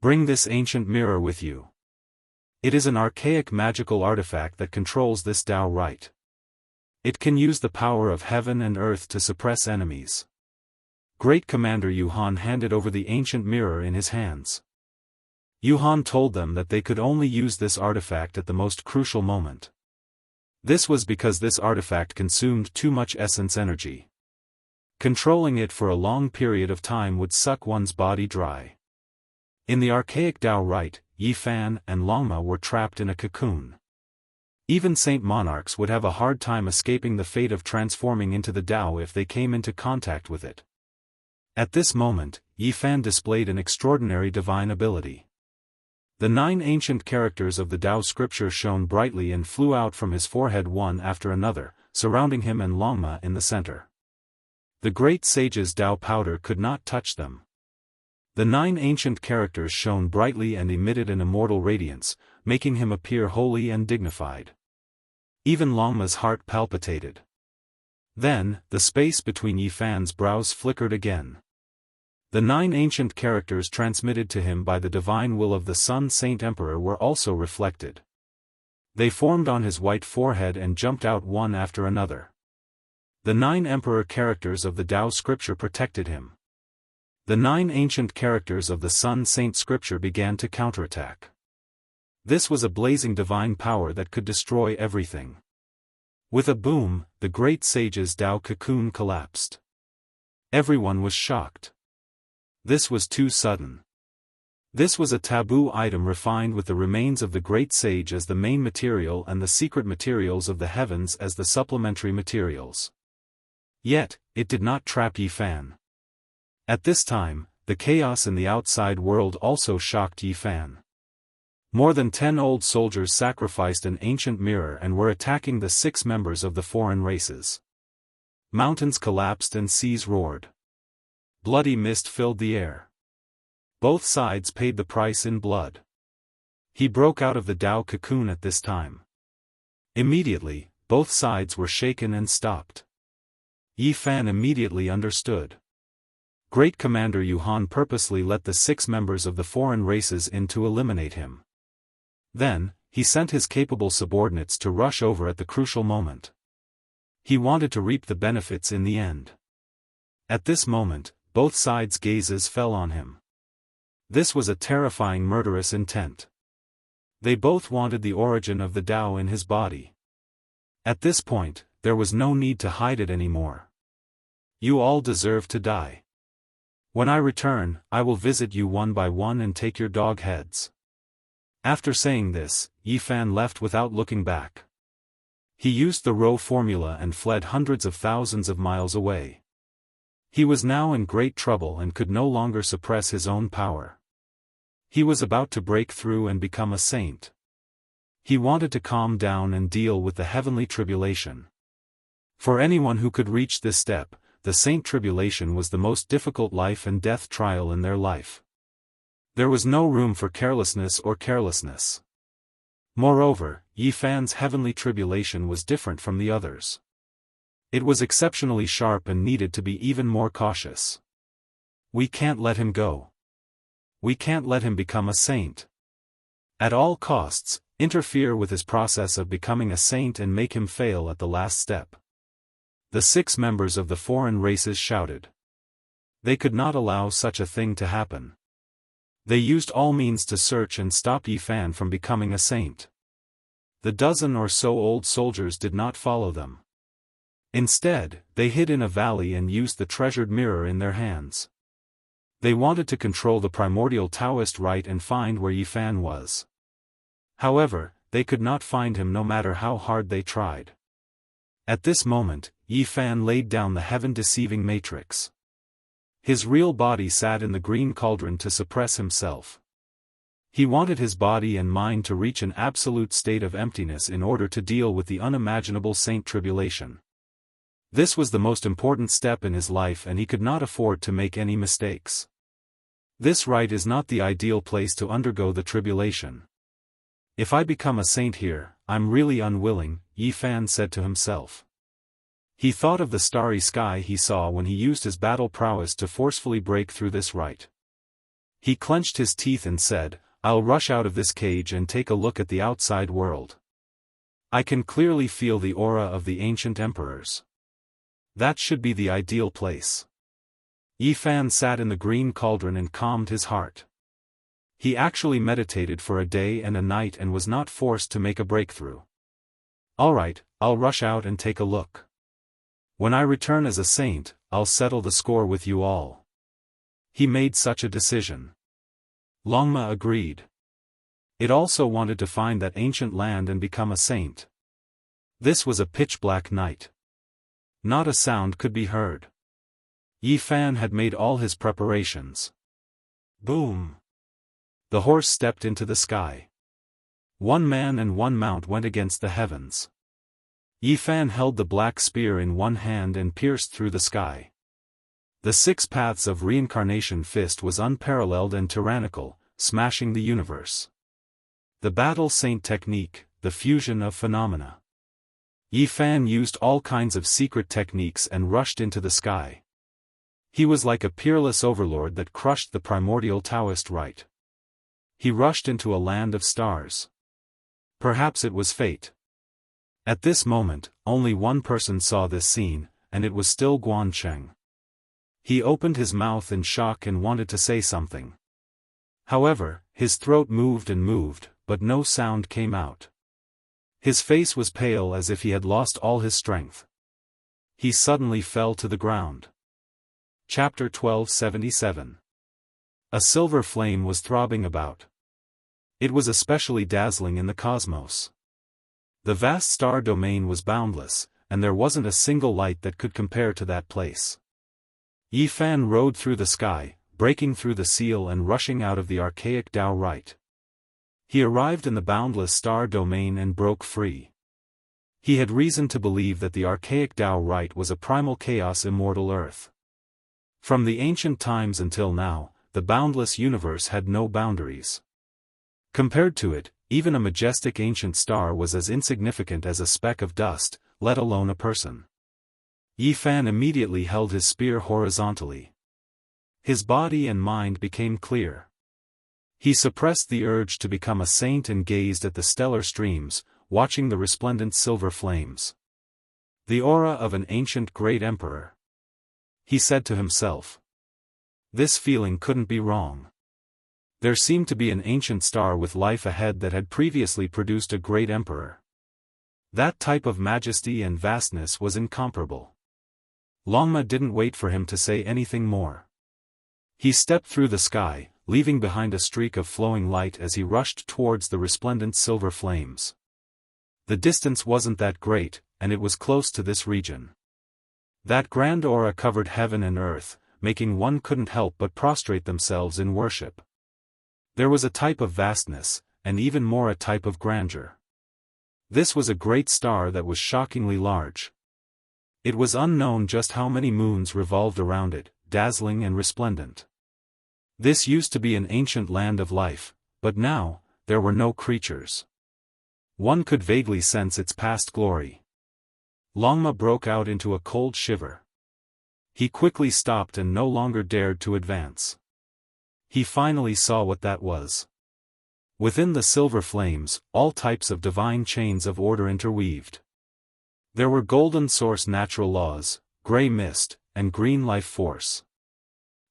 Bring this ancient mirror with you. It is an archaic magical artifact that controls this Dao right. It can use the power of heaven and earth to suppress enemies. Great Commander Yuhan handed over the ancient mirror in his hands. Yuhan told them that they could only use this artifact at the most crucial moment. This was because this artifact consumed too much essence energy. Controlling it for a long period of time would suck one's body dry. In the archaic Dao right, Yi Fan and Longma were trapped in a cocoon. Even saint monarchs would have a hard time escaping the fate of transforming into the Dao if they came into contact with it. At this moment, Yi Fan displayed an extraordinary divine ability. The 9 ancient characters of the Dao scripture shone brightly and flew out from his forehead one after another, surrounding him and Longma in the center. The great sage's Dao powder could not touch them. The 9 ancient characters shone brightly and emitted an immortal radiance, making him appear holy and dignified. Even Longma's heart palpitated. Then, the space between Yi Fan's brows flickered again. The 9 ancient characters transmitted to him by the divine will of the Sun Saint Emperor were also reflected. They formed on his white forehead and jumped out one after another. The 9 Emperor characters of the Dao scripture protected him. The 9 ancient characters of the Sun Saint scripture began to counterattack. This was a blazing divine power that could destroy everything. With a boom, the great sage's Dao cocoon collapsed. Everyone was shocked. This was too sudden. This was a taboo item refined with the remains of the great sage as the main material and the secret materials of the heavens as the supplementary materials. Yet, it did not trap Yi Fan. At this time, the chaos in the outside world also shocked Yi Fan. More than 10 old soldiers sacrificed an ancient mirror and were attacking the 6 members of the foreign races. Mountains collapsed and seas roared. Bloody mist filled the air. Both sides paid the price in blood. He broke out of the Dao cocoon at this time. Immediately, both sides were shaken and stopped. Yi Fan immediately understood. Great Commander Yuhan purposely let the 6 members of the foreign races in to eliminate him. Then, he sent his capable subordinates to rush over at the crucial moment. He wanted to reap the benefits in the end. At this moment, both sides' gazes fell on him. This was a terrifying murderous intent. They both wanted the origin of the Dao in his body. At this point, there was no need to hide it anymore. You all deserve to die. When I return, I will visit you one by one and take your dog heads. After saying this, Yi Fan left without looking back. He used the Rho formula and fled hundreds of thousands of miles away. He was now in great trouble and could no longer suppress his own power. He was about to break through and become a saint. He wanted to calm down and deal with the heavenly tribulation. For anyone who could reach this step, the saint tribulation was the most difficult life and death trial in their life. There was no room for carelessness or carelessness. Moreover, Yi Fan's heavenly tribulation was different from the others. It was exceptionally sharp and needed to be even more cautious. We can't let him go. We can't let him become a saint. At all costs, interfere with his process of becoming a saint and make him fail at the last step. The 6 members of the foreign races shouted. They could not allow such a thing to happen. They used all means to search and stop Yi Fan from becoming a saint. The dozen or so old soldiers did not follow them. Instead, they hid in a valley and used the treasured mirror in their hands. They wanted to control the primordial Daoist right and find where Yi Fan was. However, they could not find him no matter how hard they tried. At this moment, Yi Fan laid down the heaven-deceiving matrix. His real body sat in the green cauldron to suppress himself. He wanted his body and mind to reach an absolute state of emptiness in order to deal with the unimaginable saint tribulation. This was the most important step in his life and he could not afford to make any mistakes. This rite is not the ideal place to undergo the tribulation. If I become a saint here, I'm really unwilling, Yi Fan said to himself. He thought of the starry sky he saw when he used his battle prowess to forcefully break through this rite. He clenched his teeth and said, "I'll rush out of this cage and take a look at the outside world. I can clearly feel the aura of the ancient emperors. That should be the ideal place." Yi Fan sat in the green cauldron and calmed his heart. He actually meditated for a day and a night and was not forced to make a breakthrough. "Alright, I'll rush out and take a look. When I return as a saint, I'll settle the score with you all." He made such a decision. Longma agreed. It also wanted to find that ancient land and become a saint. This was a pitch-black night. Not a sound could be heard. Yi Fan had made all his preparations. Boom! The horse stepped into the sky. One man and one mount went against the heavens. Yi Fan held the black spear in one hand and pierced through the sky. The 6 paths of reincarnation fist was unparalleled and tyrannical, smashing the universe. The battle saint technique, the fusion of phenomena. Yi Fan used all kinds of secret techniques and rushed into the sky. He was like a peerless overlord that crushed the primordial Daoist rite. He rushed into a land of stars. Perhaps it was fate. At this moment, only one person saw this scene, and it was still Guancheng. He opened his mouth in shock and wanted to say something. However, his throat moved and moved, but no sound came out. His face was pale as if he had lost all his strength. He suddenly fell to the ground. Chapter 1277. A silver flame was throbbing about. It was especially dazzling in the cosmos. The vast star domain was boundless, and there wasn't a single light that could compare to that place. Yi Fan rode through the sky, breaking through the seal and rushing out of the archaic Tao rite. He arrived in the boundless star domain and broke free. He had reason to believe that the archaic Tao rite was a primal chaos immortal earth. From the ancient times until now, the boundless universe had no boundaries. Compared to it, even a majestic ancient star was as insignificant as a speck of dust, let alone a person. Yi Fan immediately held his spear horizontally. His body and mind became clear. He suppressed the urge to become a saint and gazed at the stellar streams, watching the resplendent silver flames. The aura of an ancient great emperor. He said to himself. This feeling couldn't be wrong. There seemed to be an ancient star with life ahead that had previously produced a great emperor. That type of majesty and vastness was incomparable. Longma didn't wait for him to say anything more. He stepped through the sky, leaving behind a streak of flowing light as he rushed towards the resplendent silver flames. The distance wasn't that great, and it was close to this region. That grand aura covered heaven and earth, making one couldn't help but prostrate themselves in worship. There was a type of vastness, and even more a type of grandeur. This was a great star that was shockingly large. It was unknown just how many moons revolved around it, dazzling and resplendent. This used to be an ancient land of life, but now, there were no creatures. One could vaguely sense its past glory. Longma broke out into a cold shiver. He quickly stopped and no longer dared to advance. He finally saw what that was. Within the silver flames, all types of divine chains of order interweaved. There were golden source natural laws, gray mist, and green life force.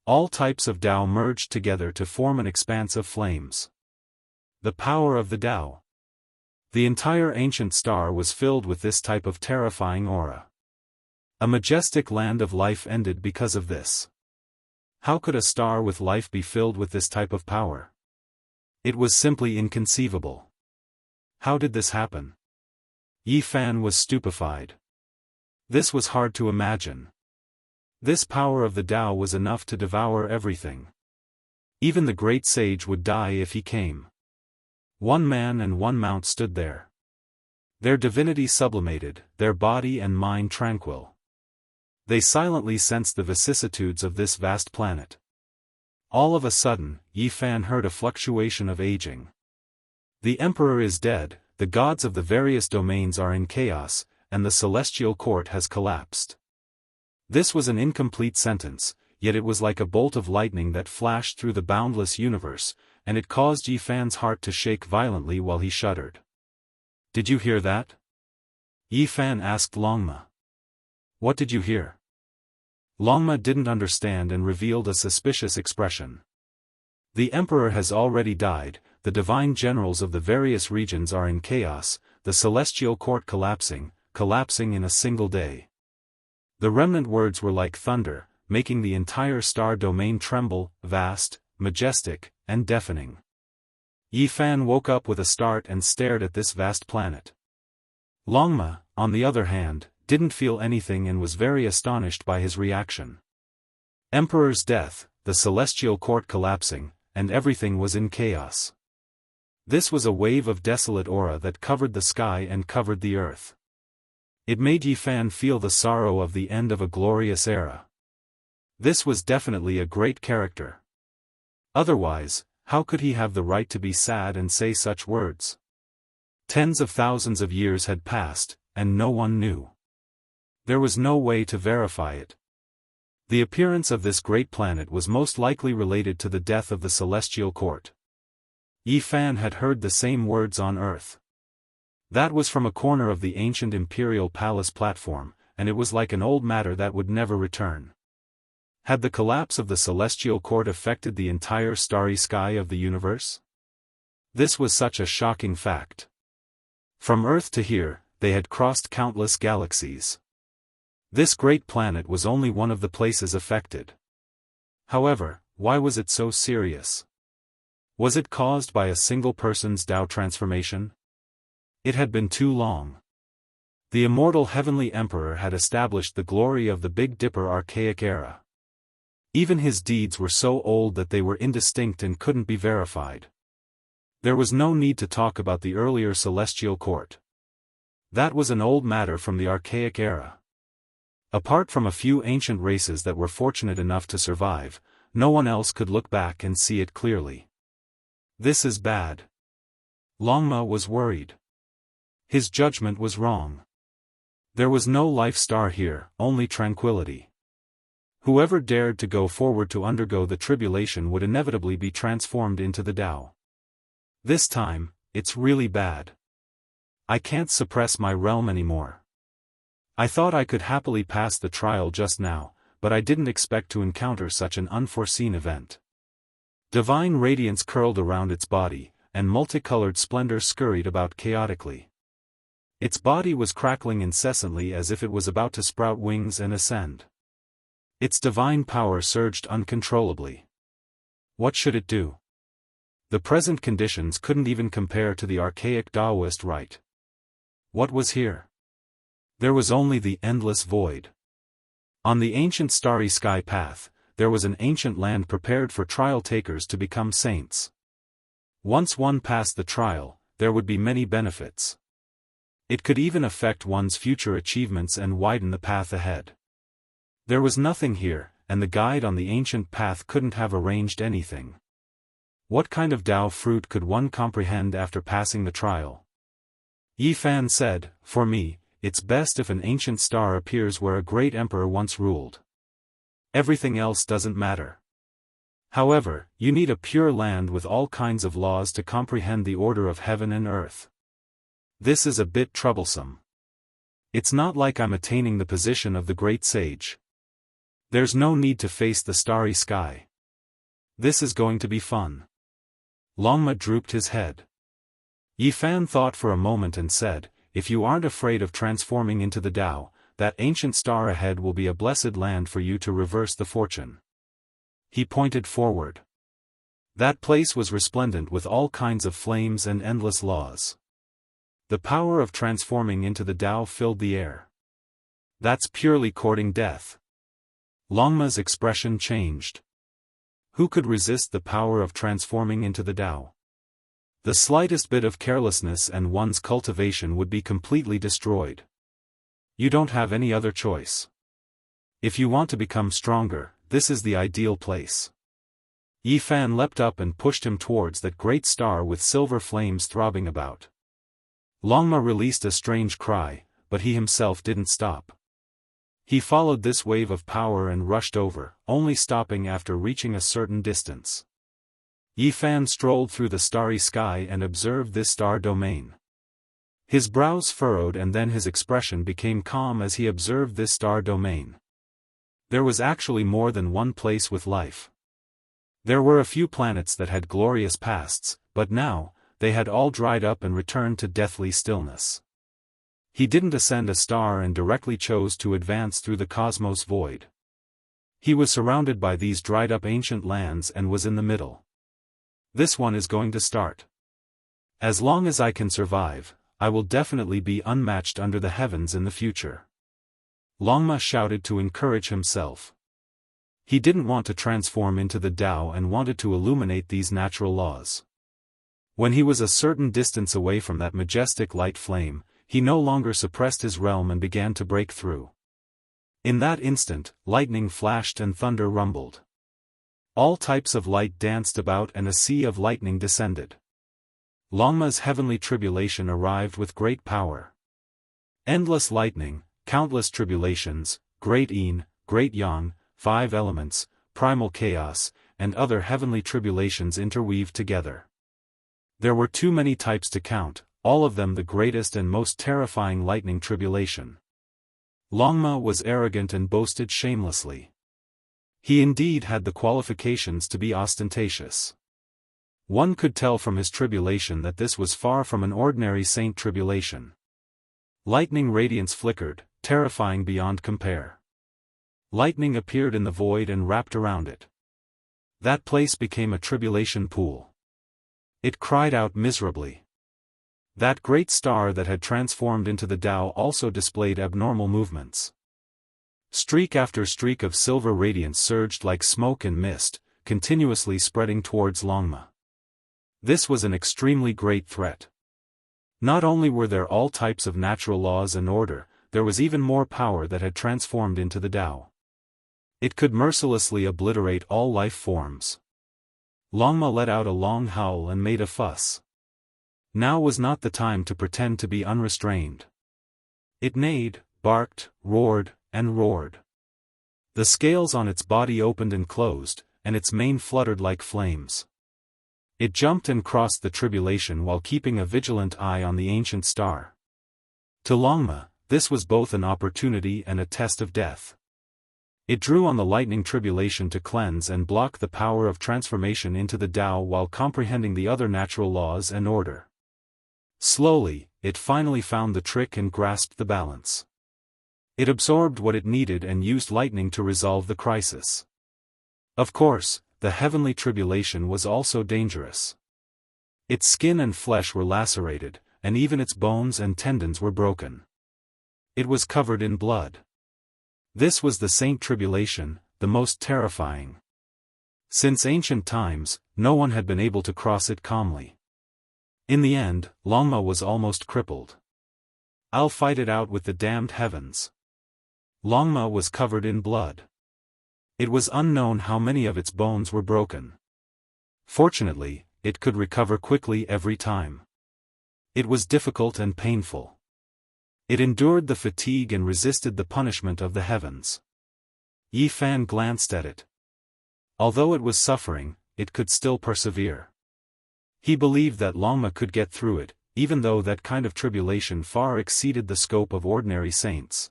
All types of Tao merged together to form an expanse of flames. The power of the Tao. The entire ancient star was filled with this type of terrifying aura. A majestic land of life ended because of this. How could a star with life be filled with this type of power? It was simply inconceivable. How did this happen? Yi Fan was stupefied. This was hard to imagine. This power of the Tao was enough to devour everything. Even the great sage would die if he came. One man and one mount stood there. Their divinity sublimated, their body and mind tranquil. They silently sensed the vicissitudes of this vast planet. All of a sudden, Yi Fan heard a fluctuation of aging. The emperor is dead, the gods of the various domains are in chaos, and the celestial court has collapsed. This was an incomplete sentence, yet it was like a bolt of lightning that flashed through the boundless universe, and it caused Yi Fan's heart to shake violently while he shuddered. "Did you hear that?" Yi Fan asked Longma. "What did you hear?" Longma didn't understand and revealed a suspicious expression. "The emperor has already died, the divine generals of the various regions are in chaos, the celestial court collapsing in a single day." The remnant words were like thunder, making the entire star domain tremble, vast, majestic, and deafening. Yi Fan woke up with a start and stared at this vast planet. Longma, on the other hand, didn't feel anything and was very astonished by his reaction. Emperor's death, the celestial court collapsing, and everything was in chaos. This was a wave of desolate aura that covered the sky and covered the earth. It made Yi Fan feel the sorrow of the end of a glorious era. This was definitely a great character. Otherwise, how could he have the right to be sad and say such words? Tens of thousands of years had passed, and no one knew. There was no way to verify it. The appearance of this great planet was most likely related to the death of the celestial court. Yi Fan had heard the same words on Earth. That was from a corner of the ancient imperial palace platform, and it was like an old matter that would never return. Had the collapse of the celestial court affected the entire starry sky of the universe? This was such a shocking fact. From Earth to here, they had crossed countless galaxies. This great planet was only one of the places affected. However, why was it so serious? Was it caused by a single person's Dao transformation? It had been too long. The immortal heavenly emperor had established the glory of the Big Dipper archaic era. Even his deeds were so old that they were indistinct and couldn't be verified. There was no need to talk about the earlier celestial court. That was an old matter from the archaic era. Apart from a few ancient races that were fortunate enough to survive, no one else could look back and see it clearly. This is bad. Longma was worried. His judgment was wrong. There was no life star here, only tranquility. Whoever dared to go forward to undergo the tribulation would inevitably be transformed into the Tao. This time, it's really bad. I can't suppress my realm anymore. I thought I could happily pass the trial just now, but I didn't expect to encounter such an unforeseen event. Divine radiance curled around its body, and multicolored splendor scurried about chaotically. Its body was crackling incessantly as if it was about to sprout wings and ascend. Its divine power surged uncontrollably. What should it do? The present conditions couldn't even compare to the archaic Daoist rite. What was here? There was only the endless void. On the ancient starry sky path, there was an ancient land prepared for trial takers to become saints. Once one passed the trial, there would be many benefits. It could even affect one's future achievements and widen the path ahead. There was nothing here, and the guide on the ancient path couldn't have arranged anything. What kind of Dao fruit could one comprehend after passing the trial? Yi Fan said, "For me, it's best if an ancient star appears where a great emperor once ruled. Everything else doesn't matter. However, you need a pure land with all kinds of laws to comprehend the order of heaven and earth. This is a bit troublesome. It's not like I'm attaining the position of the great sage. There's no need to face the starry sky. This is going to be fun." Longma drooped his head. Yi Fan thought for a moment and said, "If you aren't afraid of transforming into the Tao, that ancient star ahead will be a blessed land for you to reverse the fortune." He pointed forward. That place was resplendent with all kinds of flames and endless laws. The power of transforming into the Tao filled the air. That's purely courting death. Longma's expression changed. Who could resist the power of transforming into the Tao? The slightest bit of carelessness and one's cultivation would be completely destroyed. You don't have any other choice. If you want to become stronger, this is the ideal place. Yi Fan leapt up and pushed him towards that great star with silver flames throbbing about. Longma released a strange cry, but he himself didn't stop. He followed this wave of power and rushed over, only stopping after reaching a certain distance. Yi Fan strolled through the starry sky and observed this star domain. His brows furrowed and then his expression became calm as he observed this star domain. There was actually more than one place with life. There were a few planets that had glorious pasts, but now, they had all dried up and returned to deathly stillness. He didn't ascend a star and directly chose to advance through the cosmos void. He was surrounded by these dried-up ancient lands and was in the middle. This one is going to start. As long as I can survive, I will definitely be unmatched under the heavens in the future. Longma shouted to encourage himself. He didn't want to transform into the Tao and wanted to illuminate these natural laws. When he was a certain distance away from that majestic light flame, he no longer suppressed his realm and began to break through. In that instant, lightning flashed and thunder rumbled. All types of light danced about and a sea of lightning descended. Longma's heavenly tribulation arrived with great power. Endless lightning, countless tribulations, great yin, great yang, 5 elements, primal chaos, and other heavenly tribulations interweaved together. There were too many types to count, all of them the greatest and most terrifying lightning tribulation. Longma was arrogant and boasted shamelessly. He indeed had the qualifications to be ostentatious. One could tell from his tribulation that this was far from an ordinary saint tribulation. Lightning radiance flickered, terrifying beyond compare. Lightning appeared in the void and wrapped around it. That place became a tribulation pool. It cried out miserably. That great star that had transformed into the Tao also displayed abnormal movements. Streak after streak of silver radiance surged like smoke and mist, continuously spreading towards Longma. This was an extremely great threat. Not only were there all types of natural laws and order, there was even more power that had transformed into the Tao. It could mercilessly obliterate all life forms. Longma let out a long howl and made a fuss. Now was not the time to pretend to be unrestrained. It neighed, barked, roared, and roared. The scales on its body opened and closed, and its mane fluttered like flames. It jumped and crossed the tribulation while keeping a vigilant eye on the ancient star. To Longma, this was both an opportunity and a test of death. It drew on the lightning tribulation to cleanse and block the power of transformation into the Tao while comprehending the other natural laws and order. Slowly, it finally found the trick and grasped the balance. It absorbed what it needed and used lightning to resolve the crisis. Of course, the heavenly tribulation was also dangerous. Its skin and flesh were lacerated, and even its bones and tendons were broken. It was covered in blood. This was the Saint Tribulation, the most terrifying. Since ancient times, no one had been able to cross it calmly. In the end, Longma was almost crippled. I'll fight it out with the damned heavens. Longma was covered in blood. It was unknown how many of its bones were broken. Fortunately, it could recover quickly every time. It was difficult and painful. It endured the fatigue and resisted the punishment of the heavens. Yi Fan glanced at it. Although it was suffering, it could still persevere. He believed that Longma could get through it, even though that kind of tribulation far exceeded the scope of ordinary saints.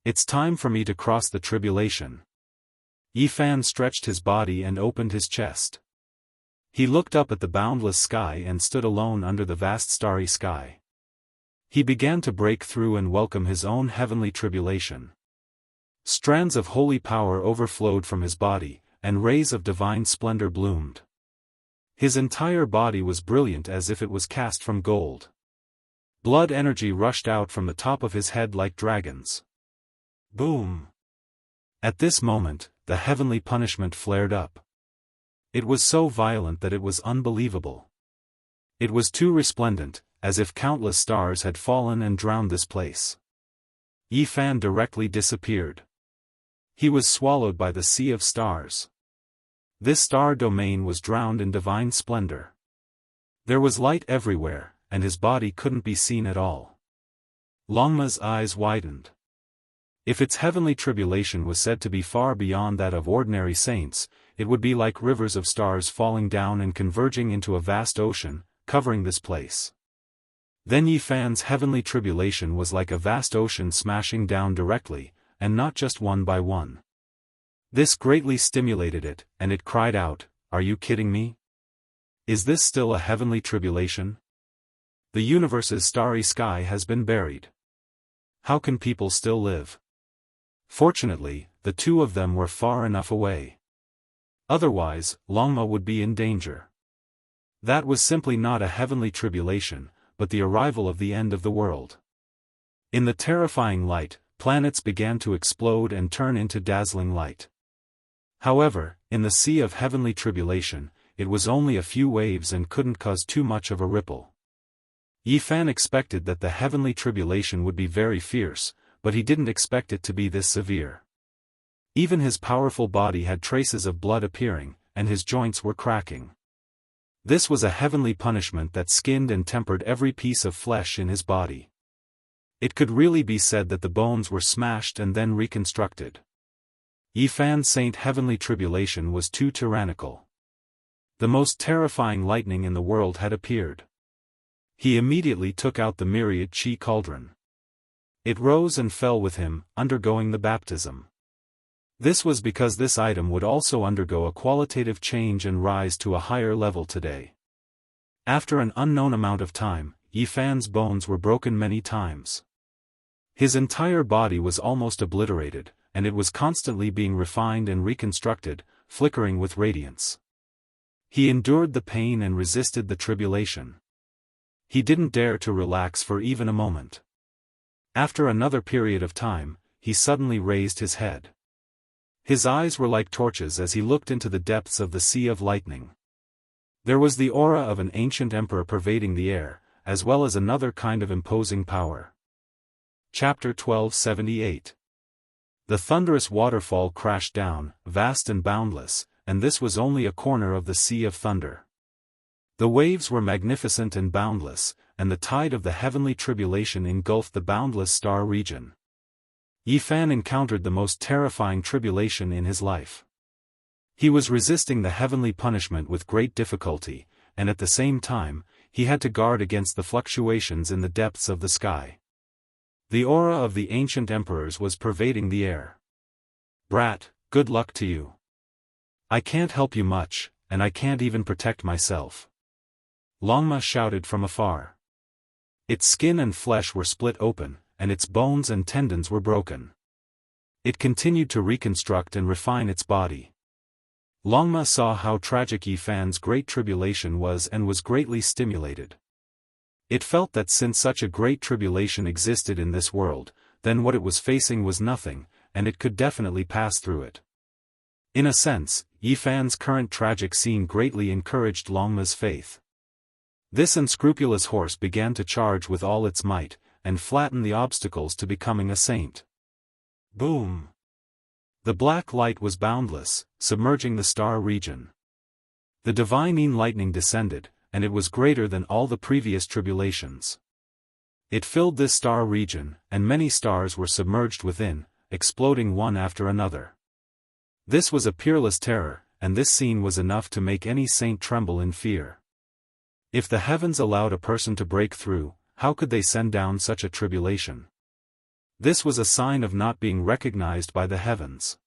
It's time for me to cross the tribulation. Yi Fan stretched his body and opened his chest. He looked up at the boundless sky and stood alone under the vast starry sky. He began to break through and welcome his own heavenly tribulation. Strands of holy power overflowed from his body, and rays of divine splendor bloomed. His entire body was brilliant as if it was cast from gold. Blood energy rushed out from the top of his head like dragons. Boom! At this moment, the heavenly punishment flared up. It was so violent that it was unbelievable. It was too resplendent, as if countless stars had fallen and drowned this place. Yi Fan directly disappeared. He was swallowed by the sea of stars. This star domain was drowned in divine splendor. There was light everywhere, and his body couldn't be seen at all. Longma's eyes widened. If its heavenly tribulation was said to be far beyond that of ordinary saints, it would be like rivers of stars falling down and converging into a vast ocean, covering this place. Then Yi Fan's heavenly tribulation was like a vast ocean smashing down directly, and not just one by one. This greatly stimulated it, and it cried out, "Are you kidding me? Is this still a heavenly tribulation? The universe's starry sky has been buried. How can people still live?" Fortunately, the two of them were far enough away. Otherwise, Longma would be in danger. That was simply not a heavenly tribulation, but the arrival of the end of the world. In the terrifying light, planets began to explode and turn into dazzling light. However, in the sea of heavenly tribulation, it was only a few waves and couldn't cause too much of a ripple. Yi Fan expected that the heavenly tribulation would be very fierce, but he didn't expect it to be this severe. Even his powerful body had traces of blood appearing, and his joints were cracking. This was a heavenly punishment that skinned and tempered every piece of flesh in his body. It could really be said that the bones were smashed and then reconstructed. Yi Fan's saint heavenly tribulation was too tyrannical. The most terrifying lightning in the world had appeared. He immediately took out the myriad chi cauldron. It rose and fell with him, undergoing the baptism. This was because this item would also undergo a qualitative change and rise to a higher level today. After an unknown amount of time, Yi Fan's bones were broken many times. His entire body was almost obliterated, and it was constantly being refined and reconstructed, flickering with radiance. He endured the pain and resisted the tribulation. He didn't dare to relax for even a moment. After another period of time, he suddenly raised his head. His eyes were like torches as he looked into the depths of the sea of lightning. There was the aura of an ancient emperor pervading the air, as well as another kind of imposing power. Chapter 1278. The thunderous waterfall crashed down, vast and boundless, and this was only a corner of the sea of thunder. The waves were magnificent and boundless, and the tide of the heavenly tribulation engulfed the boundless star region. Yi Fan encountered the most terrifying tribulation in his life. He was resisting the heavenly punishment with great difficulty, and at the same time, he had to guard against the fluctuations in the depths of the sky. The aura of the ancient emperors was pervading the air. "Brat, good luck to you. I can't help you much, and I can't even protect myself," Longma shouted from afar. Its skin and flesh were split open, and its bones and tendons were broken. It continued to reconstruct and refine its body. Longma saw how tragic Yi Fan's great tribulation was and was greatly stimulated. It felt that since such a great tribulation existed in this world, then what it was facing was nothing, and it could definitely pass through it. In a sense, Yi Fan's current tragic scene greatly encouraged Longma's faith. This unscrupulous horse began to charge with all its might, and flatten the obstacles to becoming a saint. Boom! The black light was boundless, submerging the star region. The divine lightning descended, and it was greater than all the previous tribulations. It filled this star region, and many stars were submerged within, exploding one after another. This was a peerless terror, and this scene was enough to make any saint tremble in fear. If the heavens allowed a person to break through, how could they send down such a tribulation? This was a sign of not being recognized by the heavens.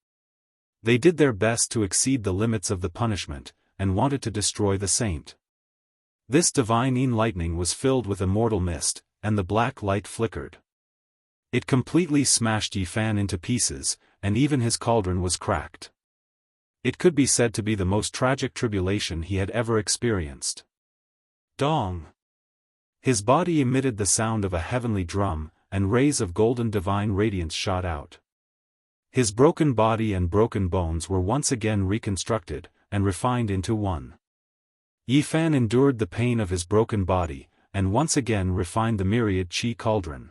They did their best to exceed the limits of the punishment, and wanted to destroy the saint. This divine lightning was filled with immortal mist, and the black light flickered. It completely smashed Yi Fan into pieces, and even his cauldron was cracked. It could be said to be the most tragic tribulation he had ever experienced. Dong! His body emitted the sound of a heavenly drum, and rays of golden divine radiance shot out. His broken body and broken bones were once again reconstructed, and refined into one. Yi Fan endured the pain of his broken body, and once again refined the myriad chi cauldron.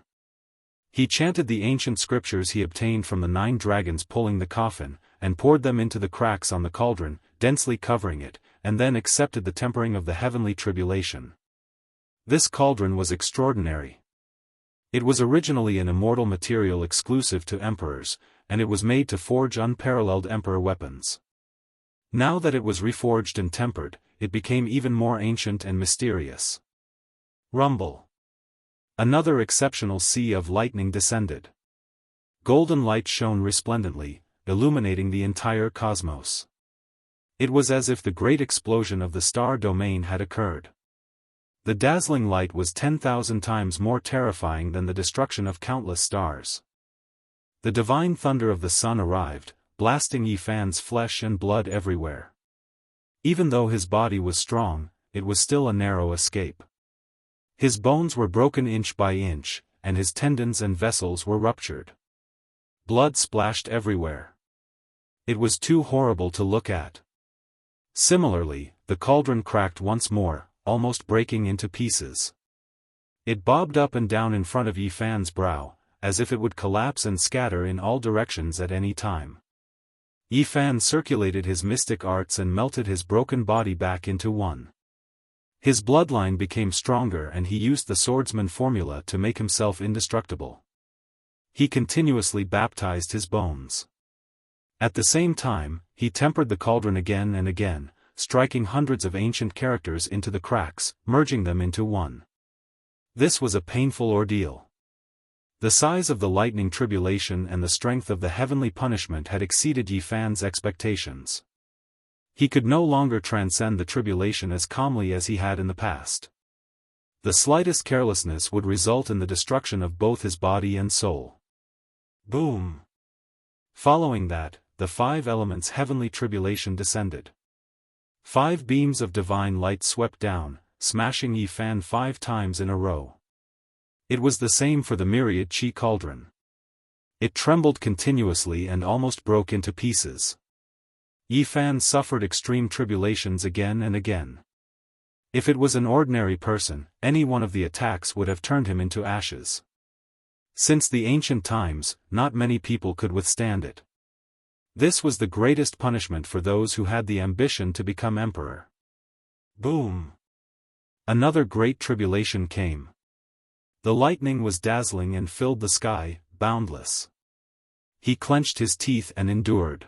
He chanted the ancient scriptures he obtained from the 9 dragons pulling the coffin, and poured them into the cracks on the cauldron, densely covering it, and then accepted the tempering of the heavenly tribulation. This cauldron was extraordinary. It was originally an immortal material exclusive to emperors, and it was made to forge unparalleled emperor weapons. Now that it was reforged and tempered, it became even more ancient and mysterious. Rumble. Another exceptional sea of lightning descended. Golden light shone resplendently, illuminating the entire cosmos. It was as if the great explosion of the star domain had occurred. The dazzling light was 10,000 times more terrifying than the destruction of countless stars. The divine thunder of the sun arrived, blasting Yi Fan's flesh and blood everywhere. Even though his body was strong, it was still a narrow escape. His bones were broken inch by inch, and his tendons and vessels were ruptured. Blood splashed everywhere. It was too horrible to look at. Similarly, the cauldron cracked once more, almost breaking into pieces. It bobbed up and down in front of Yi Fan's brow, as if it would collapse and scatter in all directions at any time. Yi Fan circulated his mystic arts and melted his broken body back into one. His bloodline became stronger and he used the swordsman formula to make himself indestructible. He continuously baptized his bones. At the same time, he tempered the cauldron again and again, striking hundreds of ancient characters into the cracks, merging them into one. This was a painful ordeal. The size of the lightning tribulation and the strength of the heavenly punishment had exceeded Yi Fan's expectations. He could no longer transcend the tribulation as calmly as he had in the past. The slightest carelessness would result in the destruction of both his body and soul. Boom! Following that, the 5 elements' heavenly tribulation descended. 5 beams of divine light swept down, smashing Yi Fan 5 times in a row. It was the same for the myriad Qi cauldron. It trembled continuously and almost broke into pieces. Yi Fan suffered extreme tribulations again and again. If it was an ordinary person, any one of the attacks would have turned him into ashes. Since the ancient times, not many people could withstand it. This was the greatest punishment for those who had the ambition to become emperor. Boom! Another great tribulation came. The lightning was dazzling and filled the sky, boundless. He clenched his teeth and endured.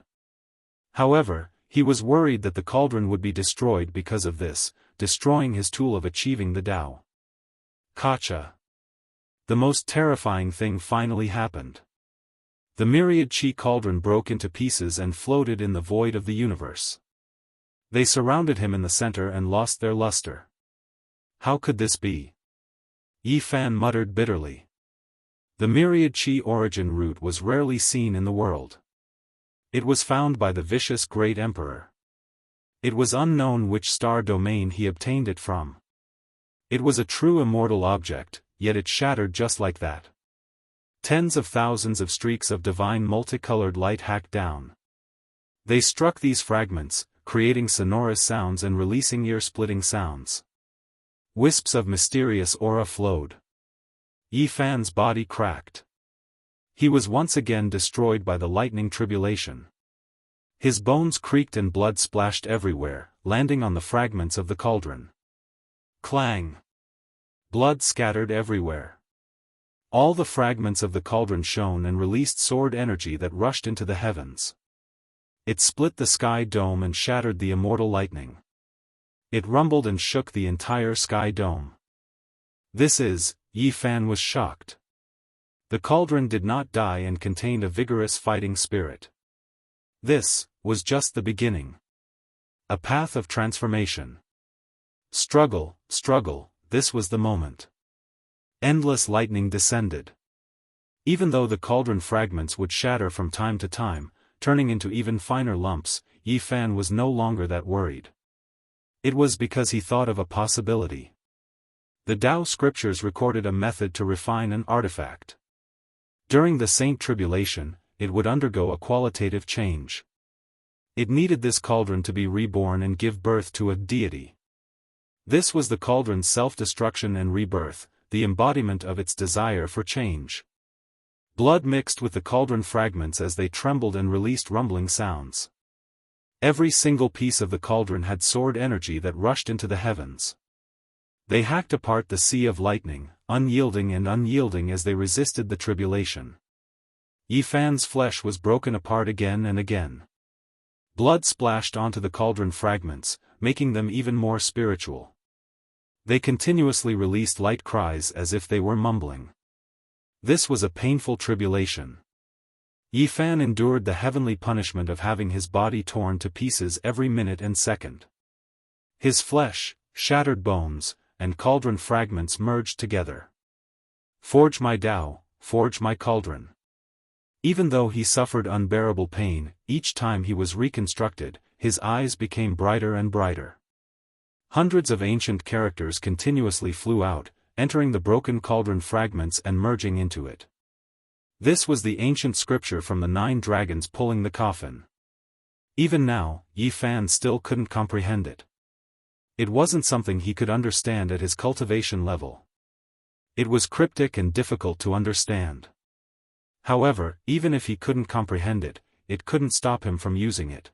However, he was worried that the cauldron would be destroyed because of this, destroying his tool of achieving the Tao. Gotcha! The most terrifying thing finally happened. The myriad Qi cauldron broke into pieces and floated in the void of the universe. They surrounded him in the center and lost their luster. How could this be? Yi Fan muttered bitterly. The myriad Qi origin root was rarely seen in the world. It was found by the vicious great emperor. It was unknown which star domain he obtained it from. It was a true immortal object, yet it shattered just like that. Tens of thousands of streaks of divine multicolored light hacked down. They struck these fragments, creating sonorous sounds and releasing ear-splitting sounds. Wisps of mysterious aura flowed. Yi Fan's body cracked. He was once again destroyed by the lightning tribulation. His bones creaked and blood splashed everywhere, landing on the fragments of the cauldron. Clang! Blood scattered everywhere. All the fragments of the cauldron shone and released sword energy that rushed into the heavens. It split the sky dome and shattered the immortal lightning. It rumbled and shook the entire sky dome. Yi Fan was shocked. The cauldron did not die and contained a vigorous fighting spirit. This was just the beginning. A path of transformation. Struggle, this was the moment. Endless lightning descended. Even though the cauldron fragments would shatter from time to time, turning into even finer lumps, Yi Fan was no longer that worried. It was because he thought of a possibility. The Tao scriptures recorded a method to refine an artifact. During the Saint Tribulation, it would undergo a qualitative change. It needed this cauldron to be reborn and give birth to a deity. This was the cauldron's self-destruction and rebirth, the embodiment of its desire for change. Blood mixed with the cauldron fragments as they trembled and released rumbling sounds. Every single piece of the cauldron had sword energy that rushed into the heavens. They hacked apart the sea of lightning, unyielding as they resisted the tribulation. Yi Fan's flesh was broken apart again and again. Blood splashed onto the cauldron fragments, making them even more spiritual. They continuously released light cries as if they were mumbling. This was a painful tribulation. Yi Fan endured the heavenly punishment of having his body torn to pieces every minute and second. His flesh, shattered bones, and cauldron fragments merged together. Forge my Tao, forge my cauldron. Even though he suffered unbearable pain, each time he was reconstructed, his eyes became brighter and brighter. Hundreds of ancient characters continuously flew out, entering the broken cauldron fragments and merging into it. This was the ancient scripture from the 9 dragons pulling the coffin. Even now, Yi Fan still couldn't comprehend it. It wasn't something he could understand at his cultivation level. It was cryptic and difficult to understand. However, even if he couldn't comprehend it, it couldn't stop him from using it.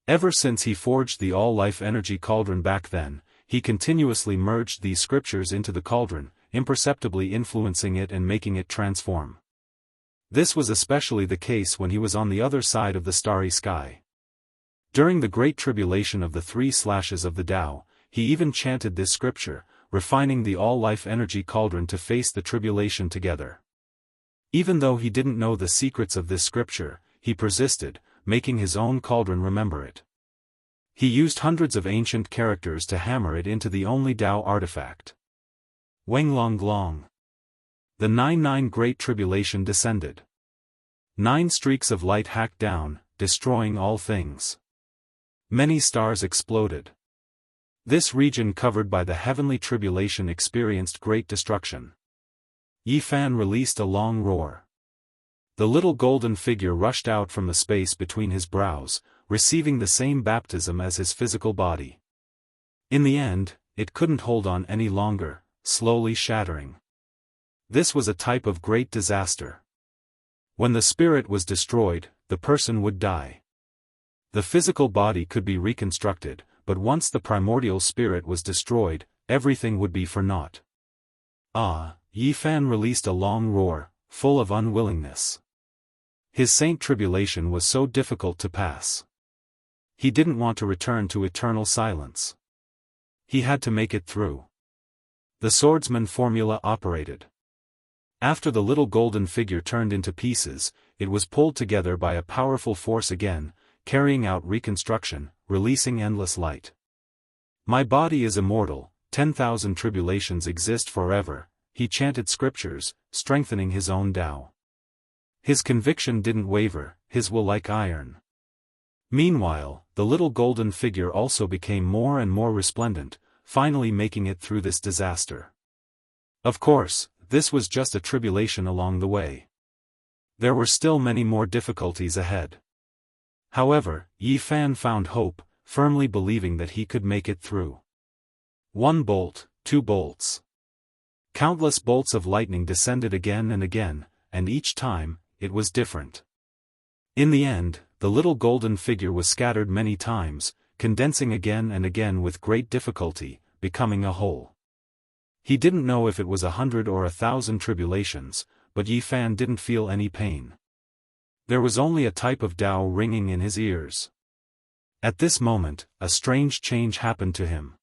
Ever since he forged the all-life energy cauldron back then, he continuously merged these scriptures into the cauldron, imperceptibly influencing it and making it transform. This was especially the case when he was on the other side of the starry sky. During the Great Tribulation of the 3 slashes of the Tao, he even chanted this scripture, refining the all-life energy cauldron to face the tribulation together. Even though he didn't know the secrets of this scripture, he persisted, making his own cauldron remember it. He used hundreds of ancient characters to hammer it into the only Tao artifact. Wenglong. The 9 Great Tribulation descended. 9 streaks of light hacked down, destroying all things. Many stars exploded. This region covered by the heavenly tribulation experienced great destruction. Yi Fan released a long roar. The little golden figure rushed out from the space between his brows, receiving the same baptism as his physical body. In the end, it couldn't hold on any longer, slowly shattering. This was a type of great disaster. When the spirit was destroyed, the person would die. The physical body could be reconstructed, but once the primordial spirit was destroyed, everything would be for naught. Yi Fan released a long roar, full of unwillingness. His saint tribulation was so difficult to pass. He didn't want to return to eternal silence. He had to make it through. The swordsman formula operated. After the little golden figure turned into pieces, it was pulled together by a powerful force again, carrying out reconstruction, releasing endless light. My body is immortal, 10,000 tribulations exist forever, he chanted scriptures, strengthening his own Tao. His conviction didn't waver, his will like iron. Meanwhile, the little golden figure also became more and more resplendent, finally making it through this disaster. Of course, this was just a tribulation along the way. There were still many more difficulties ahead. However, Yi Fan found hope, firmly believing that he could make it through. 1 bolt, 2 bolts. Countless bolts of lightning descended again, and each time, it was different. In the end, the little golden figure was scattered many times, condensing again and again with great difficulty, becoming a whole. He didn't know if it was 100 or 1,000 tribulations, but Yi Fan didn't feel any pain. There was only a type of Tao ringing in his ears. At this moment, a strange change happened to him.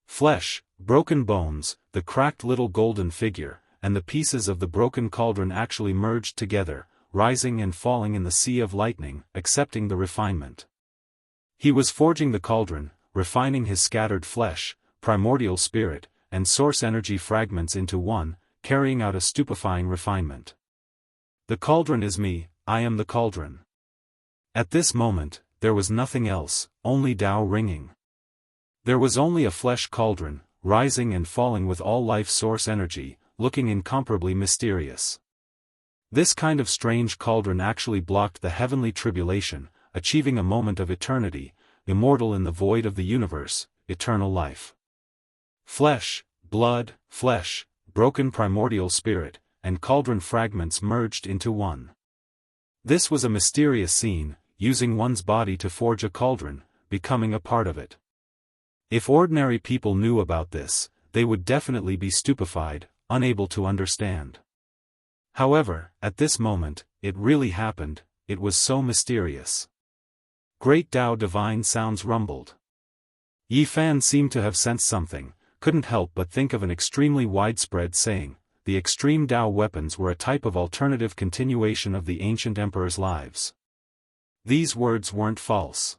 Flesh, broken bones, the cracked little golden figure, and the pieces of the broken cauldron actually merged together, rising and falling in the sea of lightning, accepting the refinement. He was forging the cauldron, refining his scattered flesh, primordial spirit, and source energy fragments into one, carrying out a stupefying refinement. The cauldron is me, I am the cauldron. At this moment, there was nothing else, only Tao ringing. There was only a flesh cauldron, rising and falling with all life source energy, looking incomparably mysterious. This kind of strange cauldron actually blocked the heavenly tribulation, achieving a moment of eternity, immortal in the void of the universe, eternal life. Flesh, blood, flesh, broken primordial spirit, and cauldron fragments merged into one. This was a mysterious scene, using one's body to forge a cauldron, becoming a part of it. If ordinary people knew about this, they would definitely be stupefied, unable to understand. However, at this moment, it really happened, it was so mysterious. Great Tao divine sounds rumbled. Yi Fan seemed to have sensed something, couldn't help but think of an extremely widespread saying. The extreme Tao weapons were a type of alternative continuation of the ancient emperor's lives. These words weren't false.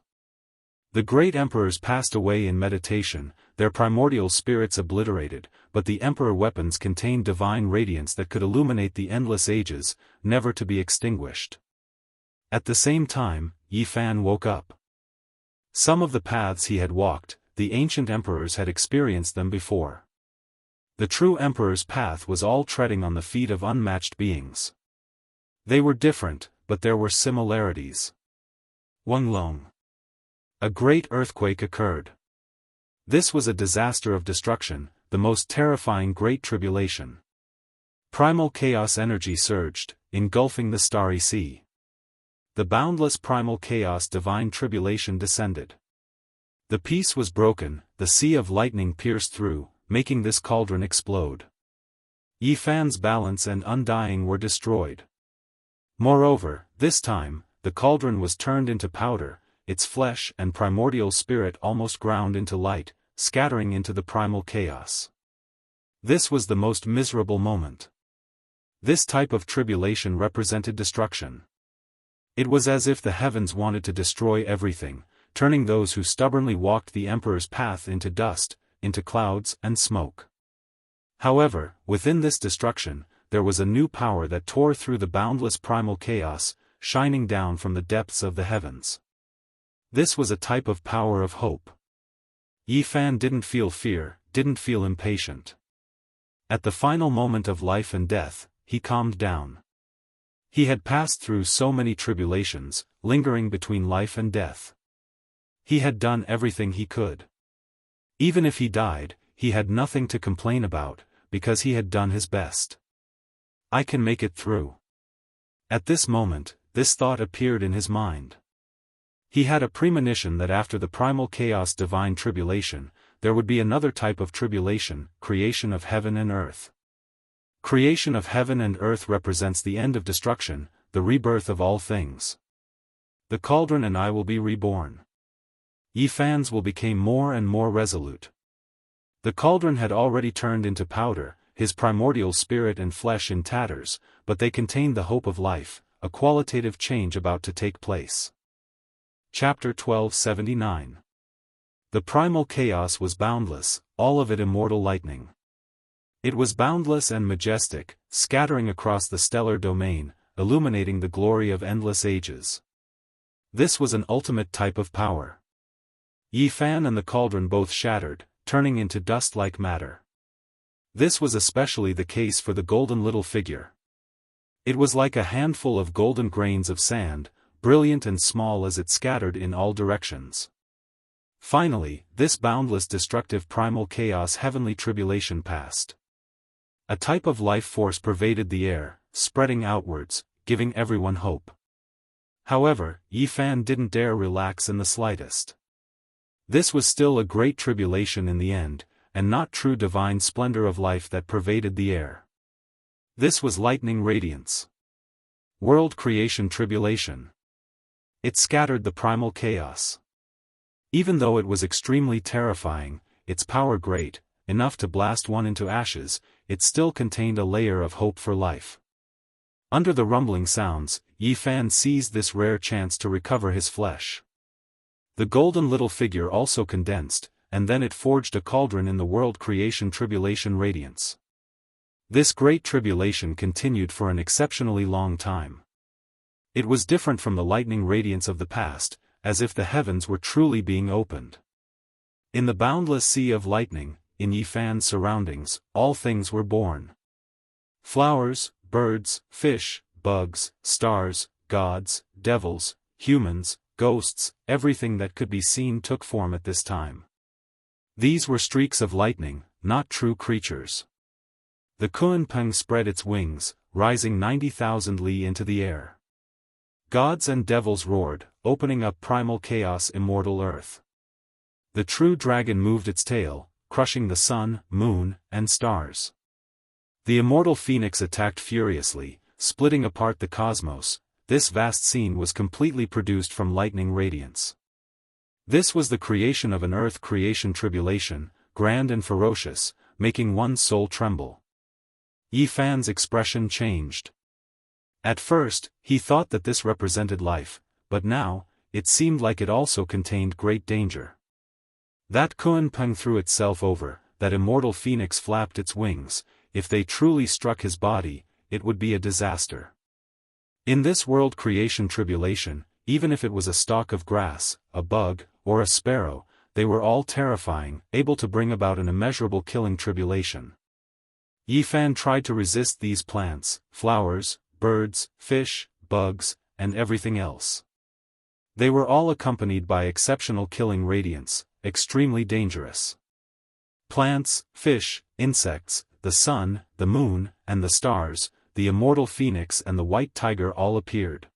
The great emperors passed away in meditation, their primordial spirits obliterated, but the emperor weapons contained divine radiance that could illuminate the endless ages, never to be extinguished. At the same time, Yi Fan woke up. Some of the paths he had walked, the ancient emperors had experienced them before. The true emperor's path was all treading on the feet of unmatched beings. They were different, but there were similarities. Wonglong. A great earthquake occurred. This was a disaster of destruction, the most terrifying great tribulation. Primal chaos energy surged, engulfing the starry sea. The boundless primal chaos divine tribulation descended. The peace was broken, the sea of lightning pierced through, making this cauldron explode. Yi Fan's balance and undying were destroyed. Moreover, this time, the cauldron was turned into powder, its flesh and primordial spirit almost ground into light, scattering into the primal chaos. This was the most miserable moment. This type of tribulation represented destruction. It was as if the heavens wanted to destroy everything, turning those who stubbornly walked the emperor's path into dust, into clouds and smoke. However, within this destruction, there was a new power that tore through the boundless primal chaos, shining down from the depths of the heavens. This was a type of power of hope. Yi Fan didn't feel fear, didn't feel impatient. At the final moment of life and death, he calmed down. He had passed through so many tribulations, lingering between life and death. He had done everything he could. Even if he died, he had nothing to complain about, because he had done his best. I can make it through. At this moment, this thought appeared in his mind. He had a premonition that after the primal chaos divine tribulation, there would be another type of tribulation, creation of heaven and earth. Creation of heaven and earth represents the end of destruction, the rebirth of all things. The cauldron and I will be reborn. Yi Fan's will become more and more resolute. The cauldron had already turned into powder, his primordial spirit and flesh in tatters, but they contained the hope of life, a qualitative change about to take place. Chapter 1279. The primal chaos was boundless, all of it immortal lightning. It was boundless and majestic, scattering across the stellar domain, illuminating the glory of endless ages. This was an ultimate type of power. Yi Fan and the cauldron both shattered, turning into dust like matter. This was especially the case for the golden little figure. It was like a handful of golden grains of sand, brilliant and small as it scattered in all directions. Finally, this boundless destructive primal chaos heavenly tribulation passed. A type of life force pervaded the air, spreading outwards, giving everyone hope. However, Yi Fan didn't dare relax in the slightest. This was still a great tribulation in the end, and not true divine splendor of life that pervaded the air. This was lightning radiance. World creation tribulation. It scattered the primal chaos. Even though it was extremely terrifying, its power great, enough to blast one into ashes, it still contained a layer of hope for life. Under the rumbling sounds, Yi Fan seized this rare chance to recover his flesh. The golden little figure also condensed, and then it forged a cauldron in the world creation tribulation radiance. This great tribulation continued for an exceptionally long time. It was different from the lightning radiance of the past, as if the heavens were truly being opened. In the boundless sea of lightning, in Yi Fan's surroundings, all things were born. Flowers, birds, fish, bugs, stars, gods, devils, humans, ghosts, everything that could be seen took form at this time. These were streaks of lightning, not true creatures. The Kunpeng spread its wings, rising 90,000 li into the air. Gods and devils roared, opening up primal chaos immortal earth. The true dragon moved its tail, crushing the sun, moon, and stars. The immortal phoenix attacked furiously, splitting apart the cosmos. This vast scene was completely produced from lightning radiance. This was the creation of an earth creation tribulation, grand and ferocious, making one's soul tremble. Yi Fan's expression changed. At first, he thought that this represented life, but now, it seemed like it also contained great danger. That Kun Peng threw itself over, that immortal phoenix flapped its wings. If they truly struck his body, it would be a disaster. In this world creation tribulation, even if it was a stalk of grass, a bug, or a sparrow, they were all terrifying, able to bring about an immeasurable killing tribulation. Yi Fan tried to resist these plants, flowers, birds, fish, bugs, and everything else. They were all accompanied by exceptional killing radiance, extremely dangerous. Plants, fish, insects, the sun, the moon, and the stars, the immortal phoenix and the white tiger all appeared.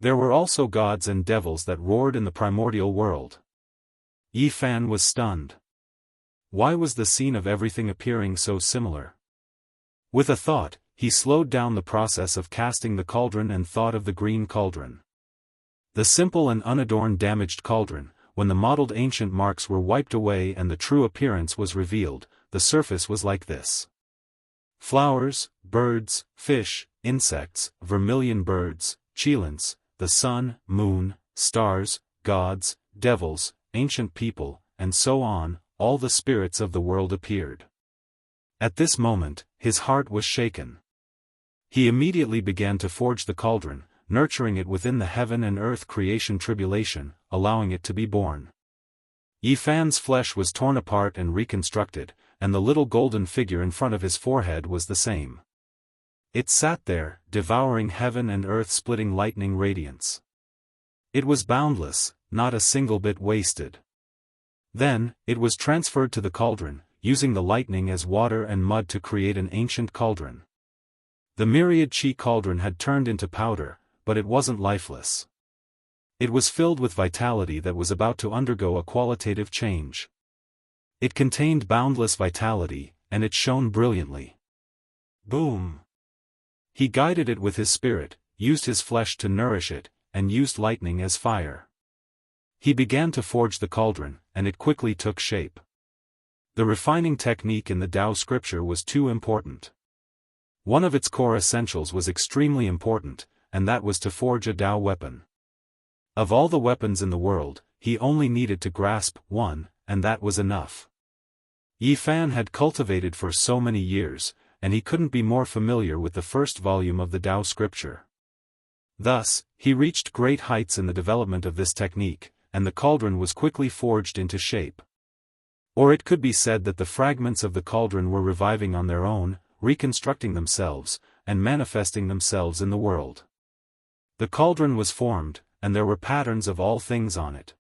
There were also gods and devils that roared in the primordial world. Yi Fan was stunned. Why was the scene of everything appearing so similar? With a thought, he slowed down the process of casting the cauldron and thought of the green cauldron. The simple and unadorned damaged cauldron, when the mottled ancient marks were wiped away and the true appearance was revealed, the surface was like this. Flowers, birds, fish, insects, vermilion birds, cheilants, the sun, moon, stars, gods, devils, ancient people, and so on, all the spirits of the world appeared. At this moment, his heart was shaken. He immediately began to forge the cauldron, nurturing it within the heaven and earth creation tribulation, allowing it to be born. Yi Fan's flesh was torn apart and reconstructed, and the little golden figure in front of his forehead was the same. It sat there, devouring heaven and earth, splitting lightning radiance. It was boundless, not a single bit wasted. Then, it was transferred to the cauldron, using the lightning as water and mud to create an ancient cauldron. The myriad chi cauldron had turned into powder, but it wasn't lifeless. It was filled with vitality that was about to undergo a qualitative change. It contained boundless vitality, and it shone brilliantly. Boom! He guided it with his spirit, used his flesh to nourish it, and used lightning as fire. He began to forge the cauldron, and it quickly took shape. The refining technique in the Tao scripture was too important. One of its core essentials was extremely important, and that was to forge a Tao weapon. Of all the weapons in the world, he only needed to grasp one, and that was enough. Yi Fan had cultivated for so many years, and he couldn't be more familiar with the first volume of the Tao scripture. Thus, he reached great heights in the development of this technique, and the cauldron was quickly forged into shape. Or it could be said that the fragments of the cauldron were reviving on their own, reconstructing themselves, and manifesting themselves in the world. The cauldron was formed, and there were patterns of all things on it.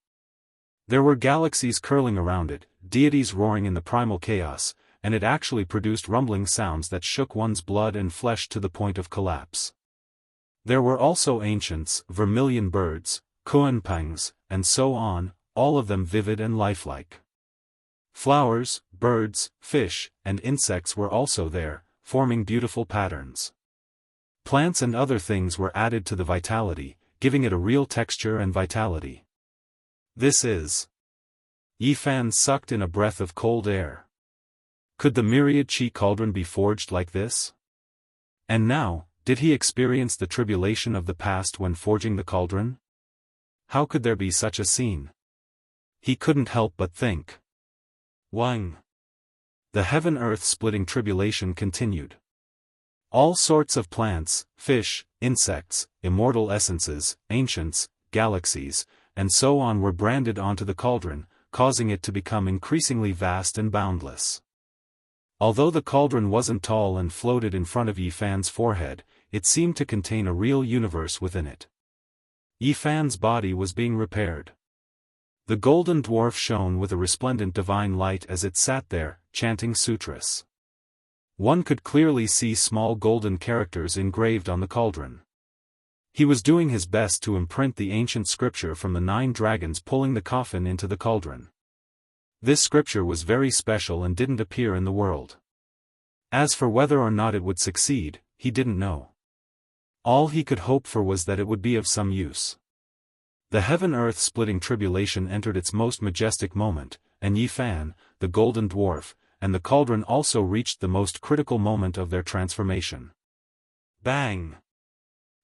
There were galaxies curling around it, deities roaring in the primal chaos, and it actually produced rumbling sounds that shook one's blood and flesh to the point of collapse. There were also ancients, vermilion birds, kuanpangs, and so on, all of them vivid and lifelike. Flowers, birds, fish, and insects were also there, forming beautiful patterns. Plants and other things were added to the vitality, giving it a real texture and vitality. This is. Yi Fan sucked in a breath of cold air. Could the myriad chi cauldron be forged like this? And now, did he experience the tribulation of the past when forging the cauldron? How could there be such a scene? He couldn't help but think. Wang. The heaven-earth splitting tribulation continued. All sorts of plants, fish, insects, immortal essences, ancients, galaxies, and so on were branded onto the cauldron, causing it to become increasingly vast and boundless. Although the cauldron wasn't tall and floated in front of Yi Fan's forehead, it seemed to contain a real universe within it. Yi Fan's body was being repaired. The golden dwarf shone with a resplendent divine light as it sat there, chanting sutras. One could clearly see small golden characters engraved on the cauldron. He was doing his best to imprint the ancient scripture from the 9 dragons pulling the coffin into the cauldron. This scripture was very special and didn't appear in the world. As for whether or not it would succeed, he didn't know. All he could hope for was that it would be of some use. The heaven-earth splitting tribulation entered its most majestic moment, and Yi Fan, the golden dwarf, and the cauldron also reached the most critical moment of their transformation. Bang!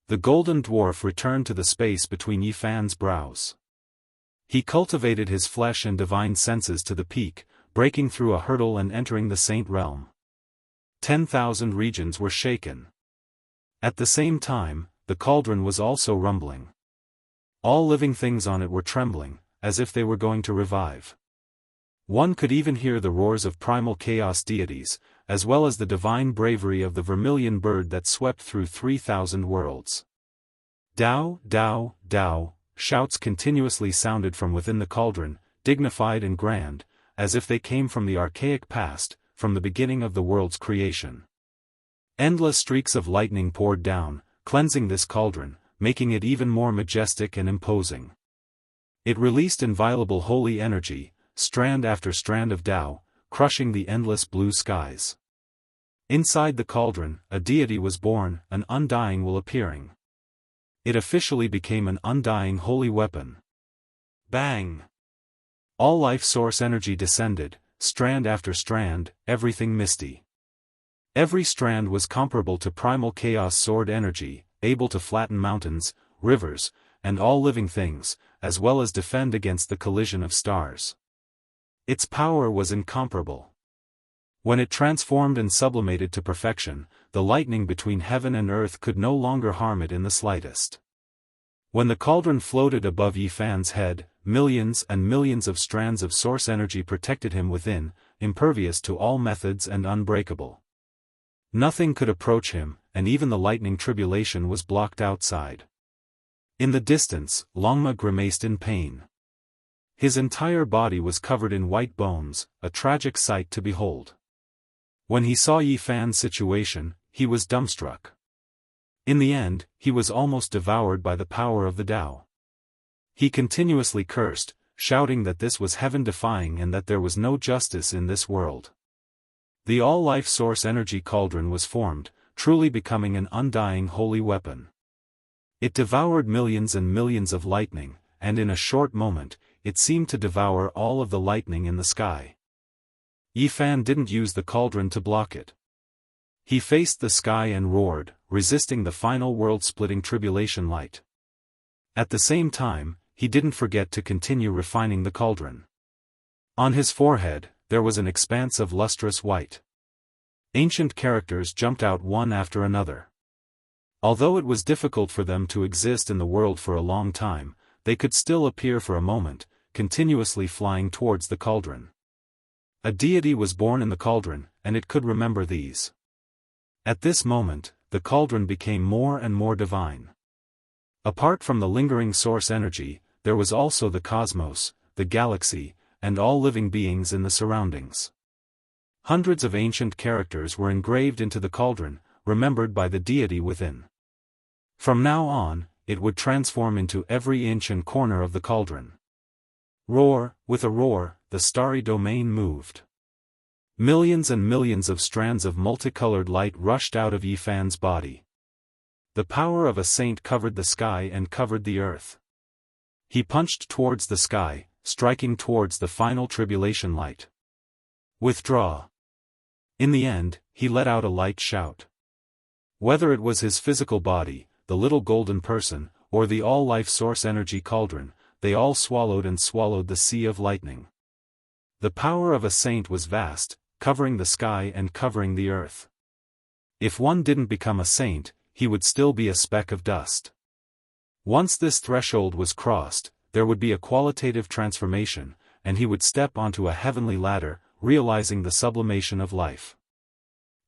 The golden dwarf returned to the space between Yi Fan's brows. He cultivated his flesh and divine senses to the peak, breaking through a hurdle and entering the saint realm. 10,000 regions were shaken. At the same time, the cauldron was also rumbling. All living things on it were trembling, as if they were going to revive. One could even hear the roars of primal chaos deities, as well as the divine bravery of the vermilion bird that swept through 3,000 worlds. Dao, Dao, Dao, shouts continuously sounded from within the cauldron, dignified and grand, as if they came from the archaic past, from the beginning of the world's creation. Endless streaks of lightning poured down, cleansing this cauldron, making it even more majestic and imposing. It released inviolable holy energy, strand after strand of Tao, crushing the endless blue skies. Inside the cauldron, a deity was born, an undying will appearing. It officially became an undying holy weapon. Bang! All life source energy descended, strand after strand, everything misty. Every strand was comparable to primal chaos sword energy, able to flatten mountains, rivers, and all living things, as well as defend against the collision of stars. Its power was incomparable. When it transformed and sublimated to perfection, the lightning between heaven and earth could no longer harm it in the slightest. When the cauldron floated above Yi Fan's head, millions and millions of strands of source energy protected him within, impervious to all methods and unbreakable. Nothing could approach him, and even the lightning tribulation was blocked outside. In the distance, Longma grimaced in pain. His entire body was covered in white bones, a tragic sight to behold. When he saw Yi Fan's situation, he was dumbstruck. In the end, he was almost devoured by the power of the Tao. He continuously cursed, shouting that this was heaven-defying and that there was no justice in this world. The all-life source energy cauldron was formed, truly becoming an undying holy weapon. It devoured millions and millions of lightning, and in a short moment, it seemed to devour all of the lightning in the sky. Yi Fan didn't use the cauldron to block it. He faced the sky and roared, resisting the final world-splitting tribulation light. At the same time, he didn't forget to continue refining the cauldron. On his forehead, there was an expanse of lustrous white. Ancient characters jumped out one after another. Although it was difficult for them to exist in the world for a long time, they could still appear for a moment, continuously flying towards the cauldron. A deity was born in the cauldron, and it could remember these. At this moment, the cauldron became more and more divine. Apart from the lingering source energy, there was also the cosmos, the galaxy, and all living beings in the surroundings. Hundreds of ancient characters were engraved into the cauldron, remembered by the deity within. From now on, it would transform into every inch and corner of the cauldron. Roar, with a roar, the starry domain moved. Millions and millions of strands of multicolored light rushed out of Yi Fan's body. The power of a saint covered the sky and covered the earth. He punched towards the sky, striking towards the final tribulation light. Withdraw. In the end, he let out a light shout. Whether it was his physical body, the little golden person, or the all-life source energy cauldron, they all swallowed and swallowed the sea of lightning. The power of a saint was vast, covering the sky and covering the earth. If one didn't become a saint, he would still be a speck of dust. Once this threshold was crossed, there would be a qualitative transformation, and he would step onto a heavenly ladder, realizing the sublimation of life.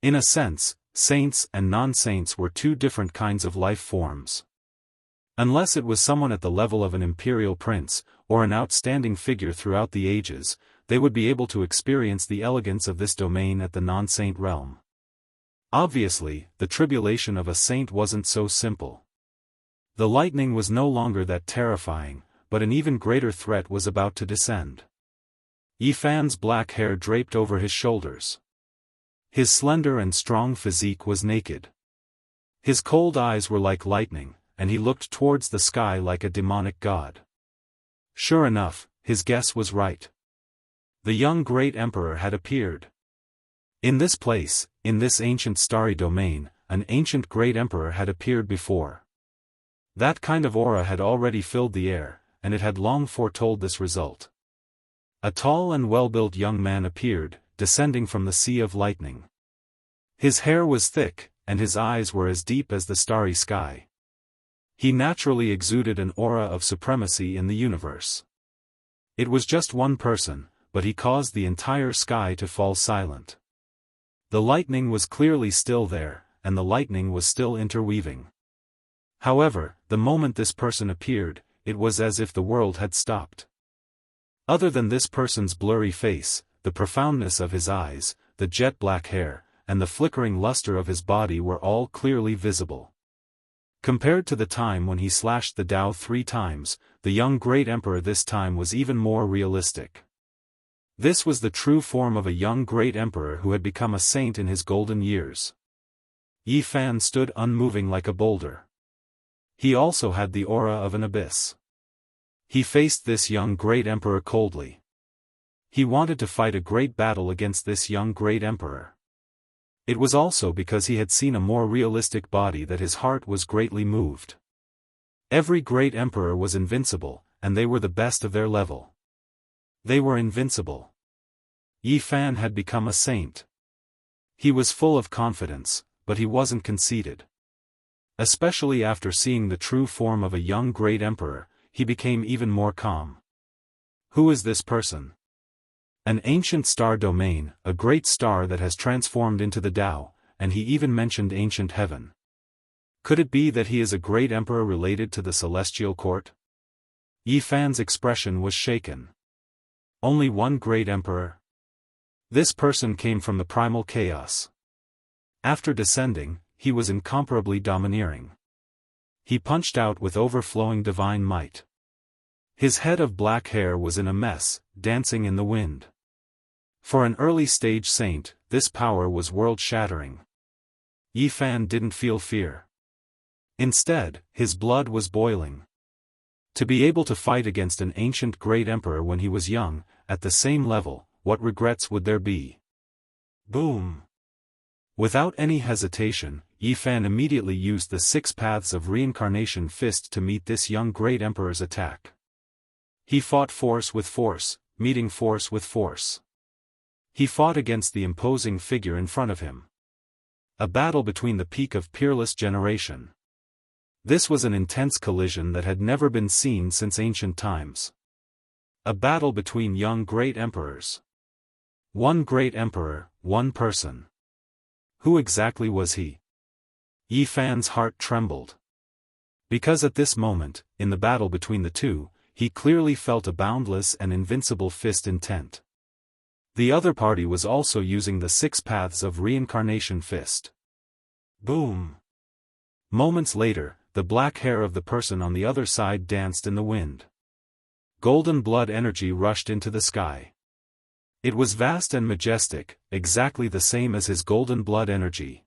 In a sense, saints and non-saints were two different kinds of life forms. Unless it was someone at the level of an imperial prince, or an outstanding figure throughout the ages, they would be able to experience the elegance of this domain at the non-saint realm. Obviously, the tribulation of a saint wasn't so simple. The lightning was no longer that terrifying, but an even greater threat was about to descend. Yi Fan's black hair draped over his shoulders. His slender and strong physique was naked. His cold eyes were like lightning, and he looked towards the sky like a demonic god. Sure enough, his guess was right. The young great emperor had appeared. In this place, in this ancient starry domain, an ancient great emperor had appeared before. That kind of aura had already filled the air, and it had long foretold this result. A tall and well-built young man appeared, descending from the sea of lightning. His hair was thick, and his eyes were as deep as the starry sky. He naturally exuded an aura of supremacy in the universe. It was just one person, but he caused the entire sky to fall silent. The lightning was clearly still there, and the lightning was still interweaving. However, the moment this person appeared, it was as if the world had stopped. Other than this person's blurry face, the profoundness of his eyes, the jet-black hair, and the flickering luster of his body were all clearly visible. Compared to the time when he slashed the Tao 3 times, the young great emperor this time was even more realistic. This was the true form of a young great emperor who had become a saint in his golden years. Yi Fan stood unmoving like a boulder. He also had the aura of an abyss. He faced this young great emperor coldly. He wanted to fight a great battle against this young great emperor. It was also because he had seen a more realistic body that his heart was greatly moved. Every great emperor was invincible, and they were the best of their level. They were invincible. Yi Fan had become a saint. He was full of confidence, but he wasn't conceited. Especially after seeing the true form of a young great emperor, he became even more calm. Who is this person? An ancient star domain, a great star that has transformed into the Tao, and he even mentioned ancient heaven. Could it be that he is a great emperor related to the celestial court? Yi Fan's expression was shaken. Only one great emperor? This person came from the primal chaos. After descending, he was incomparably domineering. He punched out with overflowing divine might. His head of black hair was in a mess, dancing in the wind. For an early-stage saint, this power was world-shattering. Yi Fan didn't feel fear. Instead, his blood was boiling. To be able to fight against an ancient great emperor when he was young, at the same level, what regrets would there be? Boom! Without any hesitation, Yi Fan immediately used the 6 paths of reincarnation fist to meet this young great emperor's attack. He fought force with force, meeting force with force. He fought against the imposing figure in front of him. A battle between the peak of peerless generation. This was an intense collision that had never been seen since ancient times. A battle between young great emperors. One great emperor, one person. Who exactly was he? Yi Fan's heart trembled. Because at this moment, in the battle between the two, he clearly felt a boundless and invincible fist intent. The other party was also using the 6 paths of reincarnation fist. Boom! Moments later, the black hair of the person on the other side danced in the wind. Golden blood energy rushed into the sky. It was vast and majestic, exactly the same as his golden blood energy.